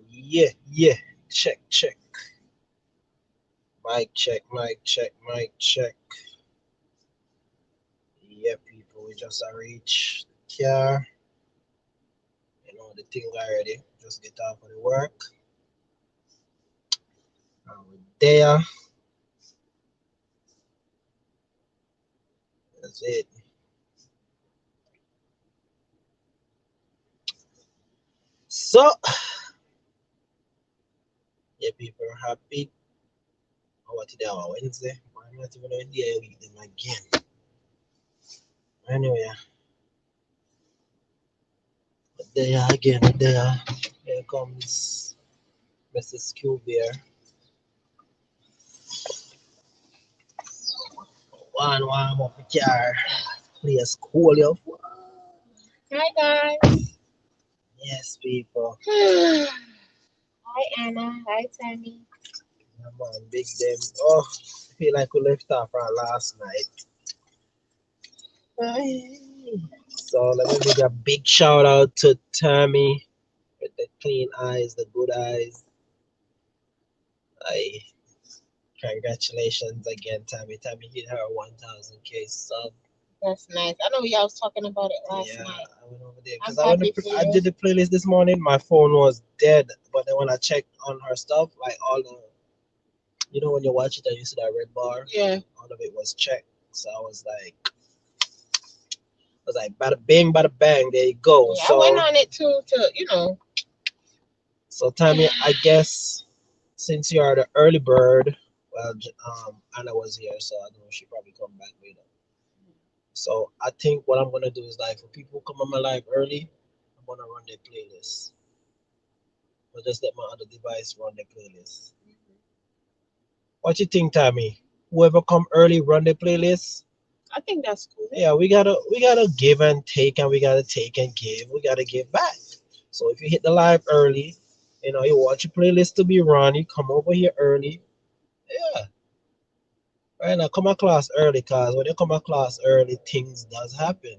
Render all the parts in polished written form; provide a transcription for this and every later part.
Yeah, yeah. Check, check. Mic check, mic check, mic check. Yeah, people, we just reach the car. You know, the thing already. Just get off of the work. And we're there. That's it. So, yeah, people are happy. What today, our Wednesday. I'm not even on the week them again. Anyway, there again, there. Here comes Mrs. Q Bear. One warm up the car. Place cool, yo. Hi guys. Yes, people. Hi Anna. Hi Tammy. Yeah, man, big them. Oh, I feel like we left off from last night. Aye. So let me give a big shout out to Tammy with the clean eyes, the good eyes. Aye. Congratulations again, Tammy. Tammy hit her 1000K sub. That's nice. I know y'all was talking about it last Yeah, night. I went over there I'm because happy for I you. did the playlist this morning. My phone was dead, but then when I checked on her stuff, like all the, when you watch it and you see that red bar, Yeah. all of it was checked. So I was like, bada bing, bada bang, there you go. Yeah, I went So, on it too to. so Tammy, I guess since you are the early bird, well, Anna was here, so I know she probably come back later. So I think what I'm gonna do is like for people who come on my live early, I'm gonna run their playlist. Or just let my other device run the playlist. What you think, Tammy? Whoever come early, run the playlist. I think that's cool. Yeah, we gotta give and take, and we gotta take and give. We gotta give back. So if you hit the live early, you watch your playlist to be run. You come over here early. Yeah, right now come to class early, cause when you come to class early, things does happen.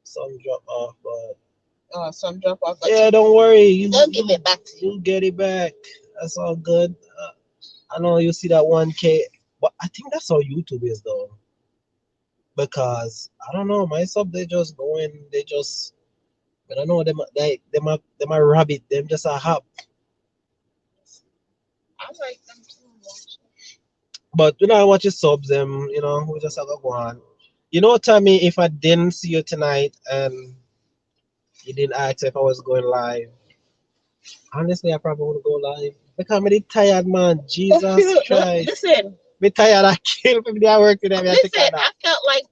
Some drop off, but Some drop off, but yeah, don't worry. they'll give it back to you. You get it back. That's all good. I know you see that 1K, but I think that's how YouTube is though. Because I don't know, my sub they just go in, they just, I don't know, them a rabbit, them just a hop. I like them too. Watch But watch your subs, them, we just have to go on. Tammy, if I didn't see you tonight and you didn't ask if I was going live, honestly, I probably would go live. Because I'm really tired, man. Jesus it. Christ. Listen, Me tired. I kill people that work today. I take a listen. nap. I felt like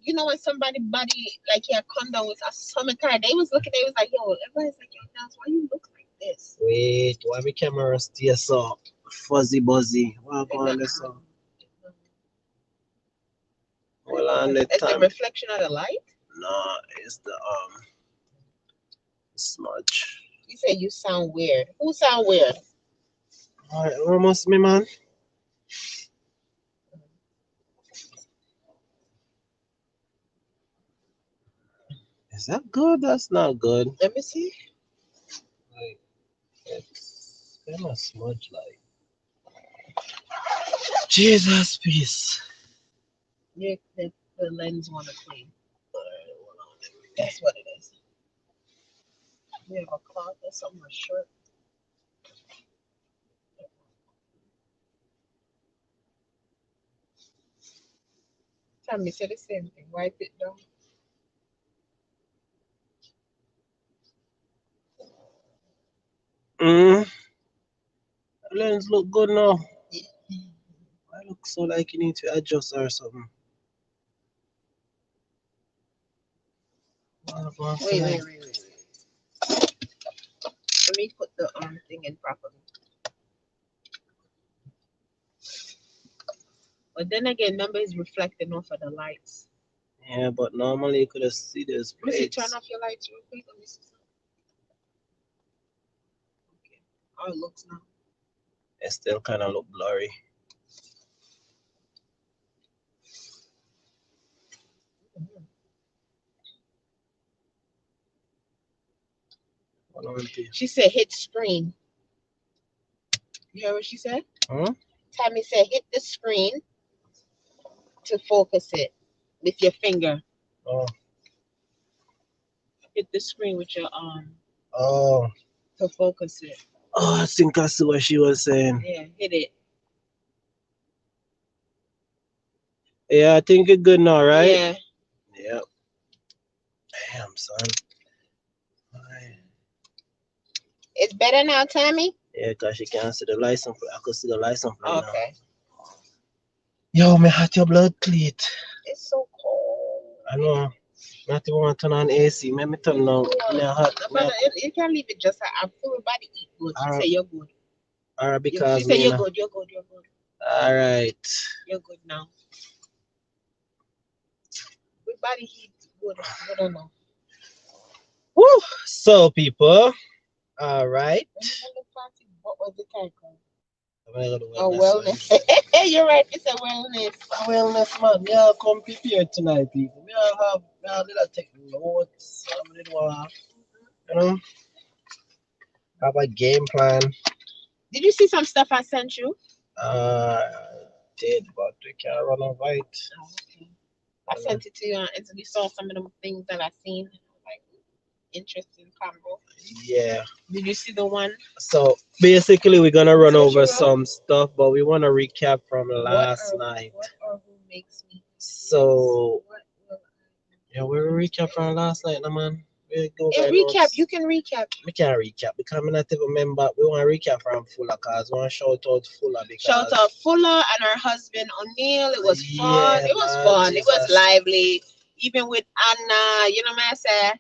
when somebody body like yeah come down with a stomach tired. They was looking. They was like, yo, everybody's like, yo, Nas, why you look like this? Wait, why my camera stay so fuzzy buzzy? What They go like, on this song? Well, on the it's the time. reflection of the light. No, it's the smudge. You say you sound weird. Who sound weird? Alright, almost me, man. Is that good? That's not good. Let me see. Like, it's kind of smudge like. Jesus, peace. Yeah, the lens want to clean. Alright, hold on, let me- That's what it is. You have a cloth or something, a shirt. Tell me, say the same thing. Wipe it down. Mm, lens look good now. Yeah. I look so like you need to adjust or something. Wait, wait, wait, wait, wait. Let me put the thing in properly. But then again, remember it's reflecting off of the lights. Yeah, but normally you could have see those Let me see. Turn plates. off your lights real quick. Let me see. Okay. How it looks now. It still kind of look blurry. Mhm. She said hit screen. You hear what she said? Huh? Tammy said hit the screen to focus it with your finger. Oh. Hit the screen with your Oh. to focus it. Oh, I think I see what she was saying. Yeah, hit it. Yeah, I think it's good now, right? Yeah. Yep. Damn, son. Alright. It's better now, Tammy? Yeah, because she can't see the license plate. I could see the license plate now. Okay. Yo, me hot your blood cleat. It's so cold. I know. Not even want to turn on AC. Let me turn on. Me hot. You can't leave it just like I'm full body eat good. She say you're good. Alright, because she say you're good, you're good, you're good. Alright. You're good now. Good body heat good. Good enough. Woo! So people. Alright. What was the title? Oh, wellness. You're right, it's a wellness. Wellness, man. Yeah, come prepared tonight, people. Me have a little take notes. You know, have a game plan. Did you see some stuff I sent you? I did, but we can't run over it. Oh, okay. I sent it to you, and we saw some of the things that I seen. Like interesting combo. Yeah. Did you see the one? So basically, we're gonna run over some stuff, but we want to recap from last night. What or who makes me? So yeah, we recap from last night, man. We go by recap. notes. You can recap. We can't recap because I'm not even remember. We want to recap from Fuller because we want to shout out Fuller because shout out Fuller and her husband O'Neal. It was fun. Yeah, it was man, fun. Jesus. It was lively. Even with Anna, you know what I say,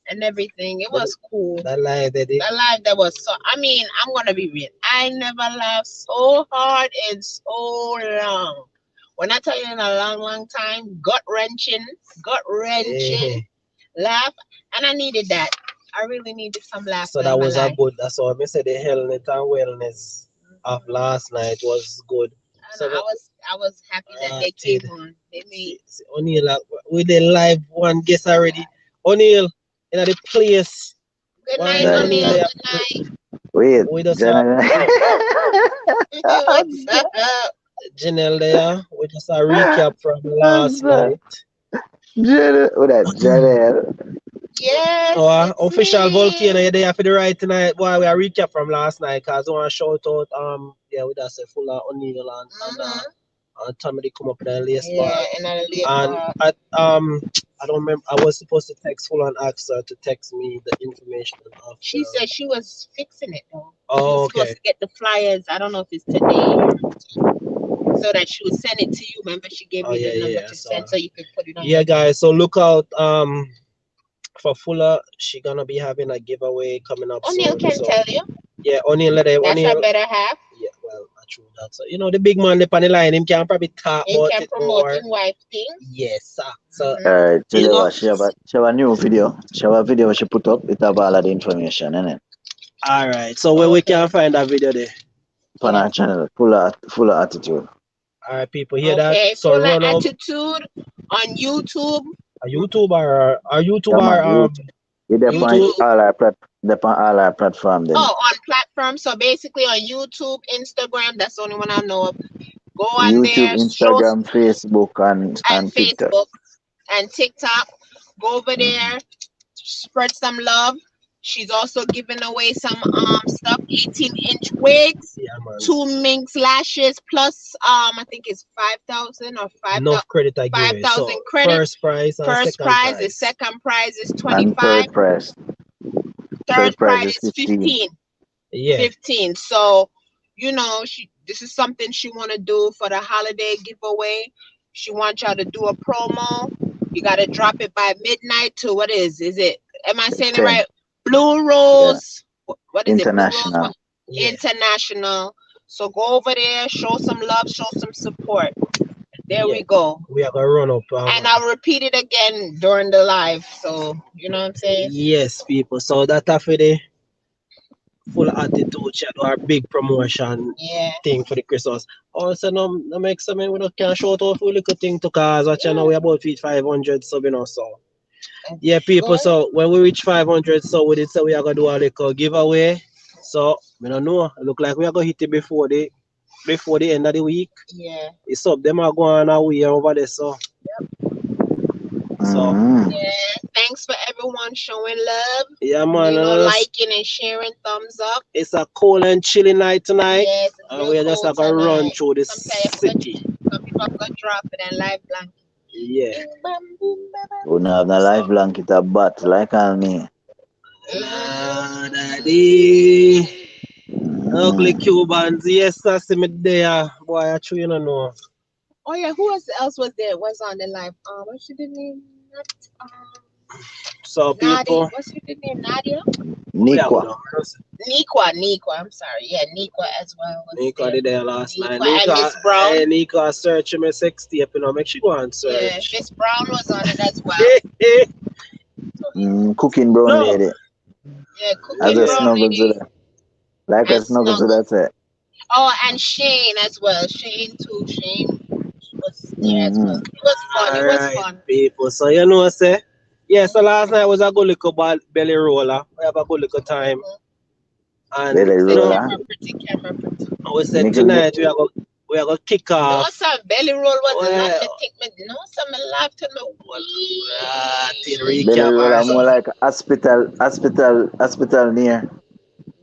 and everything. It was cool. That live that was so. I mean, I'm gonna be real. I never laughed so hard in so long. When I tell you in a long, long time, gut wrenching, laugh, and I needed that. I really needed some laughter. So that was a good. That's why I said the health and wellness of last night was good. So I was happy that they came on. They made O'Neal with the live one guest already. O'Neal in the place. Good night, O'Neal. Good night. Wait, Janelle there. We just a recap from last night. Janelle. Yes. Our official volcano, you're there for the right tonight. Boy, we are recap from last night because we want to shout out we just say Fuller O'Neal and Tommy they come up with a lace bar. And I don't remember. I was supposed to text Fuller and ask her to text me the information. She said she was fixing it though. Oh, okay. Supposed to get the flyers. I don't know if it's today or so that she would send it to you. Remember, she gave me the number to send so you could put it on. Yeah, guys. So look out for Fuller. She gonna be having a giveaway coming up O'Neal soon. can tell you. Yeah, O'Neal. That's her better half. Yeah, well, true that. So the big man up on the line, him can probably talk about it more. Him wife thing. Yes, sir. So she have a new video. She have a video she put up. It have all of the information in it. All right. So where we can find that video there? On our channel, Fuller Attitude. All right, people hear that? So Fuller Attitude on YouTube. A YouTuber or YouTuber They on all our platforms. Oh, on platforms. So basically on YouTube, Instagram, that's the only one I know of. Go on YouTube, there. Instagram, Facebook, and TikTok. Facebook and TikTok. Go over there, spread some love. She's also giving away some stuff, 18-inch wigs, 2 minx lashes, plus I think it's 5,000 or 5,000. Enough credit I give 5,000 credit. First prize. The second prize is 25. Third prize is 15. Yeah. 15. So, this is something she want to do for the holiday giveaway. She wants y'all to do a promo. You got to drop it by midnight to what is it? Am I saying 10. It right? Blue Rose. Yeah. What is International. it? Yeah. International. So go over there, show some love, show some support. There we go. We are gonna run up. And I'll repeat it again during the live. So you know what I'm saying? Yes, people. So that after the Full Attitude chat, our big promotion thing for the Christmas. Also, no make something we can shout out for little thing to cause. Watch now we about 500 sub, so Yeah, people. So when we reach 500, so we did say we are gonna do a little giveaway. So we don't know. It look like we are gonna hit it before the end of the week. Yeah. It's up. Them are going away over there. So. So yeah, thanks for everyone showing love. Yeah, man. Liking and sharing, thumbs up. It's a cold and chilly night tonight. Yes, and we're just like gonna run through this city. Some people have got drop it and live blanket. Yeah. We don't have no life blanket a bat like on me. Daddy. Ugly Cubans. Yes, I see me there. Boy, I you don't know. Oh yeah, who else was there? Was on the live? What's your name? So people. What's your name? Nadia? Nikwa. I'm sorry. Yeah, Nikwa as well. Nikwa did there last night. And Miss Brown. Hey, Nikwa searching my sex tape, make sure go and search. Yeah, Miss Brown was on it as well. Cooking brown lady. Yeah, cooking brown lady. Like a snuggle, so that's it. Oh, and Shane as well. Shane too. Shane was there as well. It was fun. It was fun. People. So say. Yeah, so last night was a good little belly roller. We have a good little time. And belly roller. Camera pretty. And we said tonight we are gonna kick off. No, some belly roll was not the thing. No, some laugh to me. Belly roller more like hospital near.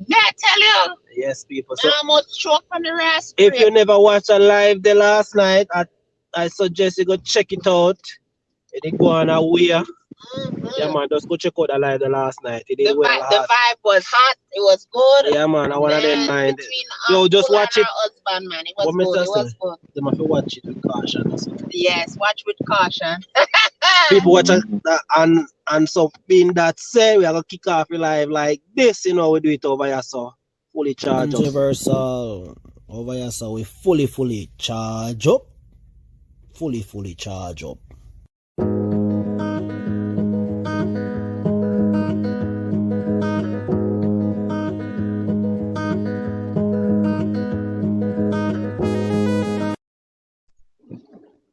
Yeah, I tell you. Yes, people. So almost choke on the rest. If you never watched a live the last night, I suggest you go check it out. It go on a weir. Yeah, man, just go check out the live the last night. It did well hot. The vibe was hot. It was good. Yeah, man, I want to them mind. Yo, just watch it. Husband, man. It was good. It was good. They must watch it with caution. Yes, watch with caution. People watch and so being that said, we are gonna kick off your live like this. We do it over here, so fully charged up. Universal over here, so we fully charge up. Fully charge up.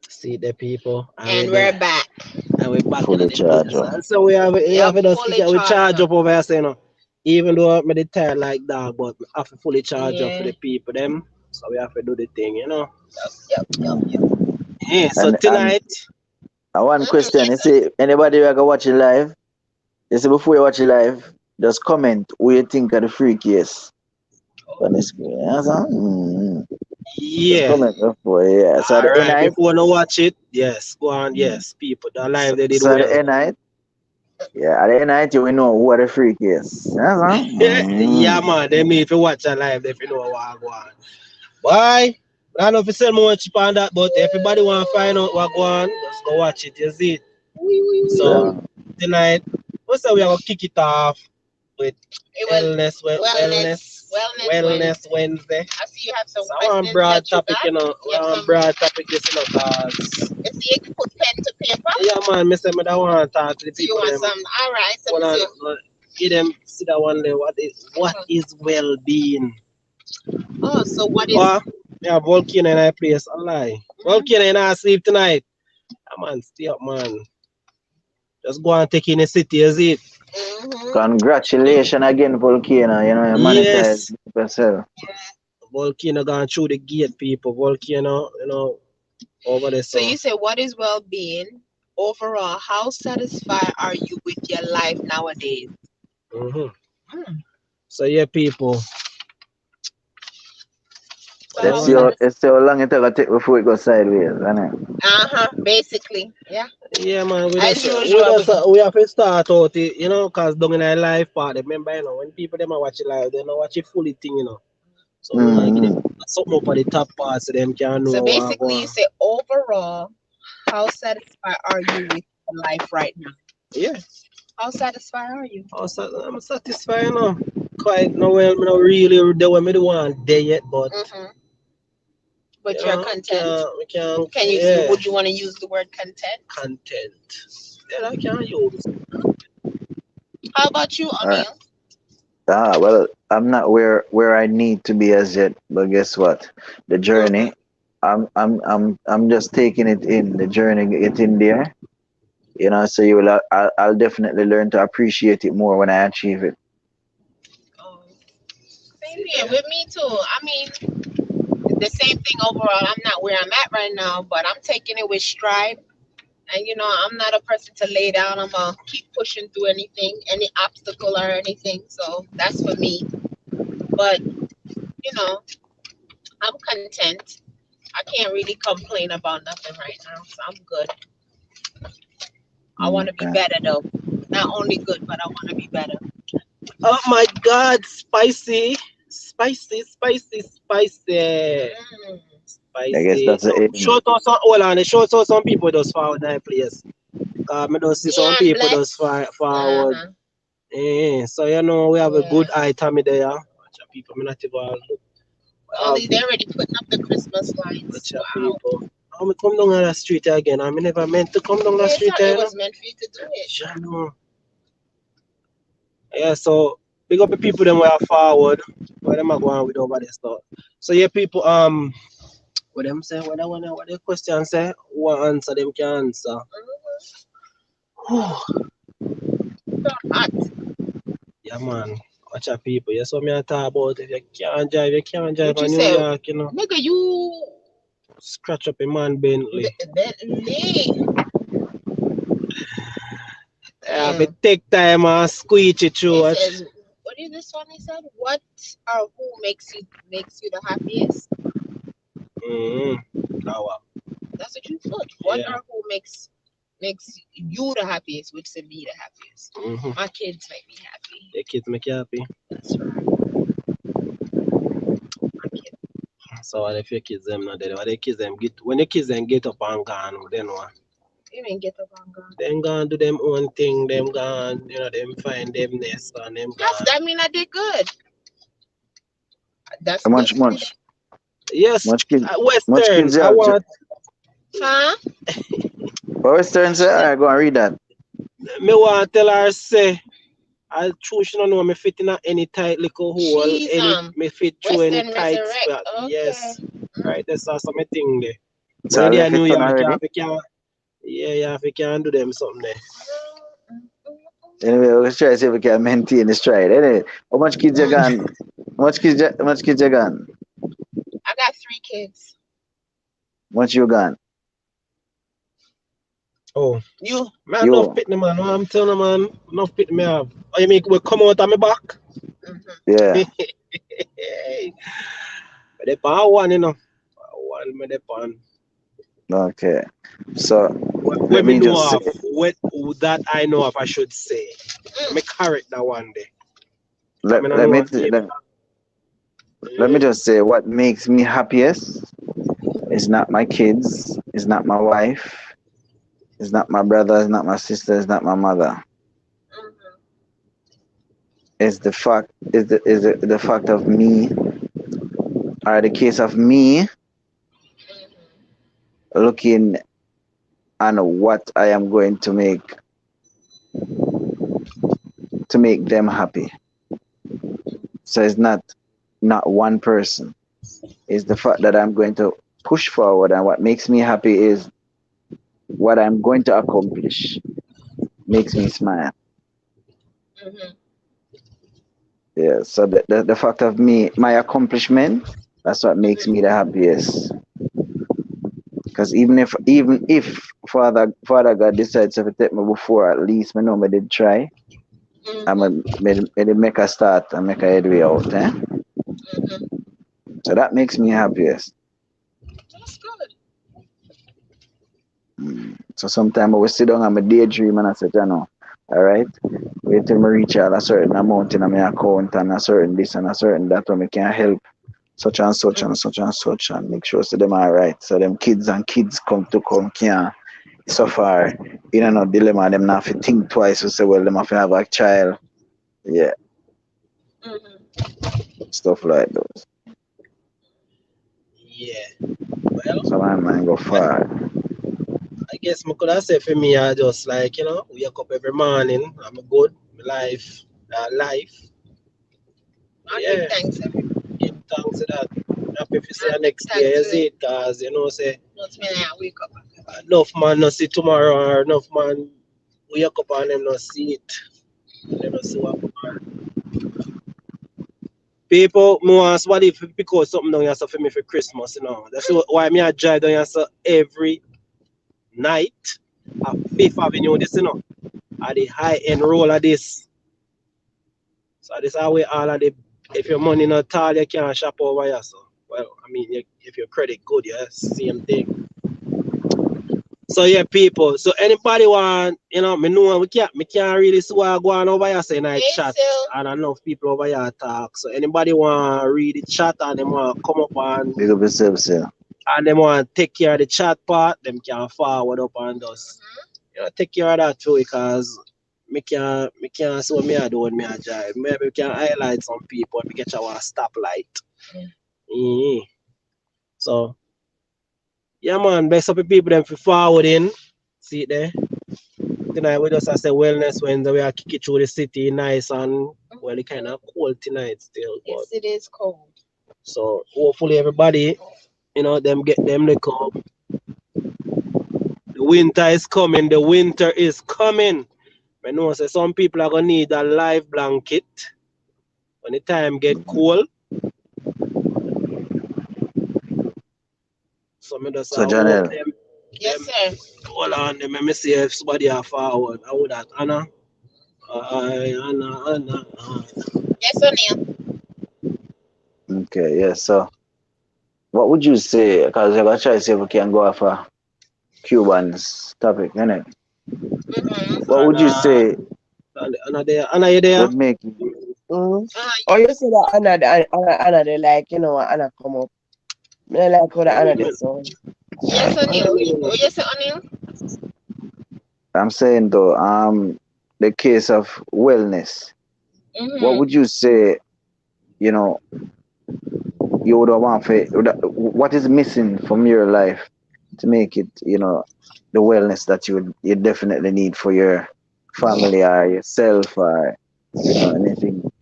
See the people. And we're back. And we're back. Fully charge up. So we have we charge up over here, so even though I'm tired like that, but I have to fully charge up for the people them. So we have to do the thing, Yep. Yeah, so tonight. One question, you see, anybody who can watch it live, you see before you watch it live, just comment what you think of the free case. On the screen. Yeah. Comment before, yeah. So at the night, if you want to watch it, yes, go on, yes, people. The live they did so well. At the night, yeah, at the night you will know what a freak is. Yeah, man. They mean if you watch a live, if you know what I go on. Why? I don't know if you sell more cheap on that, but everybody want to find out what go on, just go watch it. You see it. So tonight, we say we are gonna kick it off with Wellness Wednesday. I see you have some questions. I want broad topic, I want broad topic, cause. You can put pen to paper. Yeah, man, I don't want to talk to the people. You want some? All right. So give them see that one there. What is well-being? Oh, so what is? Yeah, Volcano and I place a lie. Volcano and I sleep tonight. Come on, stay up, man. Just go and take in the city, is it? Congratulations again, Volcano. You monetize yourself. Volcano gone through the gate, people. Volcano, over there. So you say, what is well-being? Overall, how satisfied are you with your life nowadays? So yeah, people. Let's see how long it take before it goes sideways, isn't it? Basically, yeah. Yeah, man. We have to start out, because down in our life part, remember, when people them are watching live, they don't watch it fully thing, So give them something up at the top parts so them can know. So basically, you say overall, how satisfied are you with your life right now? Yeah. How satisfied are you? I'm satisfied, Quite no well, not really the way I don't want there yet, but. But you're content. Would you want to use the word content? Content. Yeah, I can use. How about you, Emil? Well, I'm not where I need to be as yet, but guess what? The journey, I'm just taking it in. The journey, getting there. You know, so I'll definitely learn to appreciate it more when I achieve it. Oh, same here with me too. I mean, the same thing overall. I'm not where I'm at right now, but I'm taking it with stride. And you know, I'm not a person to lay down. I'm gonna keep pushing through anything, any obstacle or anything. So that's for me. But you know, I'm content. I can't really complain about nothing right now, so I'm good. I want to be better though. Not only good, but I want to be better. Oh my God, spicy, spicy, spicy, spicy, I guess spicy. that's So, it. shout out some, hold on, shout out some people just forward that place. I don't see some people just forward. So you know we have a good item there. Watch out, people, me not even look. They're already putting up the Christmas lights. Wow. People. I'm come down on the street again. I never meant to come down the street. It was meant for you to do it. I know. Yeah, so big up the people them were forward. Where them are going with over this stuff. So yeah, people, what them say, what the question say, who answer them can answer. Hot. Yeah man. Watch out people. Yeah, so me I talk about if you can't drive what in you New say? York, you know. Nigga, you Scratch up a man Bentley. Yeah, but take time and squeeze it through. What is this one he said? What or who makes you the happiest? That's what you put. What or who makes you the happiest, which said me the happiest. My kids make me happy. Your kids make you happy. That's right. So what if your kids them not there? What the kids them get when the kids them get up and gone, then what? You mean get up and gone? Them gone do them own thing, them gone, you know, them find them nest and them gone. That mean I did good. That's much. Yes, much kids. Western. Much kids I want. Huh? Western say, alright, go and read that. Me want to tell her say, I true she don't know me fit in any tight little hole. Me fit through any tight spot. Okay. Yes. Right, that's also my thing there. So when they are New York, you can do them something there. Anyway, let's try to see if we can maintain the stride. Anyway, how much kids you got? How much kids you got? I got 3 kids. What you got? Oh, you man, enough pit man. I'm telling you, man, enough pit me have. Oh, you mean we come out of my back? Yeah. But the one, you know. One me the pan. Okay. So let me just say what that I know if I should say. Let me correct that one day. Let me just say what makes me happiest is not my kids, it's not my wife, it's not my brother, it's not my sister, it's not my mother. It's the fact the fact of me, or the case of me looking on what I am going to make them happy. So it's not one person. It's the fact that I'm going to push forward, and what makes me happy is what I'm going to accomplish makes me smile. Yeah, so the fact of me, my accomplishment, that's what makes me the happiest. Because even if Father God decides to take me before, at least I know I did try. I'm make a start and make a headway out. So that makes me happiest. That's good. So sometimes I will sit down and I daydream and I say, you know, all right, wait till I reach out a certain amount in my account and a certain this and a certain that, when I can help such and such and such and such and make sure so them all right. So them kids come can so far, you know, no dilemma, them not have to think twice to say, well, them have to have a child. Yeah. Stuff like those. Yeah. Well, so my mind go far. I guess I could have said for me, I just like, you know, wake up every morning, I'm good, my life. I give thanks every morning. Give thanks to that. Happy if you say next day, is it? Because, you know, say, I wake up. Enough man not see tomorrow, or enough man wake up and them not see it. Them not see what people more what if because something down here so for me for Christmas, you know. That's why me I drive down here so every night at Fifth Avenue, this, you know. At the high end roll of this. So this how we all of the if your money not tall, you can't shop over here. So well, I mean if your credit good, yeah, same thing. So yeah, people. So anybody want, you know, me know me can't really see what go on over here saying I chat and enough people over here talk. So anybody want to read the chat and them want to come up and big up yourself, sir. And them want to take care of the chat part, them can forward up and just you know take care of that too because me can't see what me I do when me I drive. Maybe we can highlight some people and we get our stoplight. So yeah, man, best up the people them for forwarding. See it there. Tonight we just say wellness Wednesday. We are kick it through the city nice and well, it kind of cold tonight still. Yes, it is cold. So hopefully everybody, you know, them get them liquor. The winter is coming. The winter is coming. I know say some people are gonna need a live blanket when the time get cold. So me just Janelle. Yes, sir. Hold on, let me see if somebody are forward. I would that Anna. Anna. Yes, O'Neil. Okay, yeah. So, what would you say? Because I'm gonna try to see if we can go off a Cuban's topic, innit? What would you say? Anna, you there? Would make you... Oh, you say that Anna, they like, you know, Anna come up. Me like how the Anna did so. Yes, O'Neil. Yes, O'Neil. I'm saying though, the case of wellness. What would you say? You know, you would want for what is missing from your life to make it, you know, the wellness that you definitely need for your family or yourself or you know anything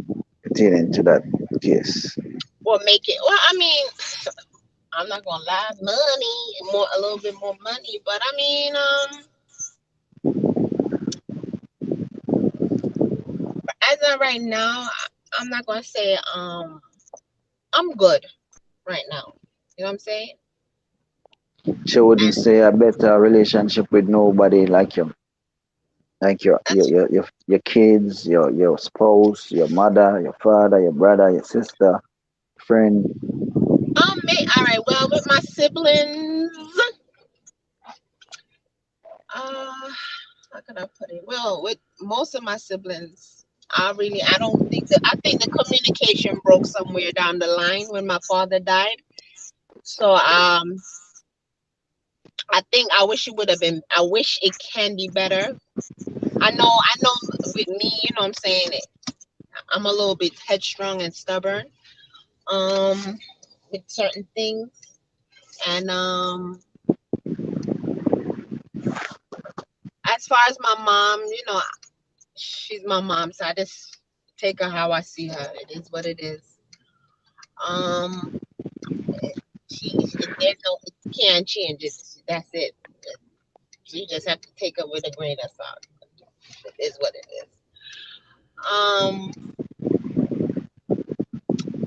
pertaining to that case. Well, make it. Well, I mean, I'm not gonna lie, a little bit more money, but I mean, as of right now, I'm not gonna say I'm good right now. You know what I'm saying? She wouldn't say a better relationship with nobody like you. Like your kids, your spouse, your mother, your father, your brother, your sister, friend. All right. Well, with my siblings, how can I put it? Well, with most of my siblings, I think the communication broke somewhere down the line when my father died. So I think I wish it can be better. I know with me, you know what I'm saying, I'm a little bit headstrong and stubborn with certain things. And as far as my mom, you know, she's my mom, so I just take her how I see her. It is what it is. You can't change it. That's it. You just have to take it with a grain of salt. It is what it is.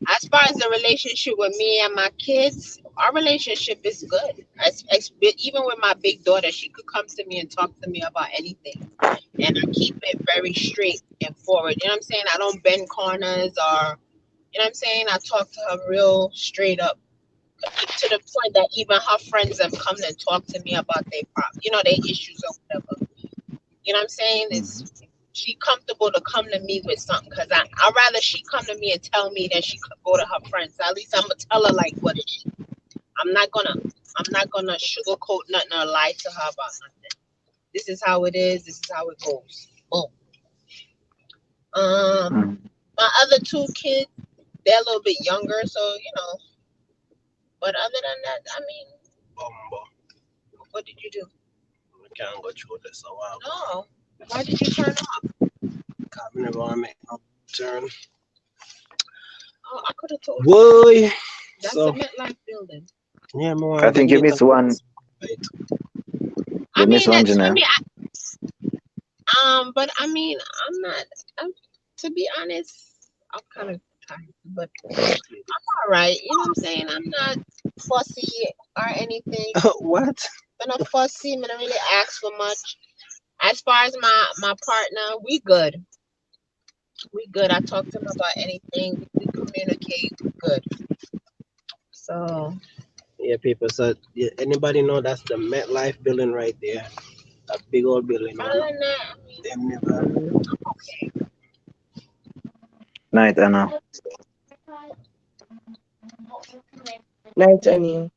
As far as the relationship with me and my kids, our relationship is good. Even with my big daughter, she could come to me and talk to me about anything, and I keep it very straight and forward. You know what I'm saying? I don't bend corners or, you know what I'm saying? I talk to her real straight up, to the point that even her friends have come and talked to me about their issues or whatever. You know what I'm saying? She comfortable to come to me with something, because I'd rather she come to me and tell me than she could go to her friends. At least I'm gonna tell her like what it is. I'm not gonna sugarcoat nothing or lie to her about nothing. This is how it is. This is how it goes. Boom. My other two kids, they're a little bit younger, so you know. But other than that, I mean, what did you do? We can't go through this a while. No. Why did you turn off? I never want to make no turn. Oh, I could have told you. Boy. That's a MetLife building. Yeah, more. I think you missed one. I mean, missed one, Janelle. But I mean, to be honest, I'm kind of tired, but all right. You know what I'm saying? I'm not fussy or anything. What? I'm not fussy. I don't really ask for much. As far as my partner, we good. We good. I talk to him about anything. We communicate. We good. So Yeah, people. So yeah, anybody know that's the MetLife building right there? A big old building. other than that, I mean, Them never. I'm okay. Night, Anna. Night, O'Neil.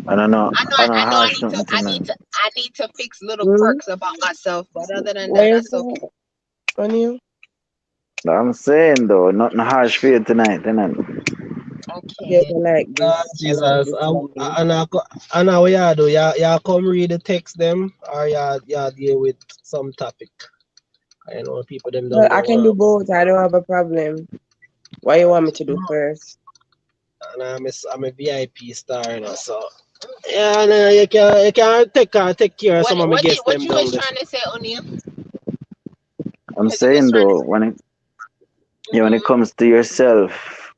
I don't know. I don't I harsh nothing to me. need to fix little Hmm? quirks about myself, but other than What that, you that's say, okay. O'Neil? I'm saying though, nothing harsh for you tonight, innit? Yes, Okay. I like God, this. I like Jesus. this one. Anna, what you do? You come read the text them, or you deal with some topic? I know people them Well, don't I go can on. do both. I don't have a problem. What you want me to do first? And I'm a VIP star, you know, so yeah, no, you can take care of some of my guests What them you down was there. trying to say, O'Neil? I'm Because you was saying trying though, to. when it comes to yourself,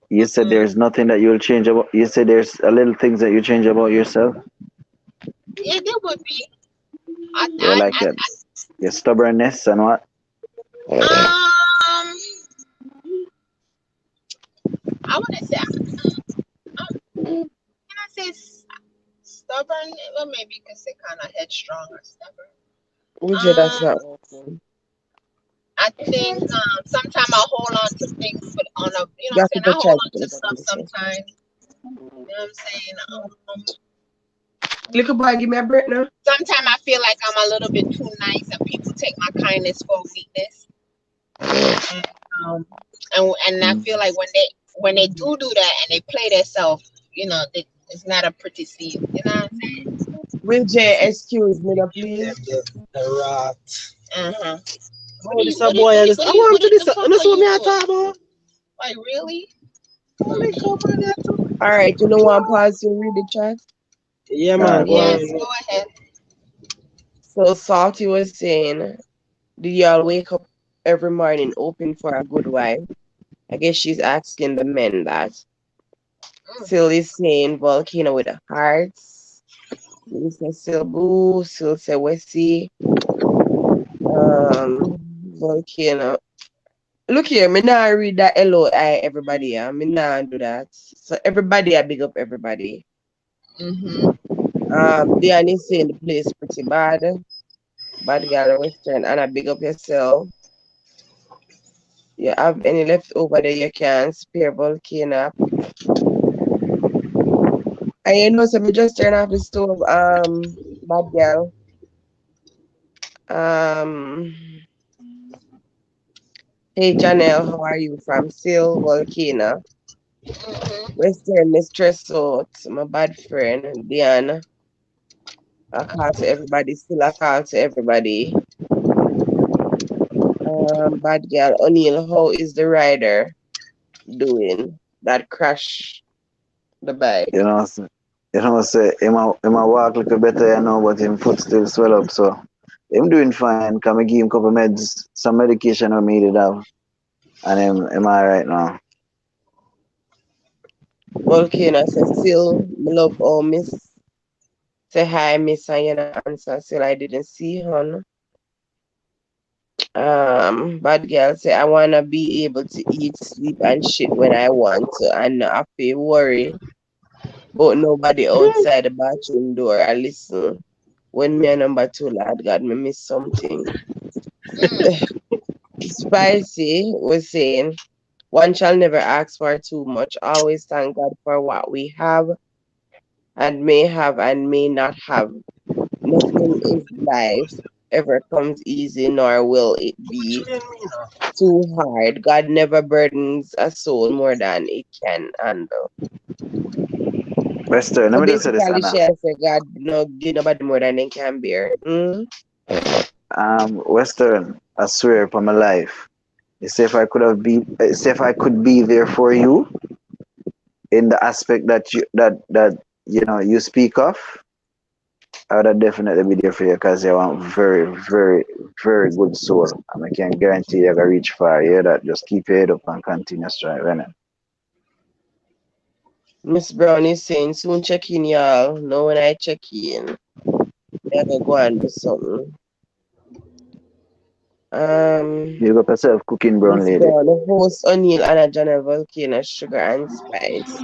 you said Mm-hmm. there's nothing that you'll change about. You said there's a little things that you change about yourself. Yeah, there would be. I, Yeah, I, like I, your stubbornness and what. I wouldn't say. Can I say stubborn? Well, maybe you could say kind of headstrong or stubborn. Which that's Um, not open. I think sometimes I hold on to things, but on a you know what I'm Got saying. to I try hold to on put to it back in stuff the chest. sometimes. You know what I'm saying? Little boy, give me a break now. Sometimes I feel like I'm a little bit too nice, and people take my kindness for weakness. And and I feel like when they do that and they play themselves, you know, it's not a pretty scene. You know what I'm saying? Will J excuse me now, Give them please? the rat. Uh-huh. Oh, this a boy. I want to this. The fuck That's are what you me I doing? talk about. Like really? Oh, me come on there too. All right, you know what? Pause to read the chat. Yeah, man. Go Yes, on. go ahead. So Salty was saying, do y'all wake up every morning hoping for a good wife? I guess she's asking the men that. Sil is saying volcano with the hearts. Lisa Sil boo. Sil say Wessie. Volcano. Look here, me now read that LOI everybody. Yeah, me now do that. So everybody, I big up everybody. Diane is saying the place pretty bad. Bad girl Western, and I big up yourself. You have any left over there you can spare volcano. And you know, so me just turn off the stove. Bad girl. Hey Janelle, how are you from Seal Volcano? Western Mistress out, my bad friend Diana. I call to everybody, still I call to everybody. Bad girl O'Neil, how is the rider doing that crash the bike? Say, him a walk a little better, but him foot still swell up, so him doing fine. Can I give him couple meds, some medication I needed have, and him alright now. Volcano says, still, me love all miss. Say hi, miss, and you know, answer. Still, I didn't see her. Bad girl say, I want to be able to eat, sleep, and shit when I want to, and not have to worry about nobody outside the bathroom door. I listen. When me a number two, Lord God, me miss something. Spicy was saying, one shall never ask for too much. Always thank God for what we have and may not have. Nothing in life ever comes easy, nor will it be too hard. God never burdens a soul more than it can handle. Western, let So me just say this, basically, Anna. she has said, God no give nobody more than they can bear. Western, I swear upon my life. Say if I could be there for you in the aspect that you speak of, I would have definitely be there for you because you want very, very, very good soul. And I can guarantee you're going to reach far. You hear that? Just keep your head up and continue striving. Miss Brown is saying, soon check in, y'all. Know when I check in, I gotta go and do something. You got yourself cooking, brown Miss lady. Brown, the host O'Neill, Anna Janelle, Volcano, Sugar and Spice.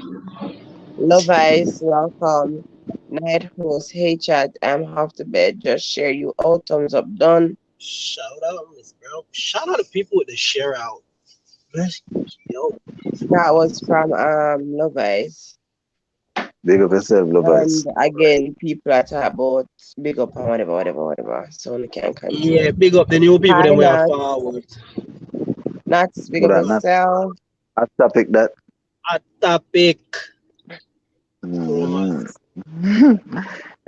Love Ice, welcome. Night host, hey chat, I'm half to bed. Just share you out. Thumbs up, done. Shout out, Miss Brown. Shout out to people with the share out. Yo. That was from Love Ice. Big up yourself, Love Ice. And again, people are talking about big up and whatever. So we can continue. Yeah, big up the new people that we are forward. Not big up yourself. A topic that. A topic. And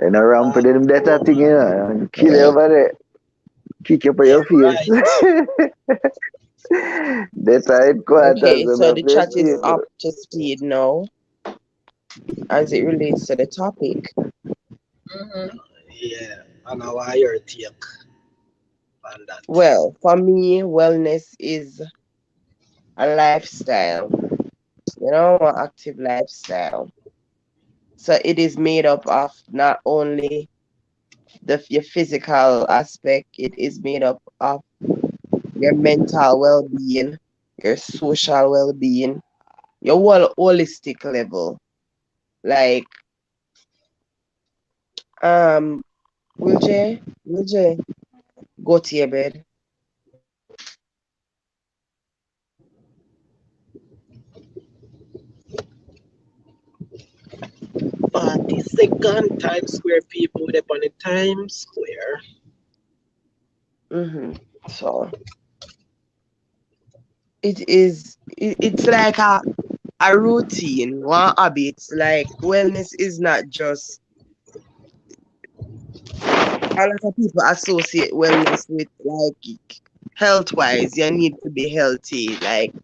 around for them that thing, you know, kill you over there. Kick you for your face. That's headquarters. Okay, so the chat is up to speed now as it relates to the topic. Yeah, and how are your take on that? Well, for me, wellness is a lifestyle, you know, an active lifestyle. So it is made up of not only your physical aspect, it is made up of your mental well-being, your social well-being, your whole holistic level. Like, Will J, go to your bed. 42nd Times Square people up on the Times Square. So it's like a routine, one habit. Like wellness is not just, a lot of people associate wellness with like health wise, you need to be healthy. Like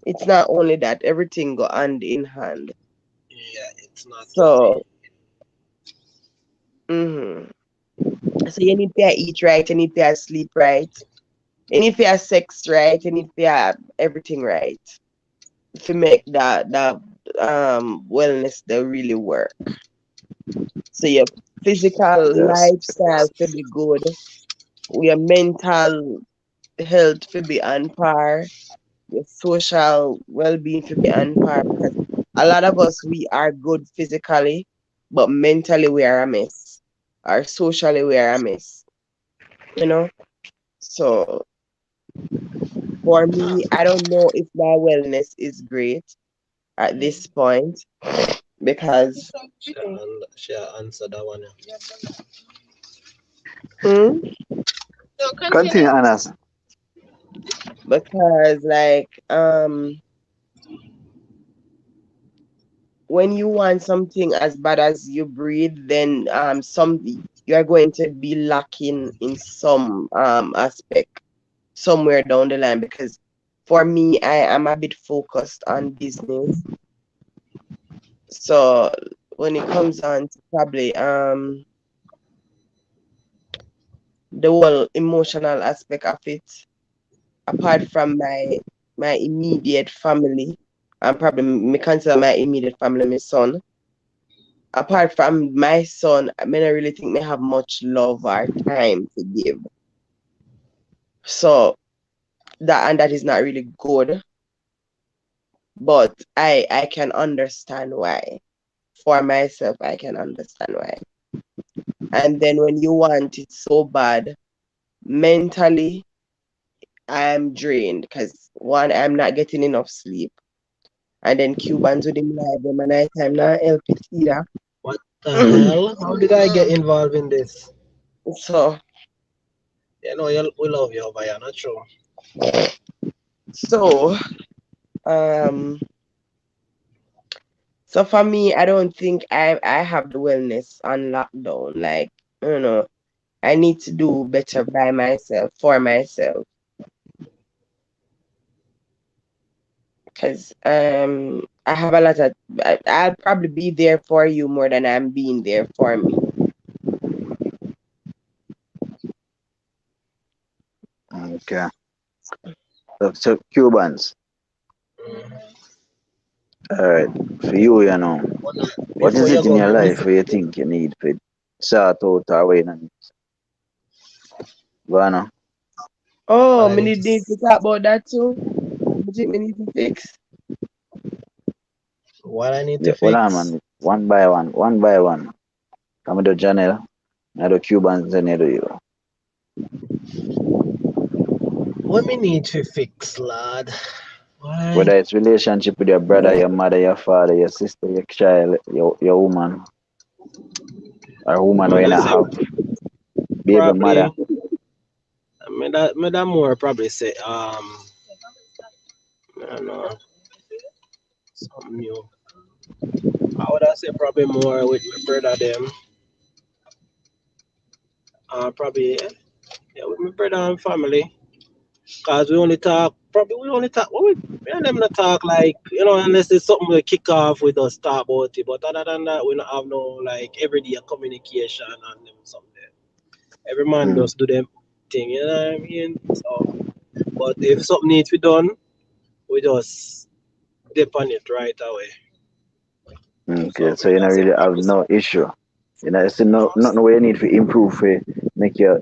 it's not only that, everything go hand in hand. Yeah, it's not so so you need to eat right, you need to sleep right, you need to have sex right, you need to have everything right to make that wellness that really work. So your physical lifestyle to be good, your mental health to be on par, your social well-being to be on par, because a lot of us, we are good physically, but mentally we are a mess, or socially we are a mess, you know. So for me, I don't know if my wellness is great at this point, because she answered that one. Continue, Anna. Because like when you want something as bad as you breathe, then you are going to be lacking in some aspect somewhere down the line. Because for me, I am a bit focused on business. So when it comes on to probably the whole emotional aspect of it, apart from my immediate family, and probably me consider my immediate family my son. Apart from my son, I don't really think me have much love or time to give. So that is not really good. But I can understand why. For myself, I can understand why. And then when you want it so bad, mentally, I'm drained because one, I'm not getting enough sleep. And then Cubans with him live them and nighttime not help it either. What the hell? How did I get involved in this? So you know, we love you, but you're not sure. So so for me, I don't think I have the wellness on lockdown. Like, you know, I need to do better by myself, for myself. Because I have a lot of, I'll probably be there for you more than I'm being there for me. Okay. So Cubans. Alright. For you, you know. What is it in your life where you think you need to sort out or way on it? Go on. Oh, me need to talk about that too. What do you think me need to fix? What I need to fix? Well, man. One by one. One by one. Come to Janelle. I do Cubans and I do you. What me need to fix, lad? Why? Whether it's relationship with your brother, your mother, your father, your sister, your child, your woman, or woman when I have baby probably, mother. Me that more probably say I don't know, something new. I would have say probably more with my brother them. Probably yeah, with my brother and family. Cause we only talk what we and them not talk like, you know, unless it's something we kick off with us talk about it. But other than that, we don't have no like everyday communication and them something. Every man just do them thing, you know what I mean? So but if something needs to be done, we just dip on it right away. Okay, so you don't really have no issue. You know, it's nothing where you need to improve for make your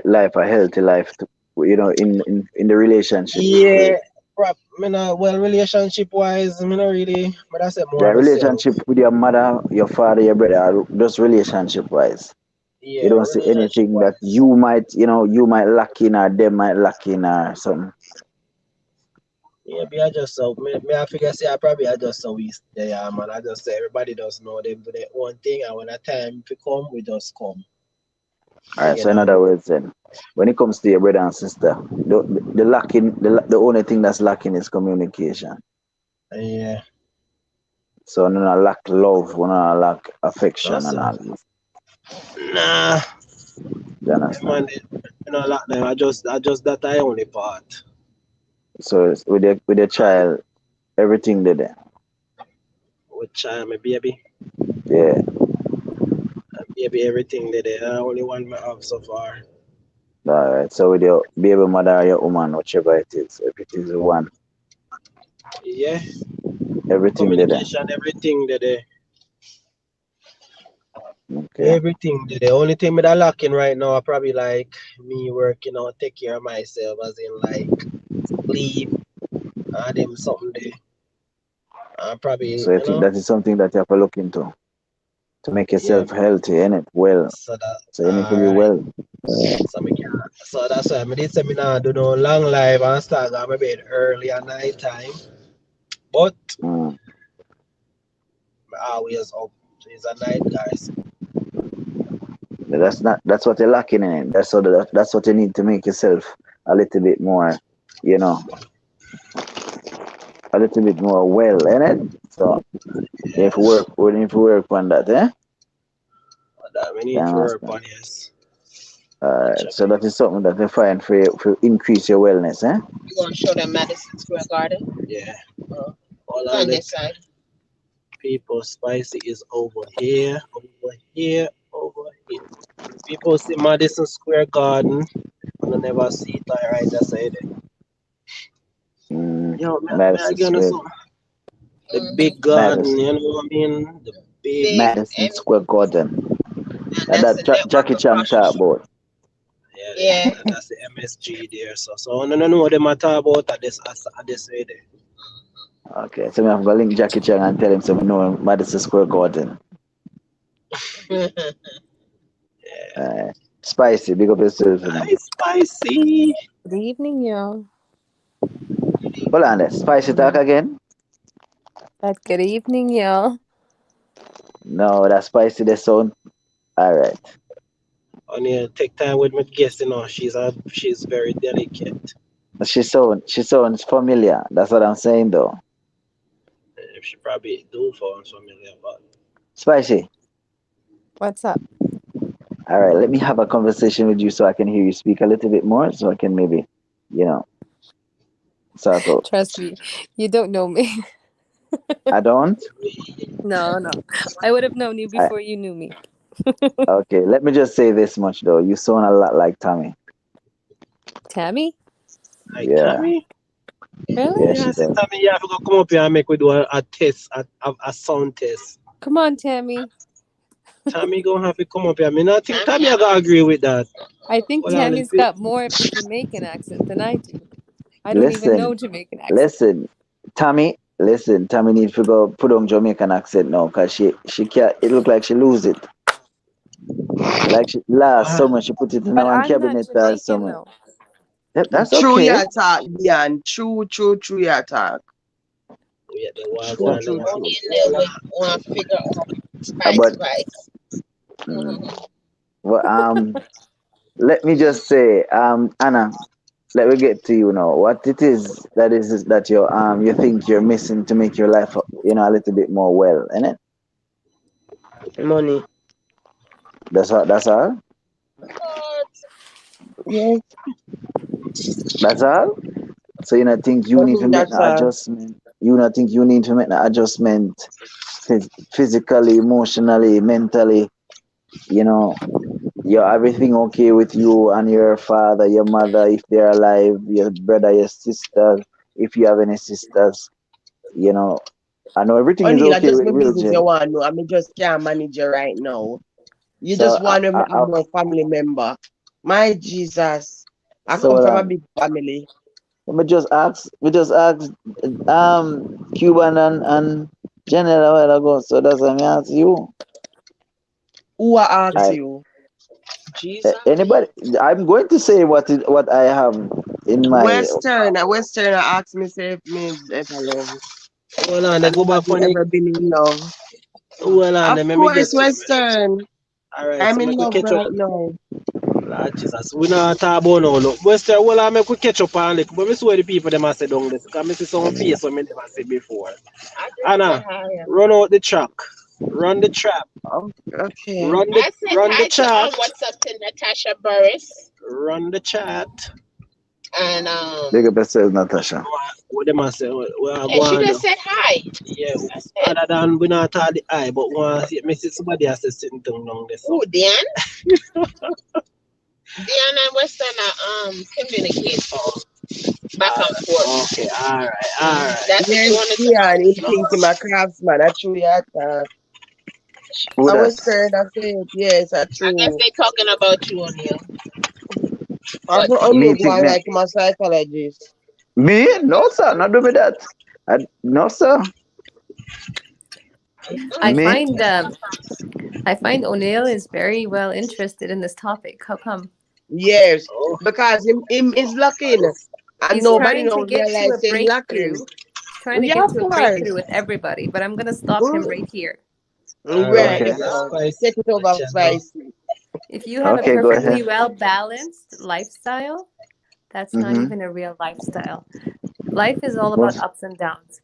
life a healthy life. You know, in the relationship. Yeah, well, relationship wise, me not really, but I said more The myself. relationship with your mother, your father, your brother, just relationship wise. Yeah, you don't see anything that you might lack in or them might lack in or something. Yeah, me I just so me I figure say I probably just so we there, man. I just say everybody does know them do their own thing, and when a time to come, we just come. Alright, so in other words then, when it comes to your brother and sister, the lacking the only thing that's lacking is communication. Yeah. So no lack love, we no lack affection and all this. Nah. You understand? Lack them. I just that I only part. So with your child, everything they there. With child, my baby. Yeah. Baby, everything they there. I only one I have so far. Alright, so with your baby mother or your woman, whichever it is, if it is one. Yeah. Everything they there. Everything they there. Okay. Everything. The only thing that I'm lacking right now, I probably like me working out, take care of myself, as in like sleep, and them something there. Probably. So I think that is something that you have to look into to make yourself healthy, innit? Well. So you need to be well. So that's why I did say me now do no long live and start going to bed early at night time. But I always up. So it's a night, guys. That's what you're lacking in it. That's what you need to make yourself a little bit more, you know, a little bit more well, innit? So if we need to work on that, eh? We need to work on this. So that is something that you find for increase your wellness, eh? You gonna show them Madison Square Garden? Yeah. On this side. People, Spicy is over here, over here, over here. People see Madison Square Garden, and I never see it right that side. Yo, the big garden, you know what I mean? The big Madison Square Garden. That Jackie Chan talk about. Yeah, that's the MSG there. So I don't know what they talk about at this way there. Okay, so we have to link Jackie Chan and tell him so we know Madison Square Garden. Spicy, big up yourself. Hi, Spicy. Good evening, y'all. Hold on there. Spicy talk again? Good evening, y'all. No, that's Spicy the sound. Alright. I need to take time with my guest, you know. She's very delicate. She sounds familiar. That's what I'm saying though. She probably do sound familiar, but Spicy. What's up? All right, let me have a conversation with you so I can hear you speak a little bit more, so I can maybe, sort out. Trust me, you don't know me. I don't? No. I would have known you before you knew me. Okay, let me just say this much though. You sound a lot like Tommy. Tammy? Like Yeah. Tommy? Really? Yeah, Yeah, she I said, does. Tommy, you have to go come up here and make we do a test, a sound test. Come on, Tammy. Tommy gonna have to come up here. I mean, I think Tommy I gotta agree with that. I think Well, I'll Tammy's got more of the Jamaican accent than I do. I don't even know Listen, Jamaican accent. listen, Tommy. Listen, Tommy needs to go put on Jamaican accent now, cause she can't. It look like she lose it. Like last summer, she put it in But one I'm not cabinet last Jamaican summer. though. That's True okay. your talk, Dion. True your talk. yeah, they want True, to true, true. Only in there want to figure out But spice. well, let me just say, Anna, let me get to you now. What it is that you think you're missing to make your life, a little bit more well, innit? Money. That's all. That's all. Yes. That's all. So you not think you need to make That's an adjustment? You not think you need to make an adjustment, physically, emotionally, mentally? You're everything okay with you and your father, your mother, if they're alive, your brother, your sister, if you have any sisters. I know everything is Only okay just with my Real business J. you want to know. I mean, just can't manage it right now. You So just want to have more family member. My Jesus. I come from a big family. we just asked Cuban and General a while ago, so that's why I ask you. Who asked you? Jesus. Anybody? I'm going to say what I have in my Western asked me say if me ever love. Hold on, they go back for ever been in love. Hold on, Of let me course, get Western. all right, I'm so in make we love catch up. right now. Lord Jesus, we not talk about now. Look, Western, well, I make we catch up on it. But me swear the people them I say down this. Because I see some face when me never say before. Anna, run out the track. Run the trap. Oh, okay. Run the chat. What's up to Natasha Burris? Run the chat. And big up yourself, Natasha. What them I say? she just said hi. Yeah, other than we not talk the eye, but me see somebody else sitting down there. Who, Dion? Dion and Western are communicate back and forth. Okay, all right. That's what you want to Yeah, he thinks him a craftsman. That's true. Yeah, Who I that? was saying that it. Yes, that's true. I guess they talking about you, O'Neal. I'm only going like my psychologist. Me? No, sir. Not do me that. No, sir. I Me? find O'Neill is very well interested in this topic. How come? Yes, because him is locking. And He's nobody trying to don't get to realize a him breakthrough. locking. He's trying to Yeah, get of to a course. breakthrough with everybody, but I'm gonna stop him right here. Right. Okay. Take it over, spicy. If you have Okay, a go perfectly ahead. well balanced lifestyle, that's not even a real lifestyle. Life is all about ups and downs.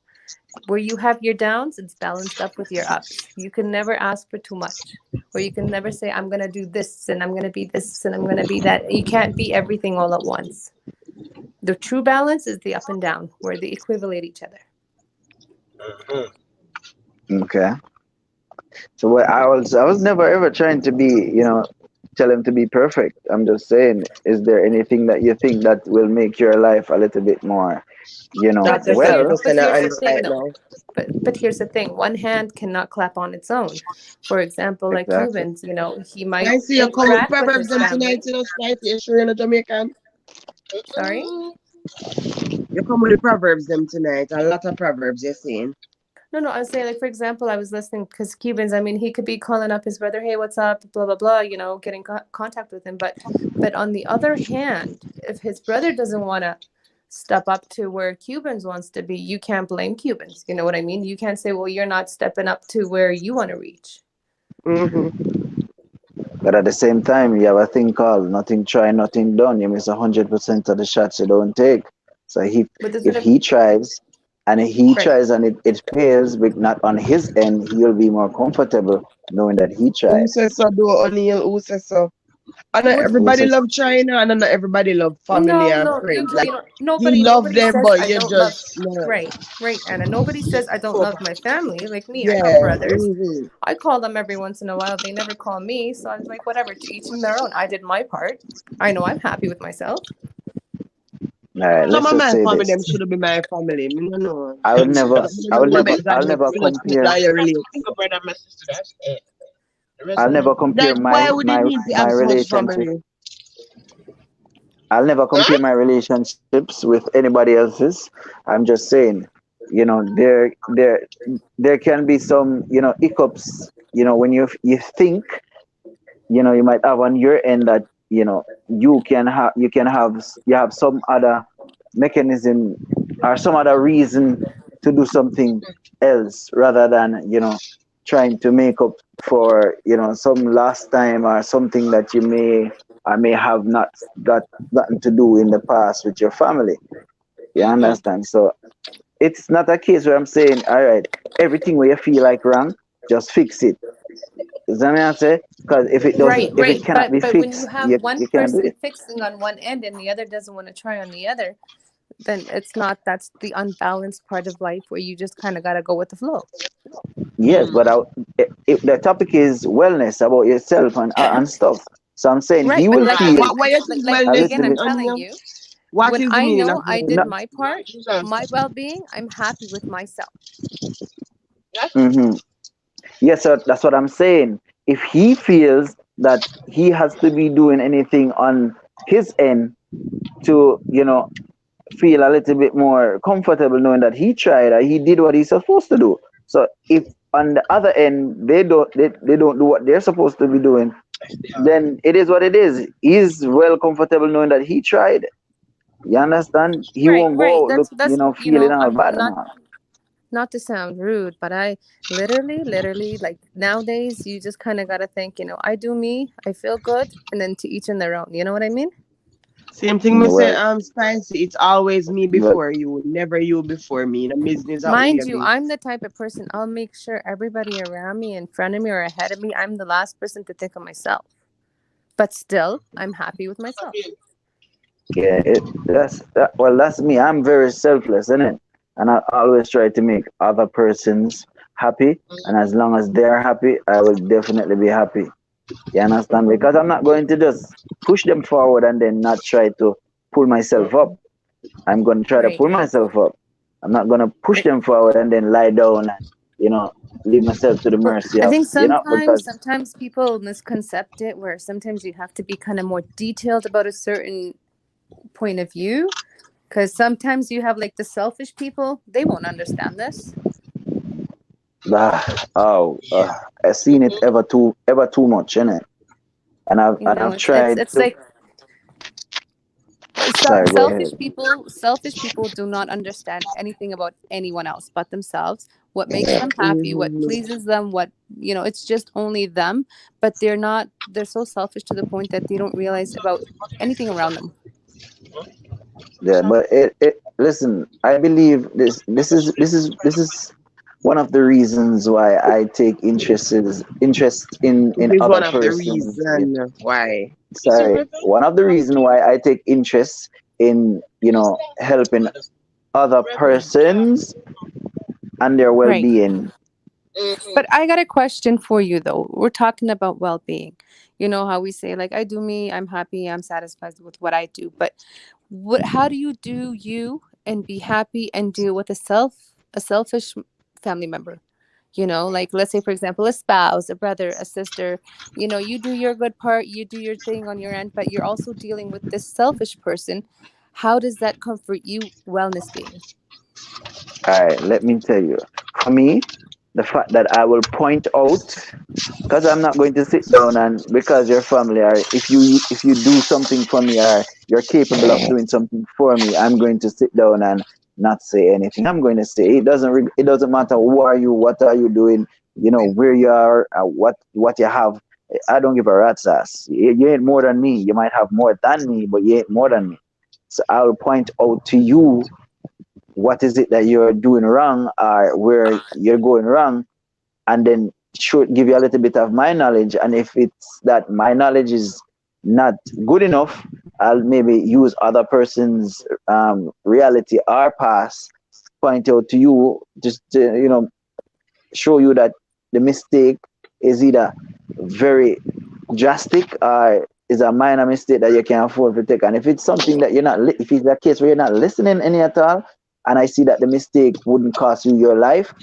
Where you have your downs, it's balanced up with your ups. You can never ask for too much. Or you can never say, I'm going to do this and I'm going to be this and I'm going to be that. You can't be everything all at once. The true balance is the up and down, where they equivalent each other. Okay. So what I was never ever trying to be, tell him to be perfect. I'm just saying, is there anything that you think that will make your life a little bit more, That's well? But here's the thing, though. But here's the thing: one hand cannot clap on its own. For example, like Cubans, he might. I see you come with Proverbs tonight, Spicy. Sure you're not Jamaican? Sorry. You come with the Proverbs them tonight. A lot of Proverbs you're saying. No, I was saying, like, for example, I was listening because Cubans, I mean, he could be calling up his brother, hey, what's up, blah, blah, blah, getting contact with him. But on the other hand, if his brother doesn't want to step up to where Cubans wants to be, you can't blame Cubans. You know what I mean? You can't say, well, you're not stepping up to where you want to reach. But at the same time, you have a thing called nothing try, nothing done. You miss 100% of the shots you don't take. So if he tries, and he tries and it fails, but not on his end, he'll be more comfortable knowing that he tried. Who says so, though, O'Neal? Who says so? And everybody love China, and not everybody love family and friends. Nobody love them, says but I you don't just love. Right, Anna. Nobody says I don't love my family. Like me, I have brothers. I call them every once in a while. They never call me, so I was like, whatever. To each them their own. I did my part. I know I'm happy with myself. right, Some let's of just my say family this. them should be my family. Me no know. I'll never compare. Brother, my sister, that's it. I'll never compare That's why we didn't my need to my have so much relationship. family. I'll never compare my relationships with anybody else's. I'm just saying, you know, there can be some, you know, hiccups, you know, when you think, you know, you might have on your end that, you know, you have some other mechanism or some other reason to do something else rather than, you know, trying to make up for, you know, some last time or something that you may have not gotten to do in the past with your family. You understand? So it's not a case where I'm saying, all right, everything where you feel like wrong, just fix it. Is that what I say? Because if it doesn't, if it cannot be But when you fixed, have one you can't do person it. fixing on one end and the other doesn't want to try on the other, then it's not. That's the unbalanced part of life where you just kind of gotta go with the flow. Yes, but the topic is wellness about yourself and stuff. So I'm saying Right, he but will like feel What you think like a wellness again, little I'm bit. telling you, What when is the I meaning of know I did No, wellness? my part, my well-being, I'm happy with myself. mm-hmm. Yes, sir, that's what I'm saying. If he feels that he has to be doing anything on his end to, you know, feel a little bit more comfortable knowing that he tried or he did what he's supposed to do. So if on the other end they don't do what they're supposed to be doing, then it is what it is. He's well comfortable knowing that he tried. You understand? He won't go Right. out look, you That's know, you feeling know, all I'm bad and all. not to sound rude, but I literally like nowadays you just kind of got to think, I do me, I feel good, and then to each in their own. You know what I mean? Same thing me say, Well, Spicy, it's always me well, before you, never you before me. The business that we Mind have you, been. I'm the type of person, I'll make sure everybody around me, in front of me, or ahead of me, I'm the last person to think of myself. But still, I'm happy with myself. yeah, that's me. I'm very selfless, isn't it? And I always try to make other persons happy. And as long as they're happy, I will definitely be happy. You understand? Because I'm not going to just push them forward and then not try to pull myself up. I'm going to try to Right. pull myself up. I'm not going to push them forward and then lie down and, you know, leave myself to the But mercy I of, think you know, because sometimes people misconcept it, where sometimes you have to be kind of more detailed about a certain point of view, because sometimes you have like the selfish people, they won't understand this. I've seen it ever too much, innit? And I've tried It's to. like Sorry, go ahead. selfish people do not understand anything about anyone else but themselves, what makes them happy, what pleases them, what it's just only them. But they're so selfish to the point that they don't realize about anything around them. Yeah, but listen, I believe this is one of the reasons why I take interest It in is other one of the persons. reasons why. Sorry, one of the reasons why I take interest in, helping other persons and their Right. well-being. But I got a question for you though. We're talking about well-being. You know how we say, like, I do me, I'm happy, I'm satisfied with what I do. But how do you do you and be happy and deal with a selfish family member? Like, let's say, for example, a spouse, a brother, a sister. You do your good part, you do your thing on your end, but you're also dealing with this selfish person. How does that comfort you, wellness being? All right, let me tell you. For me, the fact that I will point out, because I'm not going to sit down and because your family are, if you do something for me or you're capable of doing something for me, I'm going to sit down and not say anything. I'm going to say it doesn't matter who are you, what are you doing, where you are, what you have. I don't give a rat's ass. You ain't more than me. You might have more than me, but you ain't more than me. So I'll point out to you what is it that you're doing wrong or where you're going wrong, and then should give you a little bit of my knowledge. And if it's that my knowledge is not good enough, I'll maybe use other person's reality or past, point out to you, just to, show you that the mistake is either very drastic or is a minor mistake that you can afford to take. And if it's something that you're not, if it's a case where you're not listening any at all, and I see that the mistake wouldn't cost you your life,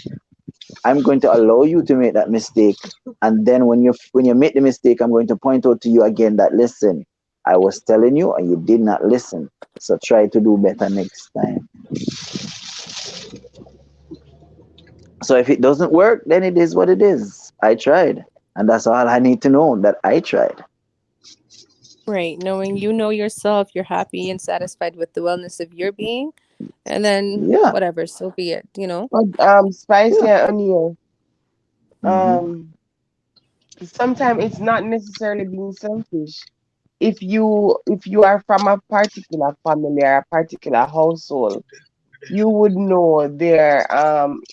I'm going to allow you to make that mistake. And then when you make the mistake, I'm going to point out to you again that, listen, I was telling you and you did not listen. So try to do better next time. So if it doesn't work, then it is what it is. I tried. And that's all I need to know, that I tried. Right. Knowing you know yourself, you're happy and satisfied with the wellness of your being. And then whatever, so be it, you know. But Spicy and O'Neil, sometimes it's not necessarily being selfish. If you are from a particular family or a particular household, you would know their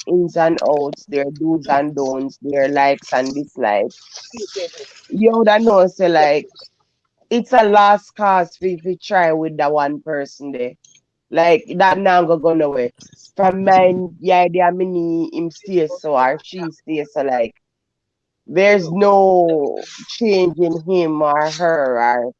ins and outs, their do's and don'ts, their likes and dislikes. You would know, say, like, it's a lost cause if you try with that one person there. Like, that now go nowhere. From mine, the idea many him stay so or she stays so, like, there's no change in him or her or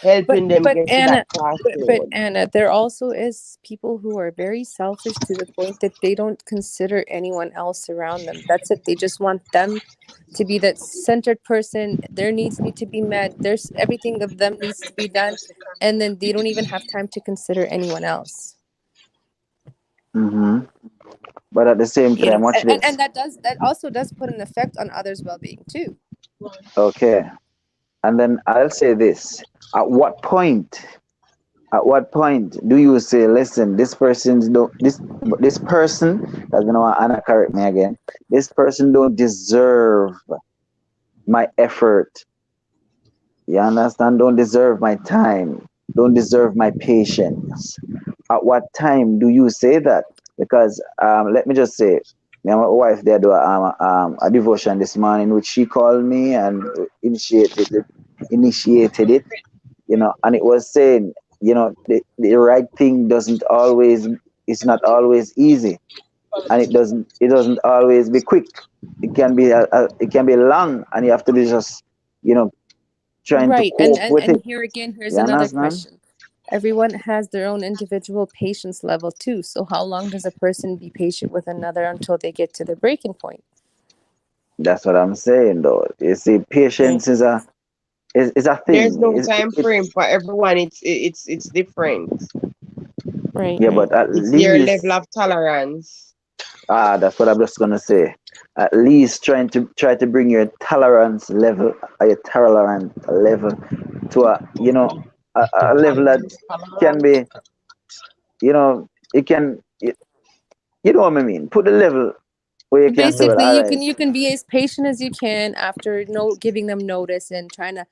helping them get to that crossroad. But Anna, there also is people who are very selfish to the point that they don't consider anyone else around them. That's it. They just want them to be that centered person. Their needs need to be met. There's everything of them needs to be done, and then they don't even have time to consider anyone else. But at the same time, watch this. And that also does put an effect on others' well-being too. Okay. And then I'll say this. At what point do you say, listen, this person, because you know, Anna, correct me again, this person don't deserve my effort. You understand? Don't deserve my time. Don't deserve my patience. At what time do you say that? Because let me just say, my wife there do a devotion this morning, which she called me and initiated it, you know, and it was saying, you know, the right thing is not always easy, and it doesn't always be quick. It can be long, and you have to be just, you know, trying to cope with it. And here's another question. Everyone has their own individual patience level too. So how long does a person be patient with another until they get to the breaking point? That's what I'm saying, though. You see, patience is a thing. There's no time frame for everyone. It's different. Right. Yeah, but at least your level of tolerance. That's what I'm just gonna say. At least try to bring your tolerance level to a, you know, a level that can be, you know, it can, you know what I mean. Put the level where you can say, well, you can be as patient as you can after giving them notice and trying to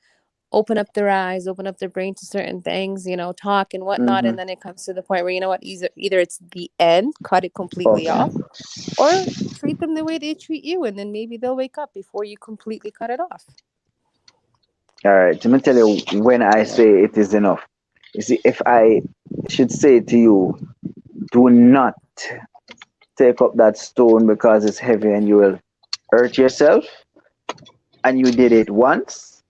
open up their eyes, open up their brain to certain things, you know, talk and whatnot. And then it comes to the point where, you know what, either it's the end, cut it completely off, or treat them the way they treat you, and then maybe they'll wake up before you completely cut it off. All right, let me tell you when I say it is enough. You see, if I should say to you, do not take up that stone because it's heavy and you will hurt yourself, and you did it once,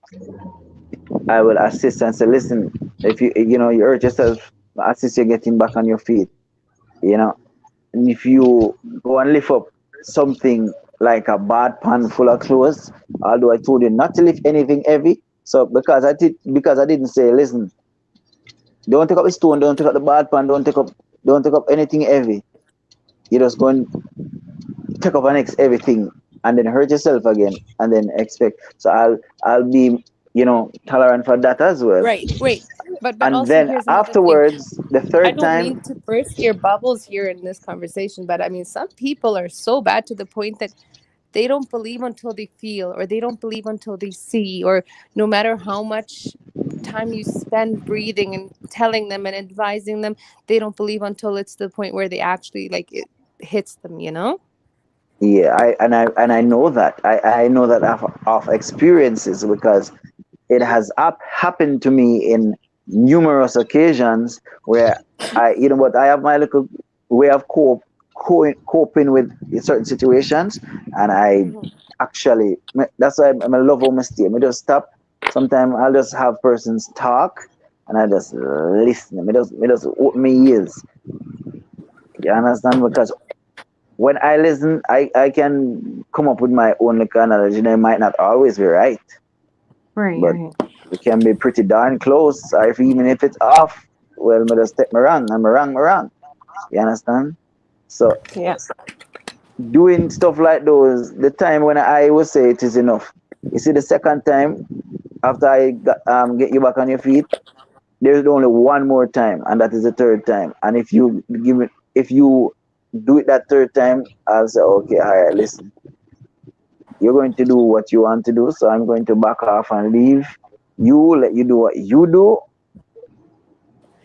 I will assist and say, listen, if you hurt yourself, assist you getting back on your feet, you know. And if you go and lift up something like a bad pan full of clothes, although I told you not to lift anything heavy, so because I didn't say, listen, don't take up the stone, don't take up the bad pan, don't take up anything heavy. You just go and take up an next everything and then hurt yourself again and then expect. So I'll be, you know, tolerant for that as well. Right. But and also, then afterwards, the third time. I don't mean to burst your bubbles here in this conversation, but I mean, some people are so bad to the point that they don't believe until they feel, or they don't believe until they see, or no matter how much time you spend breathing and telling them and advising them, they don't believe until it's the point where they actually, like, it hits them, you know? Yeah, I know that. I know that of experiences, because it has happened to me in numerous occasions where I have my little way of coping with certain situations, and I actually, that's why I'm a love home stay. I just stop Sometimes I'll just have persons talk and I just listen. Me just open my ears. You understand? Because when I listen, I can come up with my own like analogy, and it might not always be right. Right. But it can be pretty darn close. Or even if it's off, well, me just take me wrong. I'm wrong. You understand? So Yeah. doing stuff like those, the time when I will say it is enough. You see, the second time after I get you back on your feet, there's only one more time, and that is the third time. And if you do it that third time, I'll say, okay, all right, listen, you're going to do what you want to do, so I'm going to back off and leave. Let you do what you do,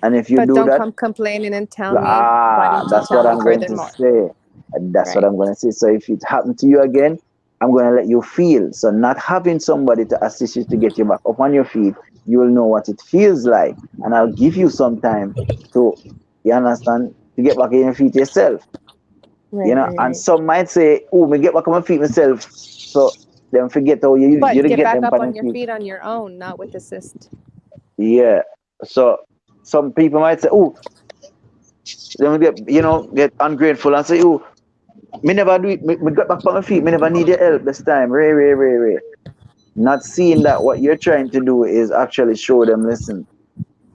and if you But do don't that, come complaining and tell me why didn't you that's what tell me I'm going to furthermore. say. That's what I'm going to say. So if it happened to you again, I'm going to let you feel. So not having somebody to assist you to get you back up on your feet, you will know what it feels like, and I'll give you some time to, you understand, to get back on your feet yourself. Right. And some might say, "Oh, me get back on my feet myself." So then forget how you But didn't get get back them up on on your your feet. feet on your own, not with assist. Yeah. So some people might say, "Oh," then get ungrateful and say, "Oh, me never do it. Me got back on my feet. Me never need your help this time." Ray. Not seeing that what you're trying to do is actually show them, listen,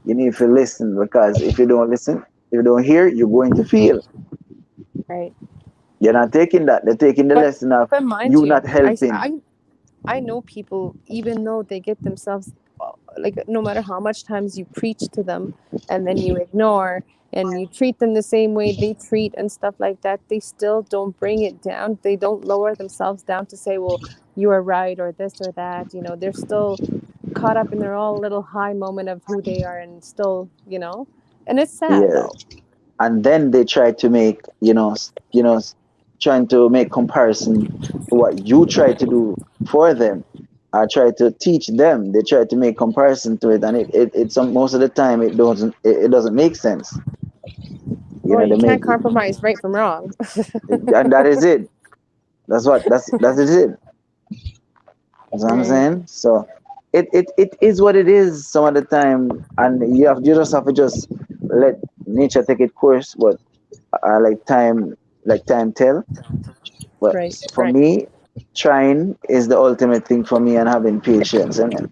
you need to listen, because if you don't listen, if you don't hear, you're going to feel. Right. You're not taking that. They're taking the lesson of But mind you you, not helping. I know people, even though they get themselves, like, no matter how much times you preach to them and then you ignore and you treat them the same way they treat and stuff like that, they still don't bring it down. They don't lower themselves down to say, well, you are right, or this or that. They're still caught up in their own little high moment of who they are, and still, and it's sad Yeah. though. And then they try to make, trying to make comparison to what you try to do for them. I try to teach them. They try to make comparison to it, and it's most of the time it doesn't make sense. Well, They you can't make, compromise right from wrong. and that is it. That is it. That's what I'm Right. saying. So it is what it is some of the time, and you just have to just let nature take its course. But like time tell. But Right. for me, trying is the ultimate thing for me, and having patience, and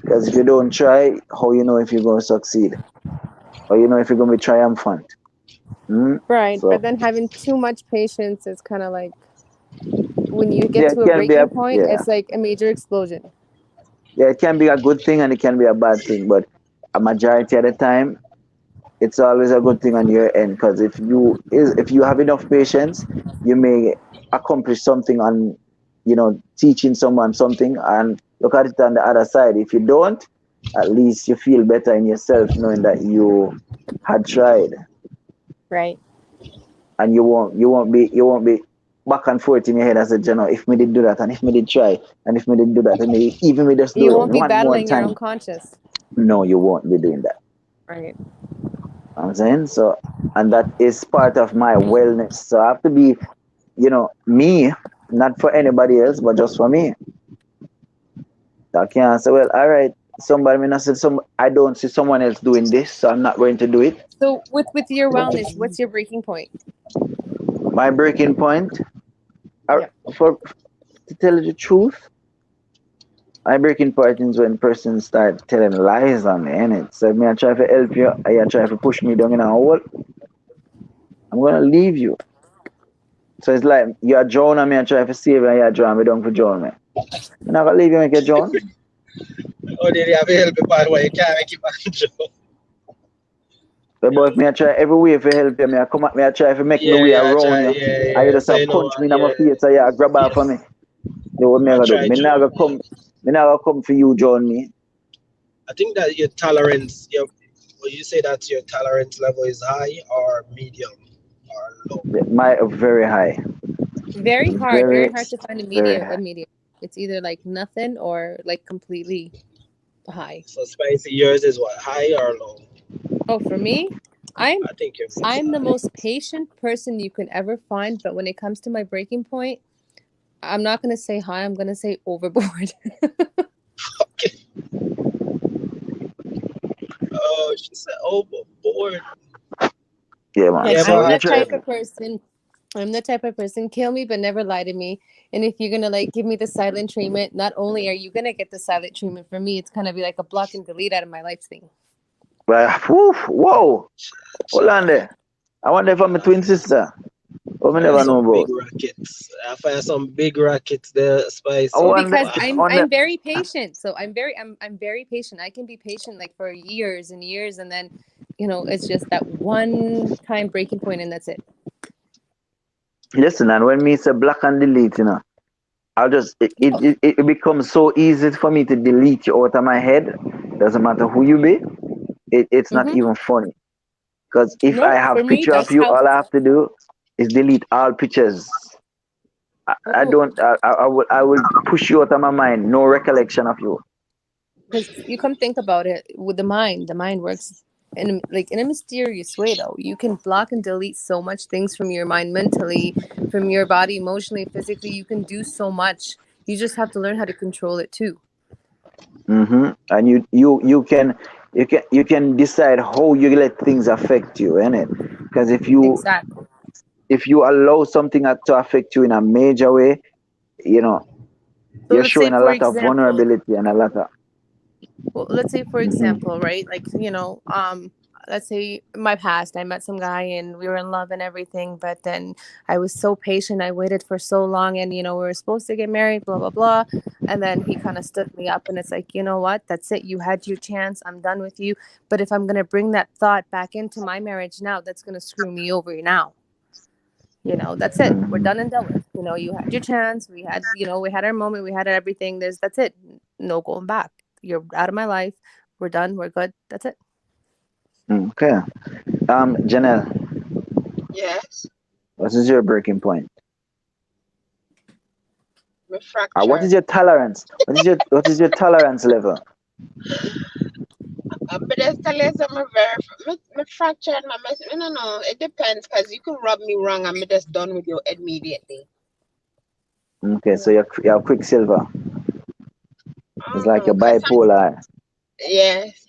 because if you don't try, how you know if you're going to succeed, or you know if you're going to be triumphant. Right. So But then having too much patience is kind of like, when you get yeah, it to a can be breaking point, yeah, it's like a major explosion. it can be a good thing and it can be a bad thing, but a majority of the time, it's always a good thing on your end, because if you have enough patience, you may accomplish something on teaching someone something, and look at it on the other side. If you don't, at least you feel better in yourself knowing that you had tried, Right. and you won't be back and forth in your head as a if me did do that, and if me did try, and if me did do that, and even me just do You it won't be one more battling your own time. conscience. No, you won't be doing that. Right. I'm saying so, and that is part of my wellness. So I have to be, me, not for anybody else, but just for me. I can't say, well, all right, somebody may not say I don't see someone else doing this, so I'm not going to do it. So with your wellness, what's your breaking point? My breaking point, Yep. to tell you the truth, my breaking point is when persons start telling lies on me, innit? So me I try to help you, and you try to push me down in a hole, I'm gonna leave you. So it's like you're drowning me and try to save you, and you're drowning me down for drown me. I'm not gonna leave you make you drown. Oh, did you have a help part where you can't make it back to Joe? But if me I try every way to help you, me I come at me I try to make my way around you. And you just So punch me in my face, and you grab off of me. You what me gonna do? Me not gonna come for you, John me. I think that your tolerance, well, you say that your tolerance level is high or medium or low. My very high. Very hard to find a very high. medium. It's either like nothing or like completely high. So spicy, yours is what, high or low? Oh, for me, I think I'm the most patient person you can ever find, but when it comes to my breaking point, I'm not gonna say high, I'm gonna say overboard. Okay. Oh, she said overboard. Yeah, man. Like, So I'm the type of person. I'm the type of person, kill me but never lie to me. And if you're gonna like give me the silent treatment, not only are you gonna get the silent treatment from me, it's gonna be like a block and delete out of my life thing. Whoa. Hold on there. I wonder if I'm a twin sister. Oh, I never know about. Big rackets. I find some big rackets there, Spice. Because I'm very patient. So I'm very patient. I can be patient like for years and years, and then it's just that one time breaking point, and that's it. Listen, and when me say block and delete, I'll just it becomes so easy for me to delete you out of my head. Doesn't matter who you be. It's not even funny. Because if I have picture of you, all I have to do is delete all pictures. I will push you out of my mind. No recollection of you. Because you come think about it with the mind works in a mysterious way though. You can block and delete so much things from your mind mentally, from your body emotionally, physically. You can do so much. You just have to learn how to control it too. And you can decide how you let things affect you, innit? Because if you allow something to affect you in a major way, you're showing a lot of vulnerability and a lot of. Well, let's say, for example, right? Like, let's say my past, I met some guy and we were in love and everything, but then I was so patient. I waited for so long and, we were supposed to get married, blah, blah, blah. And then he kind of stood me up and it's like, you know what? That's it. You had your chance. I'm done with you. But if I'm going to bring that thought back into my marriage now, that's going to screw me over now. That's it. We're done and done with. You had your chance. We had our moment. We had everything. That's it. No going back. You're out of my life. We're done. We're good. That's it. Okay. Janelle. Yes. What is your breaking point? Fracture. What is your tolerance? What is your tolerance level? But there's my fracture. No. It depends because you can rub me wrong. I'm just done with you immediately. Okay, so you're Quicksilver. It's like a bipolar. Yes.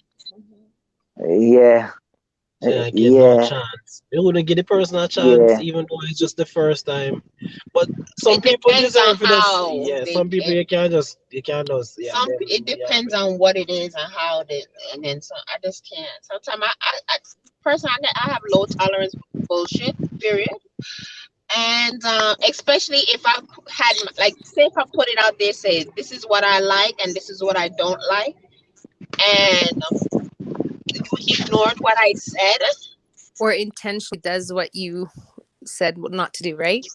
Yeah. No chance. You wouldn't give the person a chance, even though it's just the first time. But some people deserve it. Yeah, some people you can't just. Yeah. It depends on what it is and how it is, and then I just can't. Sometimes I personally I have low tolerance for bullshit. Period. And especially if I had say if I put it out there, say this is what I like and this is what I don't like, and you ignored what I said, or intentionally does what you said not to do, right?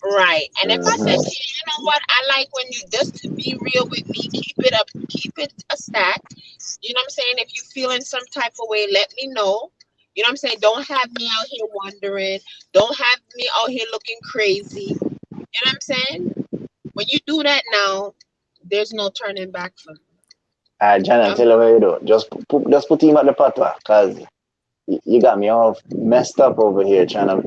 Right. And if I said, you know what, I like when you just to be real with me, keep it a stack. You know what I'm saying? If you feel in some type of way, let me know. You know what I'm saying? Don't have me out here wondering. Don't have me out here looking crazy. You know what I'm saying? When you do that now, there's no turning back for me. Janet, tell her what you do. Just put him at the patwa, because you got me all messed up over here trying to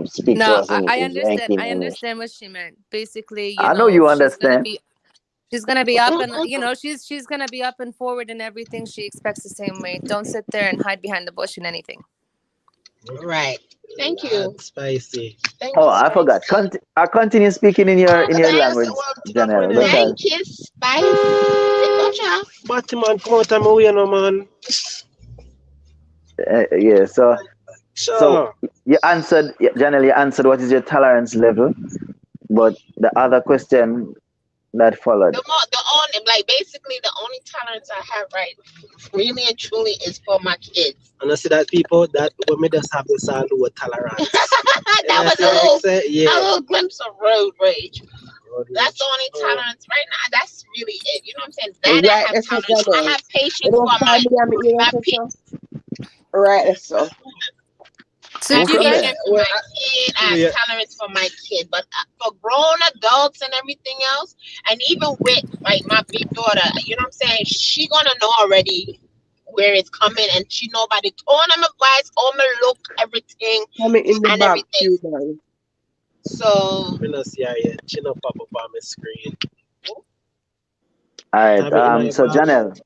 speak to us in I understand what she meant. Basically, I know you understand. She's gonna be up and she's gonna be up and forward in everything. She expects the same way. Don't sit there and hide behind the bush in anything. Right. Thank you. Spicy. I forgot. I continue speaking in your language, Janelle. Thank you, Spicy. Batman, come out of my way, no man. Yeah. So you answered, Janelle. You answered. What is your tolerance level? But the other question that followed. Basically the only tolerance I have, right, really and truly, is for my kids. And I see that people that when me just have this low tolerance. That was a little glimpse of road rage. That's the only tolerance right now. That's really it. You know what I'm saying? That I have tolerance. I have patience for my people. Right, so. I have patience for my kid. I have tolerance for my kid, but for grown adults and everything else, and even with my big daughter, you know what I'm saying? She gonna know already where it's coming, and she know about the tone of my voice, all my look, everything, coming in the and back everything. So. I'm not see her yet. She not pop up on my screen. All right. So Janelle.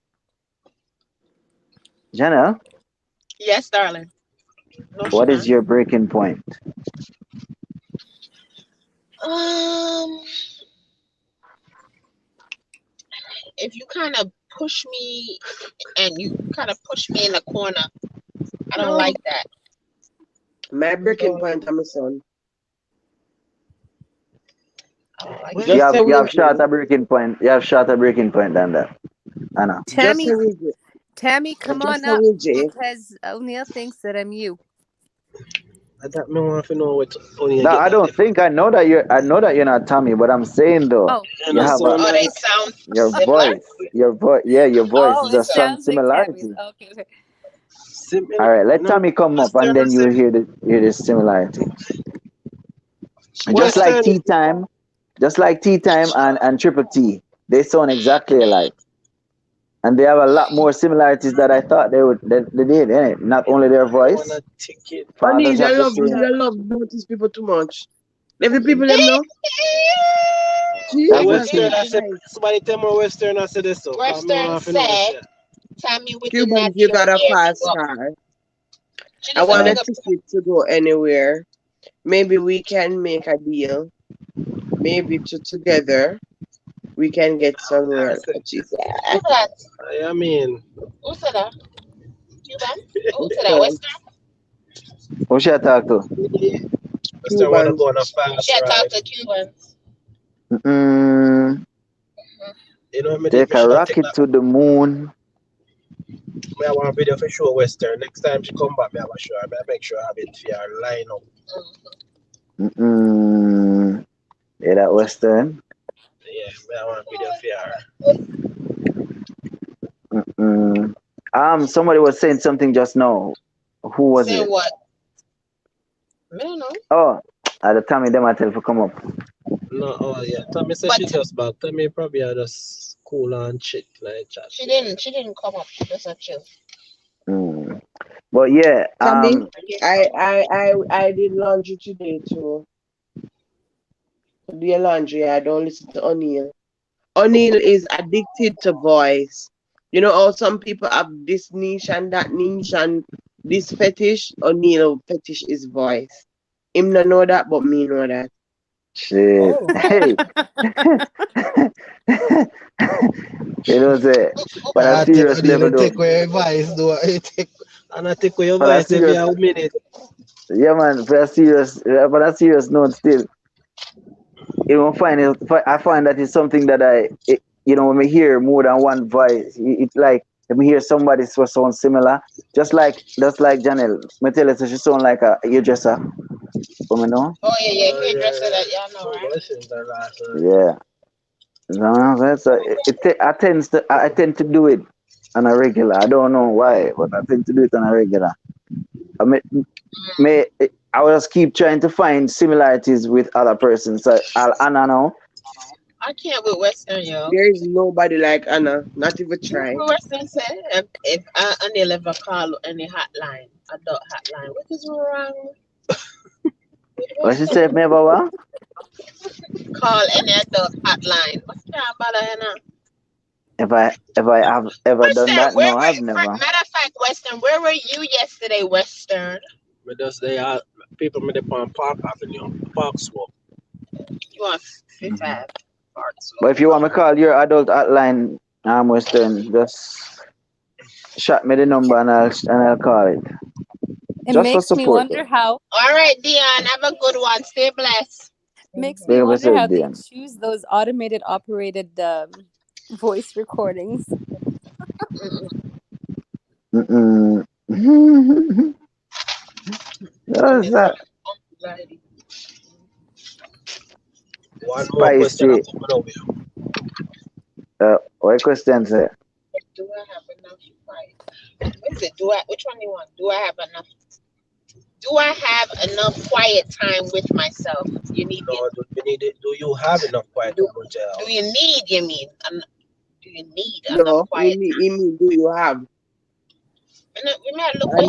Janelle? Yes, darling. No, what is your breaking point? If you kind of push me and you kind of push me in the corner, I don't like that. My breaking point, I'm a son. Like you have shorter breaking point. You have shorter breaking point than that. Anna. Tammy, come on up because O'Neal thinks that I'm you. I don't think I know that you're not Tommy, but I'm saying though, you have they sound your voice. Your voice, your voice is some similarity. Like okay. All right, let Tommy come up and then you'll hear the similarity. Just like tea time and triple T, they sound exactly alike. And they have a lot more similarities that I thought they did, innit? Not only their voice. Funny, they love notice people too much. Every people them know. Somebody tell me Western I said this so. Western said, Tammy with Cuban, you got a fast car. I want a ticket to go anywhere. Maybe we can make a deal. Maybe together we can get somewhere. I mean, who said that? Cuban? Who said that? Western? Who should I talk to? Western want to go on a fast ride. Talk to Cubans. You know, take a rocket to the moon. I want a video for sure, Western. Next time she come back, I make sure I have it for your line up. Yeah, that Western. Yeah, I want a video for her. Somebody was saying something just now. Who was it? What? I don't know. Oh, at the time them I tell to come up. No, Tommy said she just back. Tommy probably just cool and chill like chat. She didn't come up. She just a chill. But yeah, I did laundry today too. Do your laundry. I don't listen to O'Neal. O'Neal is addicted to voice. You know how some people have this niche and that niche and this fetish? O'Neal fetish is voice. Him not know that, but me know that. Shit. Hey. You know but I serious level though. Take away advice, do I take and I take away your advice every minute. Yeah man, for a serious note still. I find that it's something that when I hear more than one voice, it's like let me hear somebody so sound similar. Just like Janelle. Me tell you, so she sound like a hairdresser. You know? Oh yeah, hairdresser that y'all know, right? Yeah. No, so I tend to do it on a regular. I don't know why, but I tend to do it on a regular. I will just keep trying to find similarities with other persons. So Anna know. I can't with Western, yo. There is nobody like Anna. Not even trying. Western said if Anna ever call any hotline, adult hotline, what is wrong? What she said, me about what? Call any adult hotline. What's that about Anna? If I have ever Western, done that, no, I've never. Matter of fact, Western, where were you yesterday, Western? They are people made up on Park Avenue, Park Slope. You on 5th Ave, Park Slope. But if you want to call your adult hotline, Western, just shot me the number and I'll call it. It just makes me wonder how. All right, Dion, have a good one. Stay blessed. Makes me wonder how they choose those automated operated voice recordings. What is that? One more question. What question, sir? Do I have enough quiet? What is it? Which one do you want? Do I have enough quiet time with myself? You need it. Do you have enough quiet time with yourself? Do you need? You mean? Do you need enough quiet time? Do you have? And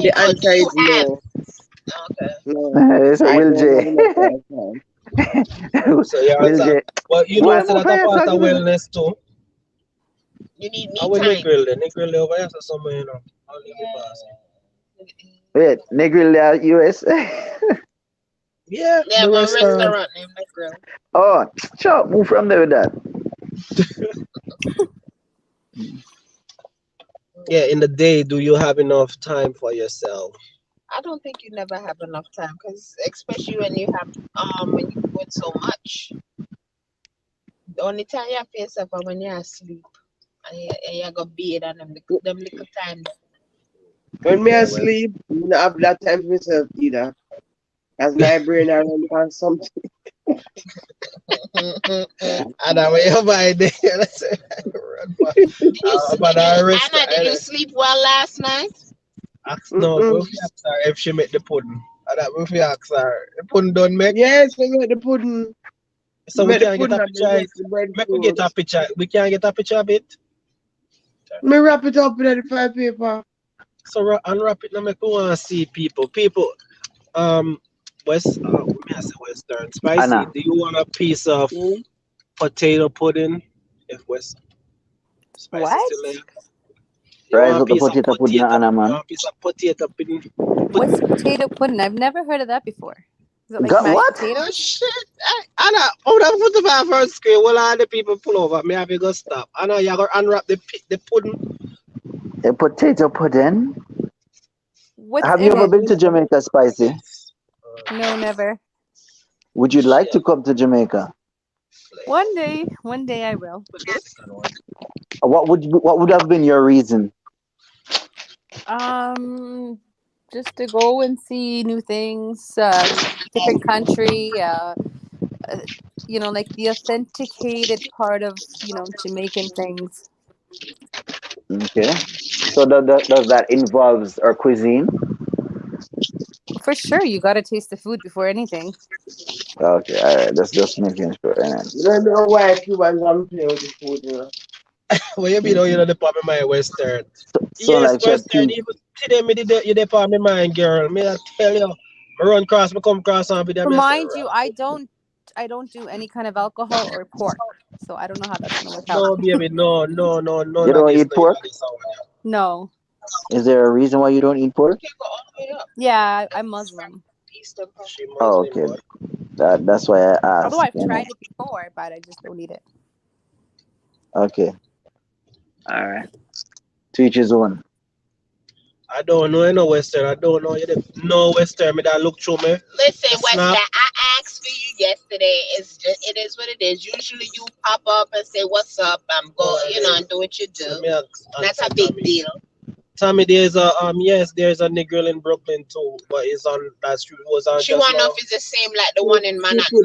the answer is no. Okay. No. It's a Will J. So your answer. Well, you know, that's a part of wellness too. You need me I will time. Negril over here somewhere, you know. I'll leave the boss. Wait, Negril US? Yeah, They have the a restaurant. restaurant named Negril. Oh, sure, move from there with that. Yeah, in the day, do you have enough time for yourself? I don't think you never have enough time, because especially when you have when you're doing so much. The only time you have for yourself is when you're asleep and you go bed and them little time. When me Yeah, asleep, I don't have that time for myself either. As my brain I run on something. And I way by there. Let's say, run for. But I rest. Anna, did you sleep well last night? No, but if you ask her if she make the pudding. And that if you ask her, the pudding don't make. Yes, we make the pudding. So we can't get a picture. Make we get a picture. We can't get a picture of it. Me wrap it up in the file paper. So unwrap it now. Make we want to see people. West. Me I say Western spicy. Anna. Do you want a piece of potato pudding? If West spicy What? still there. Rise up the potato pudding, Anna, man. A piece of potato pudding. What's potato pudding? I've never heard of that before. Is it like mashed what? potatoes? Oh shit! Anna, hold on, put the first screen. Well, all the people pull over. Me have to go stop. Anna, you gotta unwrap the pudding. A potato pudding? What's Have in you ever it? been to Jamaica, Spicy? No, never. Would you like to come to Jamaica? One day I will. What would have been your reason? Just to go and see new things, different country, like the authenticated part of, Jamaican things. Okay. So does that involves our cuisine? For sure, you gotta taste the food before anything. Okay, all right. That's just making sure. I don't know why Cubans want to play with the food, you know. Well, you know the part of my Western. So Yes, like Western. Even today, me did you the part of my mind, girl. Me I tell you, I run cross, me come cross and be there. Remind you, I don't do any kind of alcohol or pork, so I don't know how that's gonna work out. No, baby, no. You don't eat pork? No. Is there a reason why you don't eat pork? Yeah, I'm Muslim. Oh, okay. That's why I asked. Although I've tried it before, but I just don't eat it. Okay. All right. To each his own. I don't know any Western. I don't know no Western. Me that look through me. Listen, Western, I asked for you yesterday. It is what it is. Usually you pop up and say what's up. I'm going, and do what you do. That's a big deal. Tommy, there's a Negril in Brooklyn too, but it's on that street. Was on. She want to know if it's the same like the one in Manhattan.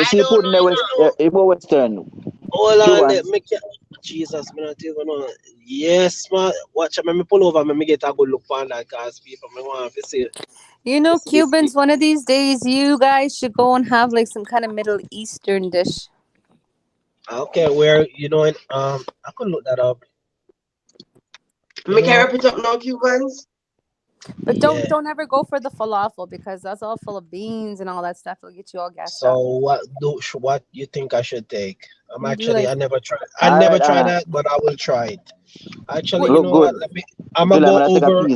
She put in the Western. Hold on, Jesus, me not even know. Yes, man. Watch me pull over. Me get a good look on that cause people me want to see. Cubans, one of these days, you guys should go and have like some kind of Middle Eastern dish. Okay, where I could look that up. Me can wrap it up now, Cubans. But don't ever go for the falafel because that's all full of beans and all that stuff. It'll get you all gassed up. So what you think I should take? I never tried. tried that, but I will try it. Actually, you know what? I'm gonna go over.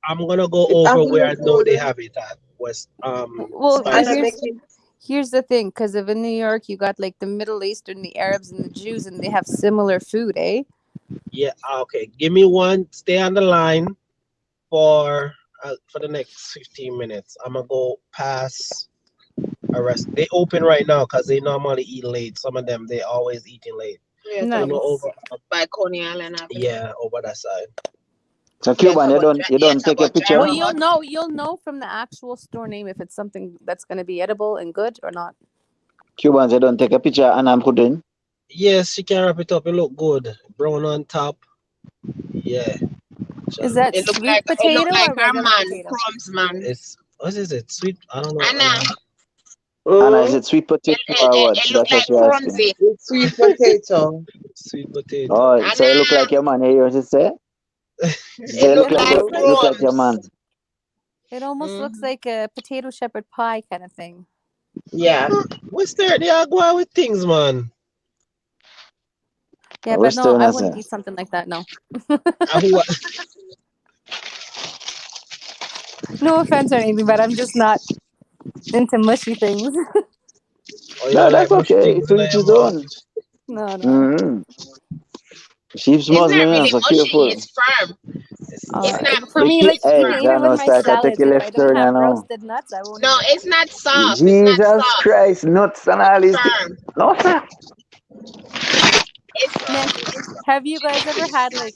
I'm gonna go over where I know they have it at West. Well, here's the thing, because of in New York, you got like the Middle Eastern, the Arabs, and the Jews, and they have similar food, eh? Yeah. Okay. Give me one. Stay on the line for the next 15 minutes. I'm gonna go past a rest. They open right now because they normally eat late. Some of them they always eating late. Yeah, nice. Over by Coney Island Avenue. Yeah, over that side. So Cuban, you don't take a picture. Well, you'll know from the actual store name if it's something that's gonna be edible and good or not. Cubans, you don't take a picture and I'm pudding. Yes, she can wrap it up. It look good. Brown on top. Yeah. Is that sweet potato or regular potato? Crumbs, man. What is it? Sweet? I don't know. Anna, is it sweet potato or what? It look like crumbsy. It's sweet potato. Sweet potato. Oh, so you look like your man. You hear what you say? It look like your man. It almost looks like a potato shepherd pie kind of thing. Yeah. What's there? They are going with things, man. Yeah, but no, I wouldn't eat something like that. No. No offense or anything, but I'm just not into mushy things. No, that's okay. To each his own. No. She's Muslim, it's not really so mushy, careful. It's firm. It's not for me, like hey, even with my salads, if I don't have roasted nuts, I won't. No, it's not soft. Jesus it's not soft. Christ, nuts and all this. No, sir. Have you guys ever had like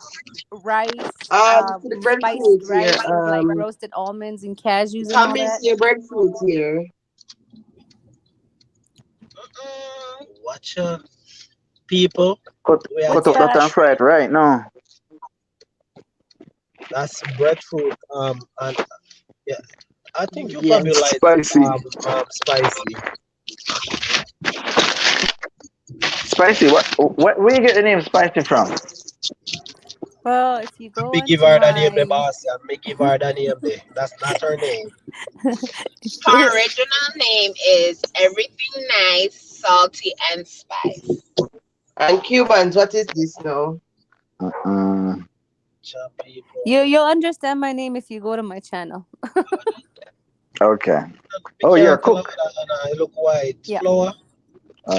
rice, spiced rice with like roasted almonds and cashews and all that? Your breadfruit here. Watch out, people. Cut up and fry it right now. That's breadfruit. And yeah, I think you probably like spicy. Spicy. Spicy. What? Where you get the name spicy from? Well, if you go, give her the name, the boss. Me give her the name. That's not her name. Her original name is Everything Nice, Salty, and Spice. And Cubans, what is this now? You'll understand my name if you go to my channel. Okay. Oh, you're a cook. You look white. Yeah. Flour.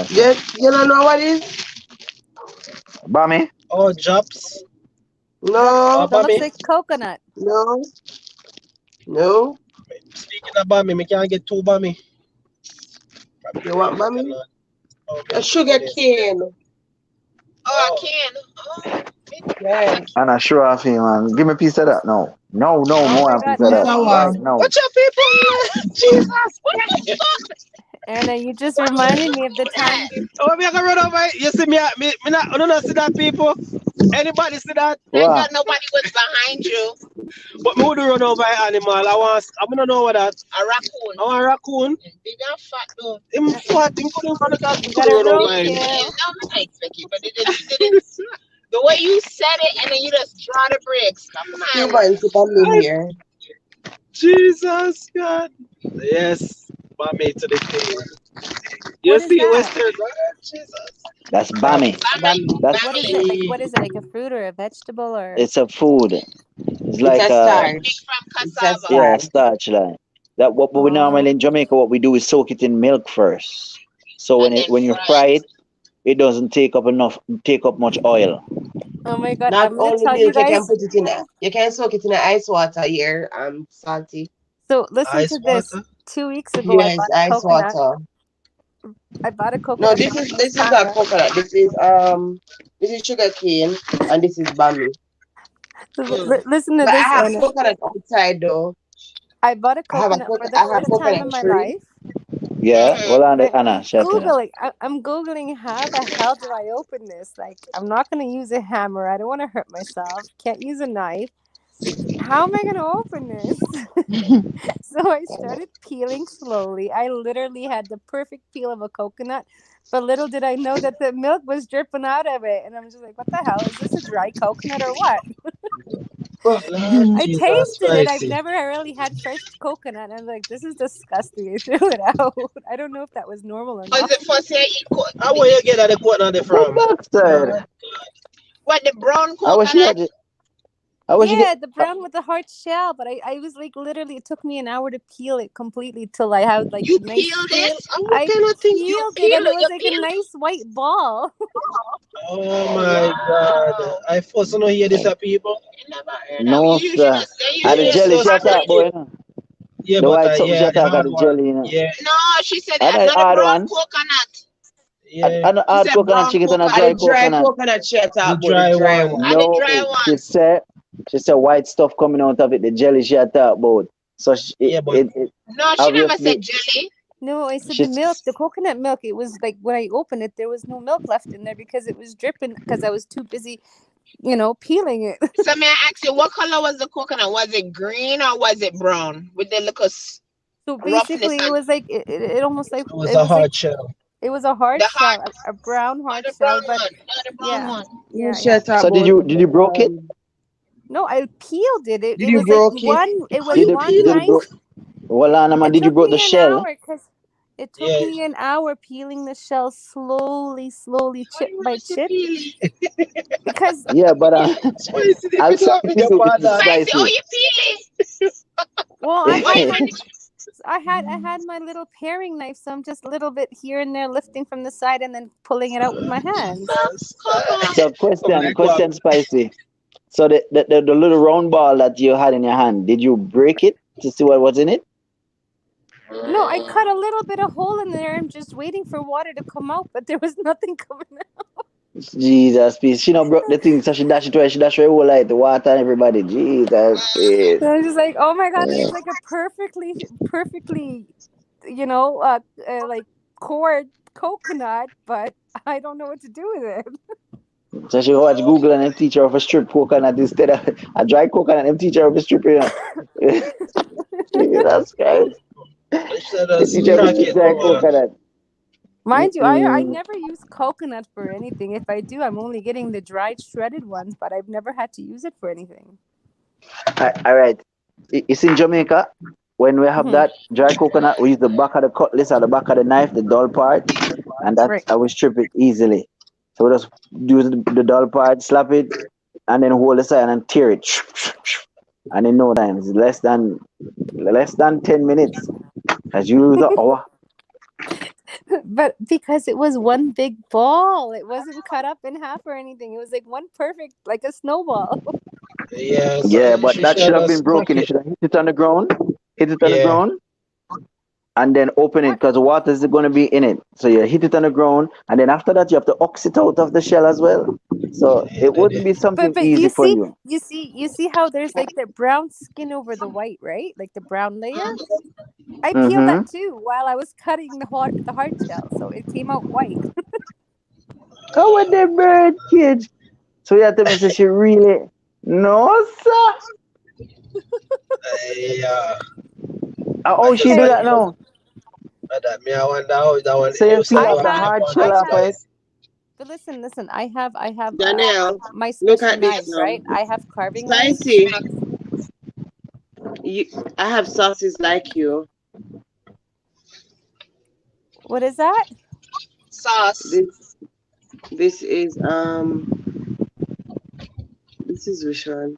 Yes, you don't know what it is? Bami? Oh, Jops. No. That looks like coconut. No. Speaking of Bami, me can't get 2 Bami. You want Bami? A sugar cane. Oh, a can. Yeah. And I sure off him, man. Give me a piece of that. No, more a piece of that. Right, no. What's up, people? Jesus, what the fuck? Anna, you just reminded me of the time. Oh, me gonna run over. You see me? I don't see that, people. Anybody see that? Thank God nobody was behind you. But me would run over an animal. I'm gonna know what that. A raccoon. I want a raccoon. Big and fat though. Him fat. Him couldn't run across the road over. No, I expect you, but it didn't. The way you said it, and then you just draw the bricks. Come on. Cubans, come here. Jesus God. Yes. Bami to the thing. You see Western, Jesus. That's Bami. What is it? Like, what is it? Like a fruit or a vegetable or? It's a food. It's like a starch. From cassava. Yeah, starch like that. What we normally in Jamaica, what we do is soak it in milk first. So when you fry it, it doesn't take up much oil. Oh my God! Not I'm gonna only tell milk, you guys. can put it in. You can soak it in the ice water here. Salty. So listen Ice to this. water? 2 weeks ago, Yes, I bought ice coconut. water. I bought a coconut. No, this is not coconut. This is sugar cane, and this is Bami. Listen to But this. I have Anna. coconut outside though. I bought a coconut for the first time in my life. Yeah, well, Anna, I'm Googling how the hell do I open this? Like, I'm not going to use a hammer. I don't want to hurt myself. Can't use a knife. How am I going to open this? So I started peeling slowly. I literally had the perfect peel of a coconut, but little did I know that the milk was dripping out of it. And I'm just like, what the hell? Is this a dry coconut or what? I tasted it. I've never really had fresh coconut. And I'm like, this is disgusting. I threw it out. I don't know if that was normal or not. Was it for say How will you get the coconut from? What, the brown coconut? The brown with the hard shell, but I was like, literally, it took me an hour to peel it completely till I had like you nice peeled it. I peeled it, and it was like a nice white ball. Oh my God! I first don't hear this, people. No, sir. The jelly shut up, boy. Yeah, the but white something got the jelly, you know. Yeah. No, she said that's not a brown coconut. Yeah. And hard coconut chicken and a dry coconut shut up. The dry one. No, the dry one. She said white stuff coming out of it, the jelly she had talked about. So no, she never said jelly. No, I said the milk, the coconut milk. It was like when I opened it, there was no milk left in there because it was dripping because I was too busy, peeling it. So may I ask you, what color was the coconut? Was it green or was it brown with the little? So basically, it was like it almost like it was a hard shell. It was a hard shell, a brown hard shell, but yeah. So did you broke it? No, I peeled it. It was broke like one. It was one nice. Well, Anna, did you broke the shell? It took me an hour peeling the shell slowly, chip by chip. Because but I'll stop you with the Spicy, spicy. you peeling? Well, I had my little paring knife, so I'm just a little bit here and there lifting from the side and then pulling it out with my hands. So question spicy. So the little round ball that you had in your hand, did you break it to see what was in it? No, I cut a little bit of hole in there. I'm just waiting for water to come out, but there was nothing coming out. Jesus, please. She broke the thing, so she dashed it away. She dashed away whole light, the water and everybody. Jesus, please. So I was just like, oh my God, it's like a perfectly, like cored coconut, but I don't know what to do with it. So she watch Google and them teach her of a strip coconut instead of a dry coconut. Them teach her of a strip, Jesus Christ. Teach her of a dry coconut. Mind you, I never use coconut for anything. If I do, I'm only getting the dried shredded ones, but I've never had to use it for anything. All right. It's in Jamaica. When we have that dry coconut, we use the back of the cutlass or the back of the knife, the dull part, and that's how we strip it easily. So we just use the dull part, slap it, and then hold the side and tear it. And in no time, it's less than 10 minutes. As you use the hour. But because it was one big ball, it wasn't cut up in half or anything. It was like one perfect, like a snowball. Yeah, but that should have been broken. You should have hit it on the ground, and then open it because the water is going to be in it. So you hit it on the ground, and then after that you have to ox it out of the shell as well. So it wouldn't be something easy for you. You see how there's like the brown skin over the white, right? Like the brown layer. I peeled that too while I was cutting the hard shell, so it came out white. Oh, what the bird, kids! So you have to make sure she really no, sir. Oh, she do that now. I wonder how that one. So you peel off the hard shell off it. But listen, I have Danielle, my look special at this knives, now. right? I have carving Spicy. knives. I have sauces like you. What is that? Sauce. This is which one?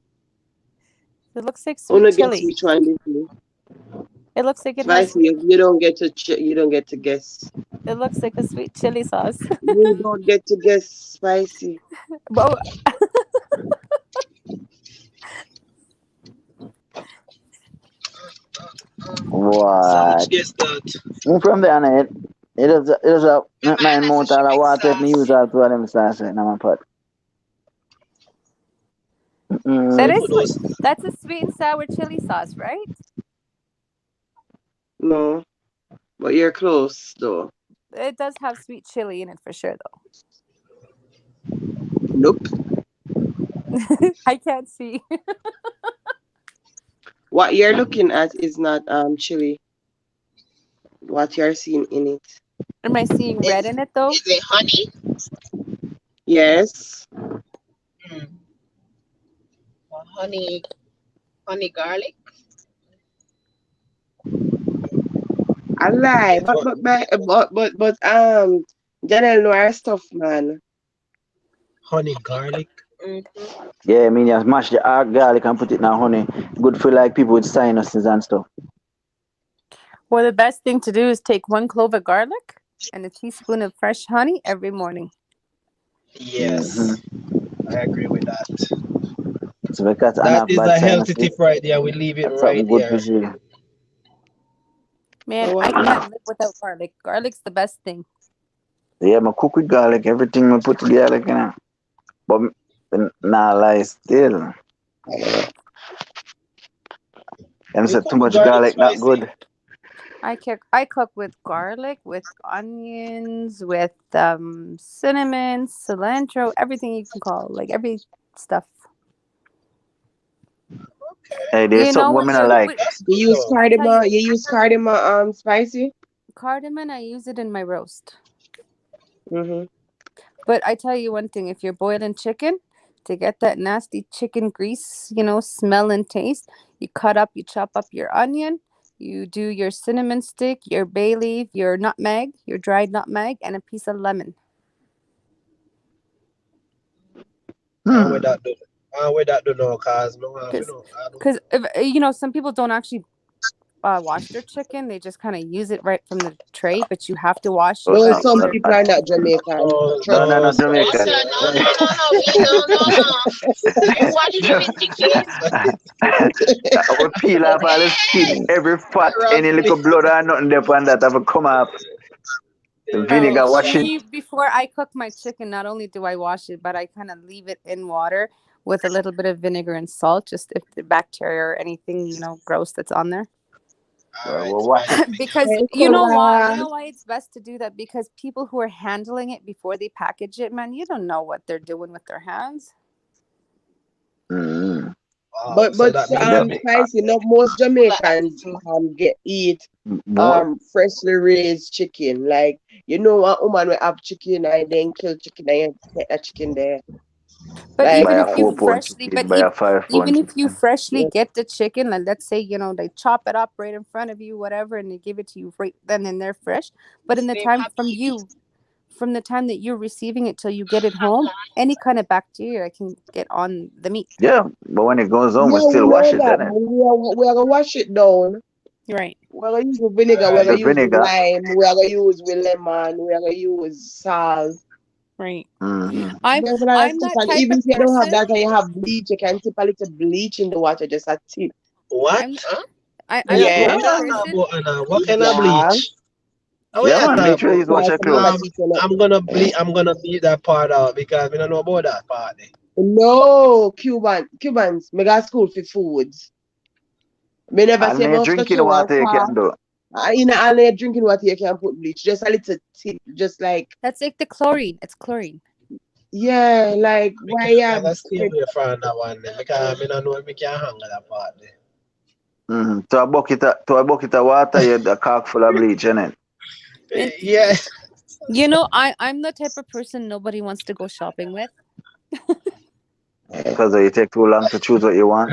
It looks like sweet chili. Which one this is? It looks like it Spicy. You don't get to guess. It looks like a sweet chili sauce. You don't get to guess spicy. But What? Move from there, Anna. It is a my amount of water if me use all two of them sauce right now, my pot. That's a sweet and sour chili sauce, right? No, but you're close though. It does have sweet chili in it for sure, though. Nope. I can't see. What you're looking at is not chili. What you're seeing in it. Am I seeing red in it though? Is it honey? Yes. Honey garlic. I lie, but Janelle know our stuff, man. Honey garlic. Yeah, I mean, you mash the garlic and put it in honey. Good for like people with sinuses and stuff. Well, the best thing to do is take 1 clove of garlic and a teaspoon of fresh honey every morning. Yes, I agree with that. So because that is a healthy tip right there. We leave it right there. Man, I can't live without garlic. Garlic's the best thing. Yeah, I cook with garlic. Everything I put together, you know. But nah, lie still. And said too much garlic, not good. I cook with garlic, with onions, with cinnamon, cilantro, everything you can call, like every stuff. Hey, there's some women I like. You use cardamom, spicy? Cardamom, I use it in my roast. But I tell you one thing, if you're boiling chicken, to get that nasty chicken grease, smell and taste, you chop up your onion, You do your cinnamon stick, your bay leaf, your nutmeg, your dried nutmeg, and a piece of lemon. Where that do no cause no because some people don't actually wash their chicken. They just kind of use it right from the tray, but you have to wash it. Well, some people are not Jamaican. No, Jamaican. No. You watch the chicken. I would peel off all the skin, every fat, any little blood or nothing there on that have to come up. The vinegar wash it. Before I cook my chicken, not only do I wash it, but I kind of leave it in water with a little bit of vinegar and salt, just if the bacteria or anything, gross that's on there. Because you know why it's best to do that, because people who are handling it before they package it, man, you don't know what they're doing with their hands. Mm-hmm. But most Jamaicans eat freshly raised chicken. Like, one woman will have chicken and then kill chicken and get that chicken there. But like, even if you freshly get the chicken, like let's say they chop it up right in front of you, whatever, and they give it to you right then and they're fresh. But in the time from the time that you're receiving it till you get it home, any kind of bacteria can get on the meat. Yeah, but when it goes home, we still wash it. We're gonna wash it down. Right. We're gonna use vinegar. We're gonna use lime. We're gonna use lemon. We're gonna use salt. Right. Mm-hmm. I'm that type even of if you don't have person. that and you have bleach, you can tip a little bleach in the water, just a tip. What? I'm what kind of bleach? I'm gonna bleed that part out because we don't know about that part. No, Cubans, mega school for foods. Me never say about drinking water you can do. Only drinking water you can put bleach, just a little tip, just like that's like the chlorine. It's chlorine. Yeah, like why? Let's stay away from that one then, because I don't know if we can handle that part. Mm-hmm. To a bucket of water, you have a cock full of bleach, innit? Yeah. I'm the type of person nobody wants to go shopping with. Because you take too long to choose what you want.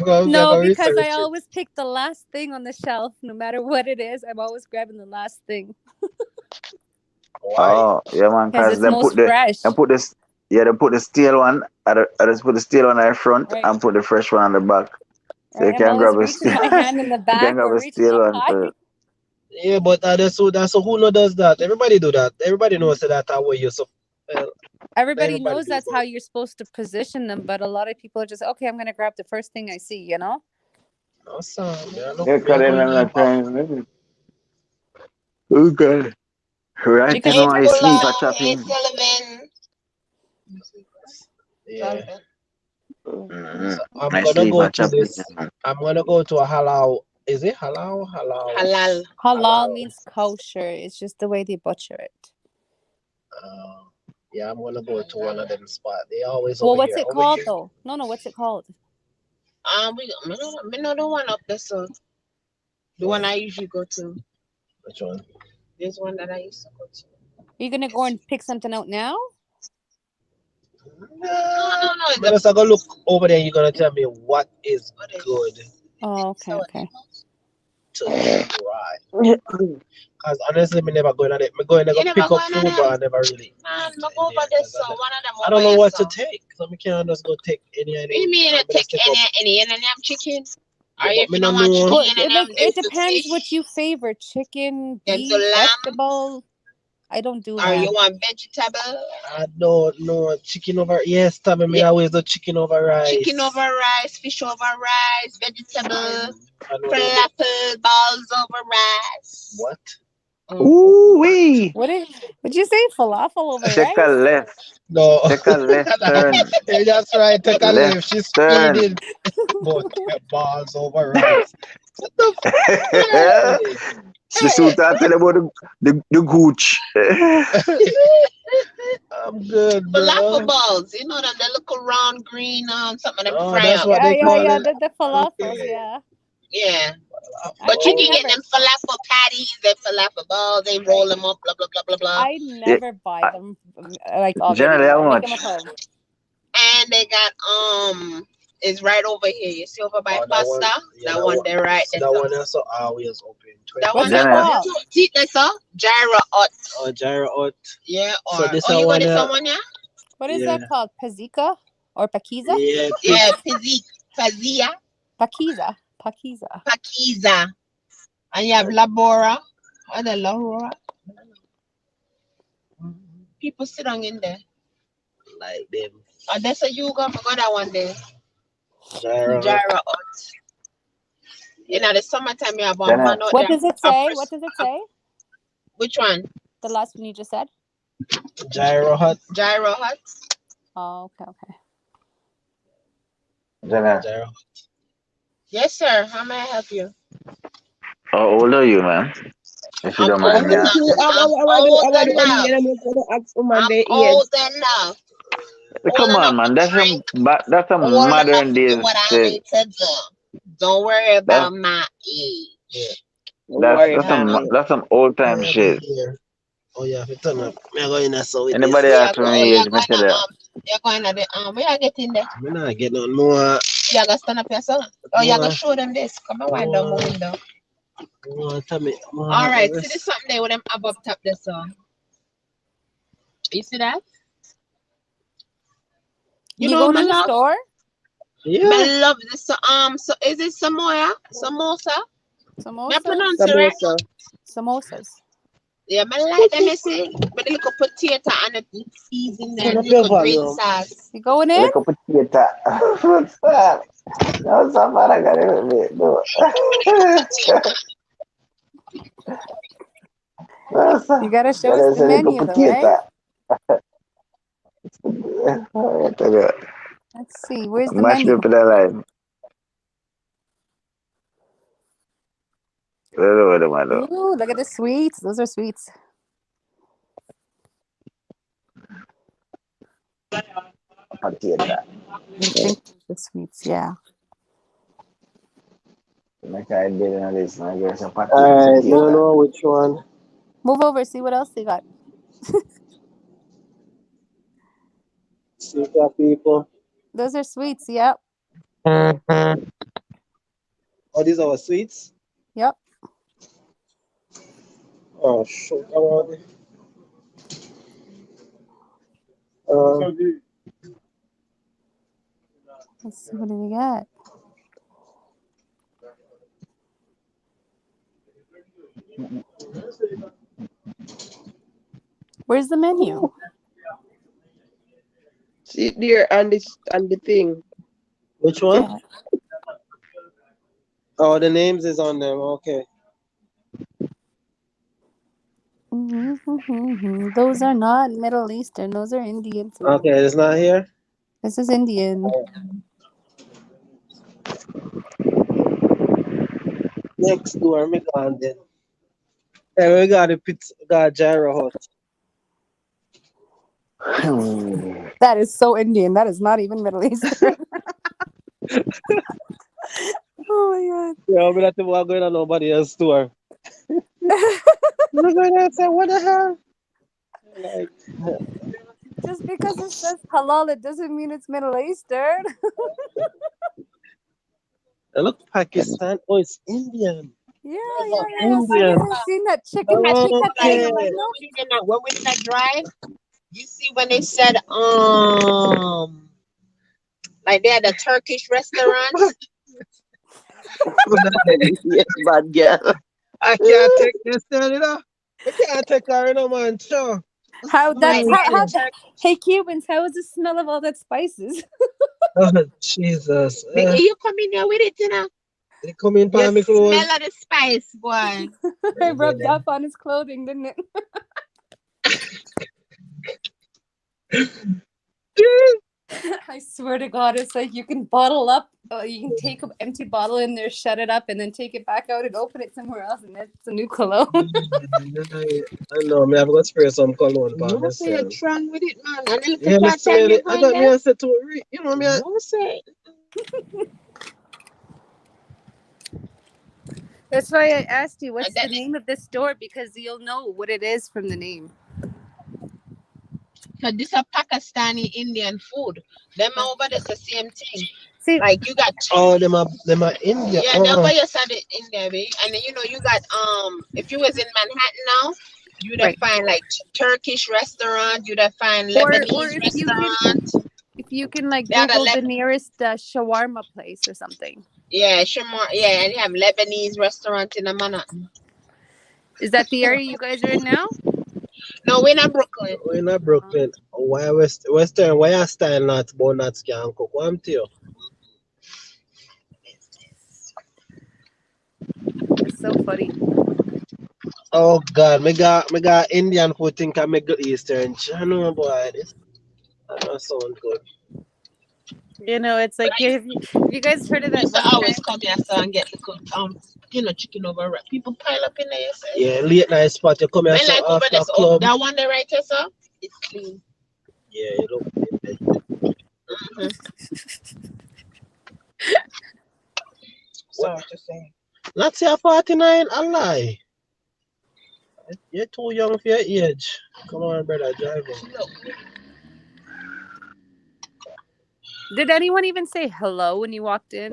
No, because I always pick the last thing on the shelf, no matter what it is. I'm always grabbing the last thing. Oh, yeah, man. Because they put the steel one. I just put the steel one at the front and put the fresh one on the back. So you can grab a steel. My hand in the back. You can grab a steel one. Yeah, but that's who does that. Everybody do that. Everybody knows that how you so. Everybody knows that's how you're supposed to position them, but a lot of people are just okay. I'm gonna grab the first thing I see, Awesome. Okay. Right now I sleep at chopping. Yeah. Mm-hmm. So I'm gonna go to a halal. Is it halal? Halal means kosher. It's just the way they butcher it. Yeah, I'm gonna go to one of them spots. They always. Well, what's it called though? No, what's it called? We know the one up there, so the one I usually go to. Which one? There's one that I used to go to. Are you gonna go and pick something out now? No. Let's go look over there. You're gonna tell me what is good. Oh, okay. To try. Because honestly, me never going on it. Me going to go pick up food, but I never really. I don't know what to take. So me can't just go take any. What do you mean to take any chicken? Are you don't want chicken? It depends what you favor: chicken, beef, vegetable. I don't do. Are you want vegetable? I don't know. Chicken over. Yes, tell me. I always do chicken over rice. Chicken over rice, fish over rice, vegetable, falafel balls over rice. What? Ooh wee! What did you say? Falafel over rice? Take a left. No. Take a left turn. Yeah, that's right. Take a left. She's speeding. But balls over rice. What the fuck? She still talking about the gooch. I'm good, bro. Falafel balls, them, the little round green, some of them fry that's up. what they call it. The falafels, Yeah. But you can get them falafel patties, they falafel balls, they roll them up, blah, blah, blah, blah, blah. I never buy them. Like, generally, how much? And they got, is right over here. You see over by pasta? That one there, right? That one also always open. That one called? That's all? Gyro Hut. Oh, Gyro Hut. Yeah. So this you one, got this one, yeah? What is that called? Pazika or Pakiza? Yeah, Pazia. Pakiza. And you have Labora. What the Labora? People sit down in there. Like them. Oh, that's a yoga. Forgot that one there. Gyro Hut. You know, the summertime you have one man out What there. does it say? What does it say? Which one? The last one you just said? Gyro Hut. Gyro Hut. Oh, okay. Gyro Hut. Yes, sir. How may I help you? How old are you, man? If you don't mind me asking. I'm old enough. Come on, man. That's some modern day shit. Don't worry about my age. That's some old time shit. Oh yeah, turn up. Me go in there so with anybody ask me age, me tell you. You're going to the we are getting there. Me not get no more. You gotta stand up yourself. Oh, you gotta show them this. Come and wind down my window. Tell me. All right, see this something there with them up top there, so. You see that? You know going to the store? Yeah. I love this. So is it Samoa? Samosa? Samosa. Pronounce it right? Samosas. Yeah, I like them. You see, but the little potato and the cheese in there, little green sauce. You going in? Little potato. What's that? No, somebody got it with me. No. You gotta show us the menu, though, right? Let's see. Where's the menu? Ooh, look at the sweets. Those are sweets. I think the sweets, yeah. I don't know which one. Move over, see what else they got. Sika people. Those are sweets, yep. Oh, these are sweets? Yep. Oh, shoot. Let's see, what do we got? Where's the menu? See there on the thing. Which one? Yeah. Oh, the names is on them. Okay. Those are not Middle Eastern. Those are Indian food. Okay, it's not here? This is Indian. Next door, me gone then. Hey, we got a pizza, got Gyro Hut. That is so Indian. That is not even Middle Eastern. Oh my god. Yeah, but that's why going to nobody else's store. We're going to say, what the hell? Like, just because it says halal, it doesn't mean it's Middle Eastern. Look, Pakistan. Oh, it's Indian. Yeah. Indian. I've seen that chicken. Okay. When we did that drive, you see when they said like they had a Turkish restaurant. Yes, bad girl. I can't take this, you know. I can't take her, no man. Sure. How hey Cubans, how is the smell of all that spices? Oh Jesus! You come in here with it, you know. They come in by me clothes. Smell of the spice, boy. I rubbed off on his clothing, didn't it? I swear to God, it's like you can bottle up, you can take an empty bottle in there, shut it up, and then take it back out and open it somewhere else, and that's a new cologne. I know, me have got spray some cologne. You say you're drunk with it, man. Yeah, me say it. I got me a set to read. You know me. Don't say. That's why I asked you what's the name of this store, because you'll know what it is from the name. So this is Pakistani Indian food. Them over there's the same thing. See, like you got them are India. yeah, they're by your side in there, babe. And then you got if you was in Manhattan now, you'd have find like Turkish restaurant, you'd have find Lebanese restaurant. If you can like Google the nearest shawarma place or something. Yeah, shawarma. Yeah, and you have Lebanese restaurant in Manhattan. Is that the area you guys are in now? No, we're not Brooklyn. We're not Brooklyn. Why Western? Why are style not born not can cook? What I'm to you? It's so funny. Oh God, me got Indian food think I Middle Eastern. I know, boy, this that sound good. You know, it's like have you guys heard of that? Used to always come here and get the good chicken over wrap. People pile up in there. Yeah, late night spot. You come here like after club. That one there right there, sir. It's clean. Yeah, you look. What you saying? Not say 49, I lie. You're too young for your age. Come on, brother, drive on. Did anyone even say hello when you walked in?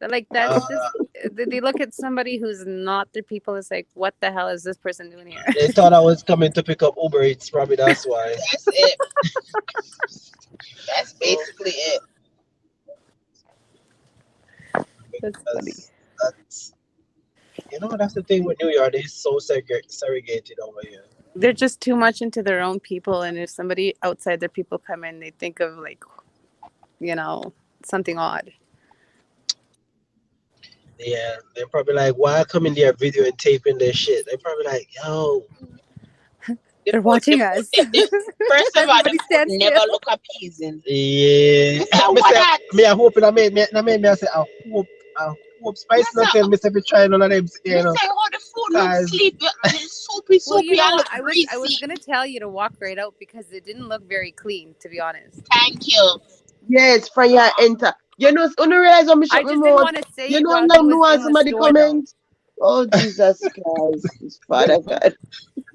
Like that's just they look at somebody who's not their people. It's like, what the hell is this person doing here? They thought I was coming to pick up Uber Eats. Probably that's why. That's it. That's basically it. That's funny. That's the thing with New York. They're so segregated over here. They're just too much into their own people, and if somebody outside their people come in, they think of like, something odd. Yeah, they're probably like, why come in there video and taping their shit? They're probably like, yo. They're watching us. First of all, the never look appeasing. Yeah. I hope I made me say, I hope Spice not tell me to be trying none of them. Say, the food looks sleepy. Soupy. I was going to tell you to walk right out because it didn't look very clean, to be honest. Thank you. Yes, for your enter. You know, realize I'm I just didn't want to say it while he was in somebody the store, comment. Oh, Jesus Christ. Father God.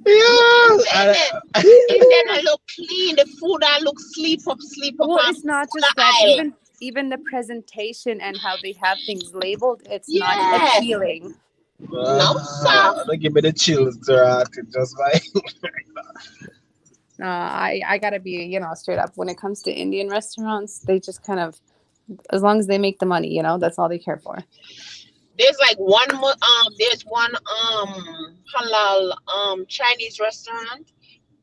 Yeah. It then look clean. The food I look sleep up. Well, it's not just that. Even the presentation and how they have things labeled, it's not appealing. No, sir. Don't give me the chills, just like. I gotta be, straight up. When it comes to Indian restaurants, they just kind of, as long as they make the money, that's all they care for. There's like one halal Chinese restaurant.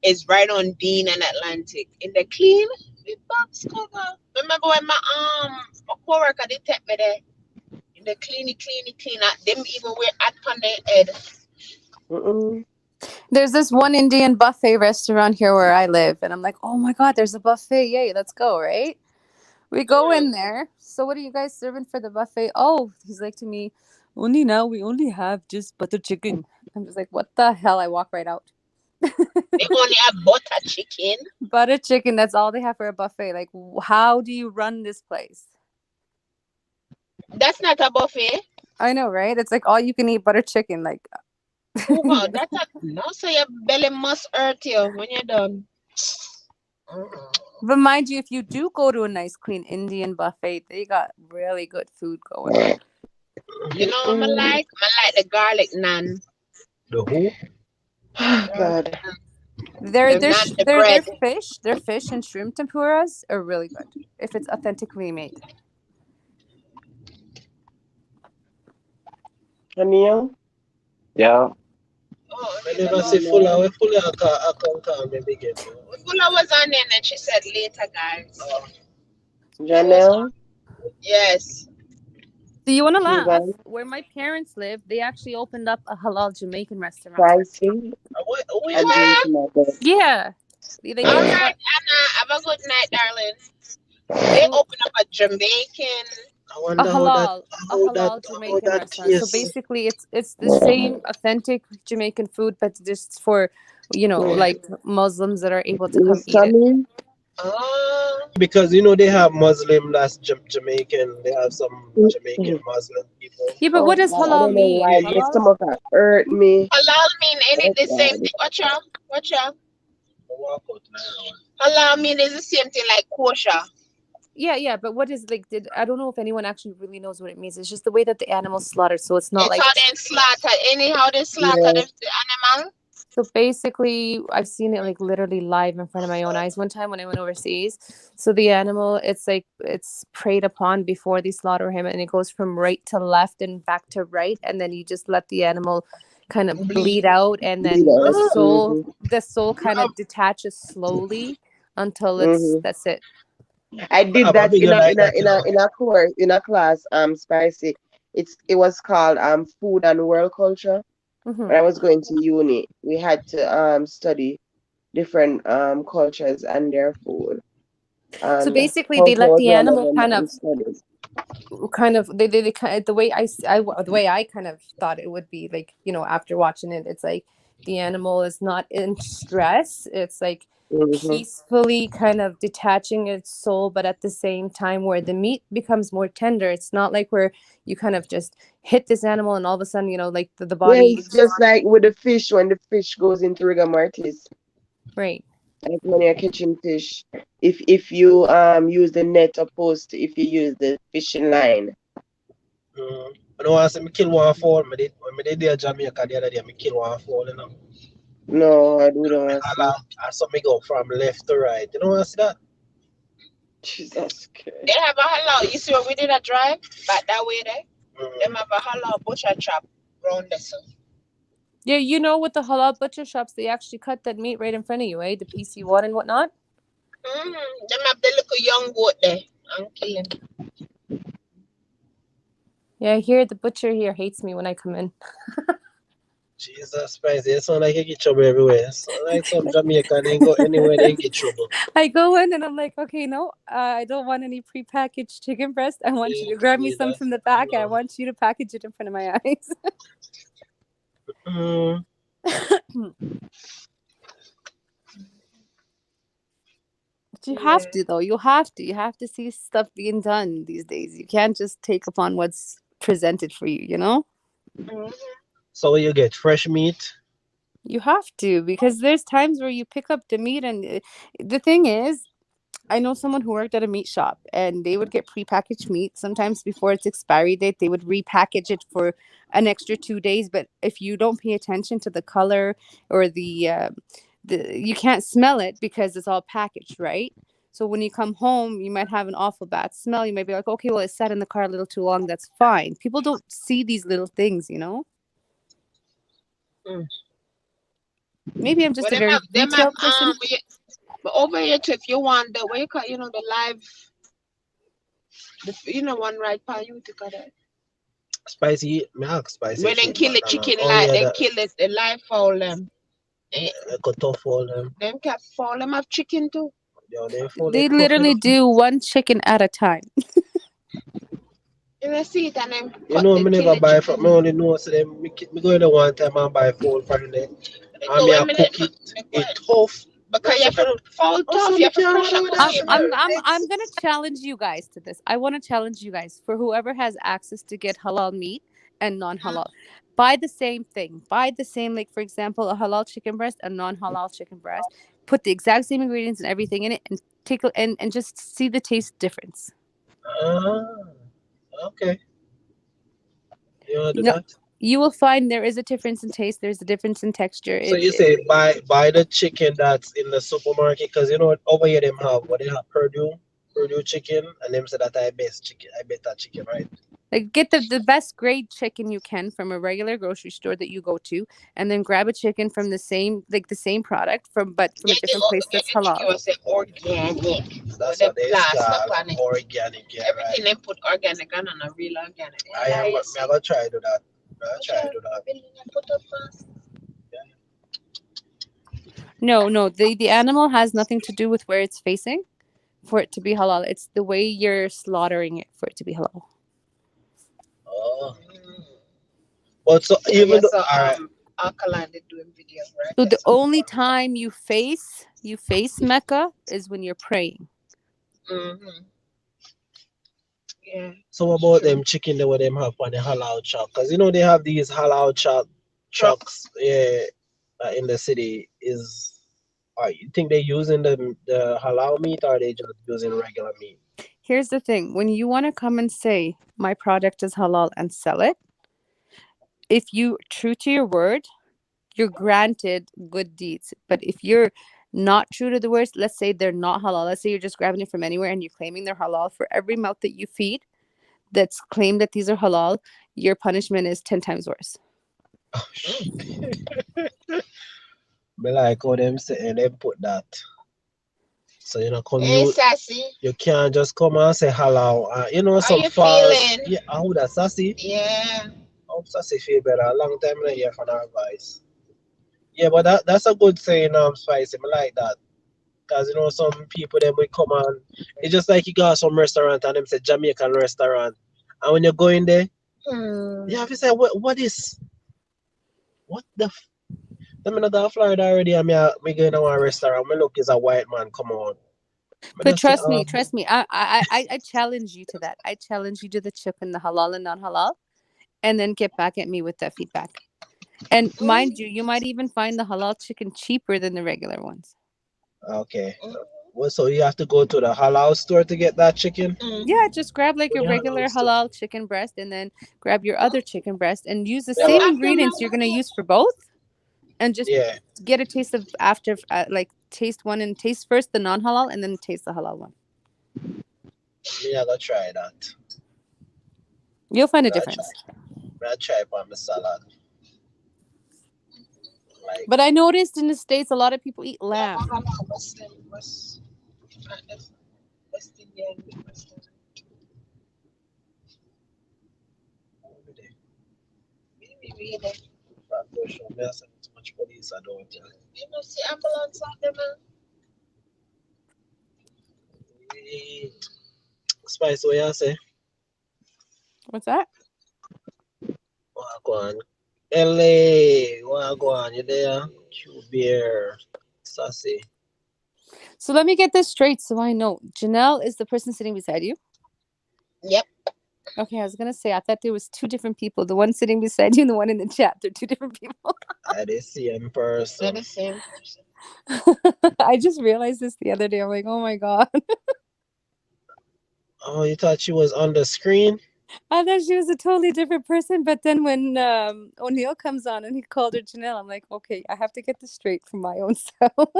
It's right on Dean and Atlantic. In the clean, the box cover. Remember when my coworker did take me there? In the clean. Them even wear hat on their head. There's this one Indian buffet restaurant here where I live, and I'm like, oh my God, there's a buffet. Yay, let's go, right? We go in there. So what are you guys serving for the buffet? Oh, he's like to me, we only have just butter chicken. I'm just like, what the hell? I walk right out. They only have butter chicken? Butter chicken, that's all they have for a buffet. Like, how do you run this place? That's not a buffet. I know, right? It's like all you can eat butter chicken. Like, wow, that's no, so your belly must hurt you when you're done. But mind you, if you do go to a nice clean Indian buffet, they got really good food going on. You know what I like? I like the garlic naan. The who? God. Their fish and shrimp tempuras are really good if it's authentically made. Anil? Yeah. I never see Fulla. Fulla come me begin. Fulla was on there and she said later, guys. Janelle? Yes. Do you want to laugh? Where my parents live, they actually opened up a halal Jamaican restaurant. Yeah. All right, Anna, have a good night, darling. They opened up a Jamaican. A halal Jamaican restaurant. So basically, it's the same authentic Jamaican food, but just for like Muslims that are able to come eat it. Because they have Muslim that's Jamaican. They have some Jamaican Muslim people. Yeah, but what does halal mean? Halal hurt me. Halal mean ain't it the same thing? Watch out. Halal mean is the same thing like kosher. Yeah, but what is like? I don't know if anyone actually really knows what it means. It's just the way that the animal's slaughtered, so it's not it's like how they slaughter. Anyhow, they slaughter the animal. So basically, I've seen it like literally live in front of my own eyes one time when I went overseas. So the animal, it's like it's preyed upon before they slaughter him, and it goes from right to left and back to right, and then you just let the animal kind of bleed out, and then the soul kind of detaches slowly until that's it. I did that in a class, Spicy. It was called Food and World Culture. When I was going to uni, we had to study different cultures and their food. And so basically, they let the animal kind of the way I kind of thought it would be, like, you know, after watching it, it's like the animal is not in stress. It's like peacefully kind of detaching its soul, but at the same time where the meat becomes more tender. It's not like where you kind of just hit this animal and all of a sudden, you know, like the body. Yeah, it's just like with the fish, when the fish goes into rigor mortis. Right. Like when you're catching fish, if you use the net opposed to if you use the fishing line. I know I said me kill one fall. Me did there Jamaica the other day. Me kill one fall, you know. No, I don't. I saw me go from left to right. You know what I see that? Jesus Christ. They have a halal. You see what we did a drive back that way there? Them have a halal butcher shop around there. So. Yeah, you know, with the halal butcher shops, they actually cut that meat right in front of you, eh? The PC1 and whatnot. Them have the little young goat there. I'm killing. Yeah, I hear the butcher here hates me when I come in. Jesus Christ, it sound like you get trouble everywhere. So like some Jamaican, they go anywhere, they get trouble. I go in and I'm like, okay, no, I don't want any prepackaged chicken breast. I want you to grab me some from the back. I want you to package it in front of my eyes. But you have to, though. You have to see stuff being done these days. You can't just take upon what's presented for you, you know? So you get fresh meat? You have to, because there's times where you pick up the meat, and the thing is, I know someone who worked at a meat shop, and they would get prepackaged meat. Sometimes before its expiry date, they would repackage it for an extra 2 days. But if you don't pay attention to the color or you can't smell it because it's all packaged, right? So when you come home, you might have an awful bad smell. You might be like, okay, well, it sat in the car a little too long. That's fine. People don't see these little things, you know? Maybe I'm just a very detailed person. But over here too, if you want the way, you know, the live, you know, one right par you to cut it. Spicy, milk spicy. When they kill the chicken, they kill the live fowl them. Cut off all them. Them cat fowl them have chicken too. They literally do one chicken at a time. You see it and them. You know, me never buy from. Me only know so them. Me go in there one time and buy fowl from them. And me a cook it. It tough. Because you have to fall tough. You have to crush up. I'm gonna challenge you guys to this. I want to challenge you guys for whoever has access to get halal meat and non-halal. Buy the same thing. Buy the same, like for example, a halal chicken breast, a non-halal chicken breast. Put the exact same ingredients and everything in it, and take and just see the taste difference. Okay. You wanna do that? You will find there is a difference in taste. There's a difference in texture. So you say buy the chicken that's in the supermarket, because you know over here they have Purdue chicken, and them say that I better chicken, right? Like get the best grade chicken you can from a regular grocery store that you go to, and then grab a chicken from the same product from a different place that's halal. You say organic. That's what they call organic. Yeah, everything they put organic on a real organic. I'm gonna try to do that. No. The animal has nothing to do with where it's facing for it to be halal. It's the way you're slaughtering it for it to be halal. But so even Alkaline did doing videos, right? So the only time you face Mecca is when you're praying. Yeah. So about them chicken that what them have on the halal truck, because you know they have these halal trucks, in the city. Is You think they're using the halal meat, or are they just using regular meat? Here's the thing. When you want to come and say, my product is halal and sell it, if you true to your word, you're granted good deeds. But if you're not true to the words, let's say they're not halal. Let's say you're just grabbing it from anywhere and you're claiming they're halal. For every mouth that you feed that's claimed that these are halal, your punishment is 10 times worse. Oh, shit. But like how them say, and they put that. So come Sassy. You can't just come and say halal. Some fast. Yeah, how that Sassy? Yeah. Oh, Sassy feel better. A long time I hear from our advice. Yeah, but that's a good saying, Spicy. I like that. Because some people them will come on. It's just like you go to some restaurant and them say Jamaican restaurant. And when you go in there, you have to say, what is the I'm not go to Florida already. I'm going to one restaurant. My look is a white man. Come on. But trust me. I challenge you to that. I challenge you to the chicken, the halal and non-halal, and then get back at me with that feedback. And mind you might even find the halal chicken cheaper than the regular ones. Okay. Well, so you have to go to the halal store to get that chicken? Yeah, just grab like a regular halal chicken breast and then grab your other chicken breast and use the same ingredients you're going to use for both. And just get a taste of after, taste one and taste first the non-halal and then taste the halal one. Yeah, I'll try that. You'll find a difference. I'll try it on the salad. But I noticed in the States, a lot of people eat lamb. West Indian. Too much police, I don't. You know, see ambulance out there, man. Spice, what you say? What's that? What go on? LA, what go on? You there? Q-Bear, Sassy. So let me get this straight so I know. Janelle is the person sitting beside you? Yep. Okay, I was going to say, I thought there was two different people. The one sitting beside you and the one in the chat. They're two different people. I did see in person. They're the same person. I just realized this the other day. I'm like, oh my God. Oh, you thought she was on the screen? I thought she was a totally different person. But then when O'Neill comes on and he called her Janelle, I'm like, okay, I have to get this straight for my own self.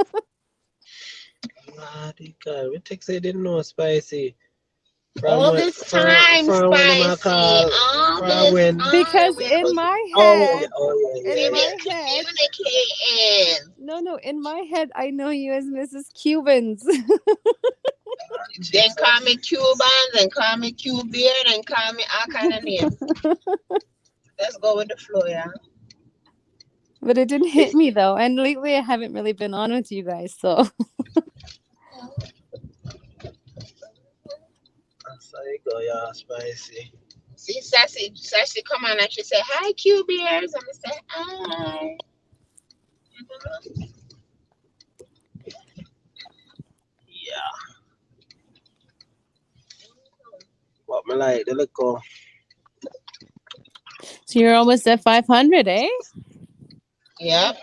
God, we take say didn't know Spicy. All this time, Spicy. Because in my head, in my head, I know you as Mrs. Cubans. Then call me Cubans, and call me Q-Beard, and call me all kind of names. Let's go with the flow, yeah. But it didn't hit me though, and lately I haven't really been on with you guys, so. Go, yeah, Spicy. See, Sassy come on and she say, hi, Q-Bears. I'm going to say, hi. Yeah. What me like, the look. So you're almost at 500, eh? Yep.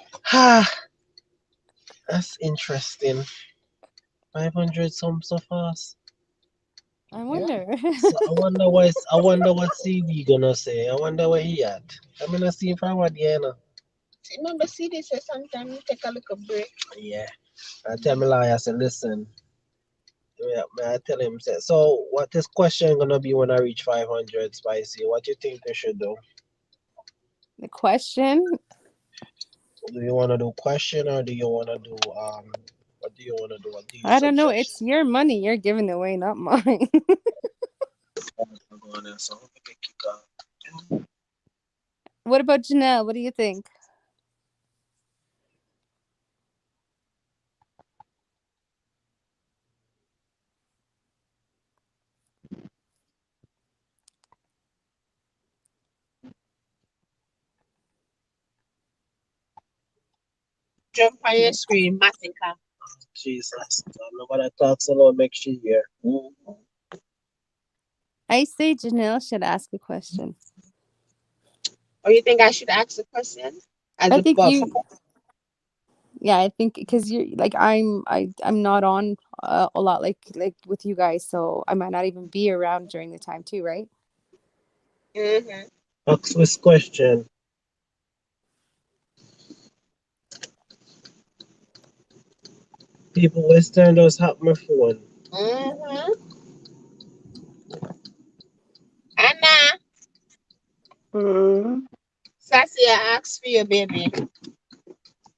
That's interesting. 500 some so fast. I wonder. So I wonder what CD gonna say. I wonder what he at. I'm gonna see him from what the end. Remember, CD says sometimes you take a little break. Yeah. I tell me like I said, listen. Yeah, I tell him say, so what is question gonna be when I reach 500, Spicy? What do you think they should do? The question? Do you wanna do question or do you wanna do what do you wanna do? I don't know. It's your money. You're giving it away, not mine. What about Janelle? What do you think? Jump on your screen, Massacre. Jesus. Nobody talks about make she hear. I say Janelle should ask a question. Or you think I should ask a question? Yeah, I think because you're like I'm not on a lot like with you guys, so I might not even be around during the time too, right? Ask this question. People Western does have my phone. Anna. Sassy, I asked for you, baby.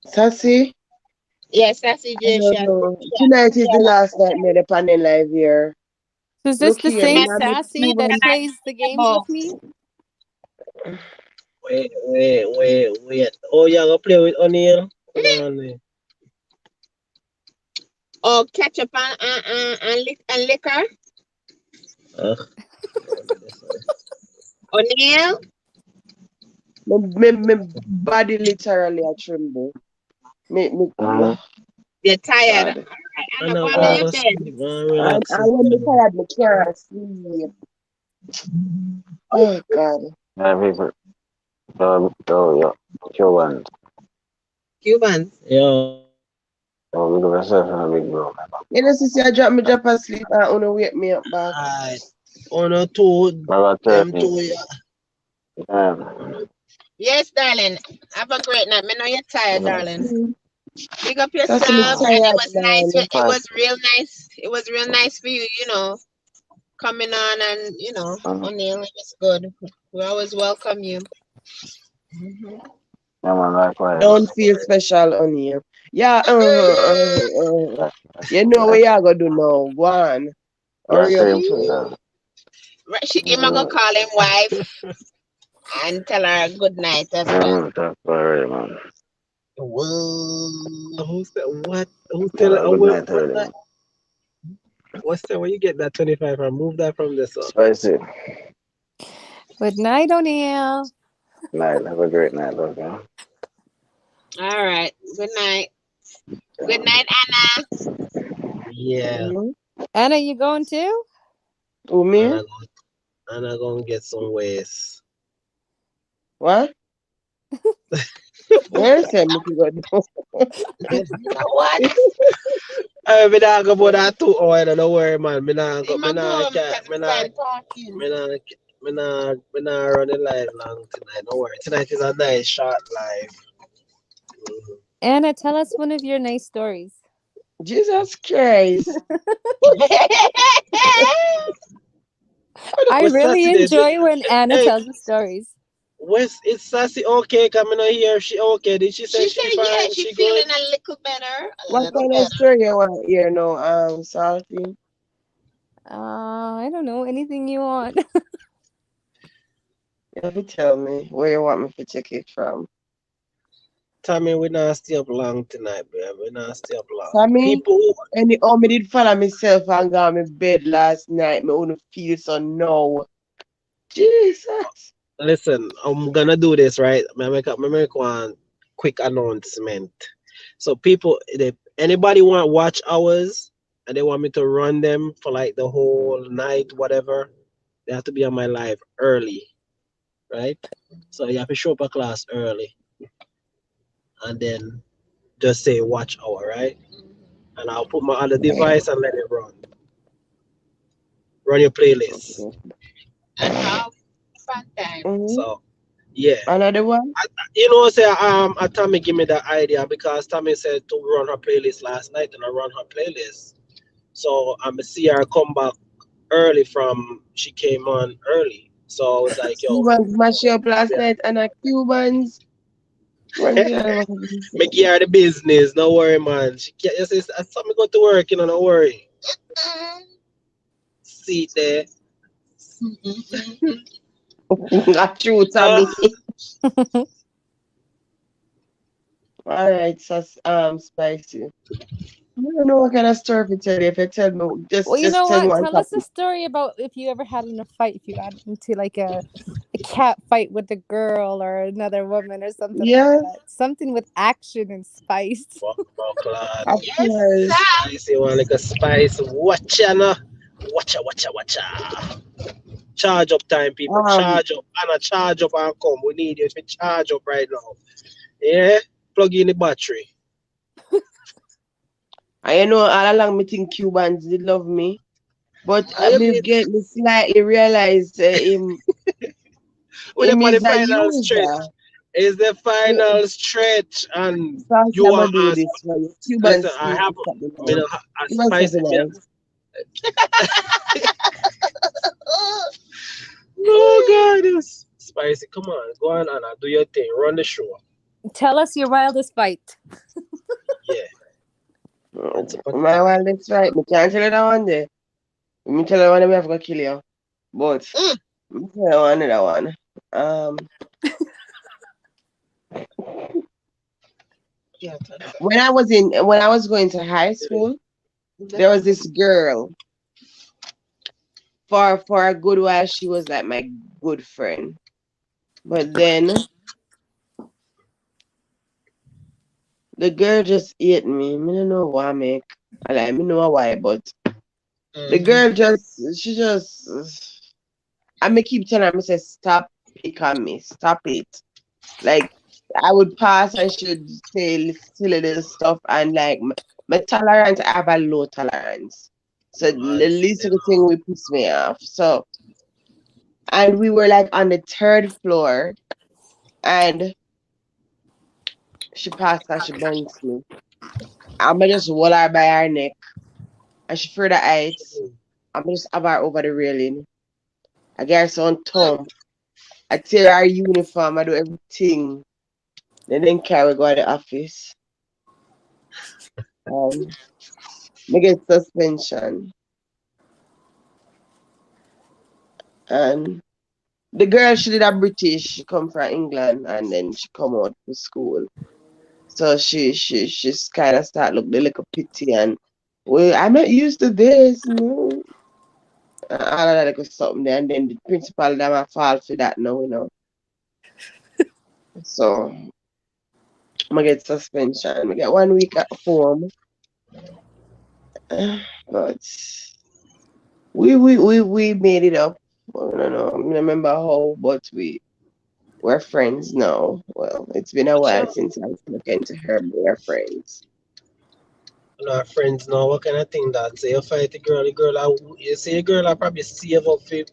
Sassy? Yes, Sassy Jason. Tonight is the last night made up on the live here. So is this the same Sassy that plays the games with me? Wait. Oh, you're gonna play with O'Neal? Oh, ketchup and liquor? O'Neal? My body literally a tremble. You're tired. I know I was sleep, relax. I when I'm tired, I can't sleep. Oh God. Cubans. Cubans? Yeah. Oh, we do myself and a big bro. You know, since I drop asleep, I wanna wake me up back. On two. Yes, darling. Have a great night. I know you're tired, darling. Pick up yourself. Tired, it was nice. It was real nice. It was real nice for you, coming on and, O'Neal, it was good. We always welcome you. Don't feel special, O'Neal. Yeah, you know what you're gonna do now. Go on. Hurry up. I'm gonna call him wife and tell her good night as well. Who's that? What? Who's telling? What's that? Where you get that 25 from? Move that from this one. Spicy. Good night, O'Neal. Night. Have a great night, love. All right. Good night. Good night, Anna. Yeah. Anna, you going too? Who, me? Anna gonna get some ways. What? Where is it? What? I'm not go about that 2 hours. Don't worry, man. Me not run the live long tonight. Don't worry. Tonight is a nice short live. Anna, tell us one of your nice stories. Jesus Christ. I really enjoy when Anna tells the stories. Is Sassy okay? Coming on here, she okay? Did she say she fine? Yeah, she feeling good? A little better. What kind of story you want here now, Salty? I don't know. Anything you want. You have to tell me where you want me to check it from. Tommy, we're not stay up long tonight, babe. We're not stay up long. Tommy, me did follow myself and go to bed last night. Me wouldn't feel so now. Jesus. Listen, I'm gonna do this, right? I make one quick announcement. So people, if anybody want watch hours and they want me to run them for like the whole night, whatever, they have to be on my live early, right? So you have to show up a class early and then just say watch hour, right? And I'll put my other device and let it run. Run your playlist. And have fun time. So yeah. Another one? Tommy give me that idea because Tommy said to run her playlist last night and I run her playlist. So I'm see her come back early from she came on early. So I was like, yo. Cubans mash up last night and Cubans. Make her the business, don't worry, man. She can't just say something go to work, don't worry. See there. Not true, Tommy. All right, so Spicy. I don't know what kind of story to tell you. If you tell me, just you know tell what? Tell us a story about if you ever had in a fight, if you got into like a cat fight with a girl or another woman or something like that. Something with action and spice. Yes, spicy one like a spice. Watcha. Charge up time, people. Charge up. Anna, charge up and come. We need you to charge up right now. Yeah? Plug in the battery. I know all along me think Cubans did love me. But I get me slightly realized him the is a final stretch. user. Is the final stretch and So you I'm are gonna do as this for you. Cuban listen, I speak have something I mean, nice. a Cuban spicy something nice. Oh God, it's spicy. Come on, go on, Anna, do your thing. Run the show. Tell us your wildest fight. Yeah. My wildest fight. Me can't tell you that one day. Me tell you one day I have to kill you. But me tell you another one. When I was going to high school, there was this girl. For a good while, she was like my good friend. But then the girl just ate me. I don't know why, me know why, but the girl I may keep telling her, I say, stop pick on me, stop it. Like I would pass and she would say silly little stuff, and like my tolerance, I have a low tolerance. So the least of the thing would piss me off. So, and we were like on the 3rd floor, and she passed and she bumped me. I'ma just hold her by her neck, and she further heights. I'ma just have her over the railing. I get her some thumb. I tear her uniform. I do everything. Then carry go to the office. I get suspension. And the girl, she did a British. She come from England, and then she come out to school. So she's kind of start look the little pity, and well, I'm not used to this, no. All of that like something there, and then the principal them a fall for that now, you know. So I get suspension. I get 1 week at home. But we made it up. I don't know. I don't remember how, but we're friends now. Well, it's been a while since I've spoken to her, but we're friends. Our friends now, what kind of thing that say you fight the girl, you see a girl I probably save up it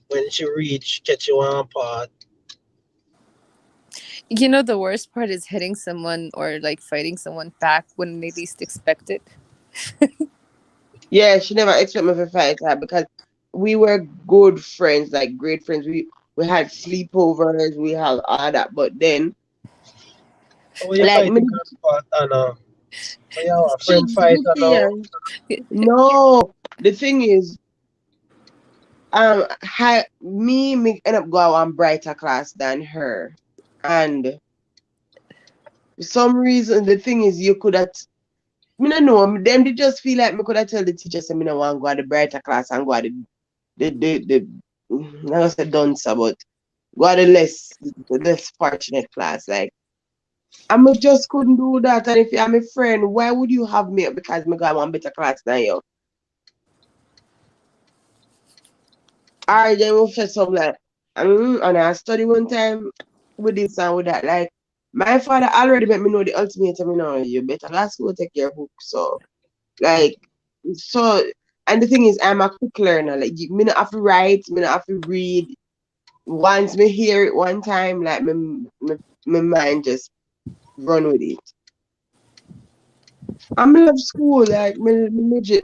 when she reach catch you one part. You know, the worst part is hitting someone or like fighting someone back when they least expect it. Yeah, she never expected me to fight her because we were good friends, like great friends. We had sleepovers, we had all that, but then like me, so yeah, a friend fight now. No, the thing is, me end up going on brighter class than her, and for some reason the thing is you could have. I don't know. Them they just feel like me could have tell the teacher say me no want to go to the brighter class and go to the I say dunce, but go to the less fortunate class. Like I just couldn't do that. And if I'm a friend, why would you have me because me got one better class than you? Alright, then we'll say something like, and I study one time with this and with that. Like, my father already made me know the ultimatum, you know, you better last go take your book. So, like, and the thing is, I'm a quick learner. Like, me not have to write, me not have to read. Once me hear it one time, like, my mind just run with it. I love school, like, me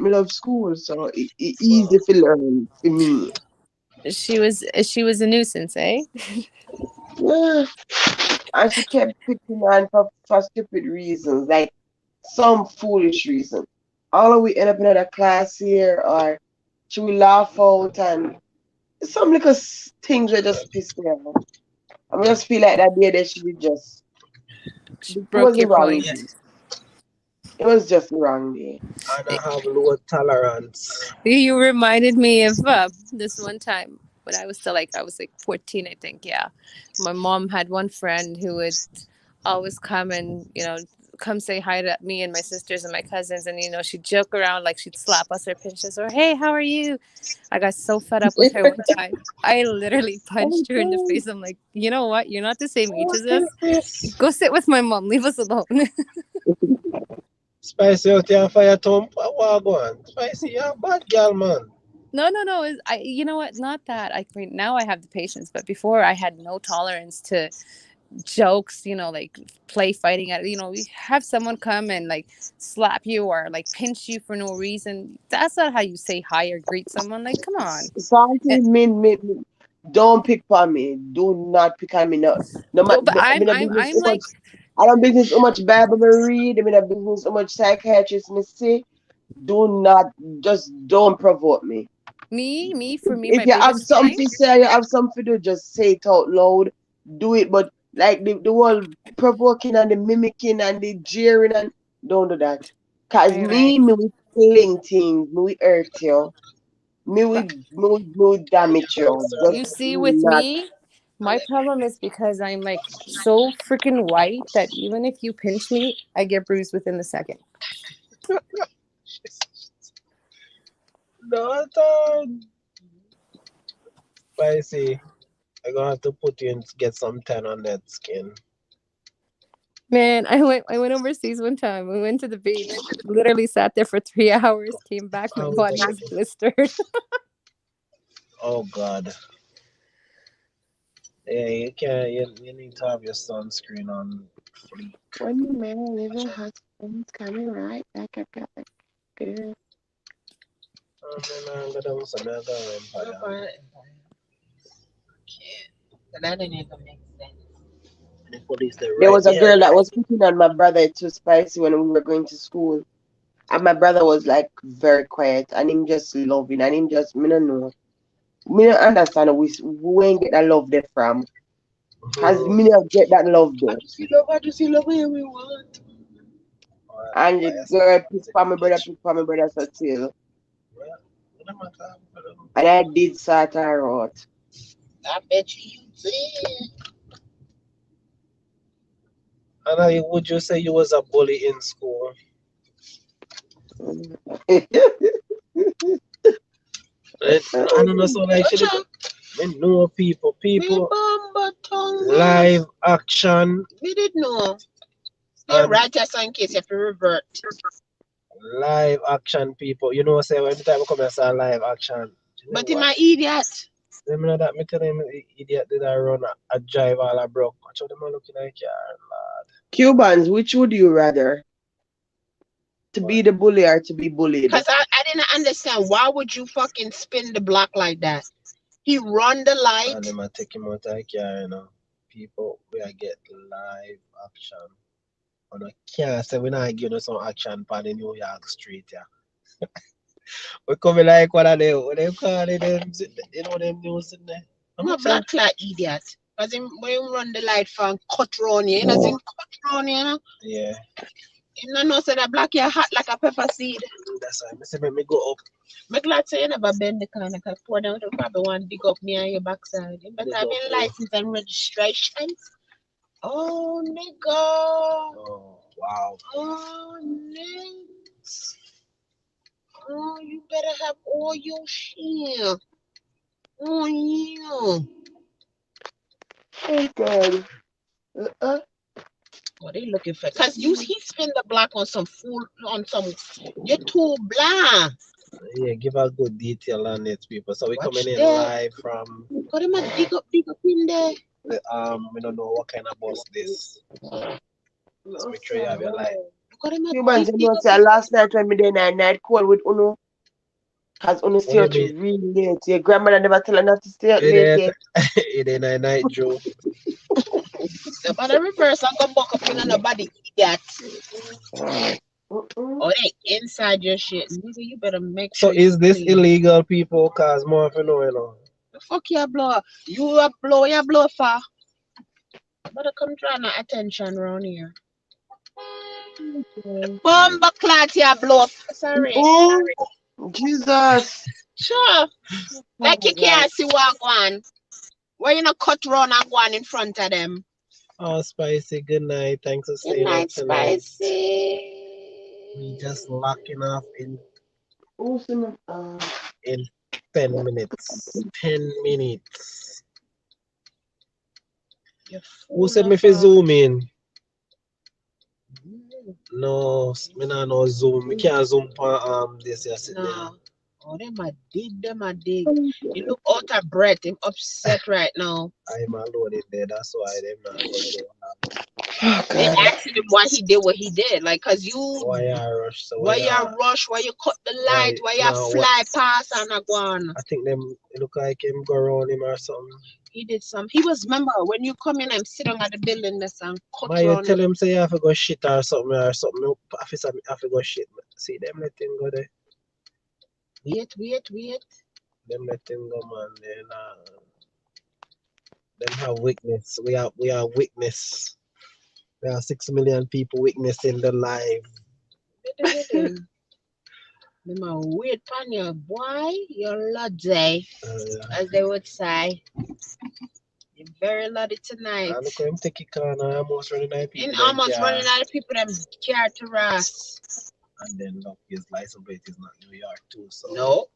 love school, so it's easy to learn for me. She was a nuisance, eh? Yeah. And she kept picking on for stupid reasons, like some foolish reason. All of we end up in another class here, or she will laugh out, and some little things were just pissed me off. I just feel like that day that she did just broke your point. It was just the wrong day. And I have low tolerance. You reminded me of this one time when I was still I was 14, I think. Yeah, my mom had one friend who would always come and come say hi to me and my sisters and my cousins, and she'd joke around, like she'd slap us or pinch us or, hey, how are you? I got so fed up with her one time. I literally punched her in the face. I'm like, you know what? You're not the same age as us. Go sit with my mom. Leave us alone. Spicy out here fire thump. What go on? Spicy, you're a bad girl, man. No. You know what? Not that. I mean, now I have the patience, but before I had no tolerance to jokes, like play fighting at, we have someone come and like slap you or like pinch you for no reason. That's not how you say hi or greet someone. Like, come on. Don't pick on me. Do not pick on me. No, but I'm like, I don't business so much Bible me read. I mean, a business so much psychiatrist me see. Do not, just don't provoke me. For me, if you have something to say, you have something to do, just say it out loud. Do it, but like the whole provoking and the mimicking and the jeering, and don't do that. Cause me will fling things, me will hurt you, me will damage you. You see, with me, my problem is because I'm like so freaking white that even if you pinch me, I get bruised within the second. No, Spicy, I'm gonna have to put you in to get some tan on that skin. Man, I went overseas one time. We went to the beach, literally sat there for 3 hours, came back, my body was blistered. Oh God. Yeah, you can't. You need to have your sunscreen on fleek. When you marry, living husband's coming right back at that girl. That didn't even make sense. There was a girl that was picking on my brother too spicy when we were going to school. And my brother was like very quiet and him just loving and him just, me don't know. Me don't understand we ain't get that love there from. Cause me don't get that love there. I just see love where we want. And the girl picked for my brother so till. And I did sort her out. I bet you did. And would you say you was a bully in school? I don't know, so like I know people live action. We didn't know. Stay right just in case you have to revert. Live action people. You know, say every time I come and say live action. But him an idiot. Remember that me tell him idiot did I run a drive all a broke. Watch out them looking like car, lad. Cubans, which would you rather? To be the bully or to be bullied? Because I didn't understand. Why would you fucking spin the block like that? He run the light. And them take him out of the car, you know. People, we are get live action. And I can't say we not give us some action on the New York street, yeah. We coming like what are they? What they call it? You know them news in there? I'm a black clad idiot. Because when you run the light from cut round you, you know, cut round you know? Yeah. You know, say that black your hot like a pepper seed. That's why I say let me go up. I'm glad say you never bend the corner because pour down to probably want to dig up near your backside. You better have your license and registration. Oh, nigga. Oh, wow. Oh, nigga. Oh, you better have all your shit. Oh, yeah. Oh, God. What are you looking for? Because he spin the block on some fool, on some, you're too blind. Yeah, give a good detail on it, people. So we coming in live from. Got him a dig up in there. We don't know what kind of bus this. So make sure you have your light. Humans, you know, say last night when we did night call with Uno, because Uno stay out really late. Your grandmother never tell her not to stay out late yet. It ain't night, Joe. But the reverse, I'm gonna buck up in nobody idiot. Oh, they inside your shit. Nigga, you better make sure. So is this illegal, people? Cause more of you know. The fuck you blow? You a blow for? Better come try no attention around here. Bomba clat you blow. Sorry. Oh, Jesus. Sure. Like you can't see what one. Where you not cut round and go on in front of them. Oh, Spicy, good night. Thanks for staying up tonight. Spicy. We just locking off in 10 minutes. 10 minutes. Who said me for zoom in? No, me not no zoom. Me can't zoom for this here. No. Oh, them a dig. You look out of breath. I'm upset right now. I'm loaded there. That's why them not going Oh, They God. asked him why he did what he did. Like, cause you why you rush? So why you rush, why you cut the light, why you fly past and a go on. I think them it look like him go around him or something. He did some. He was, remember when you come in, I'm sitting at the building this and cut Why you around tell him say you have to go shit or something? Officer, I have to go shit. See them let him go there. Wait. Them let him go, man. Them have weakness. We are witness. There are 6 million people witnessing the live. Them a wait on you, boy. You're luddy, as they would say. You're very luddy tonight. I look at him take it corner, almost running out of people. Almost running out of people them care to us. And then look, his license plate is not New York too, so no.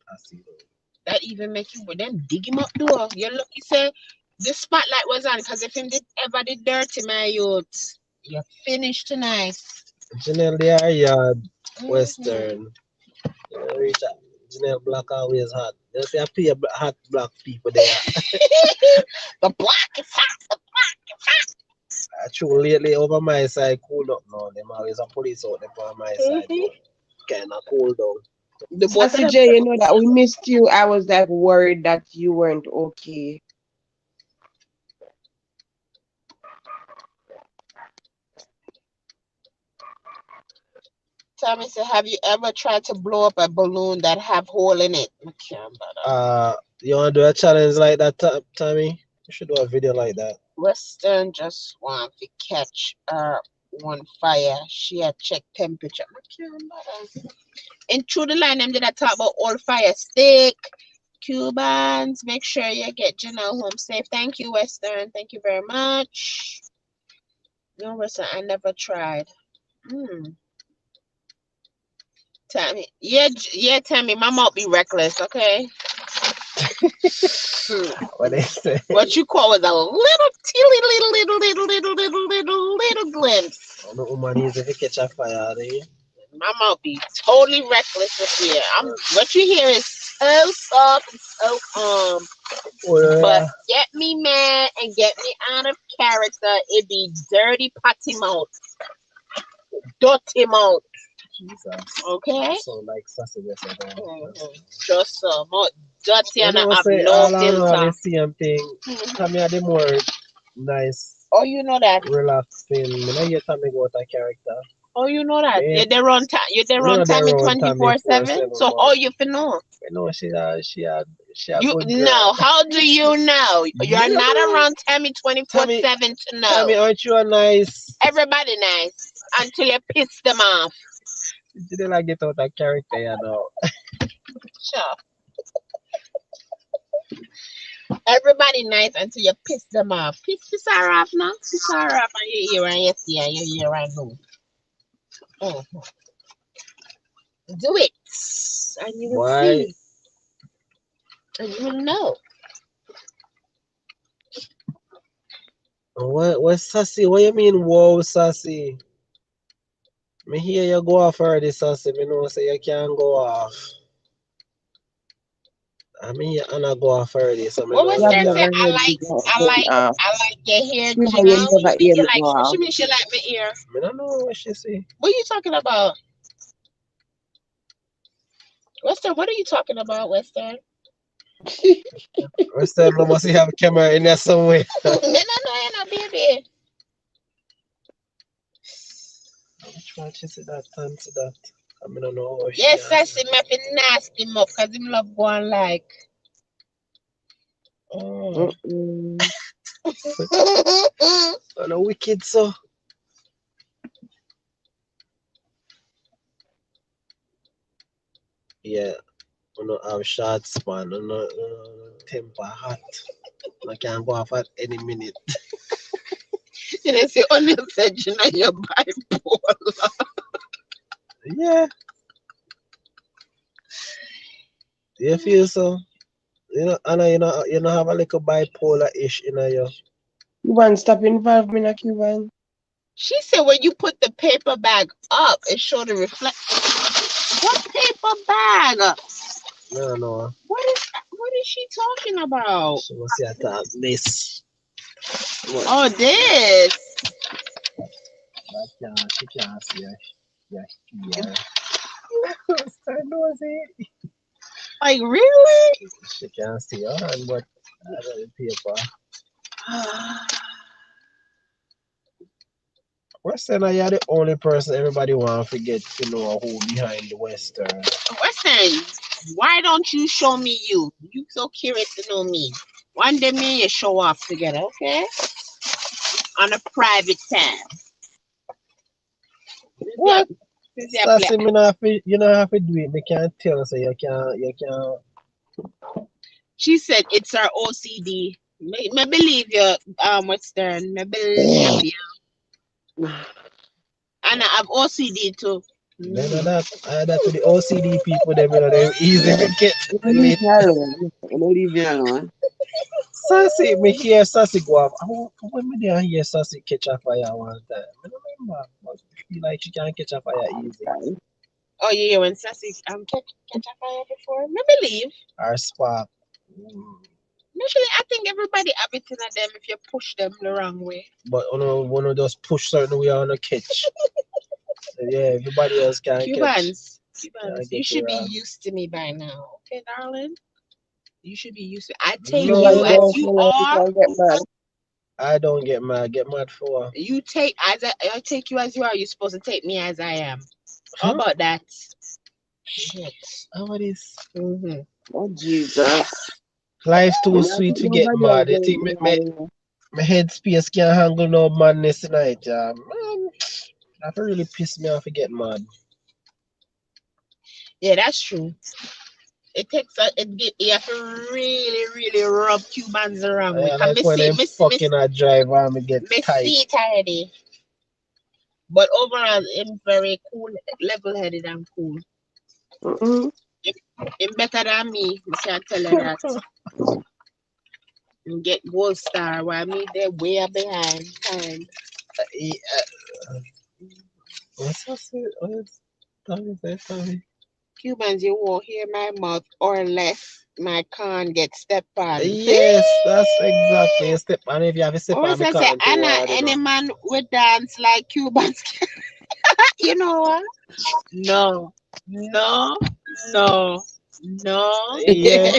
I see though. That even make you them dig him up door. You're lucky say the spotlight was on, because if him did ever did dirty, my youth, you're finished tonight. Janelle, they are yard Western. Reach out. Janelle Black always hot. You see, I pay hot black people there. The black is hot. True, lately over my side cool up now. Them always a police out there on my side. Kind of cool down. The boss Jay, you know that we missed you. I was like worried that you weren't okay. Tommy said, have you ever tried to blow up a balloon that have hole in it? You want to do a challenge like that, Tommy? You should do a video like that. Western just want to catch one fire. She had check temperature. And through the line, them did I talk about all fire stick, Cubans. Make sure you get Janelle home safe. Thank you, Western. Thank you very much. No, Western, I never tried. Tammy, yeah, Tammy, my mouth be reckless, okay? What they say? What you call it, a little glimpse. Oh, no woman is if you catch a fire, my mouth be totally reckless this year. What you hear is so soft and so calm. But get me mad and get me out of character, it be dirty potty mouth. Dirty mouth. Jesus. Okay? So like sausage just so more dirty and I have no filter. Same thing. Tommy had the more nice. Oh, you know that. Relaxing. You know you Tommy got a character. Oh, you know that. Yeah. They run Tommy 24/7. So all you for know. No, she had you no, how do you know? You're not around Tammy 24/7 to know. Tommy, aren't you a nice? Everybody nice until you piss them off. You didn't like get out of character, you know. Sure. Everybody nice until you piss them off. Piss her off now. Piss her off and you hear and you see and you hear and know. Do it. And you will see. And you will know. What sassy? What you mean, whoa, sassy? Me hear you go off already, sassy. Me know say you can't go off. I mean, you Anna go off already. So what was that? I like your hair, Janelle. She mean she like my ear. I don't know what she say. What are you talking about? Western, what are you talking about, Western? Western, no must have a camera in there somewhere. No, baby. Which one she see that? Fancy that. I mean, I don't know. Yes, I see me be nasty up because him love going like. Oh. No wicked so. Yeah, I don't have short span, no temper hot. I can go off at any minute. You know, say only said you know you're bipolar. Yeah. Do you feel so? You know, Anna, you know have a little bipolar-ish in you. You want to stop involving a Cuban? She said when you put the paper bag up, it showed the reflect. What paper bag? No. What is she talking about? She must see that this. Oh, this. She can't see her. Yeah. Like, really? She can't see her hand, but I got the paper. Western, you're the only person everybody want to get to know who behind the Western. Western, why don't you show me you? You so curious to know me. One day me and you show off together, okay? On a private time. What? Sassy, you don't have to do it. Me can't tell, so you can't. She said it's her OCD. Me believe you, Western. Me believe you. And I have OCD too. None of that to the OCD people, they're easy to get. Leave me alone. Sassy, me hear Sassy go off. When me there hear Sassy catch a fire one time, I don't remember. But I feel like she can't catch a fire easy. Oh yeah, when Sassy catch a fire before, me believe. Or spark. Usually, I think everybody have it in them if you push them the wrong way. But one of just push certain way on a catch. Yeah, everybody else can Cubans, catch. you should be used to me by now, okay, darling? You should be used to. I take you as you are. I don't get mad. Get mad for. You take I take you as you are. You're supposed to take me as I am. How about that? Shit. How it is? Oh Jesus. Life's too sweet to get mad. You think my head space can't handle no madness tonight, man. That really piss me off to get mad. Yeah, that's true. It takes you have to really rub Cubans around with. Like when I'm fucking a driver and me get tight. See it already. But overall, I'm very cool, level-headed and cool. Him better than me. I can't tell you that. And get gold star while me they're way behind time. What's that? Cubans, you won't hear my mouth or less my con get stepped on. Yes, that's exactly a step. And if you have a step on the con, Anna, any man would dance like Cubans. You know what? No. Yeah.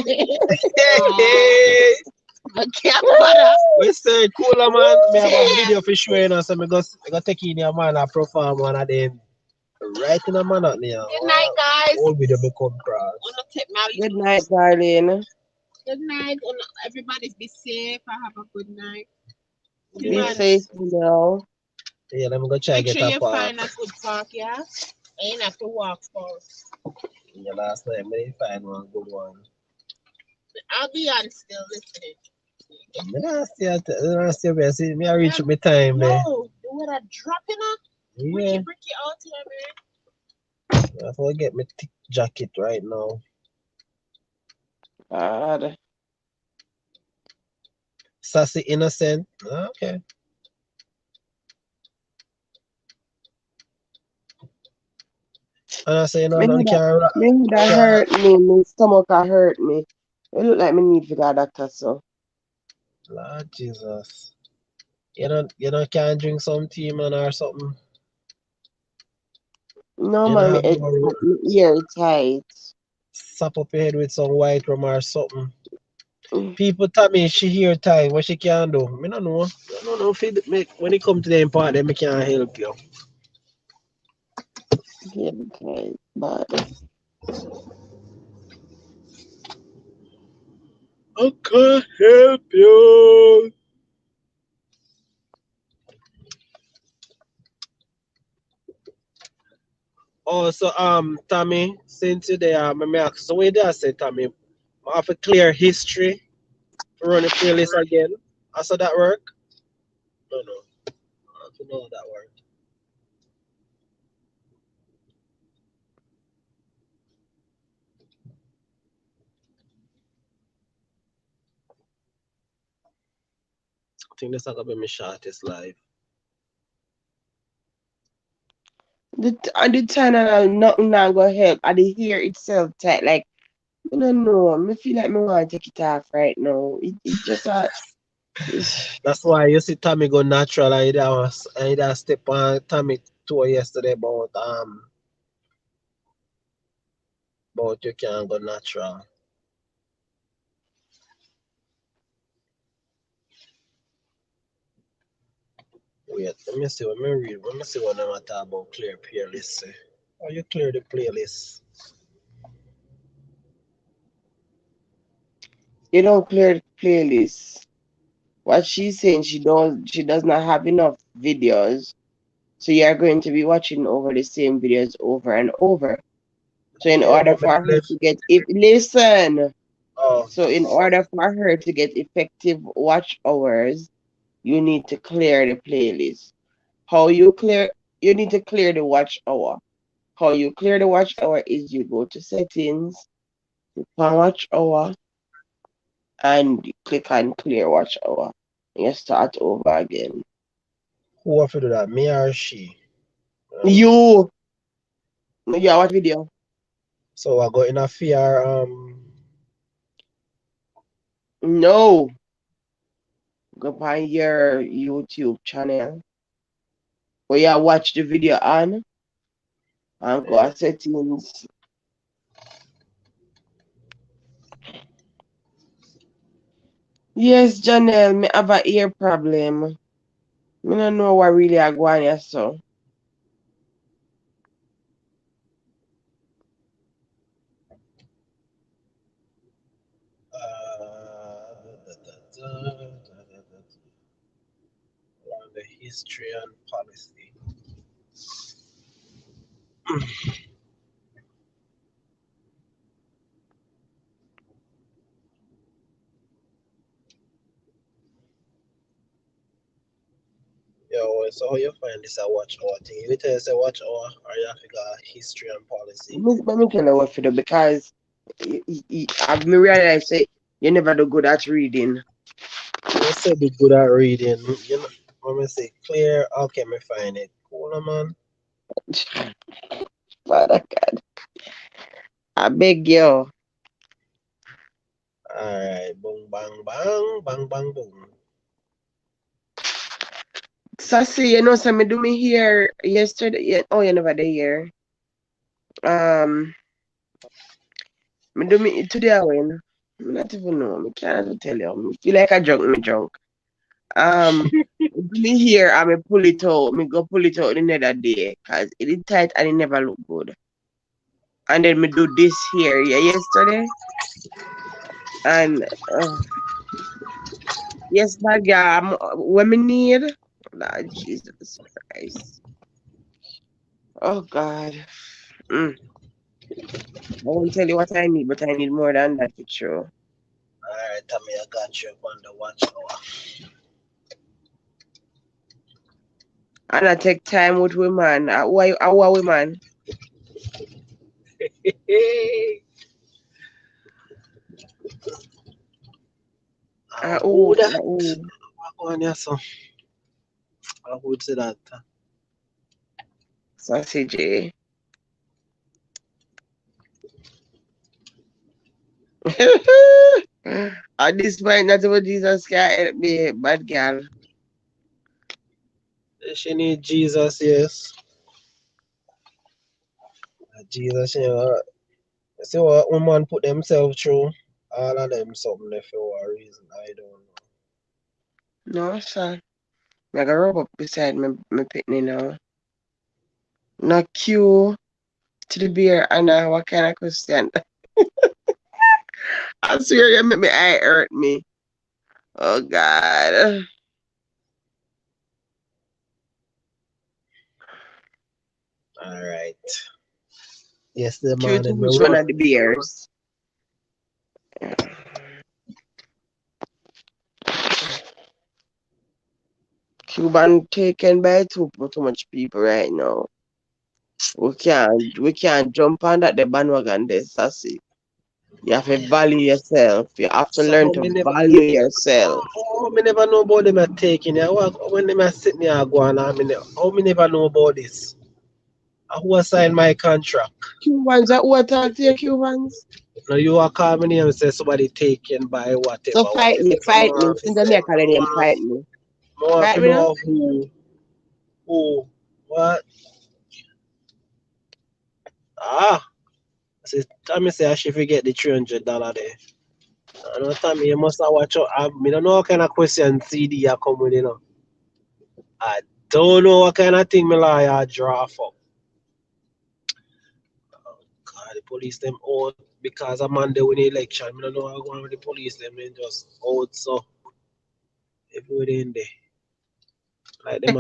Okay, brother. We say cool man. Me have a video for showing us. So me go take in your man and perform one of them. Right in the man out there. Good night, guys. All video become cross. Good night, darling. Good night. Everybody be safe. Have a good night. Be safe, now. Yeah, let me go try to get a park. Make sure you find a good park, yeah? And you have to walk first. Yeah, last night I didn't find one good one. I'll be on still listening. I reach my time there. No, you would have dropped it up. Yeah. Break it out here, man. I have to get my thick jacket right now. God. Sassy innocent. Okay. And I say, that hurt me. My stomach hurt me. It look like me need to go to doctor, so. Lord Jesus. You can't drink some tea, man, or something? No, man, my ear tight. Sap up your head with some white rum or something. People tell me she hear tight, what she can do. I don't know. I don't know if when it comes to the important, then I can't help you. Yeah, okay, but I can't help you. Oh, so Tommy, since you're there, me ask, so what did I say, Tommy? I have to clear history to run the playlist again. I saw that work? No. I have to know that work. I think this is gonna be my shortest live. the channel nothing not gonna help. And the hair itself tight. Like I don't know. I feel like me want to take it off right now. It just That's why you see Tommy go natural. I either step on Tommy tour yesterday about you can go natural. Wait, let me see. Let me read. Let me see what I'm talking about. Clear playlist. How you clear the playlist? you don't clear the playlist. What she's saying, she does not have enough videos. So you are going to be watching over the same videos over and over. So in order for her to get listen. Oh. So in order for her to get effective watch hours, you need to clear the playlist. You need to clear the watch hour. How you clear the watch hour is you go to settings, you can watch hour, and you click on clear watch hour. And you start over again. Who have to do that? Me or she? You. Yeah, watch video. So I go in a fear No. Go find your YouTube channel. Where you watch the video on. And go to settings. Yes, Janelle, me have a ear problem. I don't know what really I go on here, so. On the history and policy. Yo, so how you find this a watch hour thing? You tell us a watch hour or you have to go history and policy? Let me tell you what for do because I've realized say you never do good at reading. You said be good at reading. You know, let me say clear. Okay, me find it. Cool, man. Father God. I beg you. Alright, boom, bang, bang, bang, bang, boom. Sassy, you know, so me do me here yesterday. Oh, you never there here. Me do me today I win. I not even know. Me can't tell you. Me feel like I drunk. Me drunk. Me here and me pull it out. Me go pull it out the other day because it is tight and it never look good. And then me do this here yesterday. And yes, my girl, what me need? Lord Jesus Christ. Oh God. I won't tell you what I need, but I need more than that for sure. Alright, Tommy, I got you on the watch hour. And I take time with women. Our women. Who that? What one so? I would say that. Sausage. At this point, not even Jesus can help me, bad girl. She need Jesus, yes. Jesus, you know. See what women put themselves through. All of them something for a reason. I don't know. No, son. I got rub up beside me picnic now. Not cue to the beer, Anna. What kind of question? I swear you make me eye hurt me. Oh God. Alright. Yes, the man. Which one of the beers? Cuban taken by too much people right now. We can't jump on that the bandwagon there, Sassy. You have to value yourself. You have to learn to value yourself. Oh, me never know about them are taking it. When them are sitting there going on, how me never know about this? Who assigned my contract? Cubans at what talk to your Cubans? No, you are calling me and say somebody taken by whatever. So fight me. Since I'm here calling them, fight me. Fight me know who, what? Tommy say I should forget the $300 there. I know Tommy, you must have watch out. I don't know what kind of question CD you come with, you know. I don't know what kind of thing my lawyer draw for. Oh God, the police them out because a man they win the election. I don't know how going with the police them and just out so everybody in there. Like them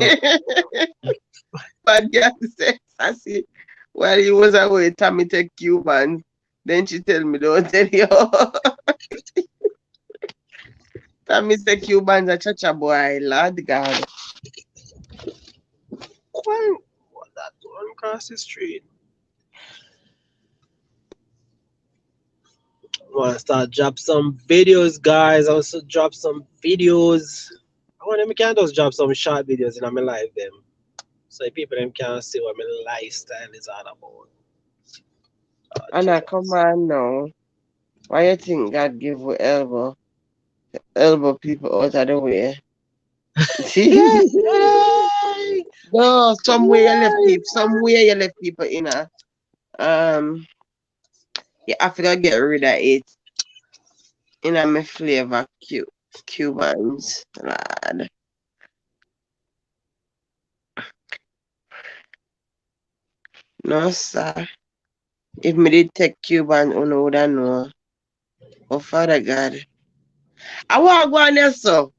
But girl says, I see. While he was away, Tommy take Cuban. Then she tell me, don't tell you. Tommy say Cubans a chacha boy, Lord God. What that one across the street? I want to start drop some videos, guys. I also drop some videos. I want them can just drop some short videos in my life them. So people them can see what my lifestyle is all about. Anna, come on now. Why you think God give you elbow? Elbow people out of the way. No, somewhere you left people in a you have to get rid of it. In a my flavor Cubans, lad. No sir. If me did take Cuban, you would know. Oh Father God. I want to go on there, so.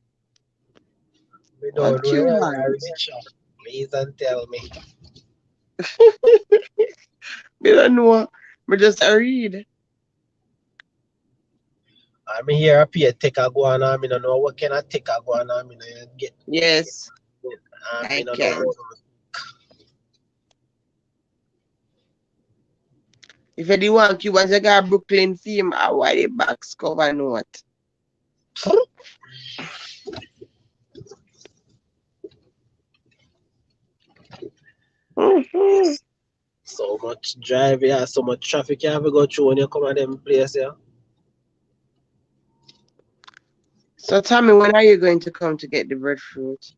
We don't know. Please don't tell me. We don't know. We just read. I'm here up here take a go on. I don't know what kind of take a go on. I get. Yes. I can. If you do want Cubans, you got Brooklyn theme, why the box cover and what? So much drive here, so much traffic you have to go through when you come at them place here. So tell me, when are you going to come to get the breadfruit?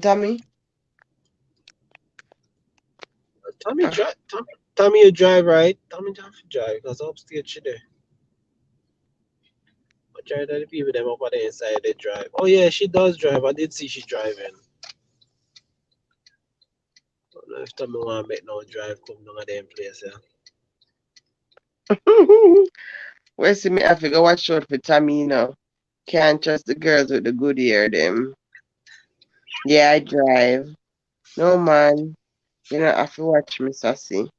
Tommy? Tommy, you drive, right? Tommy have to drive because upstate she there. I try to the people them up on the inside they drive. Oh yeah, she does drive. I did see she driving. I don't know if Tommy want to make no drive come down at them place Yeah. Well, see me, I figure watch out for Tommy, you know. Can't trust the girls with the good hair, them. Yeah, I drive. No, man. You know, I have to watch me, sassy.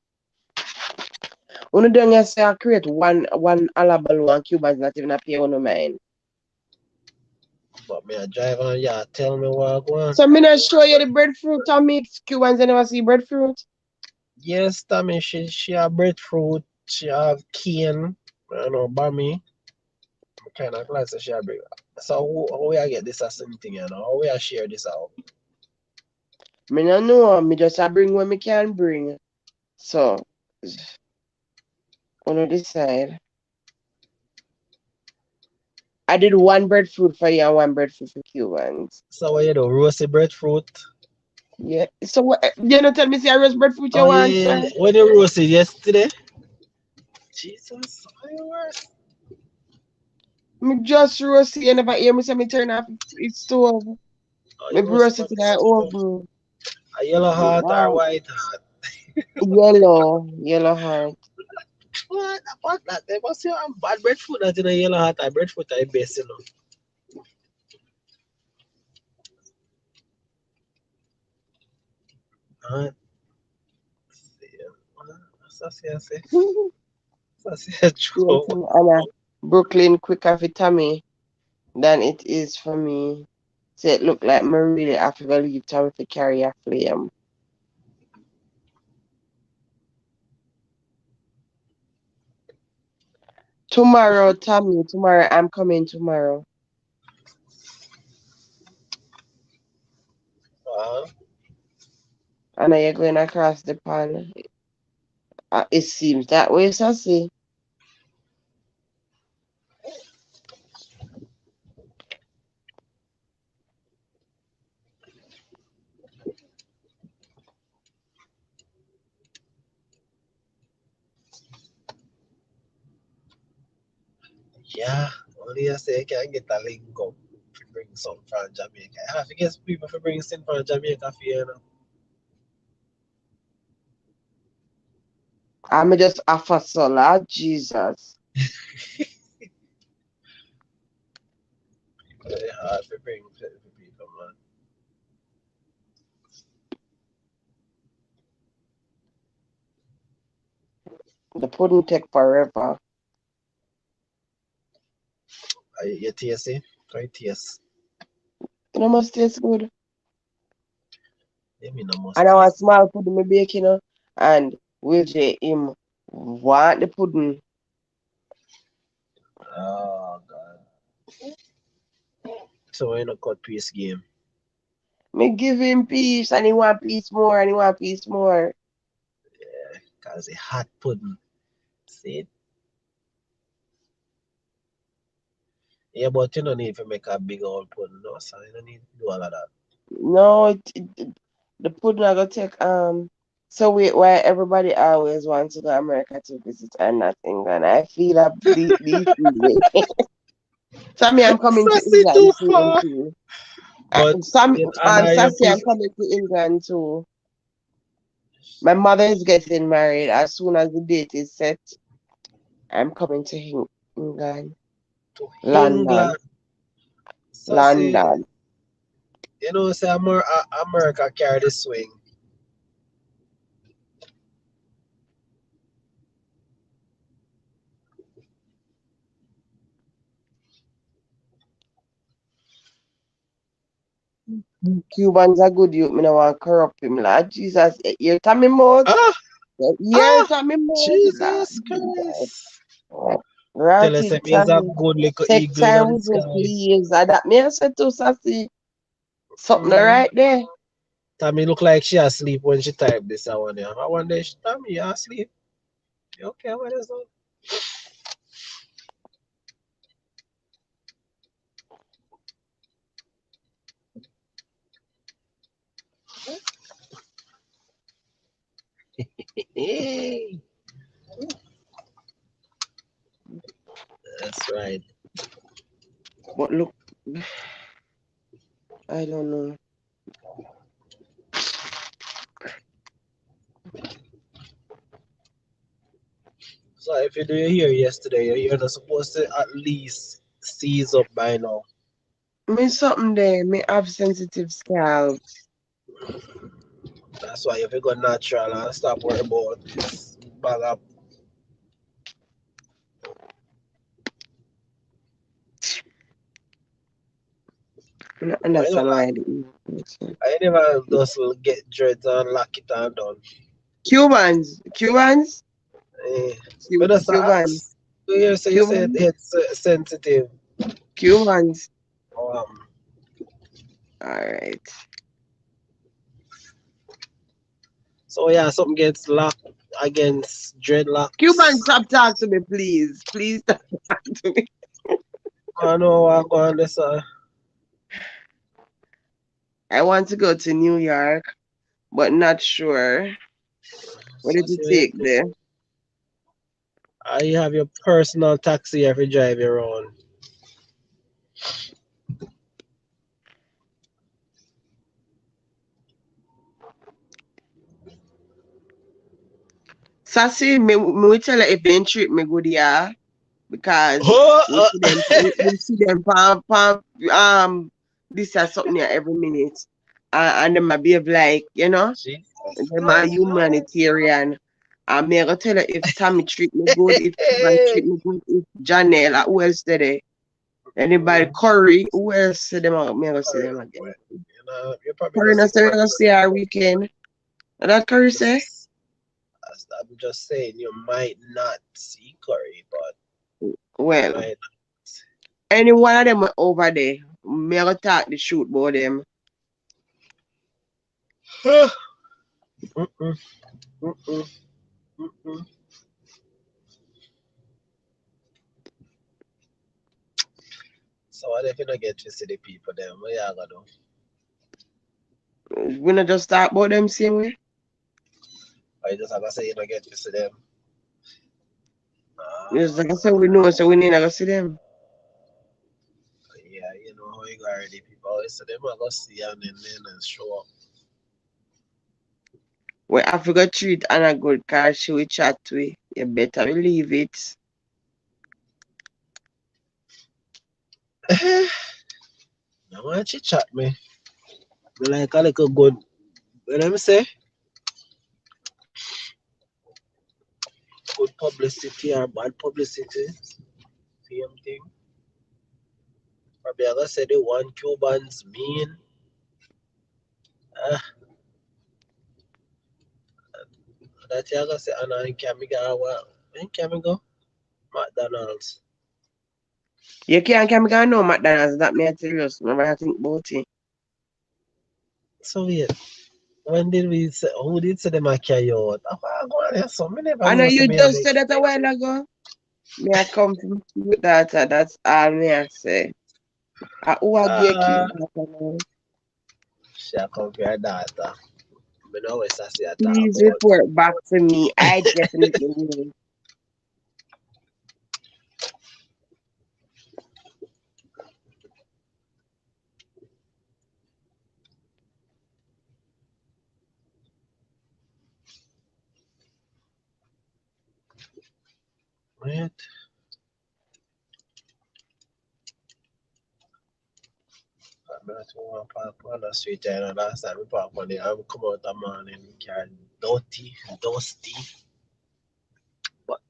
When you don't say I create one alabalo and Cubans not even pay on mine. But me a drive on, yeah, tell me what I want. So me not show you the breadfruit, Tommy. Cubans never see breadfruit. Yes, Tommy, she have breadfruit, she have cane, you know, bammy. Kind of class she have bread. So how we get this as something, you know? How we share this out? Me no know, me just bring what me can bring. So on this side. I did one breadfruit for you and one breadfruit for Cubans. So what you do? Roasted breadfruit? Yeah. So what you not tell me say I roast breadfruit you want? Yeah. When you roasted yesterday? Jesus, how you roast? Me just roast it, you never hear me say me turn off the stove. Me roast it in the oven. A yellow heart or white heart? Yellow heart. What? What's that? They must say I'm bad breadfruit that in a yellow heart. I breadfruit I best, you know. Brooklyn quicker for Tommy than it is for me. So it look like me really have to leave Tommy to carry a flame. Tomorrow, Tommy, tomorrow I'm coming tomorrow. And now you're going across the pond. It seems that way, Sassy. Yeah, only I say I can get a link up to bring some from Jamaica. I have to get people to bring some from Jamaica for you know. I'm just offer solar, Jesus. Very hard to bring people, man. The pudding take forever. You taste it? Try taste. It must taste good. I mean, I must And I want taste. small pudding me bake, you know. And Will J him want the pudding. Oh God. So we're in a cut piece game. Me give him piece and he want piece more and he want piece more. Yeah, cause it's hot pudding. See it? Yeah, but you don't need to make a big old pudding, no, so you don't need to do all of that. No, the pudding I go take so why everybody always wants to go to America to visit and not England. I feel that these Sammy, I'm coming to Sassy England too soon far. too. But Some in honor your Sassy, I'm people. coming to England too. My mother is getting married. As soon as the date is set, I'm coming to England. To London. England. Sassy, London. you know, say America carry the swing. Cubans are good youth. Me no want corrupt him. Lord Jesus, you tell me more. You tell me more. Jesus Christ. Tell us if Ratted he's a Tommy. good little Take eagle in time the with me, sky. please. That me I said to Sassy. Something right there. Tommy look like she asleep when she type this. I wonder. Tommy, you asleep? You okay? What is that? That's right. But look, I don't know. So if you do here yesterday, you're not supposed to at least seize up by now. Me something there. Me have sensitive scalp. That's why if you go natural and stop worrying about this bag up. I understand why I didn't. I never just get dreads and lock it and done. Cubans. But that's Cubans. You said it's sensitive. Cubans. All right. So yeah, something gets locked against dreadlocks. Cubans, stop talking to me, please. Please stop talking to me. I know I'm going this. I want to go to New York, but not sure. What did you take there? You have your personal taxi if you drive your own. Sassy, me tell her if they treat me good, yeah. Because we see them this is something here every minute. And them might behave like, you know, them are humanitarian. And me gonna tell her if Tommy treat me good, if Tommy treat me good, if Janelle, who else today? Anybody Corey, who else see them out? Me gonna see them again. Corey not say we gonna see our weekend. And that Corey say? I'm just saying you might not see Corey, but well, any one of them over there, me gonna talk the shoot about them. Mm-mm. Mm-mm. Mm-mm. So what if you don't get to see the people then? What you gonna do? We not just talk about them same way. Or you just have to say you don't get to see them? Just like I said, we know, so we need to go see them. Yeah, you know how you got already. People always say them are gonna see and then show up. We have to go treat Anna good because she will chat to you. Better believe it. Now why don't you chat me? Me like a little good. Let me say good publicity or bad publicity. Same thing. Probably I gonna say the one Cubans mean. Ah, that you gonna say Anna and Kamiga. When can we go? McDonald's. You can't come and no McDonald's. That me I tell you. Remember I think about it. So weird. When did we say? Who did say them a carry you out? I go on there. So me never I know know. Say you me a just make. said that a while ago. Me I come from cute data. That's all me I say. Who I get cute data? She a come for your daughter. Me know what I say a talk Please about. report back to me. I definitely will. Right? I'm not one park on the street and last time we park on there, I will come out the morning, carry dirty, dusty. But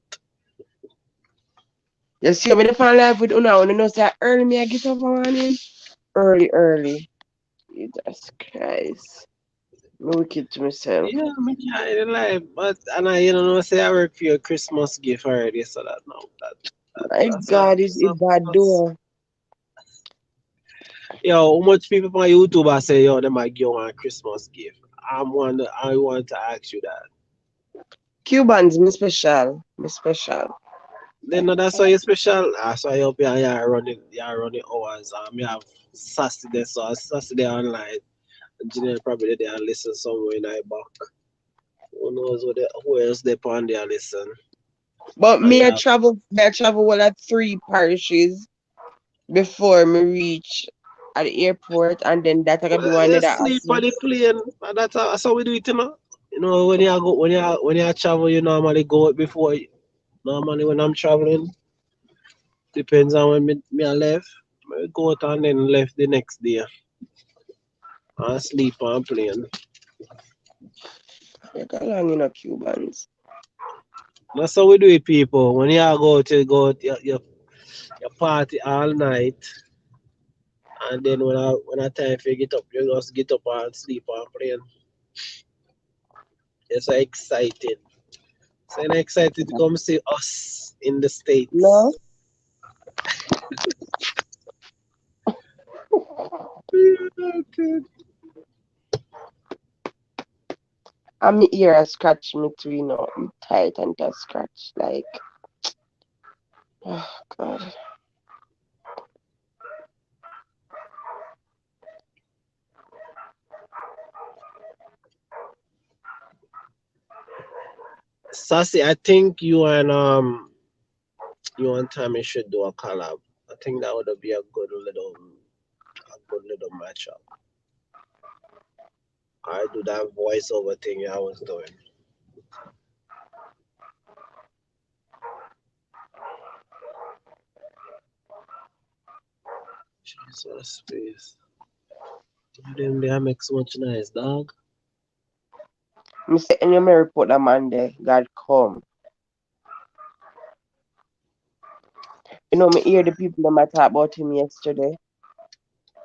You see, when I fall live with Una, you know, say early me I get up morning. Early. Jesus Christ. Me wicked to myself. yeah, me carry the life. But and I you know say I work for your Christmas gift already, so that no My God, is that plus. door. Yo, how much people on YouTube I say yo they might give you a Christmas gift? I want to ask you that. Cubans, me special. Me special. Then that's why you special. That's why you up here you running hours. You have Saturday, so Saturday online. Engineer probably there and listen somewhere in I back. Who knows who else they on there listen. But And me I yeah, travel well at 3 parishes before me reach at the airport, and then that I can do you another sleep on hassle. the plane. And that's how we do it, you know. You know, when you travel, you normally go out before. Normally when I'm traveling, depends on when me I left. I go out and then left the next day. I sleep on plane. You got long in Cubans. That's how we do it, people. When you go out, you party all night, and then when I time for you get up, you just get up and sleep on plane. It's so exciting. So I'm excited to come see us in the No? States. I'm ear a scratch me too, you know. I'm tight and just scratch. Like, oh, God. Sassy, I think you and Tammy should do a collab. I think that would be a good little matchup. I do that voiceover thing I was doing. Jesus, please. Them they make so much nice, dog. I'm saying you may report that Monday. God come. You know, me hear the people that talk about him yesterday.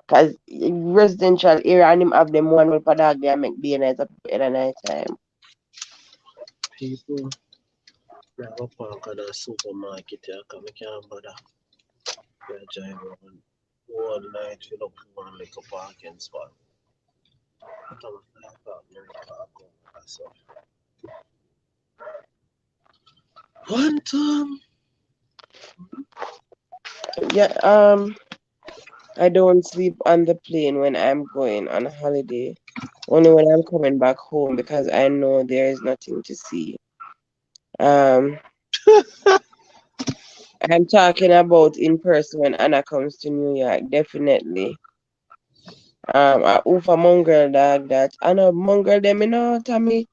Because residential area and him have them one with a dog there make be nice up at the night time. People, I go park at the supermarket here, because I can't bother. Yeah, drive around all night, fill up one like a parking spot. But I'm like, park, no park. So quantum. Yeah, I don't sleep on the plane when I'm going on a holiday. Only when I'm coming back home because I know there is nothing to see. I'm talking about in person when Anna comes to New York, definitely. I offer mongrel dog that I know mongrel them, you know, Tommy.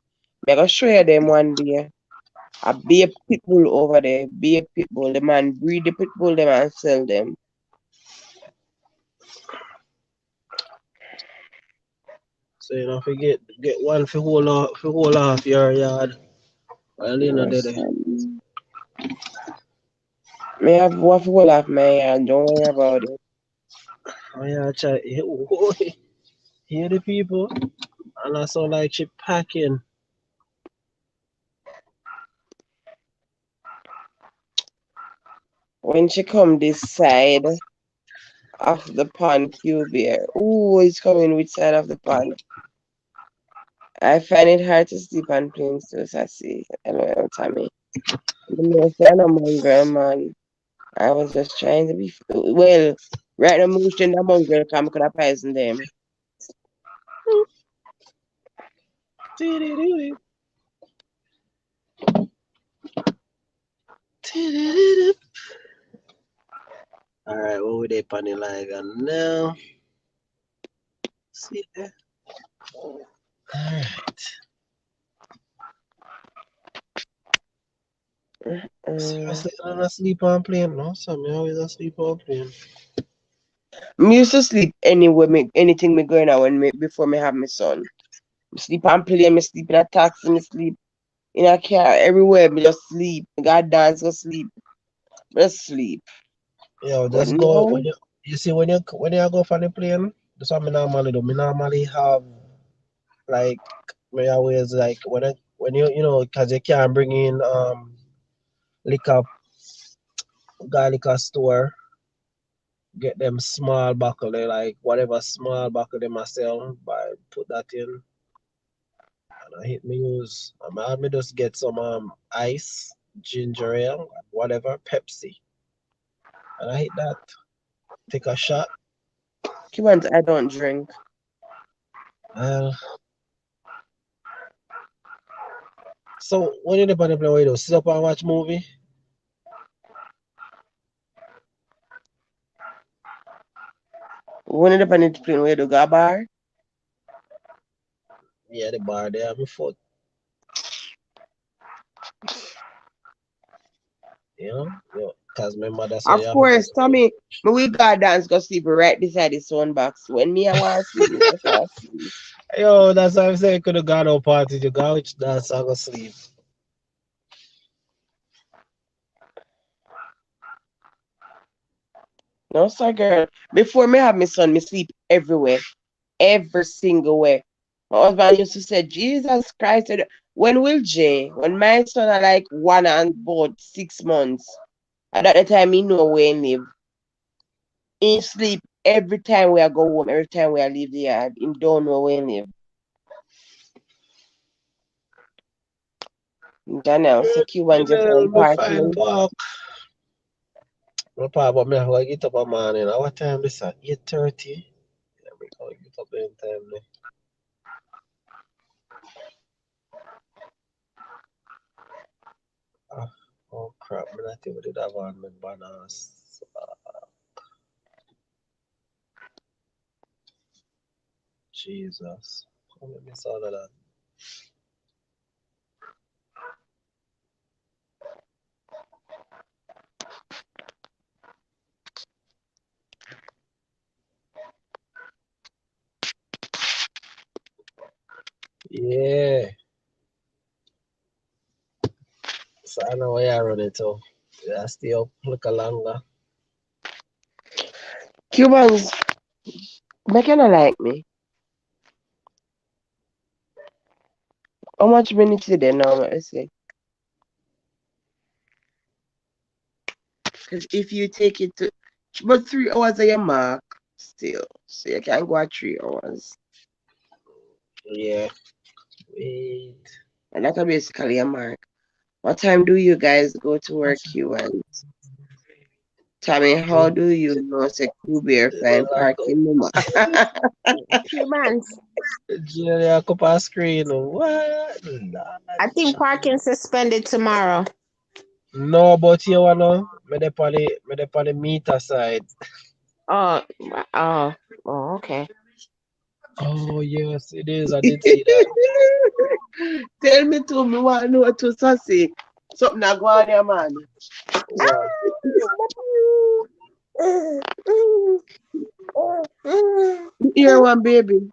Me gonna show you them one day. A be a pit bull over there, be a pit bull. The man breed the pit bull them and sell them. So you know, if you get one for whole off your yard. Well, you know, Me have one for whole off my yard. Don't worry about it. Oh yeah, try hear the people, and I saw like she packing. When she come this side of the pond, Q-Bear. Ooh, it's coming which side of the pond? I find it hard to sleep on planes too, Sassy. LOL, Tommy. I'm a mongrel, man. I was just trying to be... Well, right now, I'm wishing the mongrel come could have poisoned them. Alright, what were they panning live and now? See there. Alright. I'm asleep on plane, no? So I'm always asleep on plane. I used to sleep anywhere, anything me going on before me have my son. I sleep on plane, I sleep in a taxi, I sleep in a car, everywhere, me just sleep. I got dance, go sleep. Just sleep. Yo, just go when you see when you go for the plane, that's what I normally do. I normally have like me always like when you know because you can't bring in liquor store, get them small buckle, they like whatever small buckle they sell, by put that in. And I hit me use I me just get some ice, ginger ale, whatever, Pepsi. And I hit that. Take a shot. Cubans, I don't drink. So when you depend on play, what you do? Sit up and watch movie? When you depend on plane, where you do go bar? Yeah, the bar there at my foot. You know? Because my mother said of course, Tommy, me we go dance go sleep right beside the sound box. When me I want to sleep, me just want to sleep. Yo, that's what I'm saying. Could have gone out party to go which dance I go sleep. No, sir, girl. Before me have my son, me sleep everywhere. Every single way. My husband used to say, Jesus Christ. When will Jay? When my son are like 1 and about 6 months. At that time, he know where he live. He sleep every time we are go home, every time we are leave the yard. He don't know where he live. Janelle, so Cuban just partying. No problem, but I have to get up a morning. What time is it? 8:30. Let me go get up in time. Oh crap, man, I think we did have on my banners. Jesus. How did I miss all of that? Yeah. So I know where you're running to. Yeah, stay up, look longer. Cubans, they kind of like me. How much minutes is there now? Let's see. Because if you take it to, but 3 hours of your mark still, so you can go at 3 hours. Yeah. Wait. And that's basically a mark. What time do you guys go to work, Cubans? Tommy, how do you know say Bear find parking number? Cubans. Julia, up on screen. What? I think parking suspended tomorrow. No, but you wanna me dey on the meter side. Oh, okay. Oh yes, it is. I did see that. Tell me to me what know to Sassy. Something that go on there, man. Wow. Here one baby.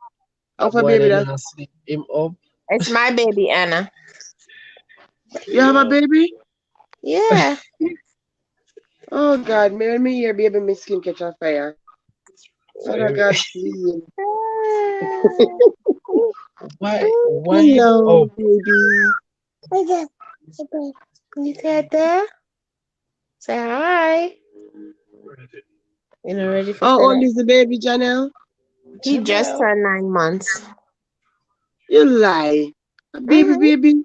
Of a baby that sleep him up. It's my baby, Anna. You have a baby? Yeah. Oh God, let me hear baby my skin catch on fire. Father God, please. Why Hello, baby. You said that? Say hi. You know, ready for how old is the baby, Janelle? He just turned 9 months. You lie. A baby, baby.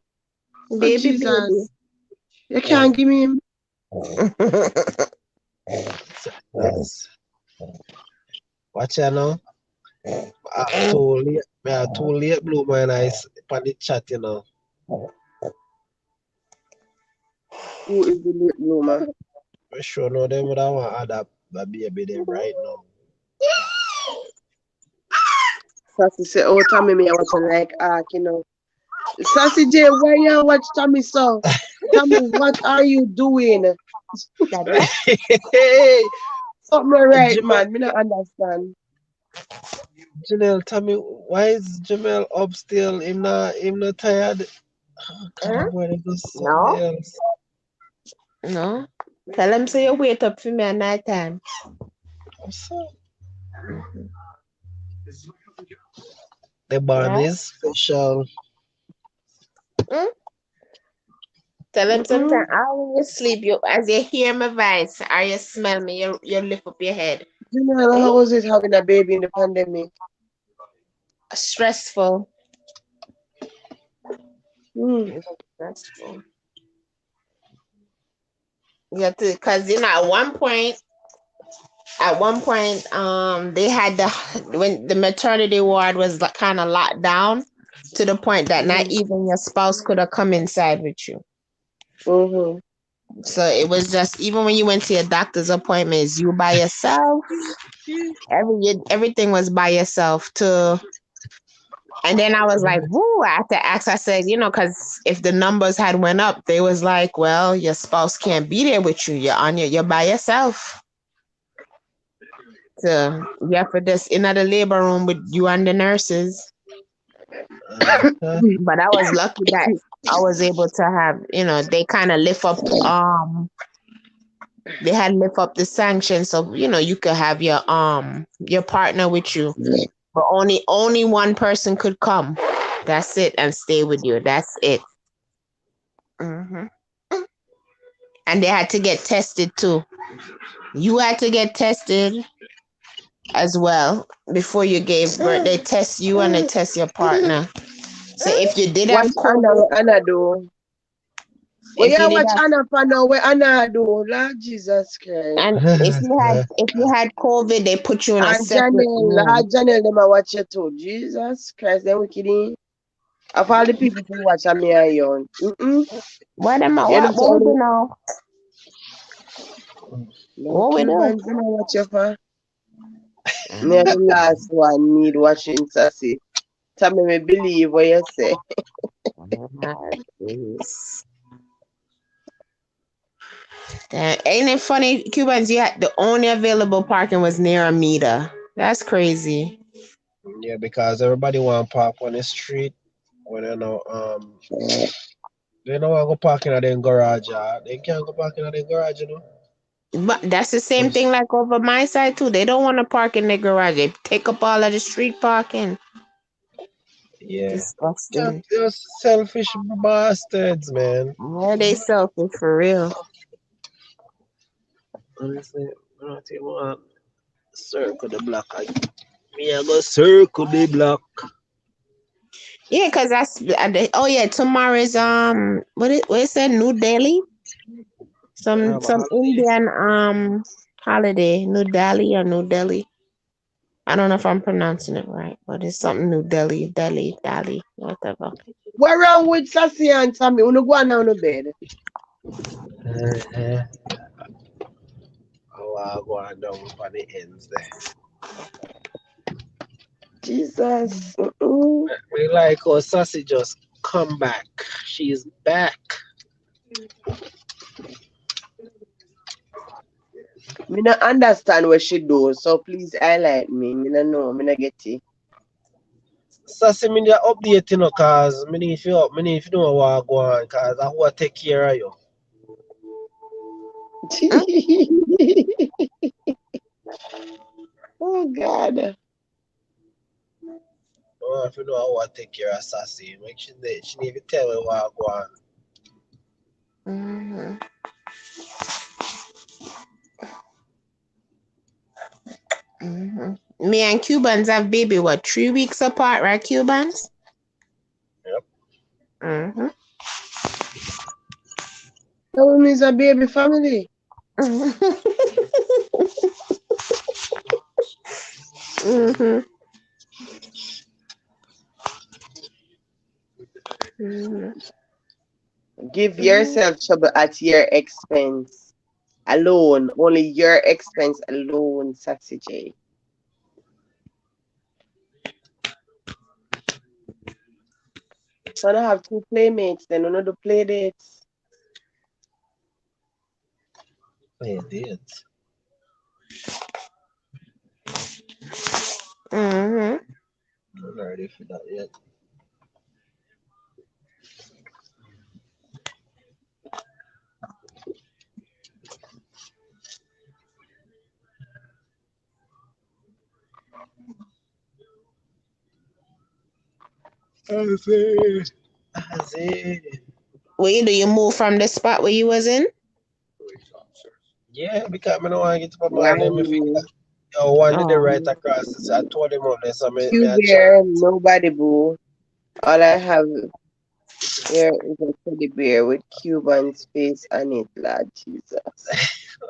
Baby, Jesus. baby. You can't give me him. Watch out now. I too late blue my eyes on the chat, you know. Who is the late bloomer? For sure, no, them would want to add up the baby them right now. Sassy say, oh, Tommy, me, I watch like ark, you know. Sassy J, why you watch Tommy so? Tommy, what are you doing? Something right, man. Me not understand. Janelle, tell me, why is Jamel up still? Him not tired? Oh, God, boy, No. else. No. Tell him so you wait up for me at night time. What's up? The band is special. Tell him sometimes when you sleep, as you hear my voice or you smell me, you lift up your head. Janelle, how was it having a baby in the pandemic? Stressful. Stressful. Yeah, because at one point, they had when the maternity ward was kind of locked down to the point that not even your spouse could have come inside with you. So it was just, even when you went to your doctor's appointments, you by yourself. Everything was by yourself too. And then I was like, woo, I had to ask, I said, because if the numbers had went up, they was like, well, your spouse can't be there with you. You're by yourself. So for this in the labor room with you and the nurses. But I was lucky that I was able to have, they kind of lift up they had lift up the sanction, so you could have your partner with you, but only one person could come. That's it, and stay with you. That's it. And they had to get tested too. You had to get tested as well before you gave birth. They test you and they test your partner. So if you did have COVID, Anna do. Well, yeah, watch Anna for now. What Anna do? Lord Jesus Christ. And if you had COVID, they put you in a separate room. Lord Janelle, them a watch you too. Jesus Christ, they wicked. Of all the people who watch me and you. What am I? What we do now? What we do? Watch you for. Me the last one need watching Sassy. Tell me believe what you say. Ain't it funny, Cubans? The only available parking was near a meter. That's crazy. Yeah, because everybody want to park on the street when they don't want to go parking at their garage. They can't go parking at their garage, But that's the same thing like over my side too. They don't want to park in their garage. They take up all of the street parking. Yeah. Disgusting. They're selfish bastards, man. Yeah, they selfish for real. Honestly, I don't think I want to circle the block. Me I go circle the block. Yeah, because that's oh yeah, tomorrow's what is that? New Delhi? Some Indian holiday. New Delhi or New Delhi. I don't know if I'm pronouncing it right, but it's something New Delhi, whatever. What wrong with Sassy and Tommy? You go on down to bed. Oh, I'll go on down for the ends there. Jesus. We like how Sassy just come back. She's back. Me not understand what she do, so please highlight me. Me not know. Me not get it. Sassy, me need update, you know, cause me need to know what go on, cause I want to take care of you. Oh God. Oh, if you know how to take care of Sassy, make sure that she need to tell me what go on. Mm-hmm. Mm-hmm. Me and Cubans have baby, what, 3 weeks apart, right, Cubans? Yep. Mm-hmm. That means a baby family. Mm-hmm. Mm-hmm. Give yourself trouble at your expense alone. Only your expense alone, Sassy J. So I have 2 playmates, then another play dates. Play dates. Mm-hmm. I'm not ready for that yet. I see. Wait, do you move from the spot where you was in? Yeah, because I don't want to get to my man and me feel that one did the right across. So I told him up there, so me a Bear, nobody boo. All I have here is a teddy bear with Cuban's face on it, Lord Jesus.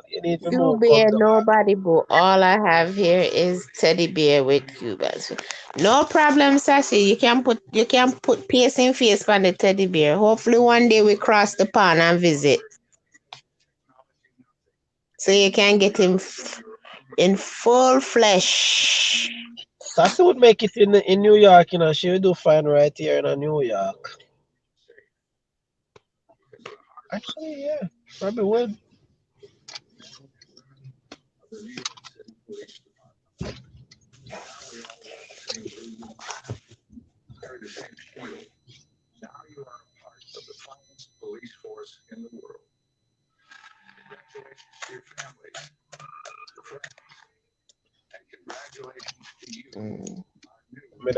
You need to Q move, bear, nobody boo. All I have here is teddy bear with Cubans. No problem, Sassy. You can put piercing face on the teddy bear. Hopefully one day we cross the pond and visit. So you can get him in full flesh. Sassy would make it in New York, you know. She would do fine right here in New York. Actually, yeah, probably would.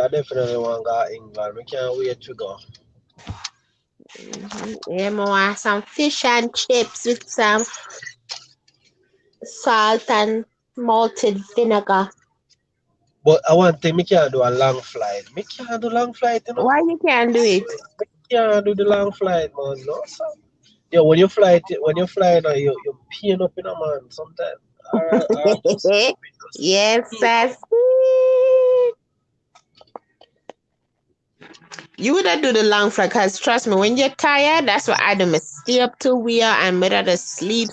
I definitely want to go to England. We can't wait to go. Yeah, I want some fish and chips with some salt and malted vinegar. But I want to me can't do a long flight. Me can't do long flight, you know. Why you can't do it? Me can't do the long flight, man. No, sir. Yeah, when you fly, now you peeing up in a man sometimes. Yes, Sassy. You would do the long flight, because trust me, when you're tired, that's what I do. I stay up till we are and better to sleep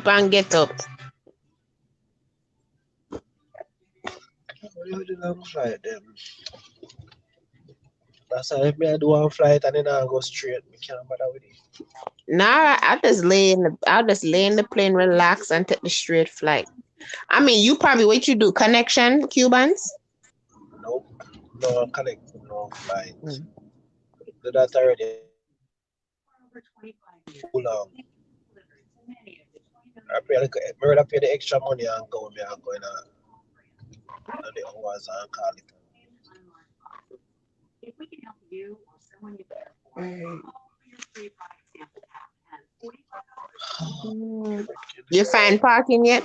and get up. You do the long flight then. That's why if I do one flight and then I go straight, we can't bother with it. Nah, I'll just lay in the plane, relax, and take the straight flight. I mean, you probably what you do, connection, Cubans? Nope. No connect, no flight. Do that already. Too long. I pay the extra money and go me and go in the hours and call it. You find parking yet?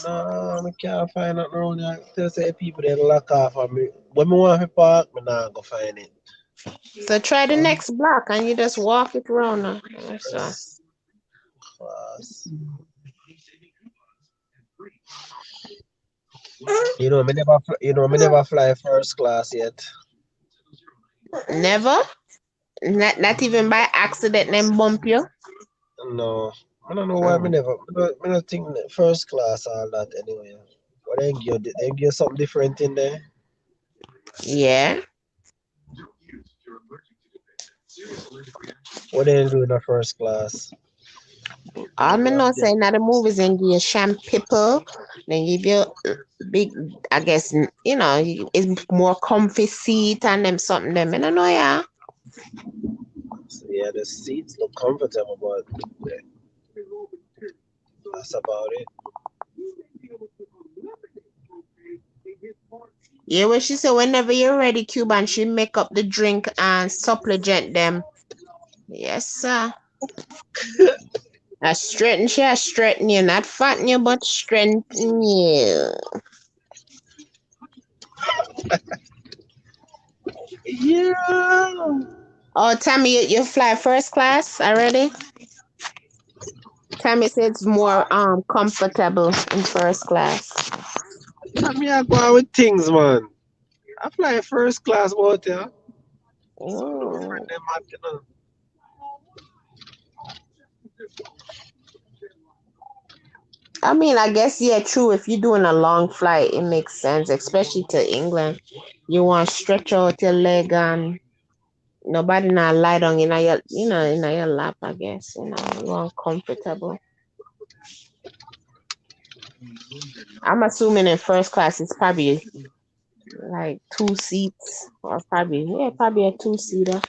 No, I can't find nothing around here. Tell say people they lock off on me. When me want to park, me nah go find it. So try the next block and you just walk it around. First class. You know, me never fly first class yet. Never? Not even by accident them bump you? No. I don't know why me never. Me not think that first class all that anyway. But they give you something different in there. Yeah. What they do in the first class? All me know saying that the movies and give you sham people, then give you big, I guess, you know, it's more comfy seat and them something them. I don't know, yeah. So, yeah, the seats look comfortable, but that's about it. Yeah, what she said, whenever you're ready, Cuban, she make up the drink and supplement them. Yes, sir. I straighten you, not fatten you, but strengthen you. Yeah. Oh, Tammy, you fly first class already? Tammy said it's more comfortable in first class. Tammy, I go out with things, man. I fly first class, but yeah. Oh. I mean, I guess, yeah, true. If you're doing a long flight, it makes sense, especially to England. You want to stretch out your leg and nobody not lie down in your, in your lap, I guess. You want comfortable. I'm assuming in first class it's probably like 2 seats or probably a 2-seater.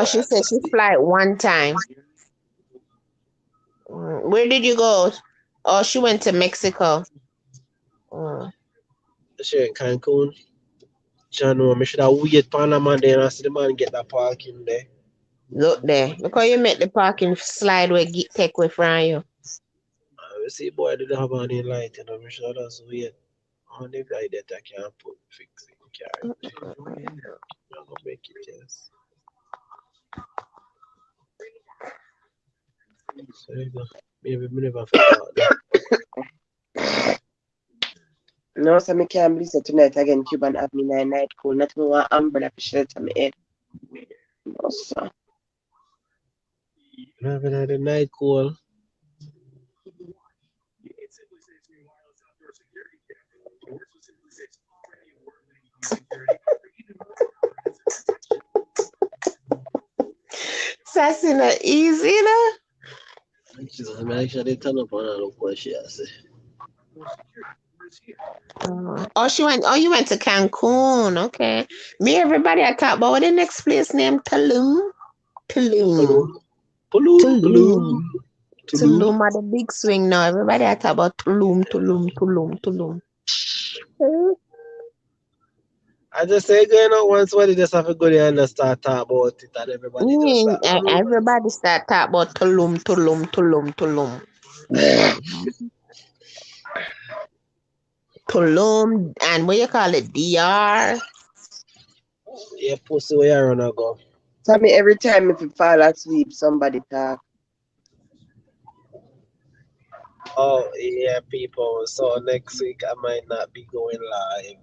She said she fly one time. Where did you go? Oh, she went to Mexico. She in Cancun. Jano, I should have waited Panama there and see the man get that parking there. Look there. Because you make the parking slide where get take away from you. I see boy didn't have any light, you know, I should have just wait. On the guy that I can't fix it. I'm gonna make it, yes. So you go. Maybe we never forgot that. No, so I can't believe that tonight again Cuban have me night cool. Not me want umbrella for shelter my head. No, sir. You having had a night cool. That's not easy, no? I'm actually turn up on a look what she has. You went to Cancun. Okay. Me, everybody I talk about what the next place named Tulum. Tulum are the big swing now. Everybody I talk about Tulum. I just say going out once when they just have to go there and start talk about it and everybody just start. Everybody start talk about Tulum. Tulum and what you call it, DR? Yeah, pussy where you run go. Tell me every time if you fall asleep, somebody talk. Oh yeah, people. So next week I might not be going live.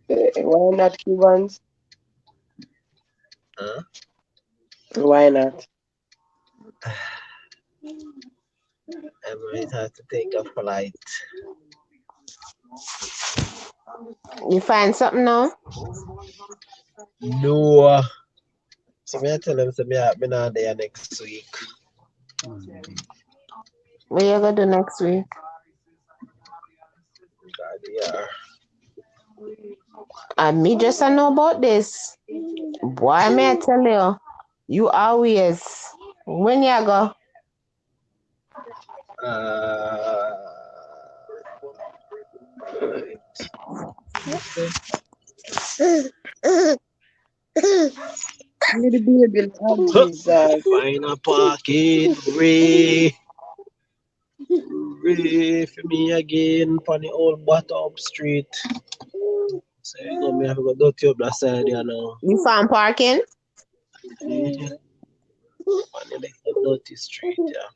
Why not, Cubans? Huh? Why not? I might have to take a flight. You find something now? No. So me I tell them to me not there next week. What you gonna do next week? Yeah. And me just know about this. Boy, may I tell you, you always. When you go? Little baby, oh Jesus. Find a parking, Ray. Ray for me again on the old Bottom Street. So you know me have to go dirty up that side here now. You found parking? Yeah. On the dirty street, yeah.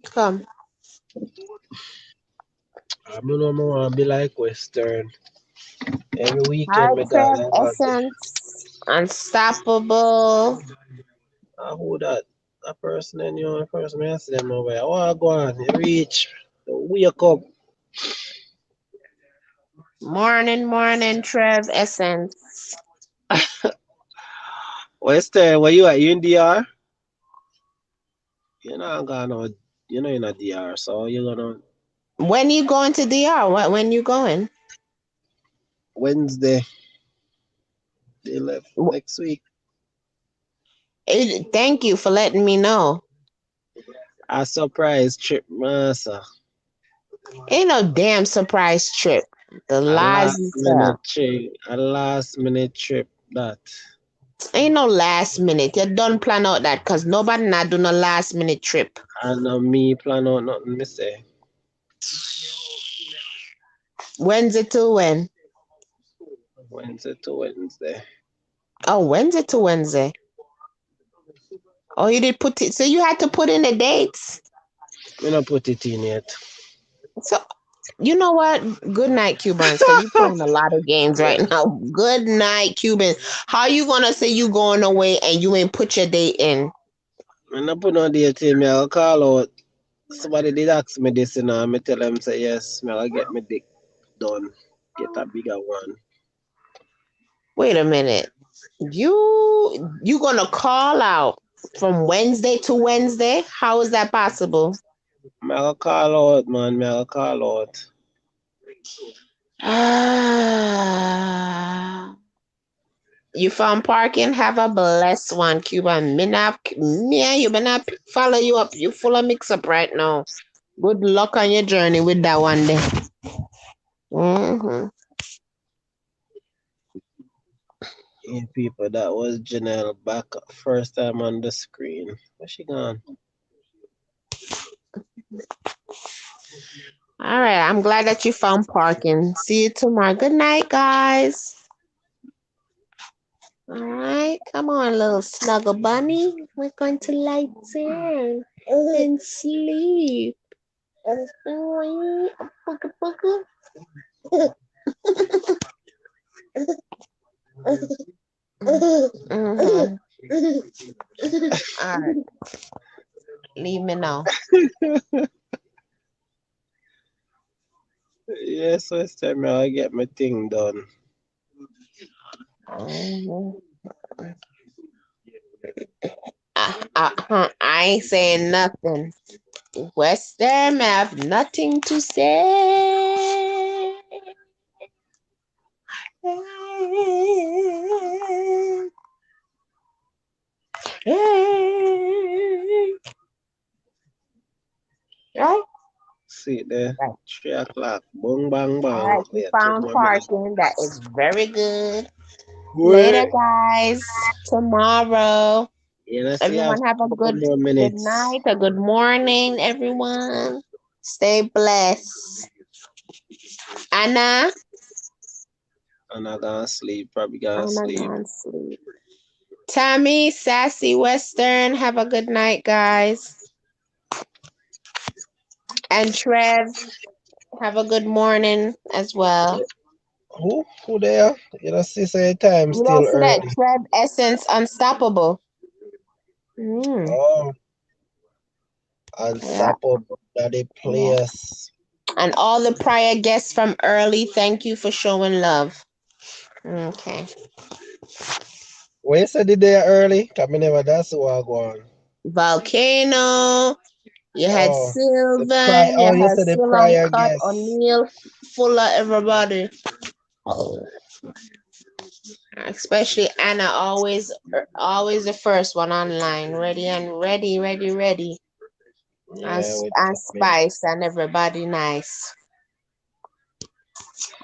Come. I don't know, I want to be like Western. Every weekend, Hi, my Trev God, Essence. Unstoppable. who that? That person and you, the person I see them over here. Oh, I go on, you reach, wake up. Morning, Trev Essence. Western, where you at? You in DR? You're not gonna, you're not in a DR, so you're gonna. When you going to DR? When you going? Wednesday. They left next week. Thank you for letting me know. A surprise trip, massa. Ain't no damn surprise trip. The lies you tell. A last minute trip, that. Ain't no last minute. You don't plan out that because nobody not do no last minute trip. And me plan out nothing, me say. Wednesday to when? Wednesday to Wednesday. Oh, Wednesday to Wednesday. Oh, you did put it. So you had to put in the dates. Me not put it in yet. So you know what? Good night, Cubans, because you're playing a lot of games right now. Good night, Cubans. How you gonna say you going away and you ain't put your date in? I not put no date in. Me I'll call out. Somebody did ask me this, and I tell them say yes. Me I'll get my dick done. Get a bigger one. Wait a minute. You gonna call out from Wednesday to Wednesday? How is that possible? I'll call out, man. I'll call out. You found parking? Have a blessed one, Cuban. Me and you better not follow you up. You full of mix up right now. Good luck on your journey with that one day. Mm-hmm. Yeah, people, that was Janelle back first time on the screen. Where's she gone? All right. I'm glad that you found parking. See you tomorrow. Good night, guys. All right. Come on, little snuggle bunny. We're going to lie down and sleep. Mm-hmm. All right. Leave me now. Yes, this time I'll get my thing done. I ain't saying nothing. Western have nothing to say. Right? See there, 3 o'clock. Bang, bang, bang. All right, you Yeah, found 2 more parking. That is very good. minutes. Later, guys. Tomorrow. Yeah, Everyone have a good night, a good morning, everyone. Stay blessed. Anna? Anna gonna sleep. Probably gonna sleep. Tammy, Sassy Western, have a good night, guys. And Trev, have a good morning as well. Who there? You know, see, say time You still don't see early. that Trev Essence Unstoppable. Oh, Unstoppable. That they play us. And all the prior guests from early, thank you for showing love. Okay. Where you said the day early? Cause me never that's who I go on. Volcano. You had Sylvan. You had said the Sylvan prior Cut, guest. O'Neill, Fuller, everybody. Especially Anna, always the first one online, ready. Yeah, And Spice and everybody nice.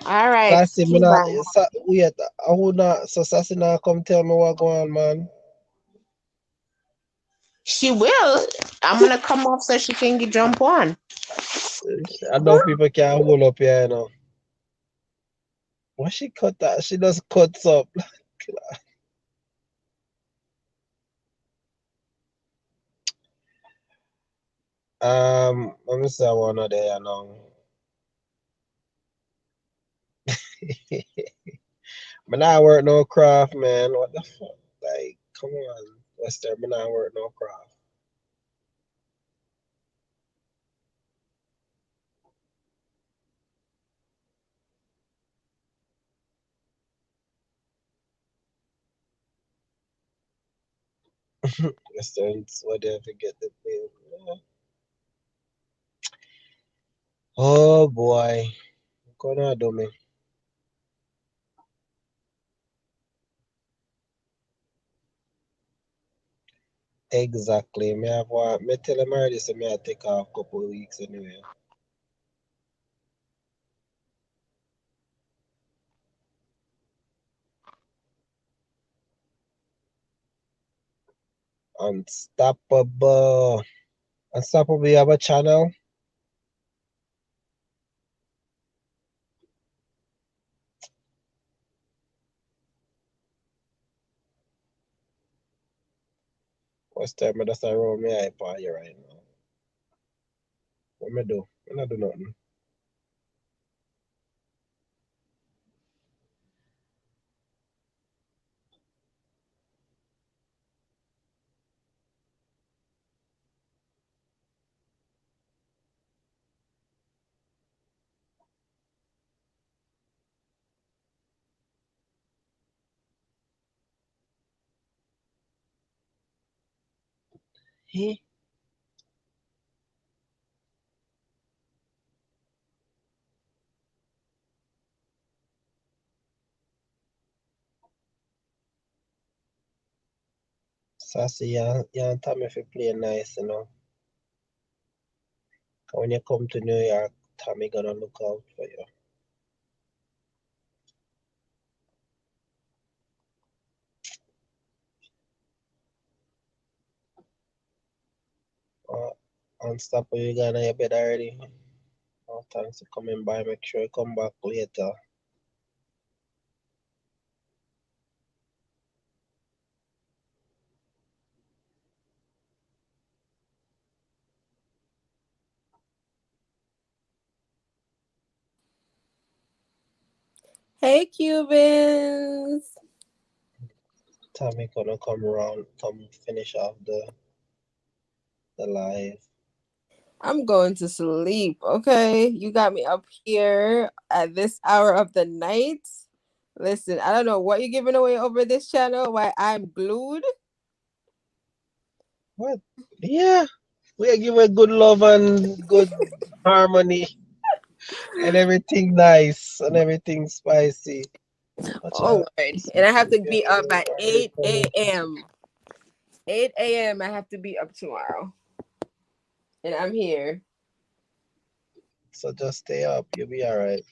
All right. Sassy, wait, I would not, so Sassy now come tell me what going on, man. She will. I'm gonna come off so she can jump on. I know people can't hold up here, you know. Why she cut that? She just cuts up. Let me say one of there, you know. But now I work no craft, man. What the fuck? Like, come on, Western. But now I work no craft. Westerns, what they forget the name. Yeah. Oh boy, what's going on, do me? Exactly. Me have one. Me tell him already, so me I take off a couple of weeks anyway. Unstoppable. Unstoppable, you have a channel? What's time? Me just roll me hype on you right now. What me do? I not do nothing. He? Sassy, you and Tommy if you play nice, you know. When you come to New York, Tommy gonna look out for you. Unstoppable, you gonna your bed already? Oh, thanks for coming by. Make sure you come back later. Hey, Cubans. Tommy gonna come around, come finish off the live. I'm going to sleep, okay? You got me up here at this hour of the night. Listen, I don't know what you're giving away over this channel, why I'm glued. What? Yeah. We give her good love and good harmony and everything nice and everything spicy. Oh, Lord. And I have to be up at 8 a.m. 8 a.m. I have to be up tomorrow. And I'm here. So just stay up. You'll be all right.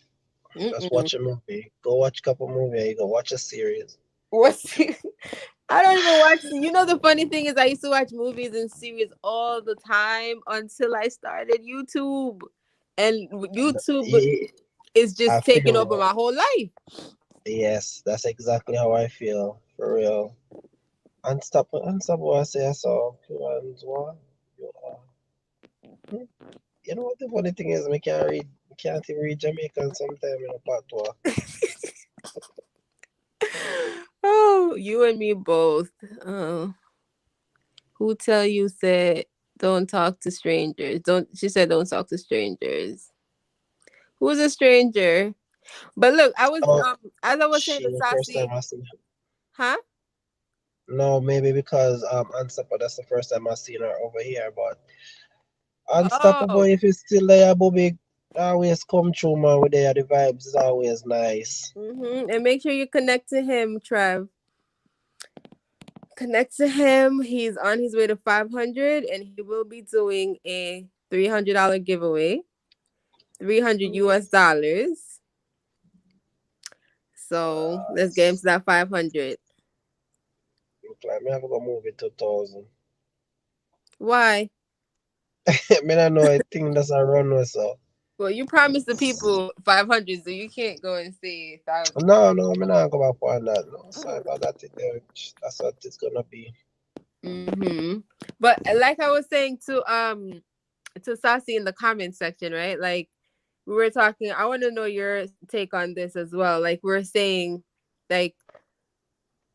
Just watch a movie. Go watch a couple movies. You go watch a series. I don't even watch. You know, the funny thing is, I used to watch movies and series all the time until I started YouTube, and YouTube is just taking over my whole life. Yes, that's exactly how I feel, for real. Unstoppable. I say so. You know what the funny thing is? I can't even read Jamaican sometimes in a patois. Oh, you and me both. Who tell you said don't talk to strangers? She said don't talk to strangers. Who's a stranger? But look, I was as I was saying to Sassy. Huh? No, maybe because Unstoppable, that's the first time I've seen her over here, but Unstoppable, if it's still there, Bobby, Always come through, man. With the vibes is always nice. And make sure you connect to him, Trev. Connect to him. He's on his way to 500, and he will be doing a $300 giveaway, $300 US. So let's get him to that 500. Like, me have to go move it to 1,000. Why? I don't know. I think that's a runway, so. Well, you promised the people 500, so you can't go and say 1,000. No, I'm not going back on that. No, sorry about that. That's what it's gonna be. But like I was saying to Sassy in the comment section, right? Like we were talking. I want to know your take on this as well. Like we're saying, like,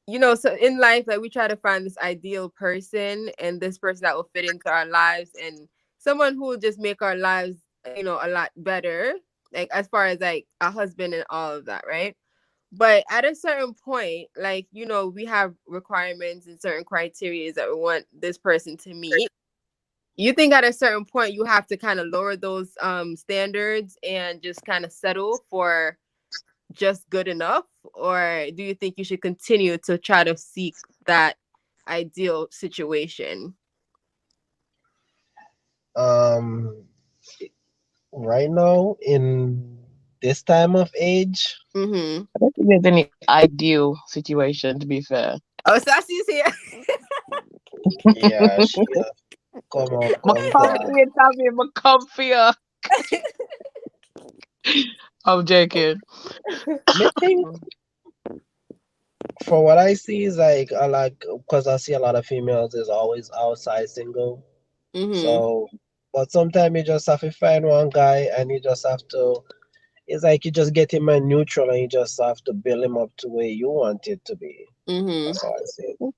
you know, so in life, like we try to find this ideal person and this person that will fit into our lives and someone who will just make our lives, you know, a lot better, like as far as like a husband and all of that, right? But at a certain point, like, you know, we have requirements and certain criteria that we want this person to meet. You think at a certain point you have to kind of lower those standards and just kind of settle for just good enough? Or do you think you should continue to try to seek that ideal situation? Right now in this time of age, I don't think there's any ideal situation, to be fair. Oh, Sassy's here. Yeah, she come on, I'm comfier. I'm joking. I think for what I see is like I like, because I see a lot of females is always outside single. So, but sometimes you just have to find one guy and you just have to. It's like you just get him in neutral and you just have to build him up to where you want it to be. That's how I say it.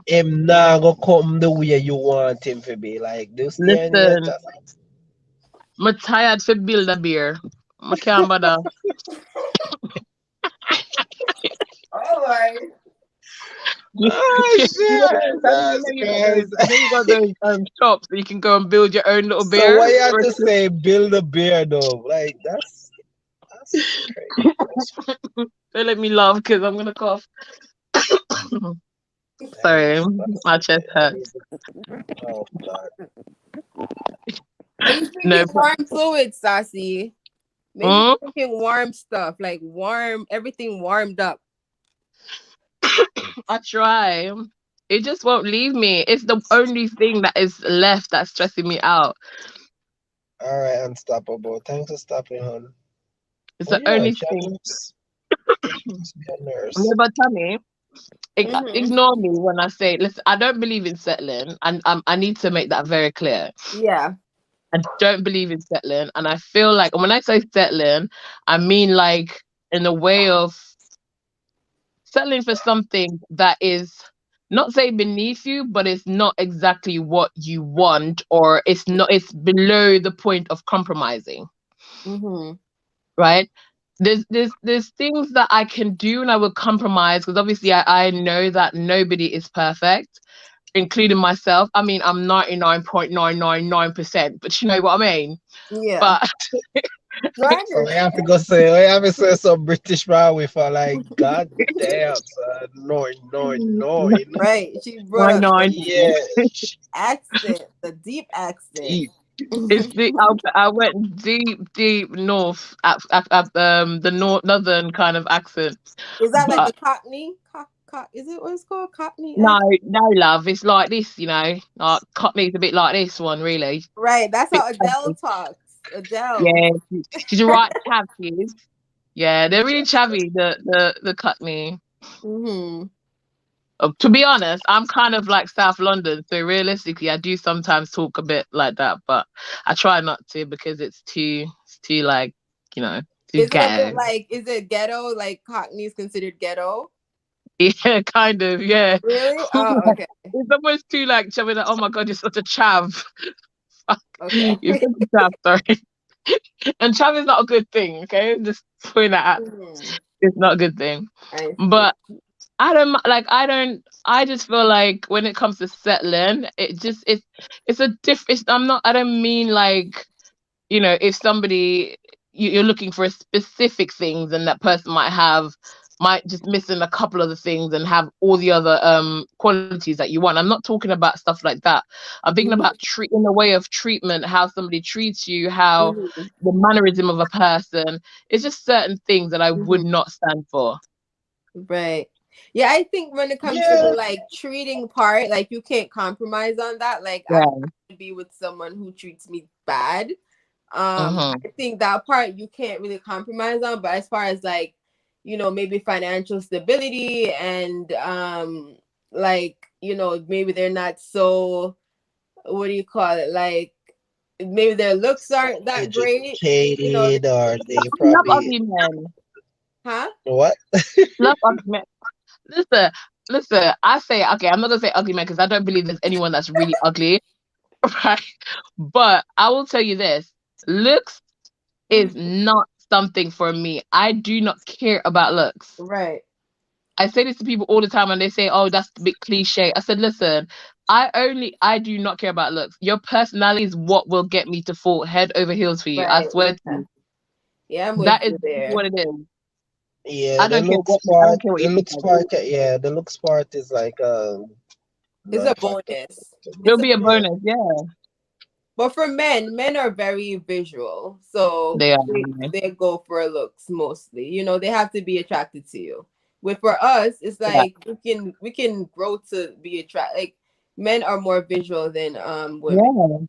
Him not gonna come the way you want him to be. Like this. Listen, I'm tired to build a beer. I can't bother. All right. Oh shit! That's crazy. You got those shops so you can go and build your own little beer. So why you have to say build a beer though? Like that's crazy. Don't let me laugh because I'm gonna cough. Sorry, my chest hurts. Oh God. Are you drinking warm fluids, Sassy? Maybe you're drinking warm stuff, like warm, everything warmed up. I try. It just won't leave me. It's the only thing that is left that's stressing me out. All right, unstoppable. Thanks for stopping, hon. It's the only thing. Yeah, but Tammy, ignore me when I say, listen, I don't believe in settling, and I need to make that very clear. Yeah. I don't believe in settling, and I feel like when I say settling, I mean like in a way of settling for something that is not say beneath you, but it's not exactly what you want, or it's below the point of compromising. Right? There's things that I can do and I will compromise, because obviously I know that nobody is perfect, including myself. I mean, I'm 99.999%, but you know what I mean? Yeah. But so I have to go say, I have to say some British man with her, like, God damn, son. No. Right. She brought up accent, the deep accent. Deep. It's I went deep north at the northern kind of accent. Is that like a Cockney? Is it what it's called? Cockney? No, love. It's like this, you know. Like Cockney's a bit like this one, really. Right. That's how Adele talks. Adele. Yeah, she's right, chavvy. Yeah, they're really chavvy. The Cockney. To be honest, I'm kind of like South London, so realistically, I do sometimes talk a bit like that, but I try not to because it's too like, you know, too ghetto. Is it ghetto? Like Cockney is considered ghetto? Yeah, kind of. Yeah. Really? Oh, okay. It's almost too like chavvy. Like, oh my God, you're such a chav. Okay. You're such a chav. Sorry. And chav is not a good thing. Okay, just point that out. It's not a good thing. But I just feel like when it comes to settling, it's a different. I don't mean like, if somebody you're looking for a specific things and that person might just missing a couple of the things and have all the other qualities that you want. I'm not talking about stuff like that. I'm thinking about in the way of treatment, how somebody treats you, how the mannerism of a person. It's just certain things that I would not stand for. Right. Yeah, I think when it comes to the like treating part, like you can't compromise on that. Like I could be with someone who treats me bad. I think that part you can't really compromise on. But as far as like, maybe financial stability and like, maybe they're not so, what do you call it? Like maybe their looks aren't that great. Or they probably love ugly men. Huh? What? Love ugly men. Listen, I say, okay, I'm not gonna say ugly man because I don't believe there's anyone that's really ugly, right? But I will tell you this, looks is not something for me. I do not care about looks. Right. I say this to people all the time and they say, oh, that's a bit cliche. I said, listen, I do not care about looks. Your personality is what will get me to fall head over heels for you. I swear to you. Yeah, I'm that is what it is. Yeah, the looks part is like it's a bonus. It'll be a bonus, yeah. But for men are very visual, so they go for looks mostly. They have to be attracted to you. For us, it's like we can grow to be attracted. Like men are more visual than women.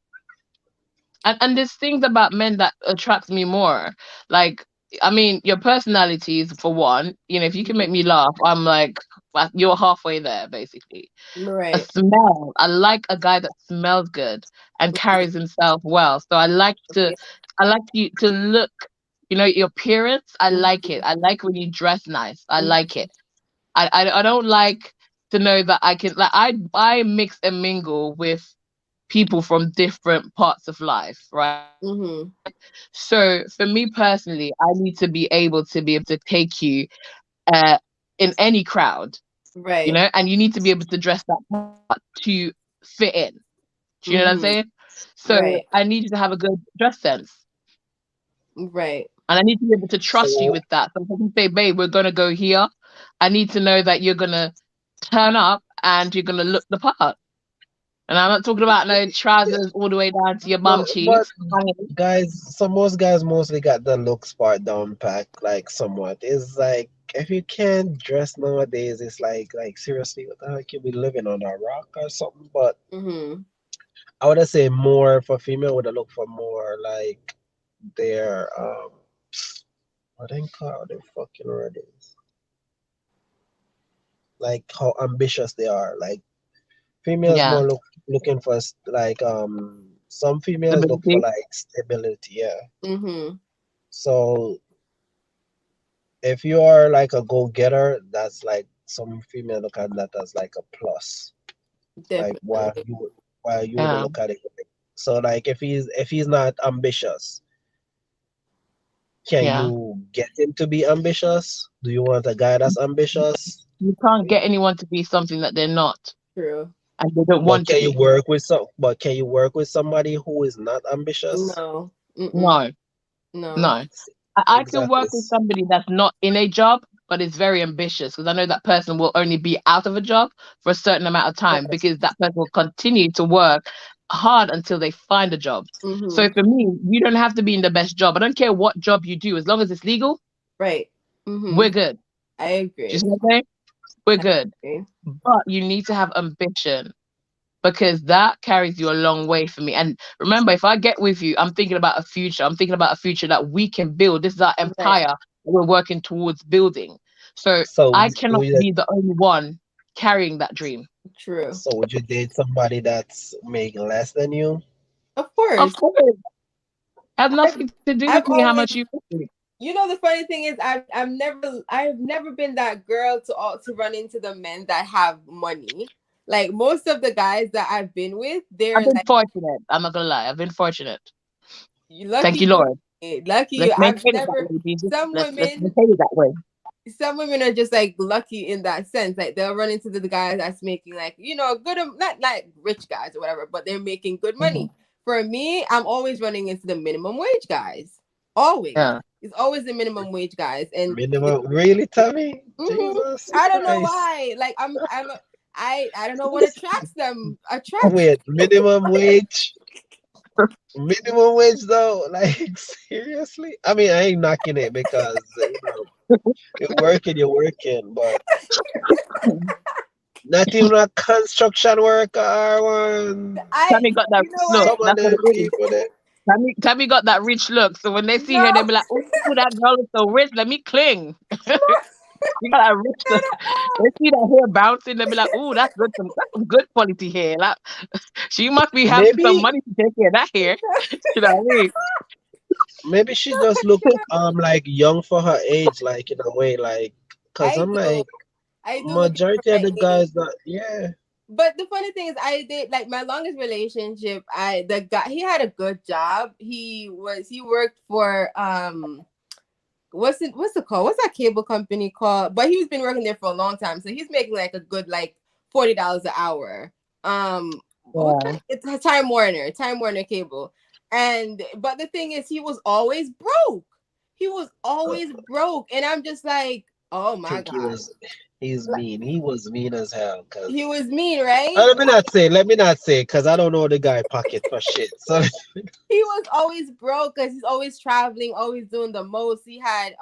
Yeah. And there's things about men that attracts me more. Like, I mean, your personalities for one. If you can make me laugh, I'm like, you're halfway there, basically. Right. A smell. I like a guy that smells good and carries himself well. So I like you to look, your appearance. I like it. I like when you dress nice. I like it. I don't like to know that I can, like, I mix and mingle with people from different parts of life, right? So for me personally, I need to be able to take you in any crowd, right? And you need to be able to dress that part to fit in. Do you know what I'm saying? So I need you to have a good dress sense, right? And I need to be able to trust you with that. So if I can say, babe, we're gonna go here, I need to know that you're gonna turn up and you're gonna look the part. And I'm not talking about no trousers all the way down to your bum cheeks. Most guys mostly got the looks part down pat, like somewhat. It's like if you can't dress nowadays, it's like seriously, what the heck, you be living on a rock or something. But I would say more for female would look for more like their what they call the fucking word is, like how ambitious they are. Like females more looking for like some females look for like stability, So if you are like a go-getter, that's like some female look at that as like a plus. Definitely. Like while you would look at it. So like if he's not ambitious, can you get him to be ambitious? Do you want a guy that's ambitious? You can't get anyone to be something that they're not. True. And they don't want to. Can you work with somebody who is not ambitious? No. No. I can work with somebody that's not in a job, but is very ambitious, because I know that person will only be out of a job for a certain amount of time, because that person will continue to work hard until they find a job. So for me, you don't have to be in the best job. I don't care what job you do, as long as it's legal. Right. We're good. I agree. Do you see what I'm saying? We're good. But you need to have ambition, because that carries you a long way for me. And remember, if I get with you, I'm thinking about a future. I'm thinking about a future that we can build. This is our empire that we're working towards building. So I cannot be the only one carrying that dream. True. So would you date somebody that's making less than you? Of course. Of course. Have nothing to do with me how much you think. You know, the funny thing is, I've never been that girl to run into the men that have money. Like most of the guys that I've been with, I've been fortunate. I'm not gonna lie. I've been fortunate. Lucky, thank you, Lord. Lucky you. I've never. Some women. Let's say it that way. some women are just like lucky in that sense. Like they'll run into the guys that's making like, you know, good, not like rich guys or whatever, but they're making good money. For me, I'm always running into the minimum wage guys. Always. Yeah. It's always the minimum wage guys. And minimum, really, Tommy? Jesus I don't know Christ. why. Like I don't know what attracts them. Wait, minimum wage? Minimum wage though? Like seriously? I mean, I ain't knocking it because you know, you're working, but not even a construction worker or one. Tammy got that look. That's what it is. There. Tammy got that rich look. So when they see her, they be like, "Oh, that girl is so rich. Let me cling." You got that rich look. They see that hair bouncing. They be like, "Oh, that's good. That's good quality hair. Like, she must be having some money to take care of that hair." You know what I mean? Maybe she just look like young for her age, like in a way, like because I'm like majority of the guys that But the funny thing is, I did like my longest relationship. The guy, he had a good job. He worked for what's it called? What's that cable company called? But he's been working there for a long time, so he's making like a good like $40 an hour. It's Time Warner Cable. But the thing is, he was always broke. He was always broke, and I'm just like, oh my god. He's mean. He was mean as hell. He was mean, right? Let me not say, because I don't know the guy pocket for shit. So he was always broke because he's always traveling, always doing the most. He had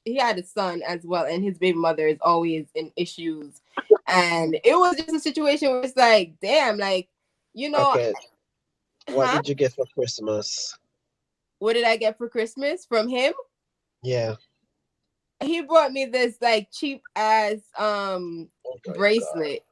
a son as well, and his baby mother is always in issues. And it was just a situation where it's like, damn, like, you know. Okay. What did you get for Christmas? What did I get for Christmas from him? Yeah. He brought me this like cheap ass bracelet.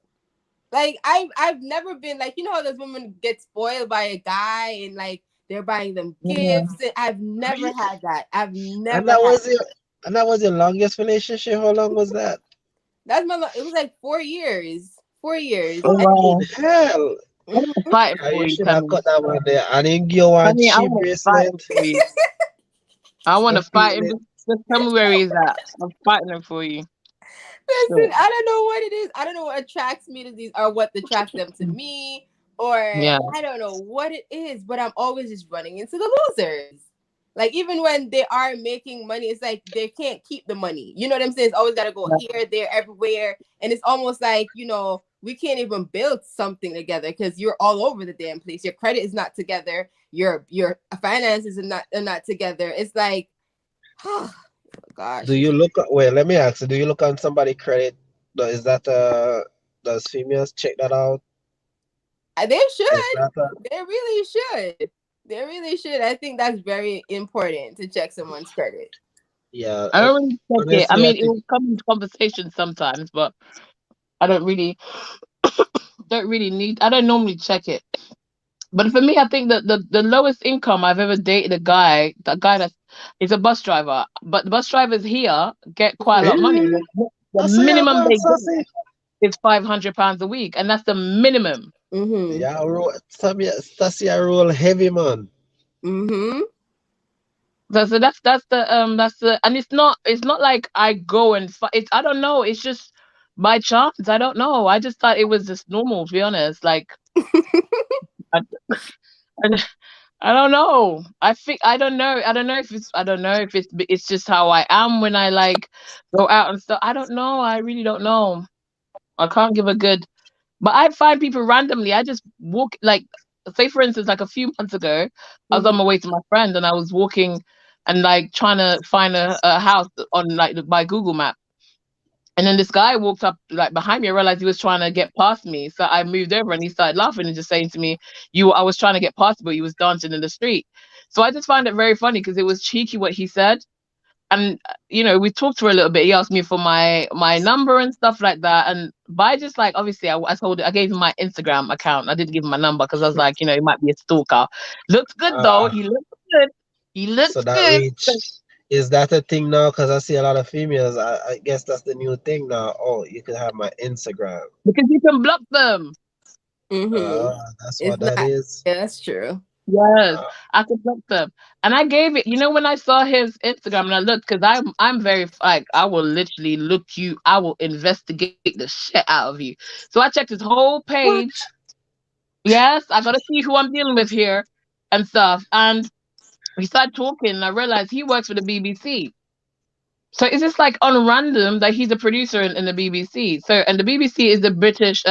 God. Like I've never been like, you know how those women get spoiled by a guy and like they're buying them gifts. And I've never had that. And that was your longest relationship? How long was that? It was like 4 years. 4 years. Oh wow. Hell. I should have cut that one there. I didn't give one cheap bracelet. I want to fight him. Just tell me where he's at. I'm fighting him for you. Listen, I don't know what it is. I don't know what attracts me to these or what attracts them to me. Or I don't know what it is, but I'm always just running into the losers. Like even when they are making money, it's like they can't keep the money. You know what I'm saying? It's always got to go here, there, everywhere. And it's almost like, you know, we can't even build something together because you're all over the damn place. Your credit is not together. Your finances are not together. It's like, oh gosh. Do you look? Wait, let me ask you. Do you look on somebody's credit? Is that does females check that out? They should. They really should. They really should. I think that's very important to check someone's credit. Yeah, I don't really check it. I mean, it will come into conversation sometimes, but I don't really need. I don't normally check it. But for me, I think that the lowest income I've ever dated a guy that is a bus driver. But the bus drivers here get quite a lot of money. The minimum they get is £500 a week, and that's the minimum. Mm-hmm. Yeah, roll heavy, man. Mm-hmm. So that's the and it's not like I go and I don't know. It's just by chance. I don't know. I just thought it was just normal, to be honest. Like. I don't know. I don't know if it's just how I am when I like go out and stuff. I don't know. I really don't know. I can't give a good. But I find people randomly. I just walk, like, say for instance, like a few months ago, I was on my way to my friend and I was walking and like trying to find a house on like by Google Maps. And then this guy walked up like behind me. I realized he was trying to get past me. So I moved over and he started laughing and just saying to me, I was trying to get past you, but he was dancing in the street. So I just find it very funny because it was cheeky what he said. And, you know, we talked for a little bit. He asked me for my number and stuff like that. And by just like, obviously, I gave him my Instagram account. I didn't give him my number because I was like, you know, he might be a stalker. Looks good though. He looks good. He looks good. Is that a thing now? Because I see a lot of females. I guess that's the new thing now. Oh, you can have my Instagram. Because you can block them. Mm-hmm. That's what that is. Yeah, that's true. Yes, I could look them, and I gave it. You know, when I saw his Instagram, and I looked because I'm very like I will literally look you. I will investigate the shit out of you. So I checked his whole What? page. Yes, I gotta see who I'm dealing with here and stuff. And we started talking, and I realized he works for the BBC. So it's just like on random that he's a producer in the BBC. So and the BBC is the British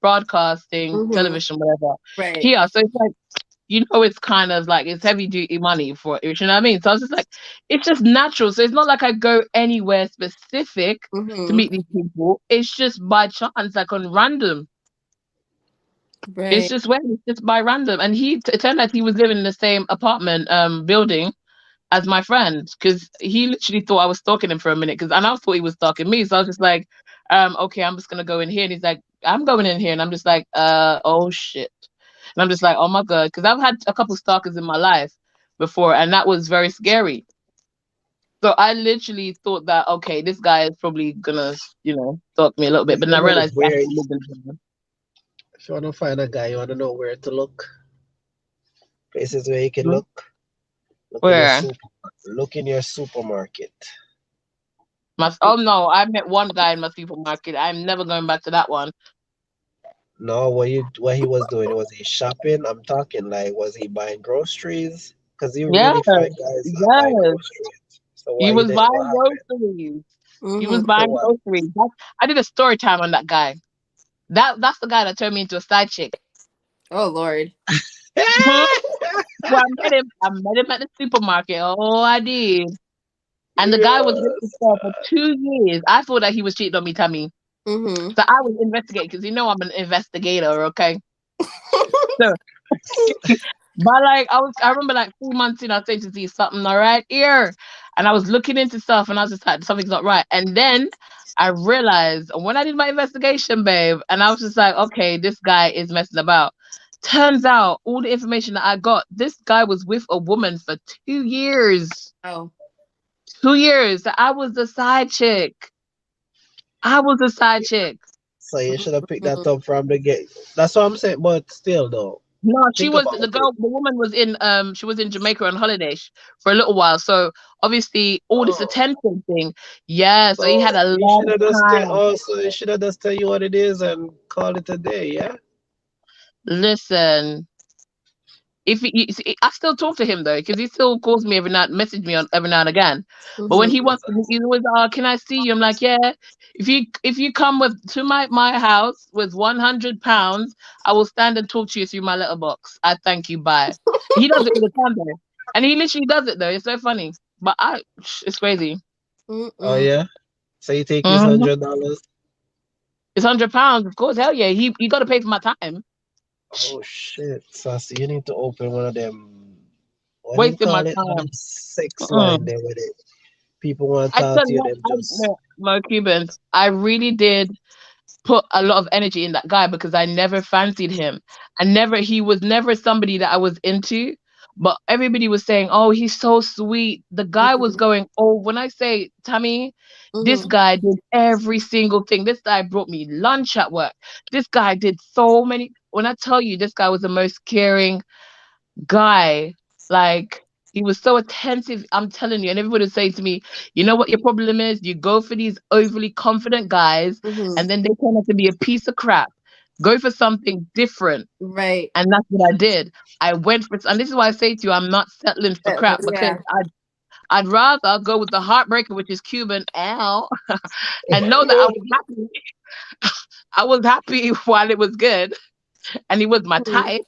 broadcasting Mm-hmm. television, whatever. Right. Here, so it's like it's kind of like it's heavy duty money for it, you know what I mean? So I was just like, it's just natural. So it's not like I go anywhere specific to Mm-hmm. meet these people. It's just by chance, like on random. It's Right. just when it's just by random. And it turned out he was living in the same apartment building as my friend because he literally thought I was stalking him for a minute and I thought he was stalking me. So I was just like, okay, I'm just gonna go in here. And he's like, I'm going in here, and I'm just like, oh shit. And I'm just like, oh my God, because I've had a couple stalkers in my life before, and that was very scary. So I literally thought that, okay, this guy is probably gonna, stalk me a little bit. But then I realized he actually lived in here. If you want to find a guy, you want to know where to look. Places where you can look. Where? Look in your supermarket. Oh no, I met one guy in my supermarket. I'm never going back to that one. No, what he was doing? Was he shopping? I'm talking like, was he buying groceries? Because you really find guys that buy groceries. So he was buying groceries. Mm-hmm. He was buying groceries. I did a story time on that guy. That's the guy that turned me into a side chick. Oh Lord. Well, I met him at the supermarket. Oh, I did. And the guy was with me for 2 years. I thought that he was cheating on me, Tammy. Mm-hmm. So I was investigating because I'm an investigator, okay? So, but like I remember like 4 months in, I was saying to see something not right here, and I was looking into stuff, and I was just like, something's not right. And then I realized when I did my investigation, babe, and I was just like, okay, this guy is messing about. Turns out all the information that I got, this guy was with a woman for 2 years. Oh. 2 years. So I was the side chick. So you should have picked that up from the get. That's what I'm saying. But still, though. No, the woman was in she was in Jamaica on holiday for a little while. So obviously all this attention thing. Yeah, so he had a lot of time. So you should have just tell you what it is and call it a day, yeah? Listen. I still talk to him though, because he still calls me every night, message me every now and again. Mm-hmm. But when he wants to, he's always, can I see you? I'm like, yeah. If you come to my house with £100, I will stand and talk to you through my letterbox. I thank you, bye. He does it all the time though, and he literally does it though. It's so funny, but it's crazy. Oh yeah. So you take his $100? It's £100, of course. Hell yeah. You got to pay for my time. Oh shit, Sassy, you need to open one of them. Wasting my time. 6 line there with it. People want to talk to you. My Cubans, I really did put a lot of energy in that guy because I never fancied him. He was never somebody that I was into. But everybody was saying, oh, he's so sweet. The guy was going, oh, when I say, Tammy, this guy did every single thing. This guy brought me lunch at work. This guy did so many. When I tell you, this guy was the most caring guy. Like, he was so attentive. I'm telling you. And everybody would say to me, you know what your problem is? You go for these overly confident guys, and then they turn out to be a piece of crap. Go for something different. Right. And that's what I did. I went for, and this is why I say to you, I'm not settling for crap, because I'd rather go with the heartbreaker, which is Cuban, and know that I was happy. I was happy while it was good, and he was my type,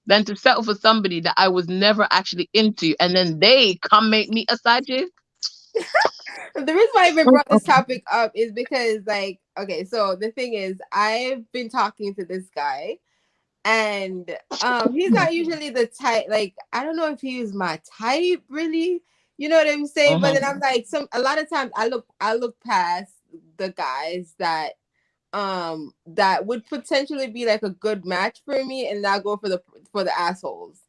than to settle for somebody that I was never actually into, and then they come make me a side chick. The reason why I even brought this topic up is because, like, okay, so the thing is, I've been talking to this guy, and he's not usually the type, like, I don't know if he's my type, really, you know what I'm saying? But then I'm like, a lot of times I look past the guys that would potentially be like a good match for me, and I'll go for the assholes.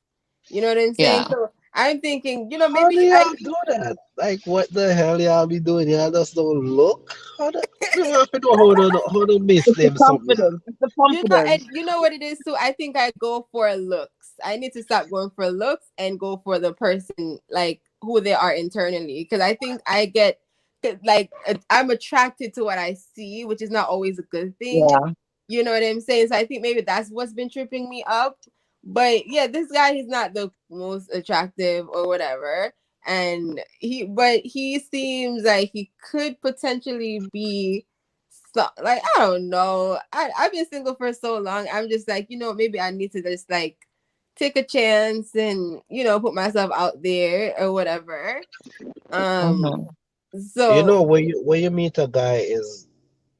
You know what I'm saying? Yeah. So I'm thinking, you know, How do maybe y'all do that? Like, what the hell y'all be doing? Y'all just don't look? How do how to miss It's the them something? confidence. It's the you know, and confidence. you know what it is too. I think I go for looks. I need to stop going for looks and go for the person, like who they are internally, because I think I get like I'm attracted to what I see, which is not always a good thing. Yeah. You know what I'm saying? So I think maybe that's what's been tripping me up. But yeah, this guy, he's not the most attractive or whatever. And he seems like he could potentially be like, I don't know. I've been single for so long. I'm just like, you know, maybe I need to just like take a chance and, you know, put myself out there or whatever. So You know, when you meet a guy is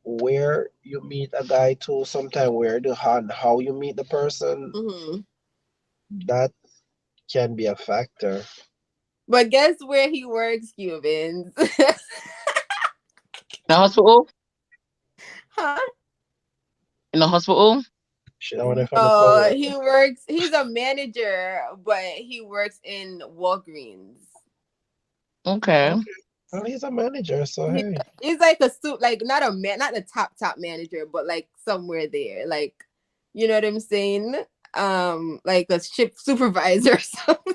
where you meet a guy too. Sometimes where the how you meet the person, that can be a factor. But guess where he works, Cubans? The hospital? Huh? In the hospital? No, he works. He's a manager, but he works in Walgreens. Okay. Well, he's a manager, so hey. He's like a like not the top manager, but like somewhere there, like, you know what I'm saying? Like a ship supervisor or something.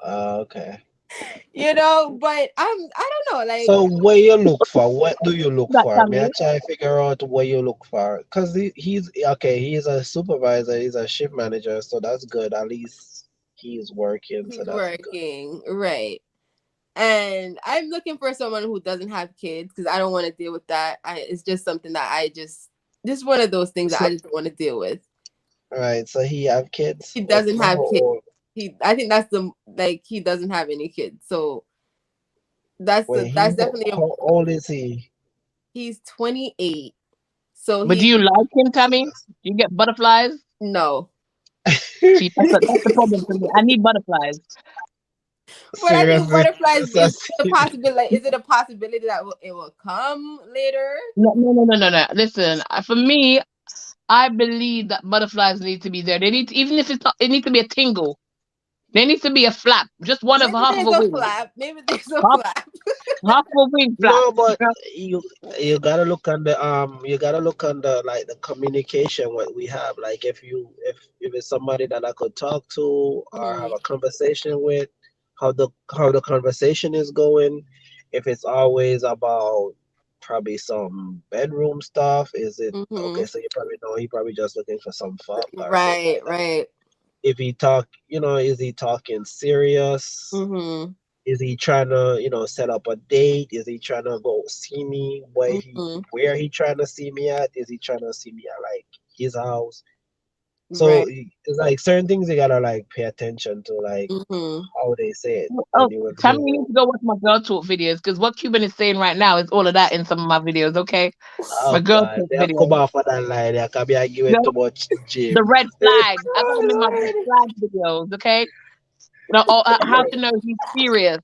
Okay. You know, but I don't know. Like, so what you look for? What do you look for? May I try to figure out what you look for? Because he's okay. He's a supervisor. He's a shift manager, so that's good. At least he's working. He's so that's working, good. Right? And I'm looking for someone who doesn't have kids because I don't want to deal with that. It's just something that I just one of those things that I just don't want to deal with. Right. So he have kids. He doesn't have kids. I think that's he doesn't have any kids. So that's definitely. How old is he? He's 28. So but do you like him, Tammy? Do you get butterflies? No. See, that's the problem for me. I need butterflies. But I think butterflies is a possibility. Is it a possibility that it will come later? No. Listen, for me, I believe that butterflies need to be there. They need even if it needs to be a tingle. There needs to be a flap, just one of half of a wing. Maybe there's a flap. Half of a wing flap. No, but you gotta look on the like the communication what we have. Like if it's somebody that I could talk to or have a conversation with, how the conversation is going. If it's always about probably some bedroom stuff, is it okay? So you probably know he probably just looking for some fuck. Right. If he talk, is he talking serious? Is he trying to, set up a date? Is he trying to go see me? Where he trying to see me at? Is he trying to see me at like his house? So it's like certain things you gotta like pay attention to, like how they say it. Tell me, you need to go watch my girl talk videos because what Cuban is saying right now is all of that in some of my videos. Okay, my girl talk videos. Come off of that line. I can be arguing too much. The red flag. I got them in my red flag videos. Okay, how to know he's serious.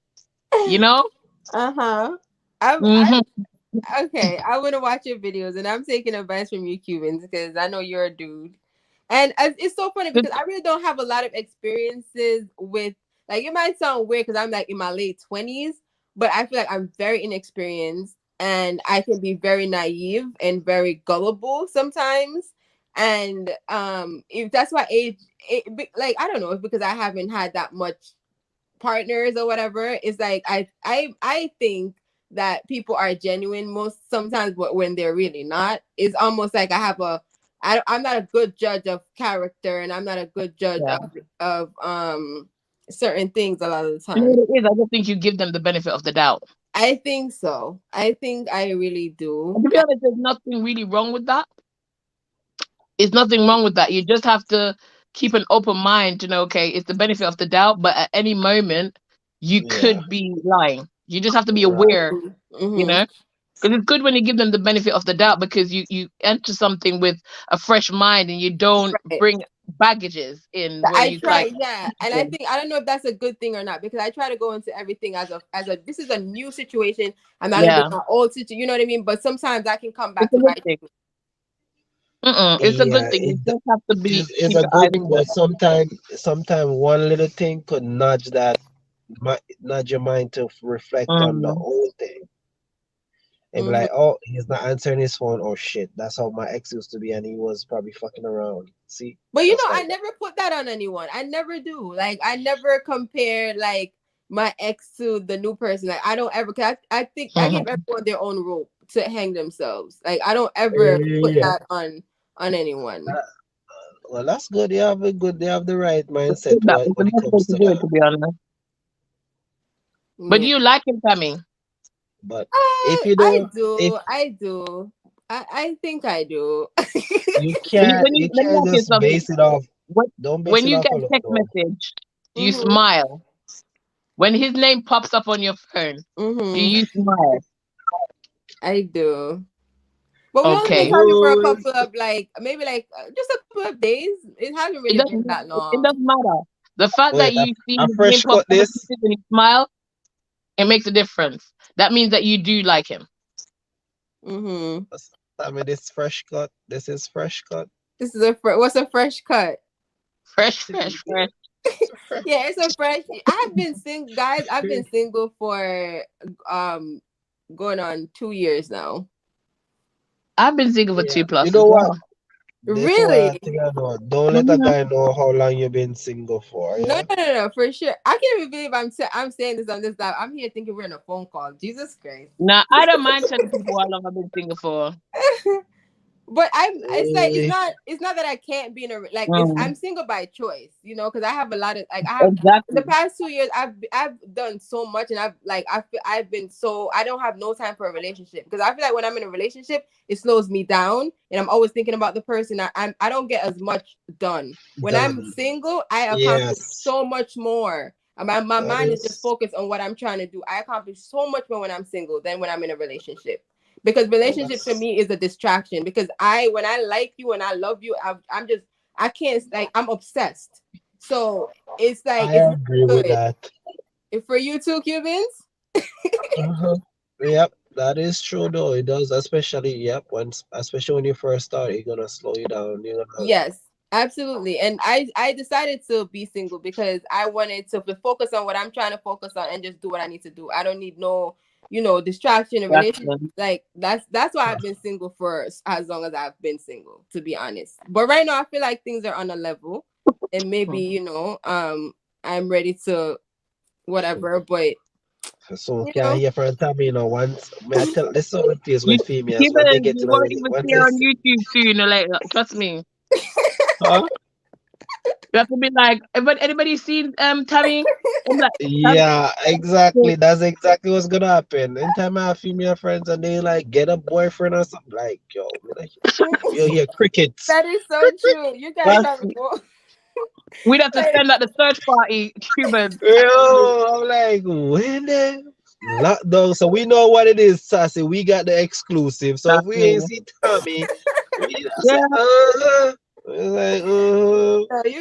You know. Okay, I want to watch your videos, and I'm taking advice from you, Cubans, because I know you're a dude. And it's so funny because I really don't have a lot of experiences with, like, it might sound weird because I'm like in my late 20s, but I feel like I'm very inexperienced and I can be very naive and very gullible sometimes. And if that's why like, I don't know, if because I haven't had that much partners or whatever, it's like I think that people are genuine sometimes, but when they're really not, it's almost like I'm not a good judge of character, and I'm not a good judge of certain things a lot of the time. You know what it is? I just think you give them the benefit of the doubt. I think so. I think I really do. And to be honest, there's nothing really wrong with that. There's nothing wrong with that. You just have to keep an open mind to know, okay, it's the benefit of the doubt, but at any moment you could be lying. You just have to be aware, you know. Because it's good when you give them the benefit of the doubt because you enter something with a fresh mind and you don't bring baggages in. And I think I don't know if that's a good thing or not, because I try to go into everything as a this is a new situation. I'm not gonna be my old situation, you know what I mean? But sometimes I can come back to It's a good thing. You just have to be it's keep a your good eyes thing, open. but sometimes one little thing could nudge your mind to reflect on the whole thing. And be like, oh, he's not answering his phone. Oh shit, that's how my ex used to be, and he was probably fucking around. See, but you know, I never put that on anyone. I never do. Like, I never compare like my ex to the new person. Like, I don't ever. Cause I think I give everyone their own rope to hang themselves. Like, I don't ever put that on anyone. Well, that's good. They have the right mindset when it comes to that. To be honest. But do you like him, Tammy? But if you don't, I do. I think I do. You can't just base it off. Don't base when it you off get on a text message, do you smile? When his name pops up on your phone, do you smile? I do. But we only been talking for a couple of maybe just a couple of days. It hasn't really been that long. It doesn't matter. The fact that you see his fresh name pop cut up and you smile, it makes a difference. That means that you do like him. I mean, this fresh cut. This is fresh cut. This is what's a fresh cut? Fresh. Yeah, it's a fresh. I've been single, guys. I've been single for going on 2 years now. I've been single for 2+. You know what? Really? Don't let a guy know how long you've been single for. Yeah? No, for sure. I can't even believe I'm saying this on this live. I'm here thinking we're in a phone call. Jesus Christ. Nah, I don't mind telling people how long I've been single for. But it's not that I can't be in a I'm single by choice, you know, because I have a lot of the past 2 years I've done so much, and I've been so I don't have no time for a relationship, because I feel like when I'm in a relationship it slows me down and I'm always thinking about the person. I don't get as much done. When I'm single, I accomplish so much more. My mind is just focused on what I'm trying to do. I accomplish so much more when I'm single than when I'm in a relationship. Because relationship for me is a distraction. Because when I like you and I love you, I can't, I'm obsessed. So it's like, I agree with that. For you too, Cubans? Yep, that is true though. It does, especially when you first start, it's gonna slow you down. Yes, absolutely. And I decided to be single because I wanted to focus on what I'm trying to focus on and just do what I need to do. I don't need no distraction and relationship. Like that's why I've been single for as long as I've been single, to be honest. But right now I feel like things are on a level, and maybe I'm ready to whatever. But so can hear from Tammy, once I tell this sort of things with females when they get to won't even see her on YouTube too, trust me. Huh? You have to be like, anybody seen Tammy? Like, yeah, exactly. That's exactly what's gonna happen. Anytime I have female friends and they get a boyfriend or something, you hear crickets. That is so true. You guys have we'd have to send out the search party, Cuban. I'm like, when the lockdown, so we know what it is, Sassy. We got the exclusive. So if we ain't see Tommy, you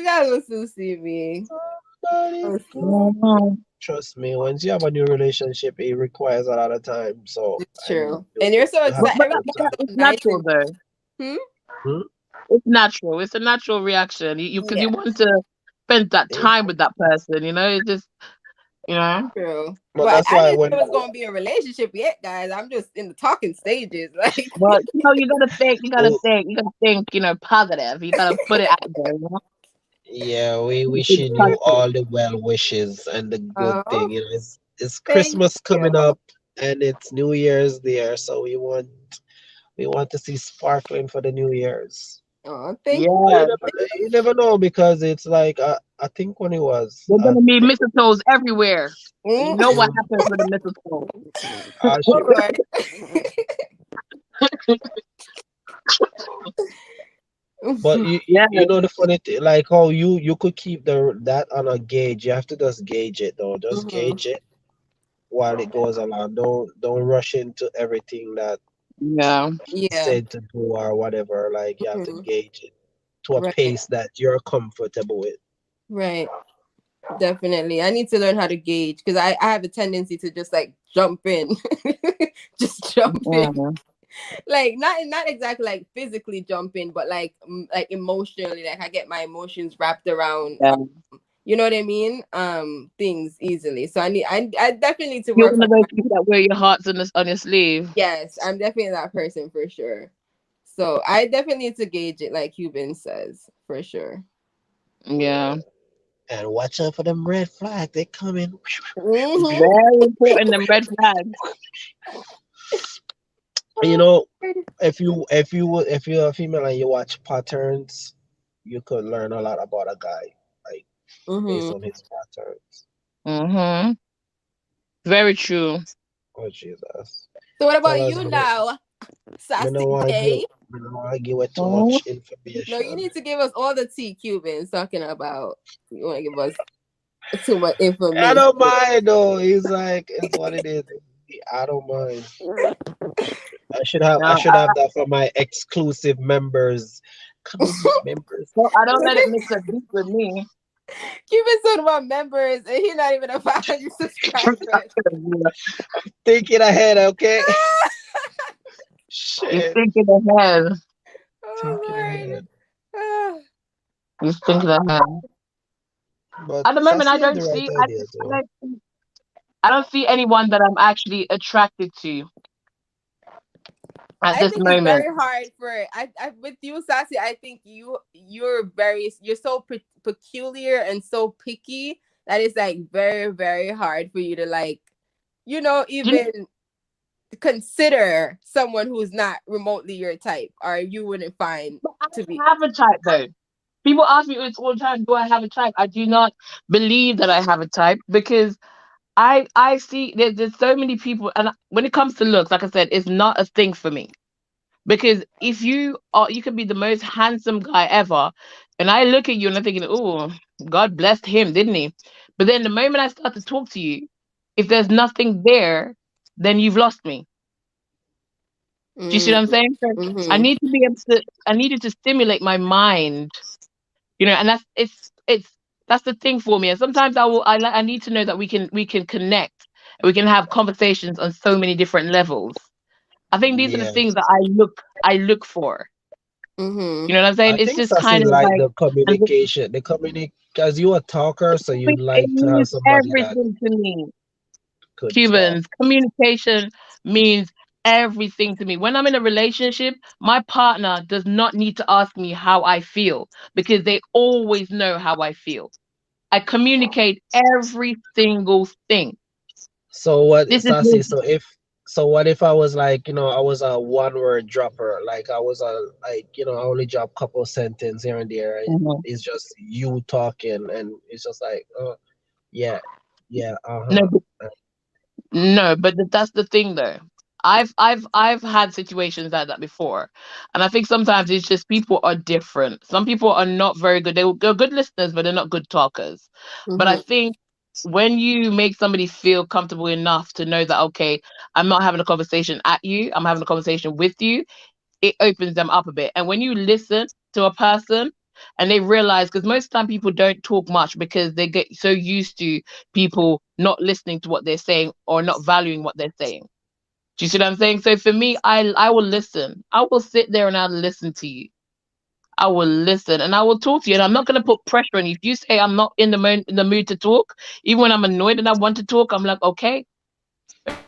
guys will still see me. Trust me, once you have a new relationship, it requires a lot of time. So it's true. And you're so excited. It's natural though. It's natural. It's a natural reaction. Because you want to spend that time with that person, It's just, True. But that's why I didn't know it was going to be a relationship yet, guys. I'm just in the talking stages. Well, you gotta think. You gotta think. Positive. You gotta put it out there. Yeah, we wishing you all the well wishes and the good thing. It's Christmas coming up and it's New Year's there, so we want to see sparkling for the New Year's. Oh, thank you. You never know, because it's like I think when it was there's gonna be mistletoes everywhere. You know what happens with the mistletoe. But you know the funny thing, like how you could keep that on a gauge. You have to just gauge it though. Just gauge it while it goes along. Don't rush into everything that said to do or whatever. Like you have to gauge it to a pace that you're comfortable with. Right. Definitely. I need to learn how to gauge, because I have a tendency to just jump in. Just jump in. like not exactly like physically jumping, but like emotionally, like I get my emotions wrapped around you know what I mean, things easily. So I definitely need to You're work one on of those people that wear your hearts on your sleeve. Yes, I'm definitely that person for sure. So I definitely need to gauge it, like Cuban says, for sure. Yeah. And watch out for them red flags. They coming. Very important, them red flags. You know, if you're a female and you watch patterns, you could learn a lot about a guy, like based on his patterns. Very true. Oh Jesus. So what about you now, Sassy K? I don't want to give it too much information. No, you need to give us all the tea Cuban's talking about. You want to give us too much information. I don't mind though. It's like it's what it is. I don't mind. I should have that for my exclusive members. Members. Well, I don't let it mix up deep with me. Cuban said about members, and he's not even a 500 subscribers. I'm thinking ahead, okay? Shit. You're thinking ahead. Oh, Lord. You're thinking ahead. But at the moment, I don't see. I don't see anyone that I'm actually attracted to. At this moment, it's very hard for I with you, Sassy. I think you're so peculiar and so picky that it's like very, very hard for you to like, even consider someone who's not remotely your type, or you wouldn't find to be. I have a type though. People ask me all the time, do I have a type? I do not believe that I have a type because I see there's so many people, and when it comes to looks, like I said, it's not a thing for me. Because if you can be the most handsome guy ever, and I look at you and I'm thinking, oh, God blessed him, didn't he? But then the moment I start to talk to you, if there's nothing there, then you've lost me. Do you see what I'm saying? Mm-hmm. I need to be able to. I needed to stimulate my mind, and that's the thing for me. And sometimes I need to know that we can connect, and we can have conversations on so many different levels. I think these are the things that I look for. Mm-hmm. You know what I'm saying? It's just kind of like the communication. Because you're a talker, so you like to have somebody everything to me. Cubans, communication means everything to me. When I'm in a relationship, my partner does not need to ask me how I feel because they always know how I feel. I communicate every single thing. So what, Sassy? So what if I was like, I was a one-word dropper, like I was I only drop a couple sentences here and there. Mm-hmm. It's just you talking, and it's just like, yeah, No, but that's the thing though. I've had situations like that before, and I think sometimes it's just people are different. Some people are not very good. They're good listeners, but they're not good talkers. Mm-hmm. But I think when you make somebody feel comfortable enough to know that, okay, I'm not having a conversation at you, I'm having a conversation with you, it opens them up a bit. And when you listen to a person and they realize, because most of the time people don't talk much because they get so used to people not listening to what they're saying or not valuing what they're saying. Do you see what I'm saying? So for me, I will listen. I will sit there and I'll listen to you. I will listen and I will talk to you, and I'm not going to put pressure on you. If you say I'm not in the mood to talk, even when I'm annoyed and I want to talk, I'm like, okay,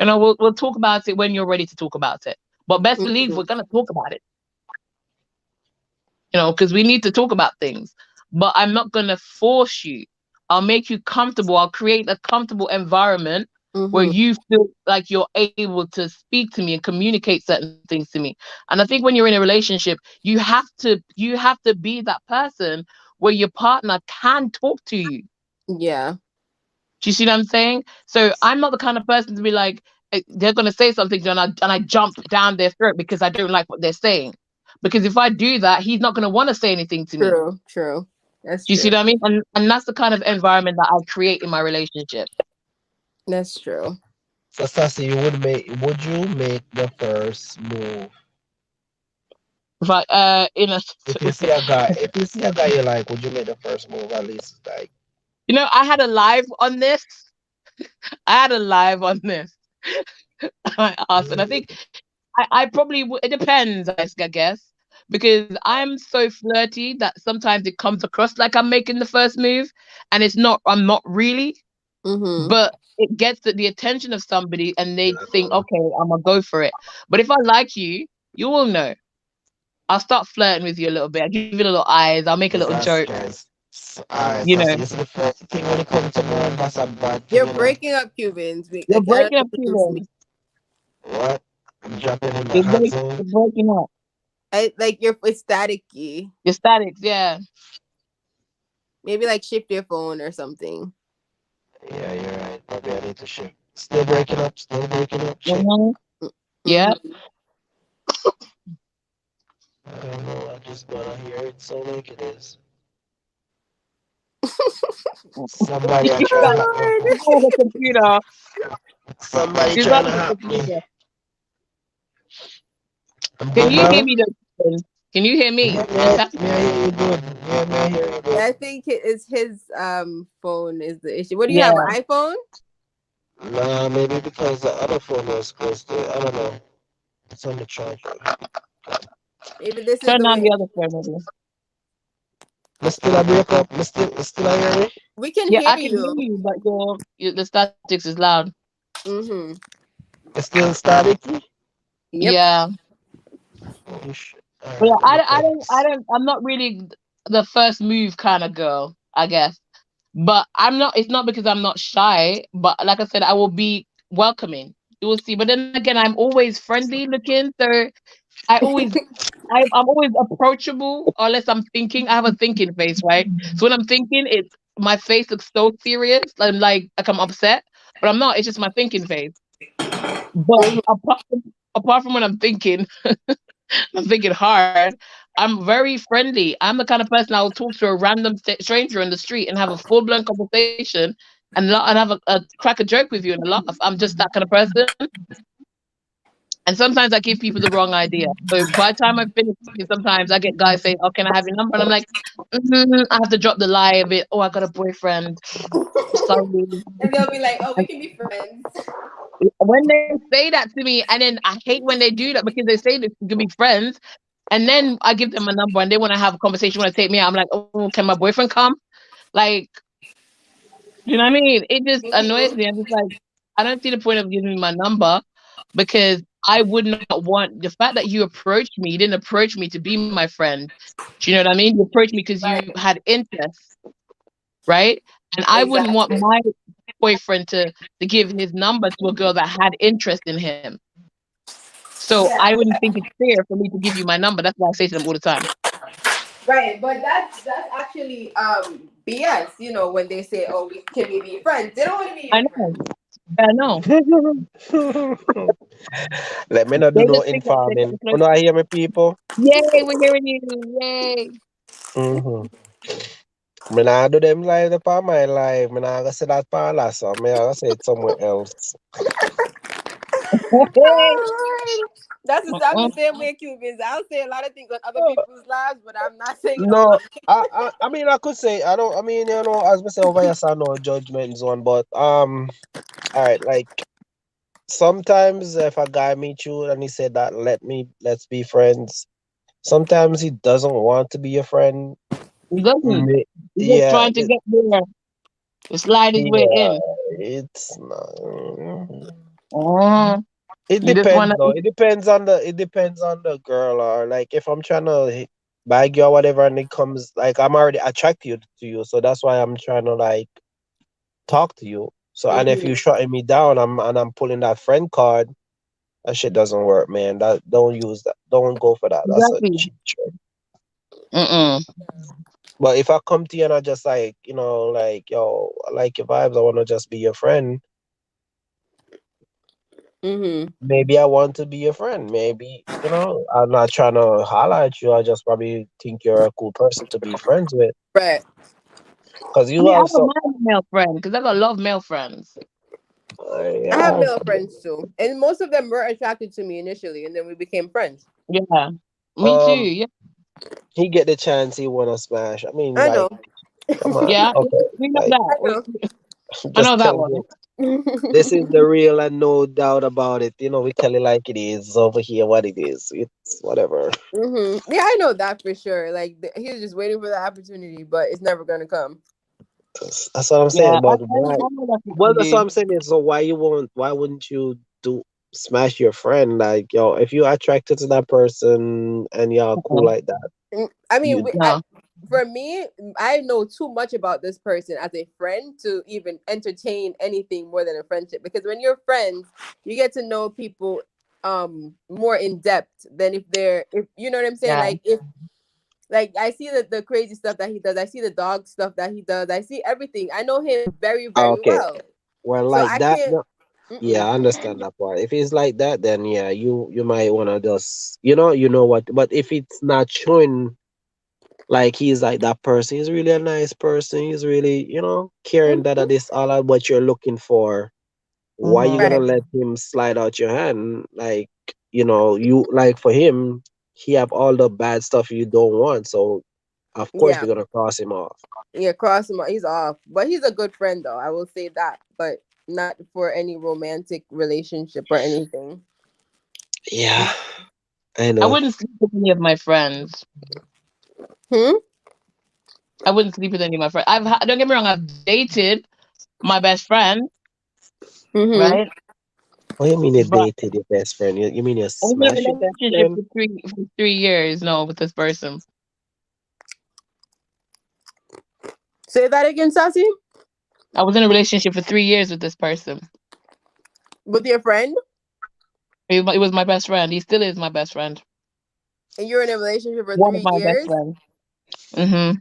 and we'll talk about it when you're ready to talk about it. But best believe we're going to talk about it, because we need to talk about things. But I'm not going to force you. I'll make you comfortable. I'll create a comfortable environment where you feel like you're able to speak to me and communicate certain things to me. And I think when you're in a relationship, you have to be that person where your partner can talk to you. Yeah. Do you see what I'm saying? So I'm not the kind of person to be like, they're going to say something and I jump down their throat because I don't like what they're saying. Because if I do that, he's not going to want to say anything to me. True. That's do you see what I mean? And that's the kind of environment that I create in my relationship. That's true. So Sassy, would you make the first move? But if you see a guy you like, would you make the first move at least? Like, I had a live on this. I asked, and I think I probably it depends, I guess, because I'm so flirty that sometimes it comes across like I'm making the first move, and it's not. I'm not really, but it gets the attention of somebody, and they think, okay, I'm gonna go for it. But if I like you, you will know. I'll start flirting with you a little bit. I'll give you little eyes. I'll make a little joke. You know. This is the first thing when it comes to men, that's a bad thing. You're breaking up, Cubans. You're breaking up, Cubans. What? I'm dropping in the hot zone. You're breaking up. Like it's staticky. Your statics, yeah. Maybe like shift your phone or something. Yeah, you're right. Maybe I need to shift. Still breaking up. Yeah. I don't know. I'm just gonna hear it so like it is. Somebody trying to hack the computer. Somebody trying to hack me. Can you hear me? Can you hear me? Yeah, you good. Yeah, I hear you good. I think it's his phone is the issue. What do you have, an iPhone? Nah, maybe because the other phone was close to it. I don't know. It's on the charger. Maybe this Turn is on the other phone. Let's still break up. Let's still hear me. We can hear I can hear you, but the statics is loud. It's still staticky. Yep. Yeah. Oh, shit. But I'm not really the first move kind of girl, I guess. But it's not because I'm not shy, but like I said, I will be welcoming. You will see. But then again, I'm always friendly looking, so I'm always approachable unless I'm thinking. I have a thinking face, right? So when I'm thinking, my face looks so serious, like I'm upset, but I'm not. It's just my thinking face. But apart from when I'm thinking, I'm thinking hard. I'm very friendly. I'm the kind of person I will talk to a random stranger in the street and have a full blown conversation and have a crack a joke with you and a laugh. I'm just that kind of person. And sometimes I give people the wrong idea. So by the time I finish, sometimes I get guys saying, "Oh, can I have your number?" And I'm like, I have to drop the lie a bit. Oh, I got a boyfriend. Sorry. And they'll be like, "Oh, we can be friends." When they say that to me, and then I hate when they do that because they say they can be friends, and then I give them a number and they want to have a conversation, want to take me out. I'm like, "Oh, can my boyfriend come?" Like, you know what I mean? It just annoys me. I'm just like, I don't see the point of giving me my number because I would not want the fact that you approached me. You didn't approach me to be my friend. Do you know what I mean? You approached me because you had interest, right? And I wouldn't want my boyfriend to give his number to a girl that had interest in him. So I wouldn't think it's fair for me to give you my number. That's why I say to them all the time. Right, but that's actually BS. You know, when they say, "Oh, can we be friends?" They don't want to be. I know. Let me not do no informing. You know, I hear me, people. Yay, we're hearing you. Yay. Me nah do them live upon my live. Me nah go say that part last so me I say it somewhere else. That's the same way, Cubans. I'll say a lot of things on other people's lives, but I'm not saying. No, I mean I could say I don't. I mean, you know, as we say over here, so no judgment zone. But all right, like sometimes if a guy meets you and he said that let's be friends, sometimes he doesn't want to be your friend. He doesn't. He's just trying to get there. To slide his way in. It's not. It depends though. It depends on the girl, or like if I'm trying to bag you or whatever, and it comes like I'm already attracted to you, so that's why I'm trying to like talk to you. So and if you're shutting me down, I'm pulling that friend card, that shit doesn't work, man. Don't use that. Don't go for that. That's a cheap trick. But if I come to you and I just like, you know, like, yo, I like your vibes, I want to just be your friend. Maybe I want to be your friend. Maybe, you know, I'm not trying to holler at you. I just probably think you're a cool person to be friends with. Right. Because you have a male friend, because I got a lot of male friends. I have male friends too. And most of them were attracted to me initially, and then we became friends. Yeah. Me too, yeah. He get the chance he want to smash. I mean, I know. Come on. Yeah, okay. we know that. I know that one. This is the real and no doubt about it. You know, we tell it like it is over here. What it is, it's whatever. Yeah, I know that for sure. Like he's just waiting for the opportunity, but it's never gonna come. That's what I'm saying. But why? Well, that's what I'm saying is, so why wouldn't you smash your friend? Like, yo, if you're attracted to that person and y'all cool like that. I mean, for me, I know too much about this person as a friend to even entertain anything more than a friendship. Because when you're friends, you get to know people more in depth than if you know what I'm saying. Like I see the crazy stuff that he does. I see the dog stuff that he does. I see everything. I know him very, very well. Well, So like I that. can't. Yeah, I understand that part. If it's like that, then yeah, you might wanna just you know what. But if it's not showing like he's like that person, he's really a nice person. He's really caring that this all out what you're looking for. Why you gonna let him slide out your hand? Like you like for him, he have all the bad stuff you don't want. So of course you're gonna cross him off. Yeah, cross him off. He's off, but he's a good friend though. I will say that, but not for any romantic relationship or anything. Yeah, I know. I wouldn't sleep with any of my friends. I wouldn't sleep with any of my friends. Don't get me wrong. I've dated my best friend, right? What do you mean you dated your best friend? You mean you smashed your best friend? For 3 years, no, with this person. Say that again, Sassy. I was in a relationship for 3 years with this person. With your friend? It was my best friend. He still is my best friend. And you're in a relationship for One 3 of my years? best friends. Mm-hmm.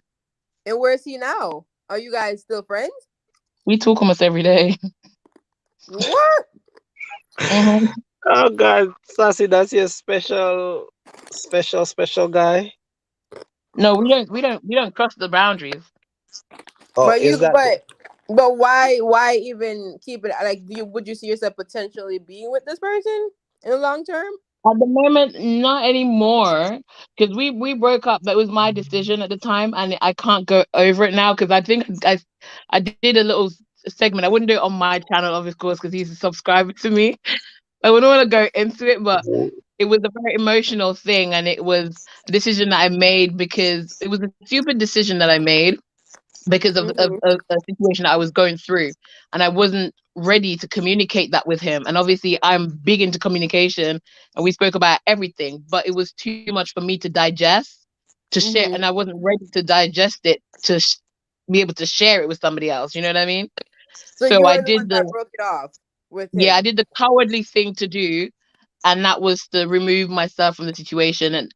And where's he now? Are you guys still friends? We talk almost every day. What? Mm-hmm. Oh God, Sassy, that's your special guy. No, we don't cross the boundaries. Oh, but why even keep it like would you see yourself potentially being with this person in the long term? At the moment, not anymore, because we broke up. That was my decision at the time, and I can't go over it now because I think I did a little segment. I wouldn't do it on my channel, of course, because he's a subscriber to me. I wouldn't want to go into it, but it was a very emotional thing, and it was a decision that I made because it was a stupid decision that I made because of a situation that I was going through, and I wasn't ready to communicate that with him. And obviously, I'm big into communication, and we spoke about everything, but it was too much for me to digest, to share, and I wasn't ready to digest it to be able to share it with somebody else. You know what I mean? So I did that broke it off with him. Yeah, I did the cowardly thing to do, and that was to remove myself from the situation. And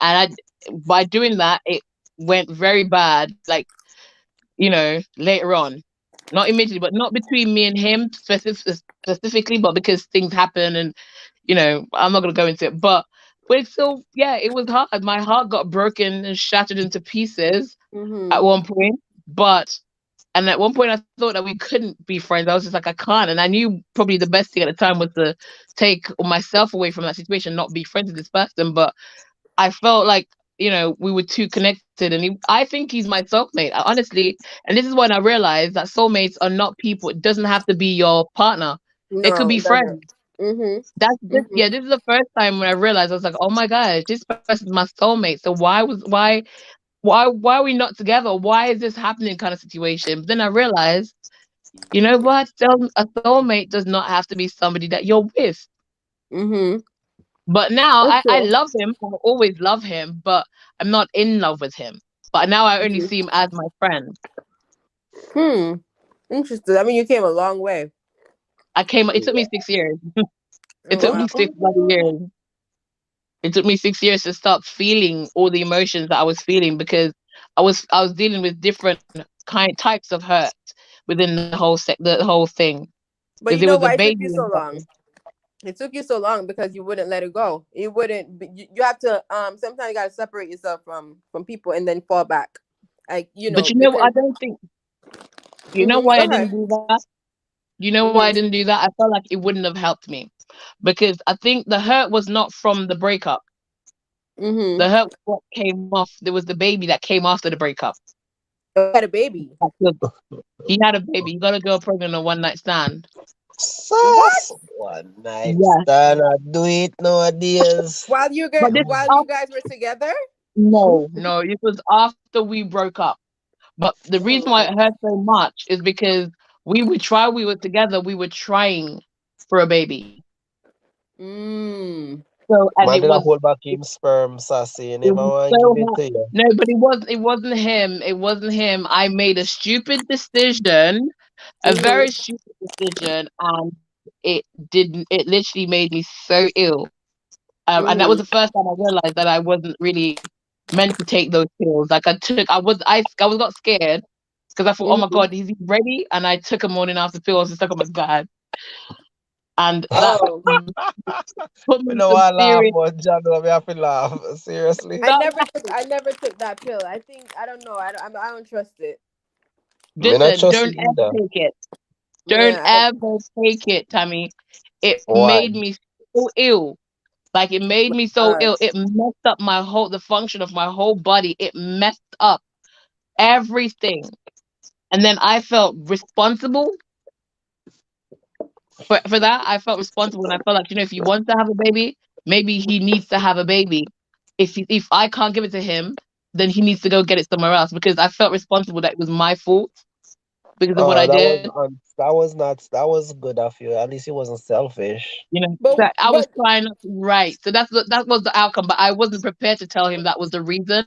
by doing that, it went very bad. Like, later on, not immediately, but not between me and him specifically, but because things happen, and I'm not gonna go into it, but it's still, it was hard. My heart got broken and shattered into pieces at one point, and at one point I thought that we couldn't be friends. I was just like, I can't, and I knew probably the best thing at the time was to take myself away from that situation, not be friends with this person, but I felt like we were too connected, and I think he's my soulmate, honestly. And this is when I realized that soulmates are not people. It doesn't have to be your partner. It could be friends. This is the first time when I realized. I was like, oh my gosh, this person is my soulmate. So why are we not together? Why is this happening kind of situation? But then I realized, you know what? A soulmate does not have to be somebody that you're with. But now I love him. I always love him, but I'm not in love with him. But now I only see him as my friend. Interesting. I mean, you came a long way. It took me 6 years. It took me 6 years. It took me 6 years to stop feeling all the emotions that I was feeling, because I was dealing with different types of hurt within the whole thing. But you know why it took you so long? It took you so long because you wouldn't let it go. You wouldn't. You have to. Sometimes you gotta separate yourself from people and then fall back. Like But I don't think. You know why I didn't do that? You know why I didn't do that? I felt like it wouldn't have helped me, because I think the hurt was not from the breakup. The hurt what came off. There was the baby that came after the breakup. He had a baby. He had a baby. He got a girl pregnant on a one-night stand. Sus. One night stand, I do it nowadays. While you But guys were together? no, it was after we broke up. But the reason why it hurt so much is because we were together, we were trying for a baby. So, and Man it did was hold back him sperm, sassy. And it never was want to so give it hard. to you. No, but it wasn't him. It wasn't him. I made a stupid decision, a very stupid decision, and it literally made me so ill. And that was the first time I realized that I wasn't really meant to take those pills. Like I got scared because I thought, oh my God, is he ready? And I took a morning after pills and stuck on my God. And that put me You know what laugh, but John, we have to laugh. Seriously. I never took that pill. I don't know. I don't trust it. Listen, don't ever take it. Don't ever take it, Tammy. It made me so ill. Like it made me so ill. It messed up the function of my whole body. It messed up everything. And then I felt responsible for that. I felt responsible, and I felt like, if he wants to have a baby, maybe he needs to have a baby. If I can't give it to him, then he needs to go get it somewhere else, because I felt responsible that it was my fault because of what I did. That was good of you. At least it wasn't selfish. But I was trying not to, right. So that was the outcome, but I wasn't prepared to tell him that was the reason,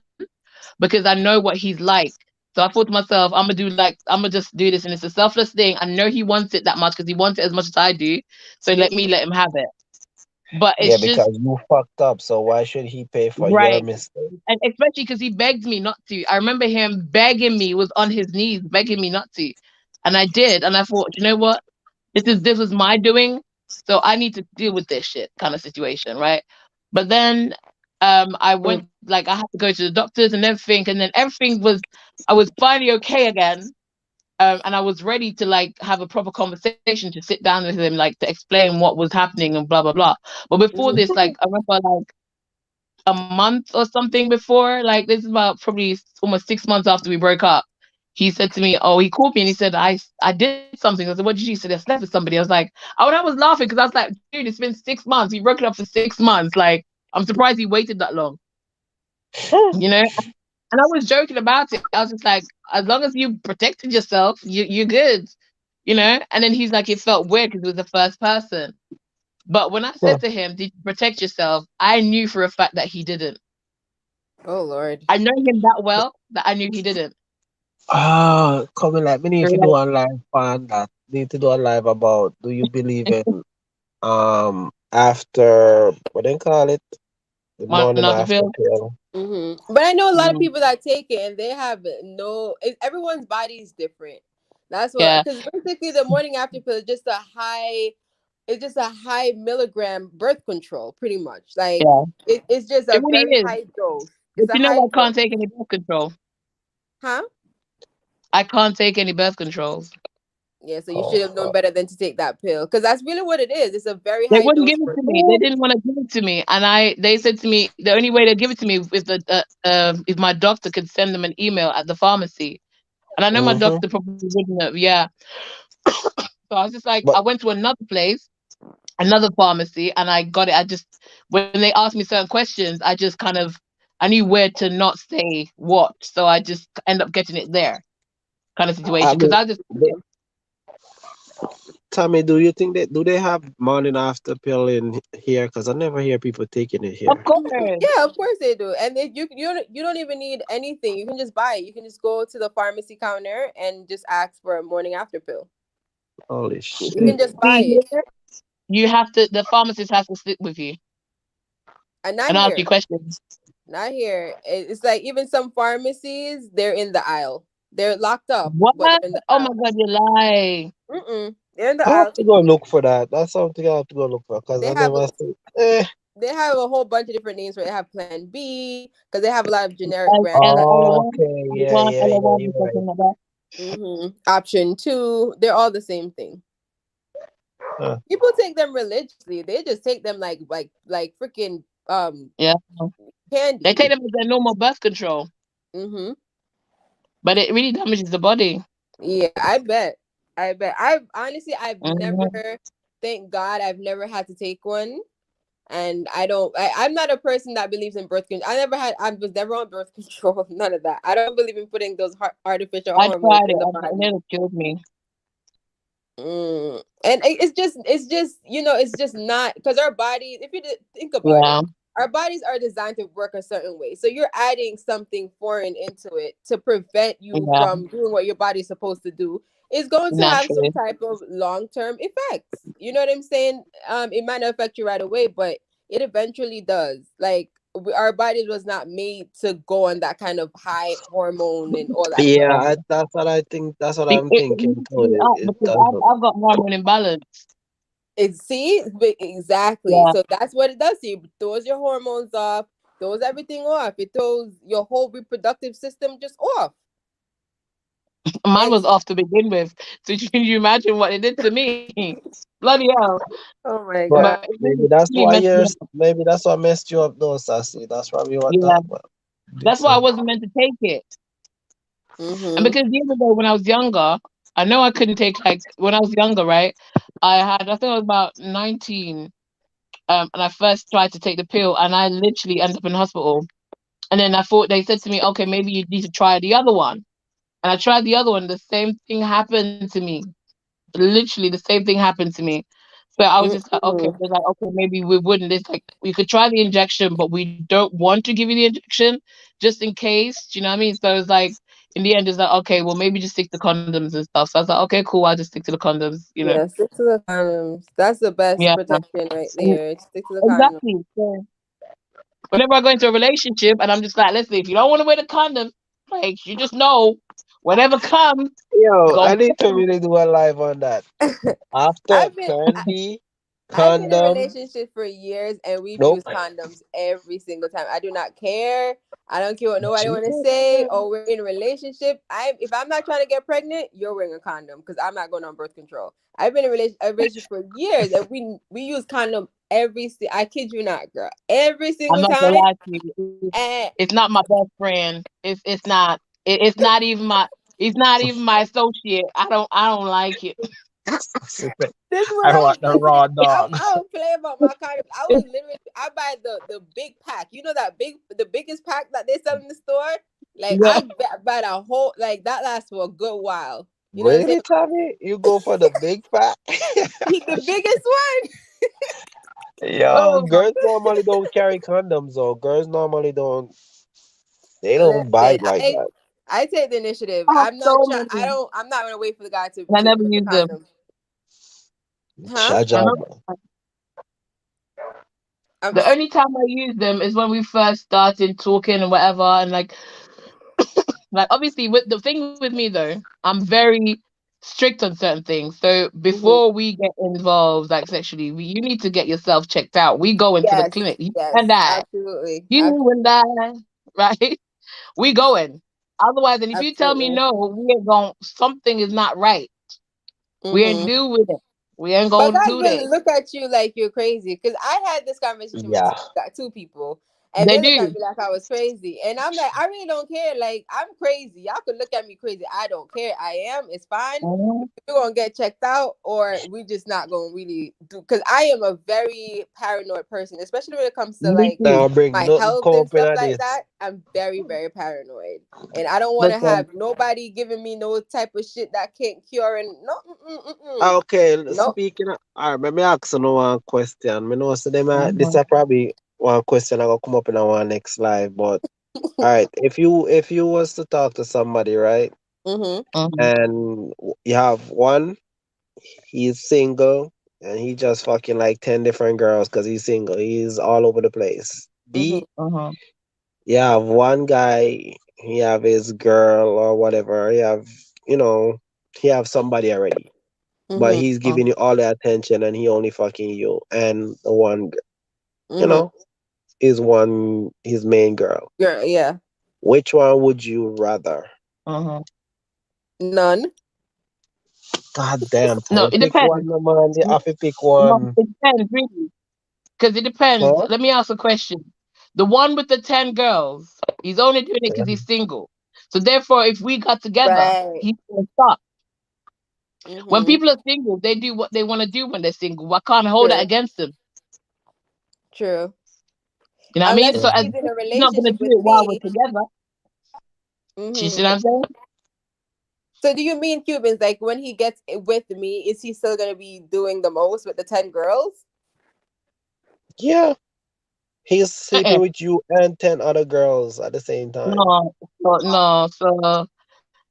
because I know what he's like. So I thought to myself, I'm gonna just do this, and it's a selfless thing. I know he wants it that much because he wants it as much as I do. So let him have it. But it's because you fucked up. So why should he pay for your mistake? And especially because he begged me not to. I remember him begging me, was on his knees begging me not to, and I did. And I thought, you know what? This was my doing, so I need to deal with this shit kind of situation, right? But then I went, I had to go to the doctors and everything, and then I was finally okay again. And I was ready to have a proper conversation, to sit down with him, to explain what was happening and blah blah blah. But before this, I remember a month or something before, this is about probably almost 6 months after we broke up. He said to me, he called me and he said, I did something. I said, what did you do? He said, I slept with somebody. I was like, I was laughing because I was like, dude, it's been 6 months. We broke it up for 6 months. I'm surprised he waited that long. And I was joking about it. I was just like, as long as you protected yourself, you're good. And then he's like, it felt weird because it was the first person. But when I said to him, did you protect yourself? I knew for a fact that he didn't. Oh, Lord. I know him that well that I knew he didn't. Coming we need to do a live on that. Need to do a live about, do you believe in after, what do you call it? The morning after pill. But I know a lot of people that take it and they have everyone's body is different. That's what, because basically the morning after pill is just a high milligram birth control, pretty much. It's just a very high dose. I can't take any birth control. Huh? I can't take any birth controls. Yeah, so you should have known better than to take that pill, because that's really what it is. It's a very high dose. They wouldn't give it to me. They didn't want to give it to me, and they said to me the only way to give it to me is if my doctor could send them an email at the pharmacy, and I know my doctor probably wouldn't have. Yeah, so I was just like, I went to another place, another pharmacy, and I got it. When they asked me certain questions, I knew where to not say what, so I just end up getting it there, kind of situation. Because Tammy, do you think do they have morning after pill in here? Because I never hear people taking it here. Of course. Yeah, of course they do. And you don't even need anything. You can just buy it. You can just go to the pharmacy counter and just ask for a morning after pill. Holy shit. You can just buy it. You have to. The pharmacist has to sit with you and ask you questions. Not here. It's like even some pharmacies, they're in the aisle. They're locked up. What? Oh my God, you lie. They're in the I aisle. have to go look for that. That's something I have to go look for, because I never see. They have a whole bunch of different names where they have Plan B, because they have a lot of generic brands. Oh, okay. Yeah. Option 2, they're all the same thing. People take them religiously. They just take them like freaking candy. They take them as their normal birth control. But it really damages the body. Yeah, I bet. I bet. I've never, thank God, I've never had to take one. And I'm not a person that believes in birth control. I was never on birth control. None of that. I don't believe in putting those artificial hormones in the body. It nearly killed me. And it's just it's just not, because our bodies, if you think about it, our bodies are designed to work a certain way. So you're adding something foreign into it to prevent you from doing what your body's supposed to do. It's going to have some type of long-term effects. You know what I'm saying? It might not affect you right away, but it eventually does. Like, our body was not made to go on that kind of high hormone and all that. Yeah, that's what I think. That's what I'm thinking. I've got hormone imbalance. Exactly. Yeah. So that's what it does. It throws your hormones off, throws everything off. It throws your whole reproductive system just off. Mine was off to begin with. So can you imagine what it did to me? Bloody hell. Oh my God. Maybe that's why maybe that's what messed you up though, Sassy. That's probably what that's why I wasn't meant to take it. And because the other day when I was younger, I know I couldn't take, like, when I was younger, right? I think I was about 19. And I first tried to take the pill and I literally ended up in hospital. And then they said to me, okay, maybe you need to try the other one. And I tried the other one. The same thing happened to me. Literally the same thing happened to me. So I was just like, okay, maybe we wouldn't. It's like, we could try the injection, but we don't want to give you the injection just in case. Do you know what I mean? So it's like, in the end, it's like, okay, well, maybe just stick to condoms and stuff. So I was like, okay, cool, I'll just stick to the condoms, you know. Yeah, stick to the condoms. That's the best protection right there. Stick to the condoms. Exactly. So whenever I go into a relationship and I'm just like, listen, if you don't want to wear the condom, like, you just know, whatever comes. Yo, I need to really do a live on that. After Candy, I've been in a relationship for years and we've used condoms every single time. I do not care. I don't care what nobody want to say. Or we're in a relationship. If I'm not trying to get pregnant, you're wearing a condom because I'm not going on birth control. I've been in a relationship for years and we use condom I kid you not, girl. Every single time. I'm not gonna lie to you. It's not my best friend. It's not. It's not even my. He's not even my associate. I don't like it. I want the raw dog. I don't play about my condom. I buy the big pack. You know the biggest pack that they sell in the store? Like, I buy the whole, like, that lasts for a good while. You know really, Tommy? You go for the big pack? The biggest one? Yo, girls normally don't carry condoms though. Girls normally don't. They don't buy like that. I take the initiative. I'm not gonna wait for the guy to. I never use them. Huh? The only time I use them is when we first started talking and whatever, and like obviously, with the thing with me though, I'm very strict on certain things. So before we get involved, like sexually, you need to get yourself checked out. We go into the clinic. You and I, absolutely. You and I, right? We going. Otherwise, and if you tell me no, we ain't going. Something is not right. We ain't doing it. We ain't going to do that. Look at you like you're crazy. Because I had this conversation with two people, and they look at me like I was crazy. And I'm like, I really don't care. Like, I'm crazy. Y'all could look at me crazy. I don't care. I am. It's fine. We're going to get checked out, or we just not going to really do. Because I am a very paranoid person, especially when it comes to like my health and stuff like that. I'm very, very paranoid. And I don't want to have nobody giving me no type of shit that can't cure. And no. Okay, speaking of, all right, let me ask you one question. I know so this is probably one question I gonna come up in our next live, but all right, if you was to talk to somebody, right, and you have one, he's single and he just fucking like 10 different girls because he's single, he's all over the place. B, you have one guy, he have his girl or whatever, he have somebody already, but he's giving you all the attention and he only fucking you, and the one, is his main girl. Yeah. Which one would you rather? None. God damn. No, it depends. Man. You have to pick one. No, it depends, really. Because it depends. Huh? Let me ask a question. The one with the 10 girls, he's only doing it because he's single. So therefore, if we got together, he's going to stop. When people are single, they do what they want to do when they're single. I can't hold that against them. True. You know what I mean? So he's in a he's not going to relationship do with it while we're me. together. You see what I'm saying? So do you mean Cubans, like when he gets with me, is he still going to be doing the most with the 10 girls? Yeah. He's sleeping with you and 10 other girls at the same time. No. So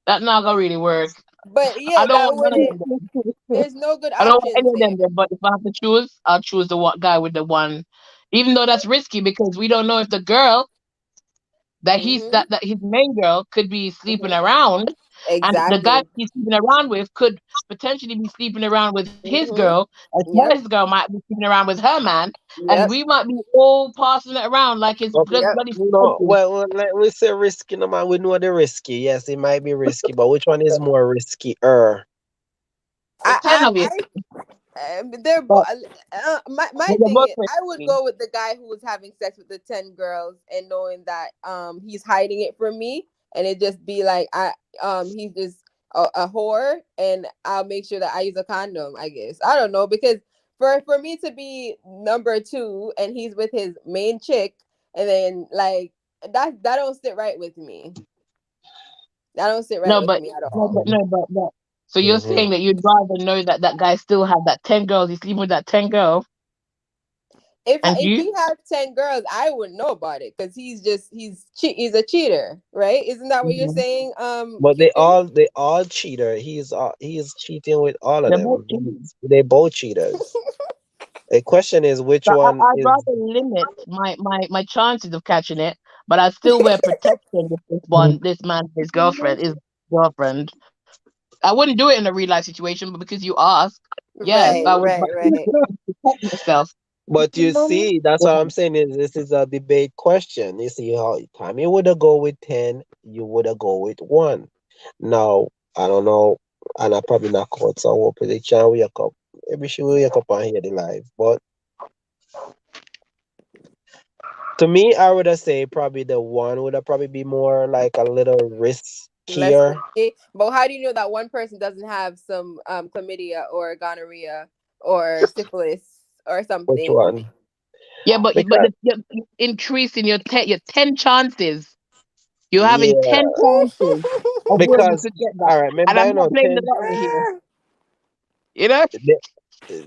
that's not going to really work. But yeah, I don't want none of them. There's no good I don't want options any of them, but if I have to choose, I'll choose the guy with the one. Even though that's risky because we don't know if the girl that that his main girl could be sleeping around, and the guy he's sleeping around with could potentially be sleeping around with his girl, as well as his girl might be sleeping around with her man, and we might be all passing it around like it's bloody. No, well, let me say risky. No man, we know the risky. Yes, it might be risky, but which one is more riskier? They're both. My thing is, I would go with the guy who was having sex with the 10 girls and knowing that he's hiding it from me, and it just be like he's just a whore, and I'll make sure that I use a condom. I guess I don't know, because for me to be number 2 and he's with his main chick, and then like that don't sit right with me. That don't sit right with me at all. But. So you're saying that you'd rather know that that guy still have that 10 girls, he's sleeping with that 10 girls? If he has 10 girls, I wouldn't know about it because he's a cheater, right? Isn't that what you're saying? But they all cheater. He's cheating with all of them. They both cheaters. The question is which one. I'd rather limit my chances of catching it, but I still wear protection with this man, his girlfriend. I wouldn't do it in a real life situation, but because you asked, yes, I would protect myself. But you see, that's what I'm saying is this is a debate question. You see how Tommy would have go with 10, you would have go with 1. Now, I don't know, and I probably not caught some prediction wake up. Maybe she will wake up and hear the live. But to me, I would have say probably the 1 would have probably be more like a little riskier. But how do you know that one person doesn't have some chlamydia or gonorrhea or syphilis or something? Which one? Yeah, but you're increasing your 10 chances. You're having 10 chances. Because all right, remember, and I'm not playing the lottery here. You know?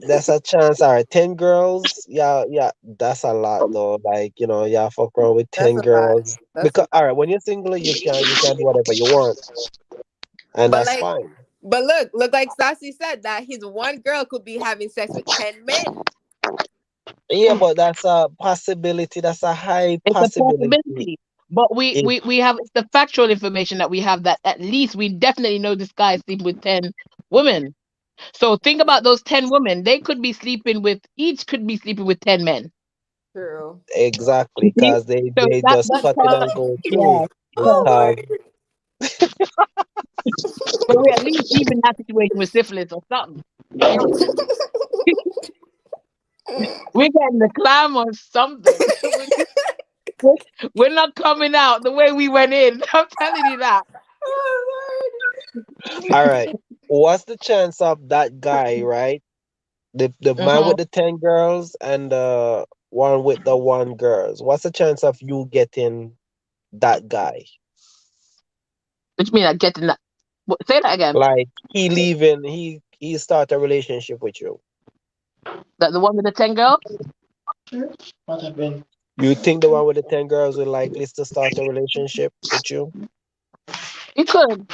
That's a chance. All right, 10 girls. Yeah, that's a lot though. Like, fuck around with 10 girls. Because all right, when you're single, you can do whatever you want. And that's fine. But look like Sassy said that his one girl could be having sex with 10 men. Yeah, but that's a possibility. That's a high possibility. But we have the factual information that we have that at least we definitely know this guy is sleeping with 10 women. So think about those 10 women. They could be sleeping with 10 men. True. Exactly, because they just cut it and go through. But we at least even that situation with syphilis or something. We're getting the climb or something. We're not coming out the way we went in. I'm telling you that. All right. What's the chance of that guy, right? The man with the 10 girls and the one with the 1 girls. What's the chance of you getting that guy? Which mean like getting that? Say that again. Like he leaving, he start a relationship with you. That the one with the 10 girls? What happened? You think the one with the 10 girls will likely to start a relationship with you? It could.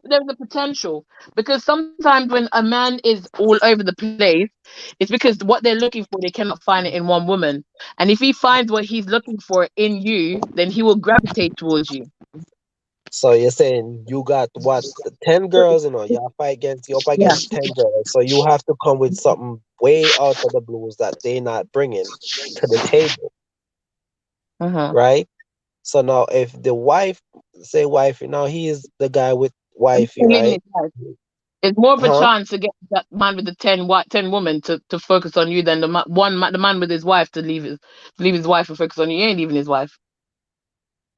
There's a potential, because sometimes when a man is all over the place, it's because what they're looking for, they cannot find it in one woman. And if he finds what he's looking for in you, then he will gravitate towards you. So you're saying you got what, 10 girls, you up against 10 girls. So you have to come with something way out of the blues that they're not bringing to the table. Right? So now if the wife, he is the guy with wifey, right? It's more of a chance to get that man with the 10 women to focus on you than the man with his wife to leave his wife and focus on you. He ain't leaving his wife.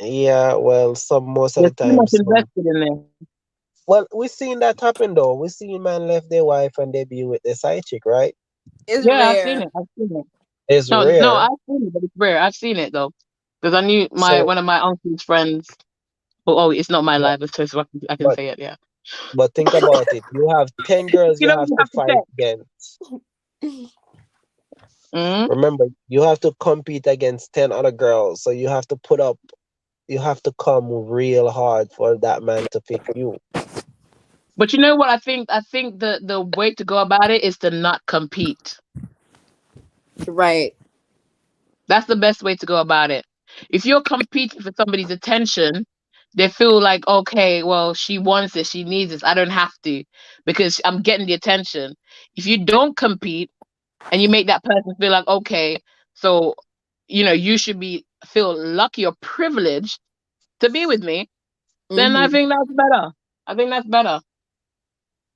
Yeah, well, most of the time. Too much invested in there. Well, we seen that happen though. We seen man left their wife and they be with their side chick, right? It's Yeah, I've seen rare. it. I've seen it. It's No, rare. I've seen it, but it's rare. I've seen it though, because I knew So, one of my uncle's friends. Oh, it's not my but, life, so I can but say it. Yeah. but think about it. You have 10 girls You you know, have you to have to fight check. against. Mm? Remember, you have to compete against 10 other girls. So you have to come real hard for that man to pick you. But you know what? I think the way to go about it is to not compete. Right. That's the best way to go about it. If you're competing for somebody's attention, they feel like, okay, well, she wants this, she needs this. I don't have to because I'm getting the attention. If you don't compete and you make that person feel like, okay, so you should feel lucky or privileged to be with me, then I Mm-hmm. think that's better. I think that's better.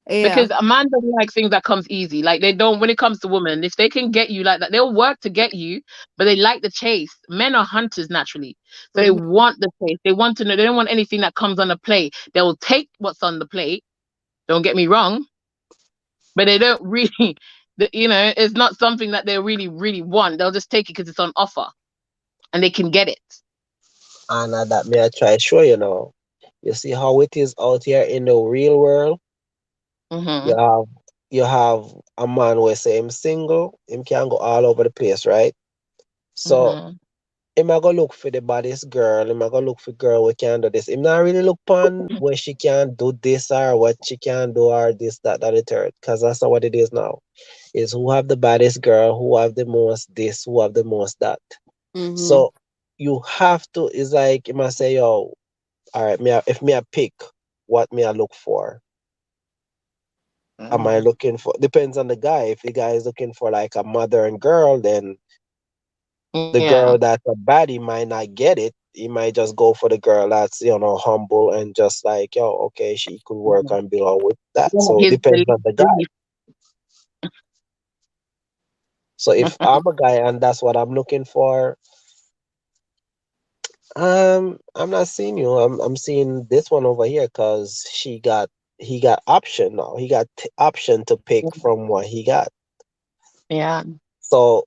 Yeah. Because a man doesn't like things that comes easy. Like they don't when it comes to women, if they can get you like that, they'll work to get you, but they like the chase. Men are hunters naturally. So they Mm-hmm. want the chase. They want to know they don't want anything that comes on the plate. They'll take what's on the plate. Don't get me wrong, but they don't really it's not something that they really, really want. They'll just take it because it's on offer and they can get it. And that may I try show you now. You see how it is out here in the real world? You Mm-hmm. have you have a man who say him single, him can go all over the place, right? So Mm-hmm. him a go look for the baddest girl, him a go look for girl who can do this. Him not really look upon where she can do this or what she can do or this, that, the third. Cause that's not what it is now. Is who have the baddest girl, who have the most this, who have the most that. Mm-hmm. So you have to, it's like you must say, yo, all right, if me I pick what me I look for. Am I Mm-hmm. looking for, depends on the guy. If the guy is looking for like a mother and girl, then the Yeah. girl that's a baddie might not get it. He might just go for the girl that's, humble and just like, yo, okay, she could work Mhm. and belong with that. Yeah, So it his depends on the guy. belief. So if I'm a guy and that's what I'm looking for, I'm not seeing you. I'm seeing this one over here because he got option now. He got option to pick from what he got. Yeah. So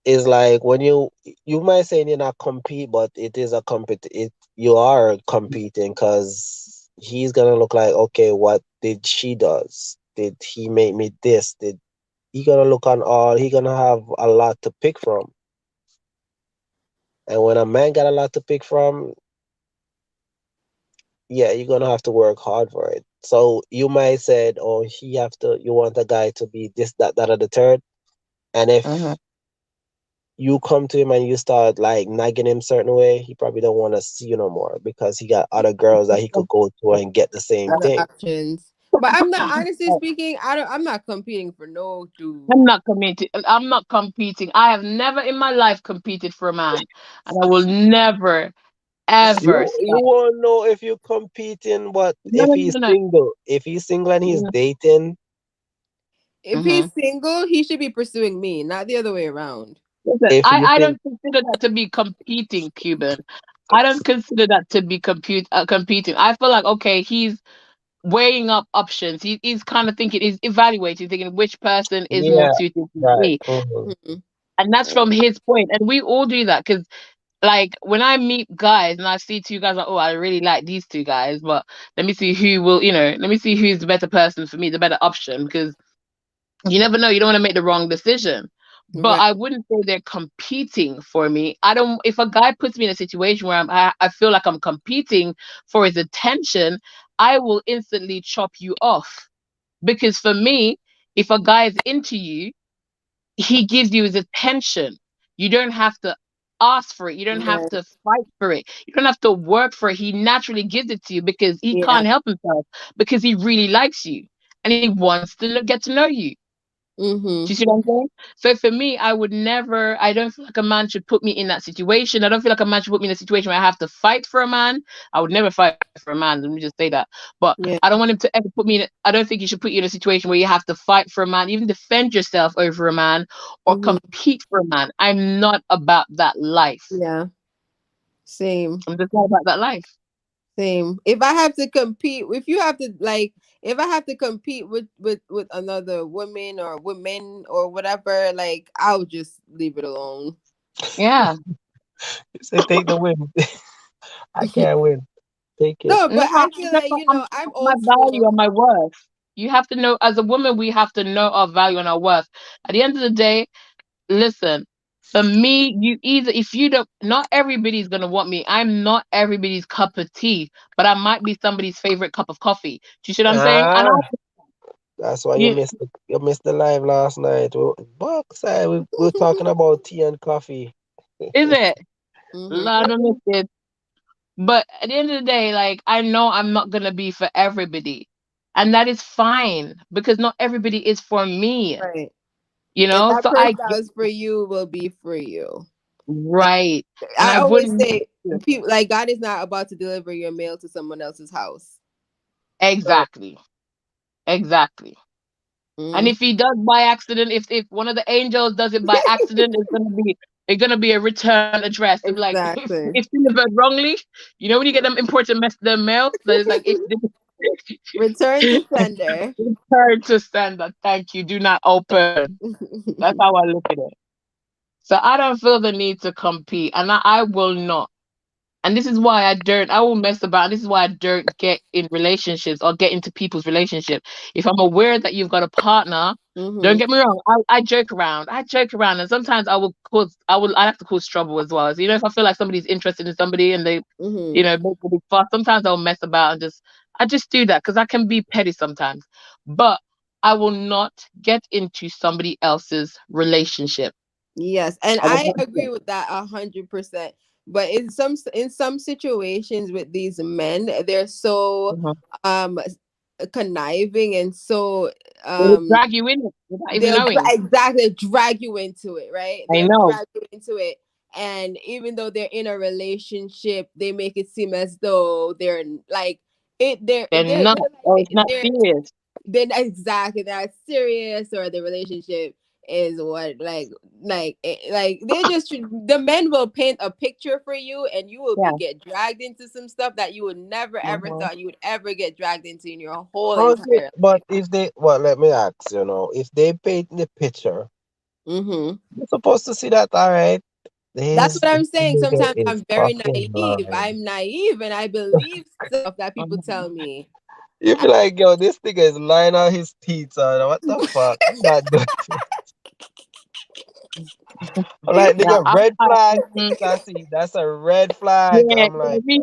it's like when you might say you're not compete, but it is a you are competing because he's gonna look like, okay, what did she does? Did he make me this? Did he gonna look on all? He gonna have a lot to pick from. And when a man got a lot to pick from, yeah, you're gonna have to work hard for it. So you might said, oh, you want a guy to be this, that, or the third. And Mm-hmm. if you come to him and you start like nagging him certain way, he probably don't want to see you no more because he got other girls that he could go to and get the same Other thing. options. But I'm not honestly speaking, I'm not competing for no dude. I'm not committed. I'm not competing. I have never in my life competed for a man, and I will never, ever You stop. won't know if you're competing, but No, no, no, no. if he's single and he's No. dating, If he's Mm-hmm. single, he should be pursuing me, not the other way around. Listen, if you I think, don't consider that to be competing, Cuban. I don't consider that to be competing. I feel like okay, he's weighing up options. He's kind of thinking, he's evaluating, thinking which person is more yeah, suited to right. me, Mm-hmm. Mm-hmm. and that's from his point. And we all do that because like when I meet guys and I see two guys, like, oh, I really like these two guys, but let me see let me see who's the better person for me, the better option, because you never know, you don't want to make the wrong decision. But Right. I wouldn't say they're competing for me. I don't, if a guy puts me in a situation where I feel like I'm competing for his attention, I will instantly chop you off. Because for me, if a guy is into you, he gives you his attention. You don't have to ask for it. You don't have Right. to fight for it. You don't have to work for it. He naturally gives it to you because he Yeah. can't help himself, because he really likes you and he wants to get to know you. Mm-hmm. Do you see what I'm saying? So for me, I don't feel like a man should put me in that situation. I don't feel like a man should put me in a situation where I have to fight for a man. I would never fight for a man. Let me just say that. But Yeah. I don't want him to ever put me in, I don't think he should put you in a situation where you have to fight for a man, even defend yourself over a man or Mm-hmm. compete for a man. I'm not about that life. Yeah. Same. I'm just not about that life. Same. If I have to compete, if I have to compete with another woman or women or whatever, like I'll just leave it alone. Yeah. Say take the win. I can't win. Take it. No, but No, I feel like I'm my old value school. and my worth. You have to know, as a woman, we have to know our value and our worth. At the end of the day, listen, for me, if you don't, not everybody's gonna want me. I'm not everybody's cup of tea, but I might be somebody's favorite cup of coffee. Do you see what I'm saying? And That's why you missed the live last night. We were talking about tea and coffee. is it? Mm-hmm. Lord, I missed it. But at the end of the day, like, I know I'm not gonna be for everybody, and that is fine because not everybody is for me. Right. You know, And that so person that was for you will be for you. right. And I I always wouldn't say, people like God is not about to deliver your mail to someone else's house. exactly. Exactly. And if he does by accident, if one of the angels does it by accident, it's gonna be a return address. It's like Exactly. if delivered wrongly, you know when you get them important the mail, so it's like if return to sender. Return to sender. Thank you. Do not open. That's how I look at it. So I don't feel the need to compete, and I will not. And this is why I will mess about. This is why I don't get in relationships or get into people's relationship. If I'm aware that you've got a partner, don't get me wrong. I joke around. And sometimes I have to cause trouble as well. So, if I feel like somebody's interested in somebody and they, make a big fuss, sometimes I'll mess about and I just do that because I can be petty sometimes. But I will not get into somebody else's relationship. Yes, and I agree with that 100%. But in some situations with these men, they're so conniving and so they'll drag you in it without even knowing. Exactly, drag you into it, right? I know. Drag you into it. And even though they're in a relationship, they make it seem as though they're like they're not. It's not serious. Then exactly, they're serious, or the relationship is what they just the men will paint a picture for you, and you will get dragged into some stuff that you would never ever thought you would ever get dragged into in your whole entire life. But if they let me ask, if they paint the picture, you're supposed to see that, all right. That's what I'm saying. Sometimes I'm very naive. I'm naive and I believe stuff that people tell me. You be like, yo, this nigga is lying on his teeth, son. What the fuck? I'm not doing I'm like, nigga, red flag. That's a red flag. Yeah, I'm like, that's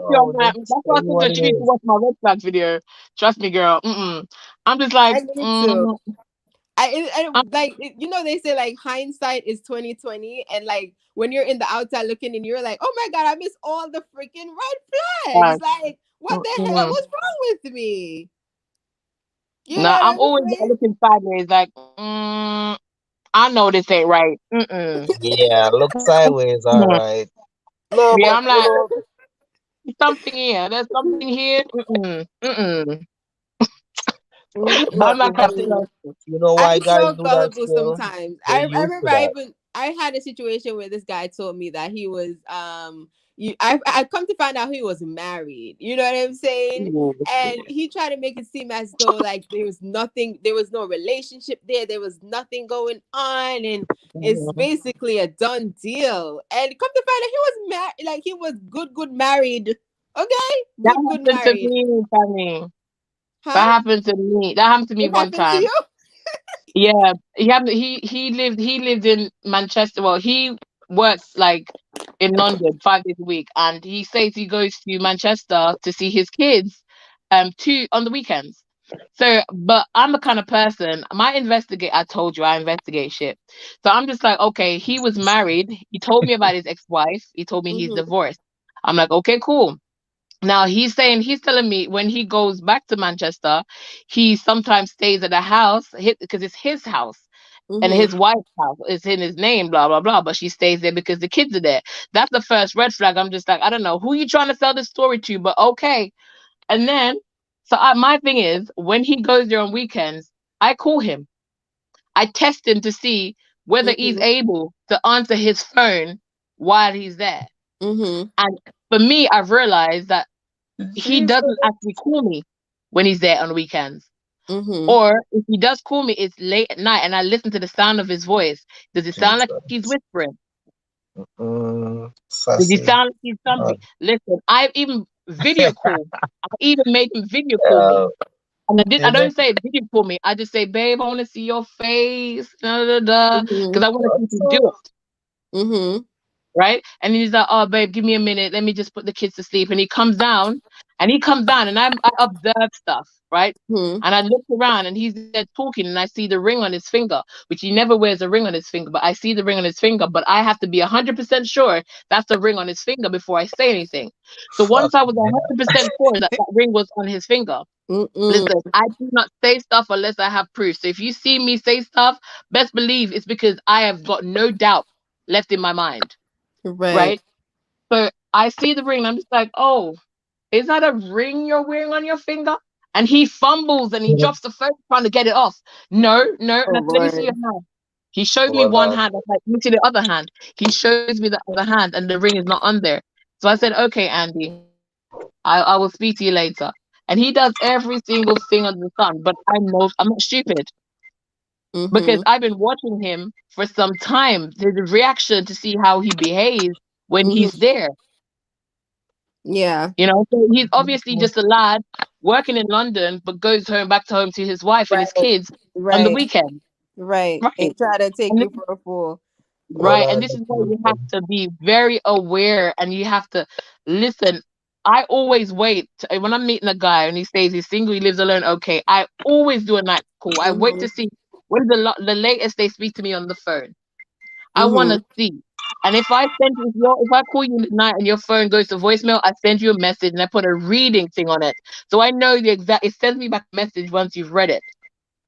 why I said you need to watch my red flag video. Trust me, girl. I'm just like, they say like hindsight is 20/20, and like when you're in the outside looking and you're like, oh my god, I missed all the freaking red flags. Like, what the hell? What's wrong with me? I'm always looking sideways, like, I know this ain't right. Yeah, look sideways, all right. No, yeah, but I'm like, something here. There's something here. I'm not you know why guys so do gullible that still? sometimes. I remember I had a situation where this guy told me that he was I come to find out he was married. You know what I'm saying? And he tried to make it seem as though like there was no relationship there was nothing going on, and it's basically a done deal. And come to find out he was married, like he was good married. Okay, good married. To me, Fanny. Huh? That happened to me. That happened to me one time. To yeah, he lived in Manchester. Well, he works like in London 5 days a week, and he says he goes to Manchester to see his kids, on the weekends. So, but I'm the kind of person, I told you I investigate shit. So I'm just like, okay, he was married. He told me about his ex-wife. He told me he's divorced. I'm like, okay, cool. Now he's telling me when he goes back to Manchester, he sometimes stays at a house because it's his house. And his wife's house is in his name, blah, blah, blah. But she stays there because the kids are there. That's the first red flag. I'm just like, I don't know who you trying to sell this story to, but okay. And then, my thing is, when he goes there on weekends, I call him. I test him to see whether he's able to answer his phone while he's there. And for me, I've realized that he doesn't actually call me when he's there on weekends. Mm-hmm. Or if he does call me, it's late at night and I listen to the sound of his voice. Does it sound like he's whispering? Does he sound like he's something? Listen, I've even video called. I even made him video call me. And I don't say video call me. I just say, babe, I want to see your face. Because I want to see you do it. Mm-hmm. Right? And he's like, oh, babe, give me a minute. Let me just put the kids to sleep. And he comes down and I observe stuff, right? Mm-hmm. And I look around and he's there talking and I see the ring on his finger, which he never wears a ring on his finger, but I see the ring on his finger, but I have to be 100% sure that's the ring on his finger before I say anything. So once I was 100% sure that ring was on his finger, listen, I do not say stuff unless I have proof. So if you see me say stuff, best believe it's because I have got no doubt left in my mind. Right. So I see the ring and I'm just like, oh, is that a ring you're wearing on your finger? And he fumbles and he drops the phone trying to get it off. No. Let me see your hand. He shows me one hand. I was like, let me see the other hand. He shows me the other hand and the ring is not on there. So I said, okay, Andy, I will speak to you later. And he does every single thing under the sun, but I'm not stupid. Because I've been watching him for some time, the reaction to see how he behaves when he's there. Yeah. You know, so he's obviously just a lad working in London, but goes back home to his wife and his kids on the weekend. Right. And try to take you for a fool. Right. And this is why you have to be very aware and you have to listen. I always wait when I'm meeting a guy and he says he's single, he lives alone. Okay. I always do a night call. I wait to see when the latest they speak to me on the phone. I want to see. And if I call you at night and your phone goes to voicemail, I send you a message and I put a reading thing on it. So I know it sends me back a message once you've read it.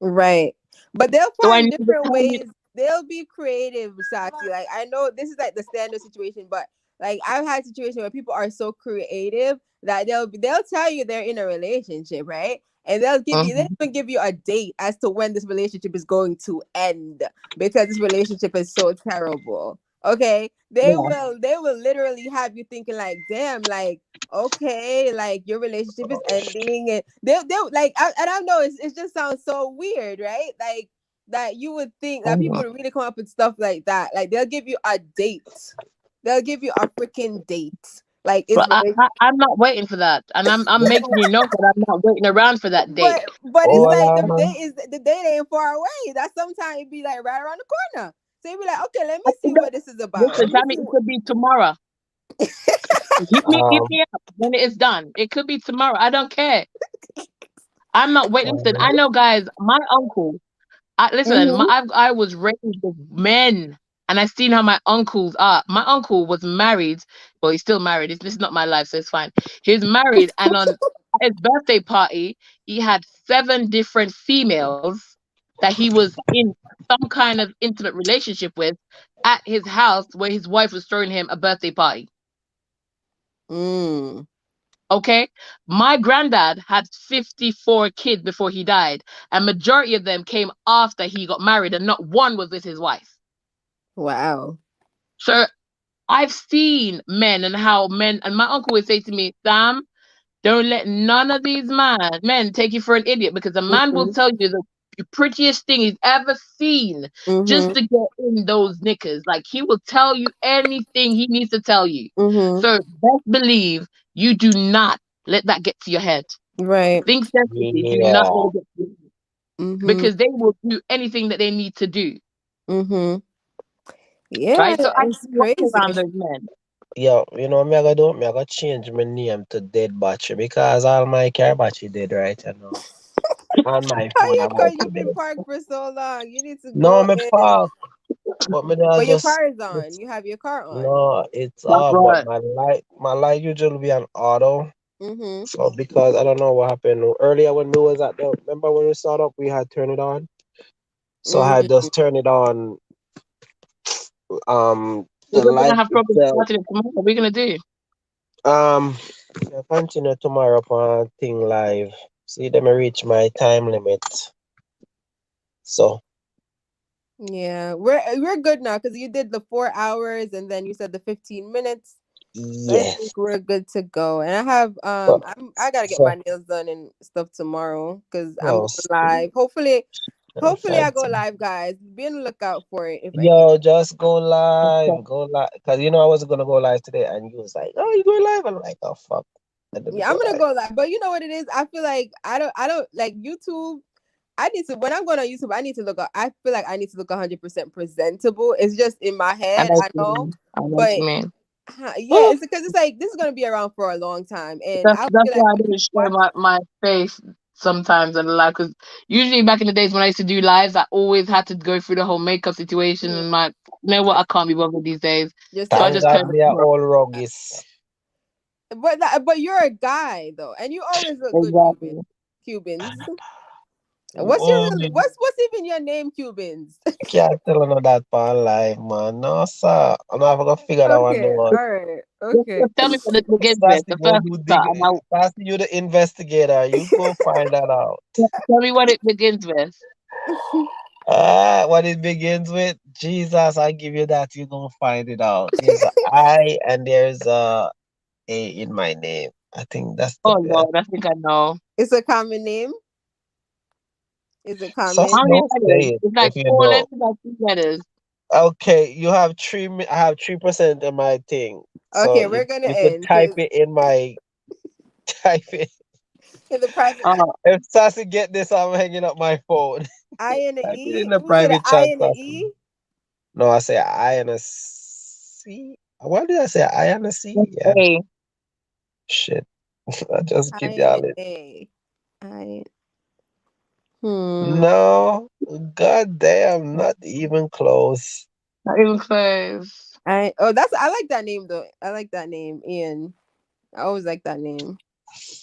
Right. But they'll find different ways. They'll be creative, Saki. Like, I know this is like the standard situation, but like I've had situations where people are so creative that they'll tell you they're in a relationship, right? And they'll even give you a date as to when this relationship is going to end because this relationship is so terrible. Okay. They will literally have you thinking like, damn, like, okay, like your relationship is ending, and they'll like I don't know, it just sounds so weird, right? Like that you would think that people would really come up with stuff like that. Like they'll give you a date. They'll give you a freaking date. Like I'm not waiting for that, and I'm making you know that I'm not waiting around for that date. But it's like the date ain't far away. That sometimes it be like right around the corner. So you be like, okay, let me see what this is about. Listen, it could be tomorrow. Hit me up when it is done. It could be tomorrow. I don't care. I'm not waiting. Listen, I know, guys. My uncle. I was raised with men, and I've seen how my uncles are. My uncle was married. Well, he's still married. This is not my life, so it's fine. He's married, and on his birthday party, he had 7 different females that he was in some kind of intimate relationship with at his house, where his wife was throwing him a birthday party. Okay, my granddad had 54 kids before he died, and majority of them came after he got married, and not one was with his wife. Wow. So I've seen men and how men, and my uncle would say to me, Sam, don't let none of these men take you for an idiot, because a man will tell you the prettiest thing he's ever seen just to get in those knickers. Like, he will tell you anything he needs to tell you. So best believe you do not let that get to your head. Right. Think sensitively. Do not hold it to you. Because they will do anything that they need to do. Yeah, right? So it's crazy. Around those men. Yo, you know what I'm gonna do? I'm gonna change my name to Dead Battery because all my car battery dead right now. On my phone. Because you've been parked for so long. You need to No, go I'm park. But your car is on. You have your car on. No, it's off, but my light usually be on auto. So because I don't know what happened earlier when we was remember when we started up, we had turned it on. So I had just turned it on. The light. Have problems starting it tomorrow. What are we gonna do? I'll continue tomorrow on Thing Live. See them reach my time limit. So. Yeah, we're good now because you did the 4 hours and then you said the 15 minutes. Yes. I think we're good to go. And I have I gotta get my nails done and stuff tomorrow because I'm going live. Hopefully I go live, guys. Be on the lookout for it. Just go live, because I wasn't gonna go live today, and you was like, "Oh, you going live?" I'm like, "Oh fuck." Yeah, I'm gonna go live. But you know what it is? I feel like I don't like YouTube. I need to, when I'm going on YouTube, I need to look. I feel like I need to look 100% presentable. It's just in my head. I know, but yeah, it's because it's like this is gonna be around for a long time, and that's why I didn't show my face sometimes and live, because usually back in the days when I used to do lives, I always had to go through the whole makeup situation, and like, you know what, I can't be bothered these days. So I just turned all ruggies. But you're a guy though, and you always look good, Cubans. What's even your name, Cubans? Can't tell no that on live, man. No, sir. I'm not gonna figure that one out. All right. Okay. Tell me what it begins with. The first start. That's you, the investigator. You go find that out. Tell me what it begins with. What it begins with? Jesus, I give you that. You gonna find it out. There's an I and there's a in my name. I think that's the best. Lord, I think I know. It's a common name. Is it common? How many letters? It's like 4 letters or 2 letters. Okay, you have 3. I have 3% in my thing. Okay, so we're gonna you end. Type it in my. Type it in the private. If Sassy get this, I'm hanging up my phone. I and an E. In the private chat. I and an E. No, I say I and a C. What did I say? I and a C. Yeah. A. Shit. I just keep y'all it. A. I. No, god damn, not even close. Not even close. I like that name though. I like that name, Ian. I always like that name.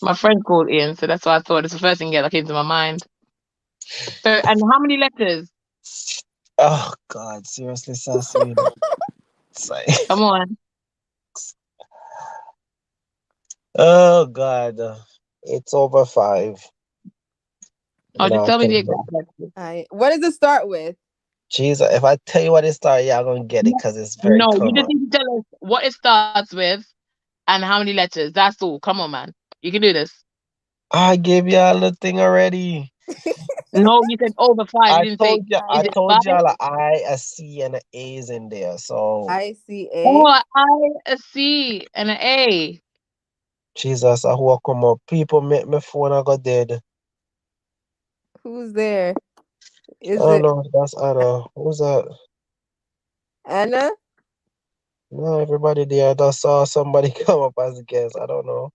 My friend called Ian, so that's why I thought it's the first thing that came to my mind. So, and how many letters? Oh God, seriously, Sassy. Come on. Oh God, it's over 5. Oh, just tell me the exact letters. What does it start with? Jesus, if I tell you what it starts, you're gonna get it because it's very No, clever. you just need to tell us what it starts with and how many letters. That's all. Come on, man. You can do this. I gave y'all the thing already. No, you said over 5. I you didn't told say. I told y'all an I, a C, and an A is in there. So I C A. Oh, I, a C, and an A. Jesus, I who come up. People make my phone I got dead. Who's there? I don't know. That's Anna. Who's that? Anna? No, everybody there. I just saw somebody come up as a guest. I don't know.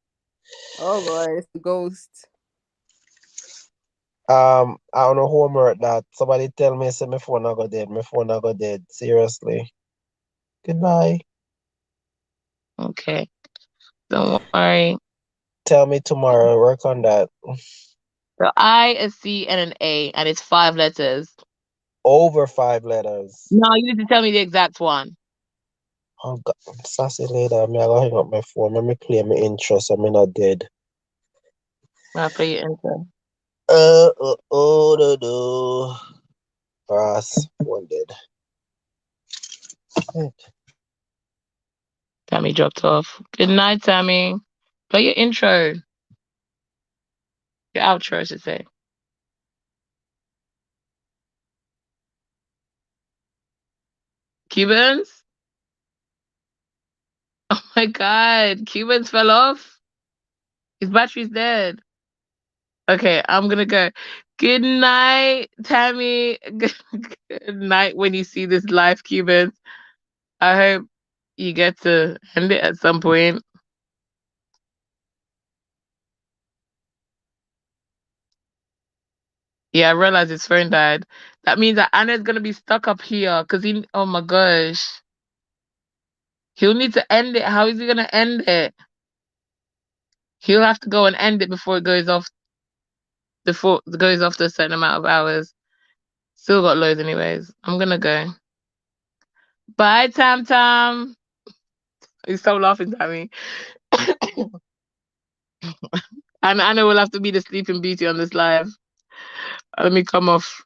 Oh Lord, it's a ghost. I don't know who murdered that. Somebody tell me, say my phone I got dead. My phone I got dead. Seriously. Goodbye. Okay. Don't worry. Tell me tomorrow. Work on that. So I, a C, and an A, and it's 5 letters. Over 5 letters. No, you need to tell me the exact one. Oh God, Sassy later. I'm gonna hang up my phone. Let me play my intro so I'm not dead. I'll play your intro. Brass, one dead. Tammy dropped off. Good night, Tammy. Play your intro. Your outro, I should say. Cubans? Oh my God. Cubans fell off. His battery's dead. Okay, I'm gonna go. Good night, Tammy. Good night when you see this live, Cubans. I hope you get to end it at some point. Yeah, I realized his phone died. That means that Anna's gonna be stuck up here because oh my gosh. He'll need to end it. How is he gonna end it? He'll have to go and end it before it goes off the certain amount of hours. Still got loads anyways. I'm gonna go. Bye, Tam Tam. He's so laughing at me. And Anna will have to be the sleeping beauty on this live. Let me come off.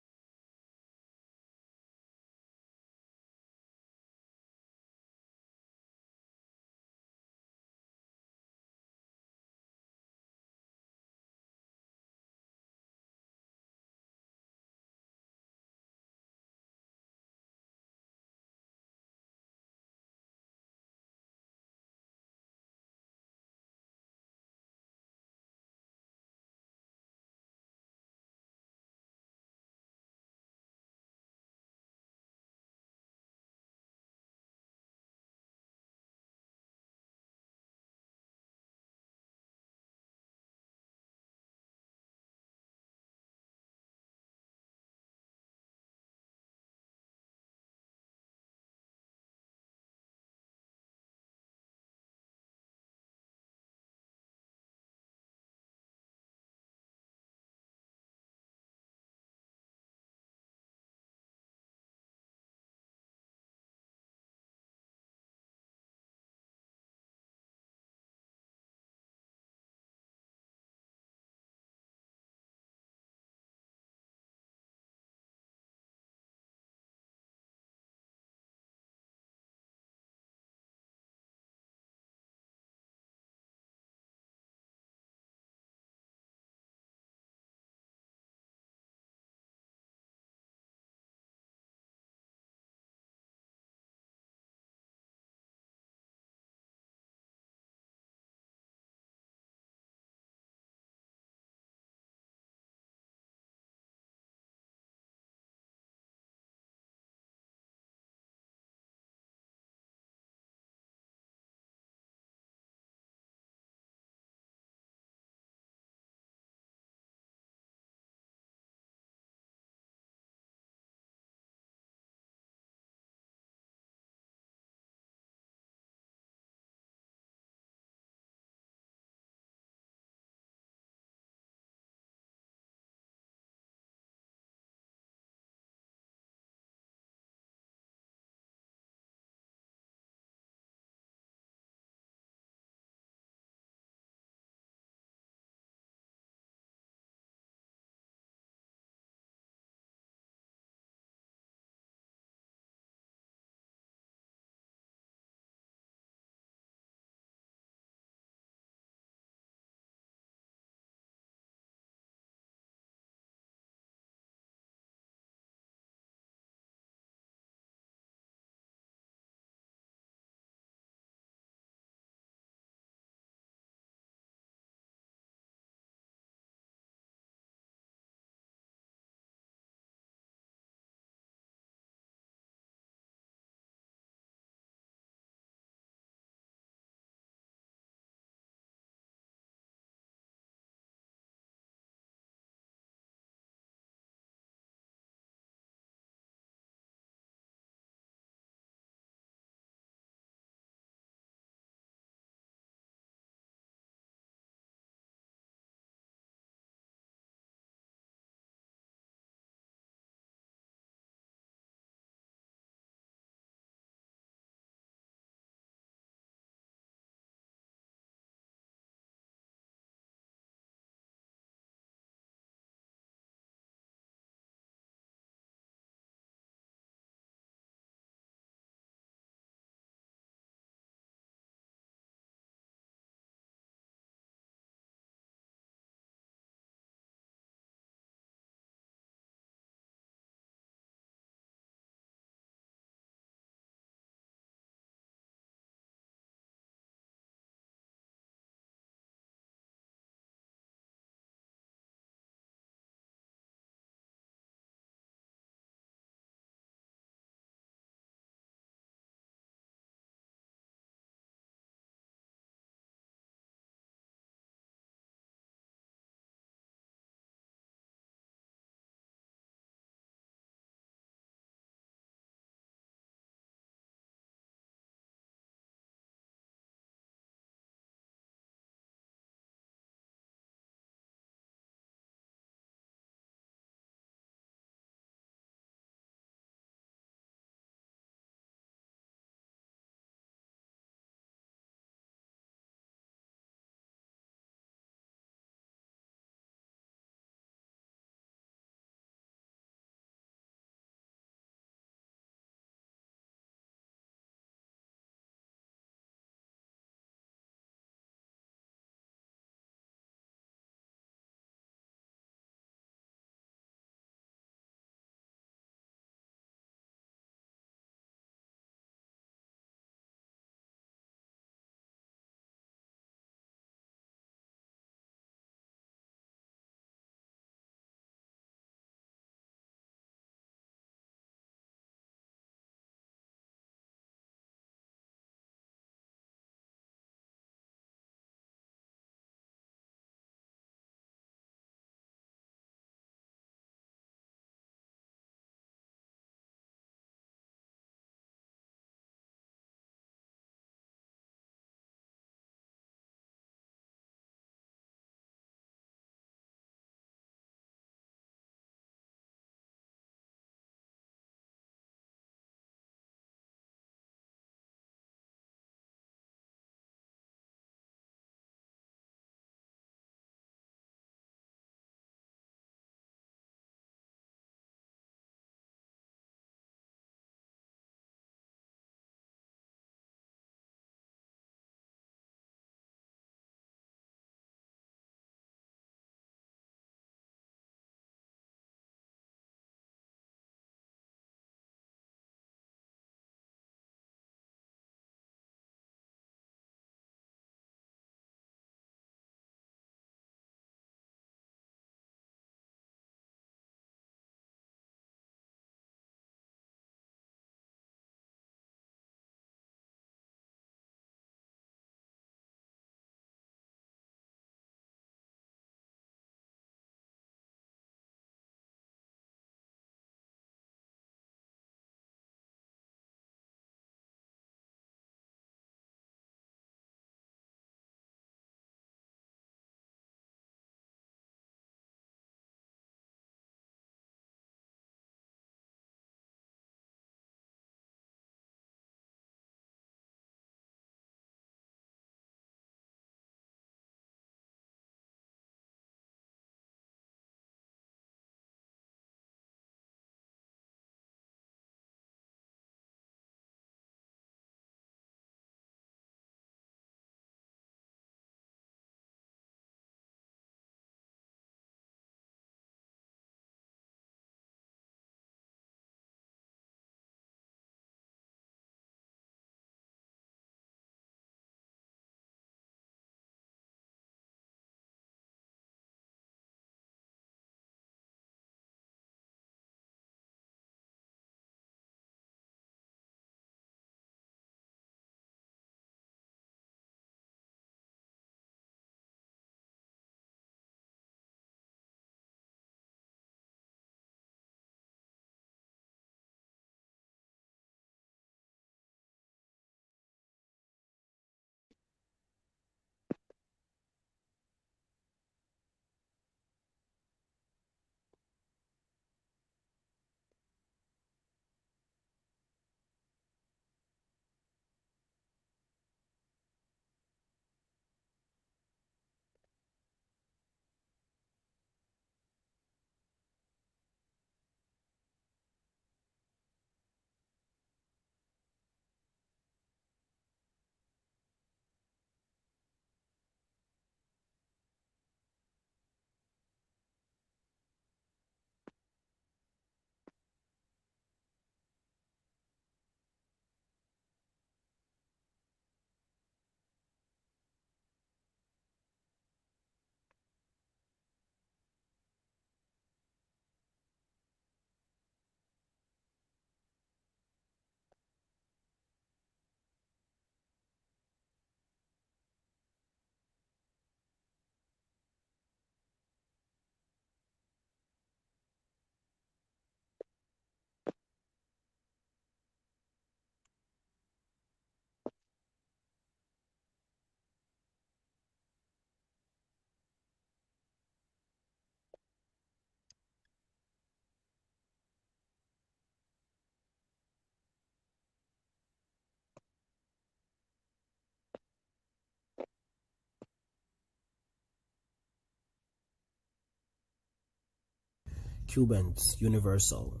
Cubans Universal.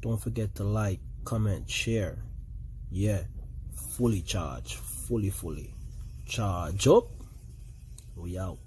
Don't forget to like, comment, share. Yeah, fully charged, fully charged up. We out.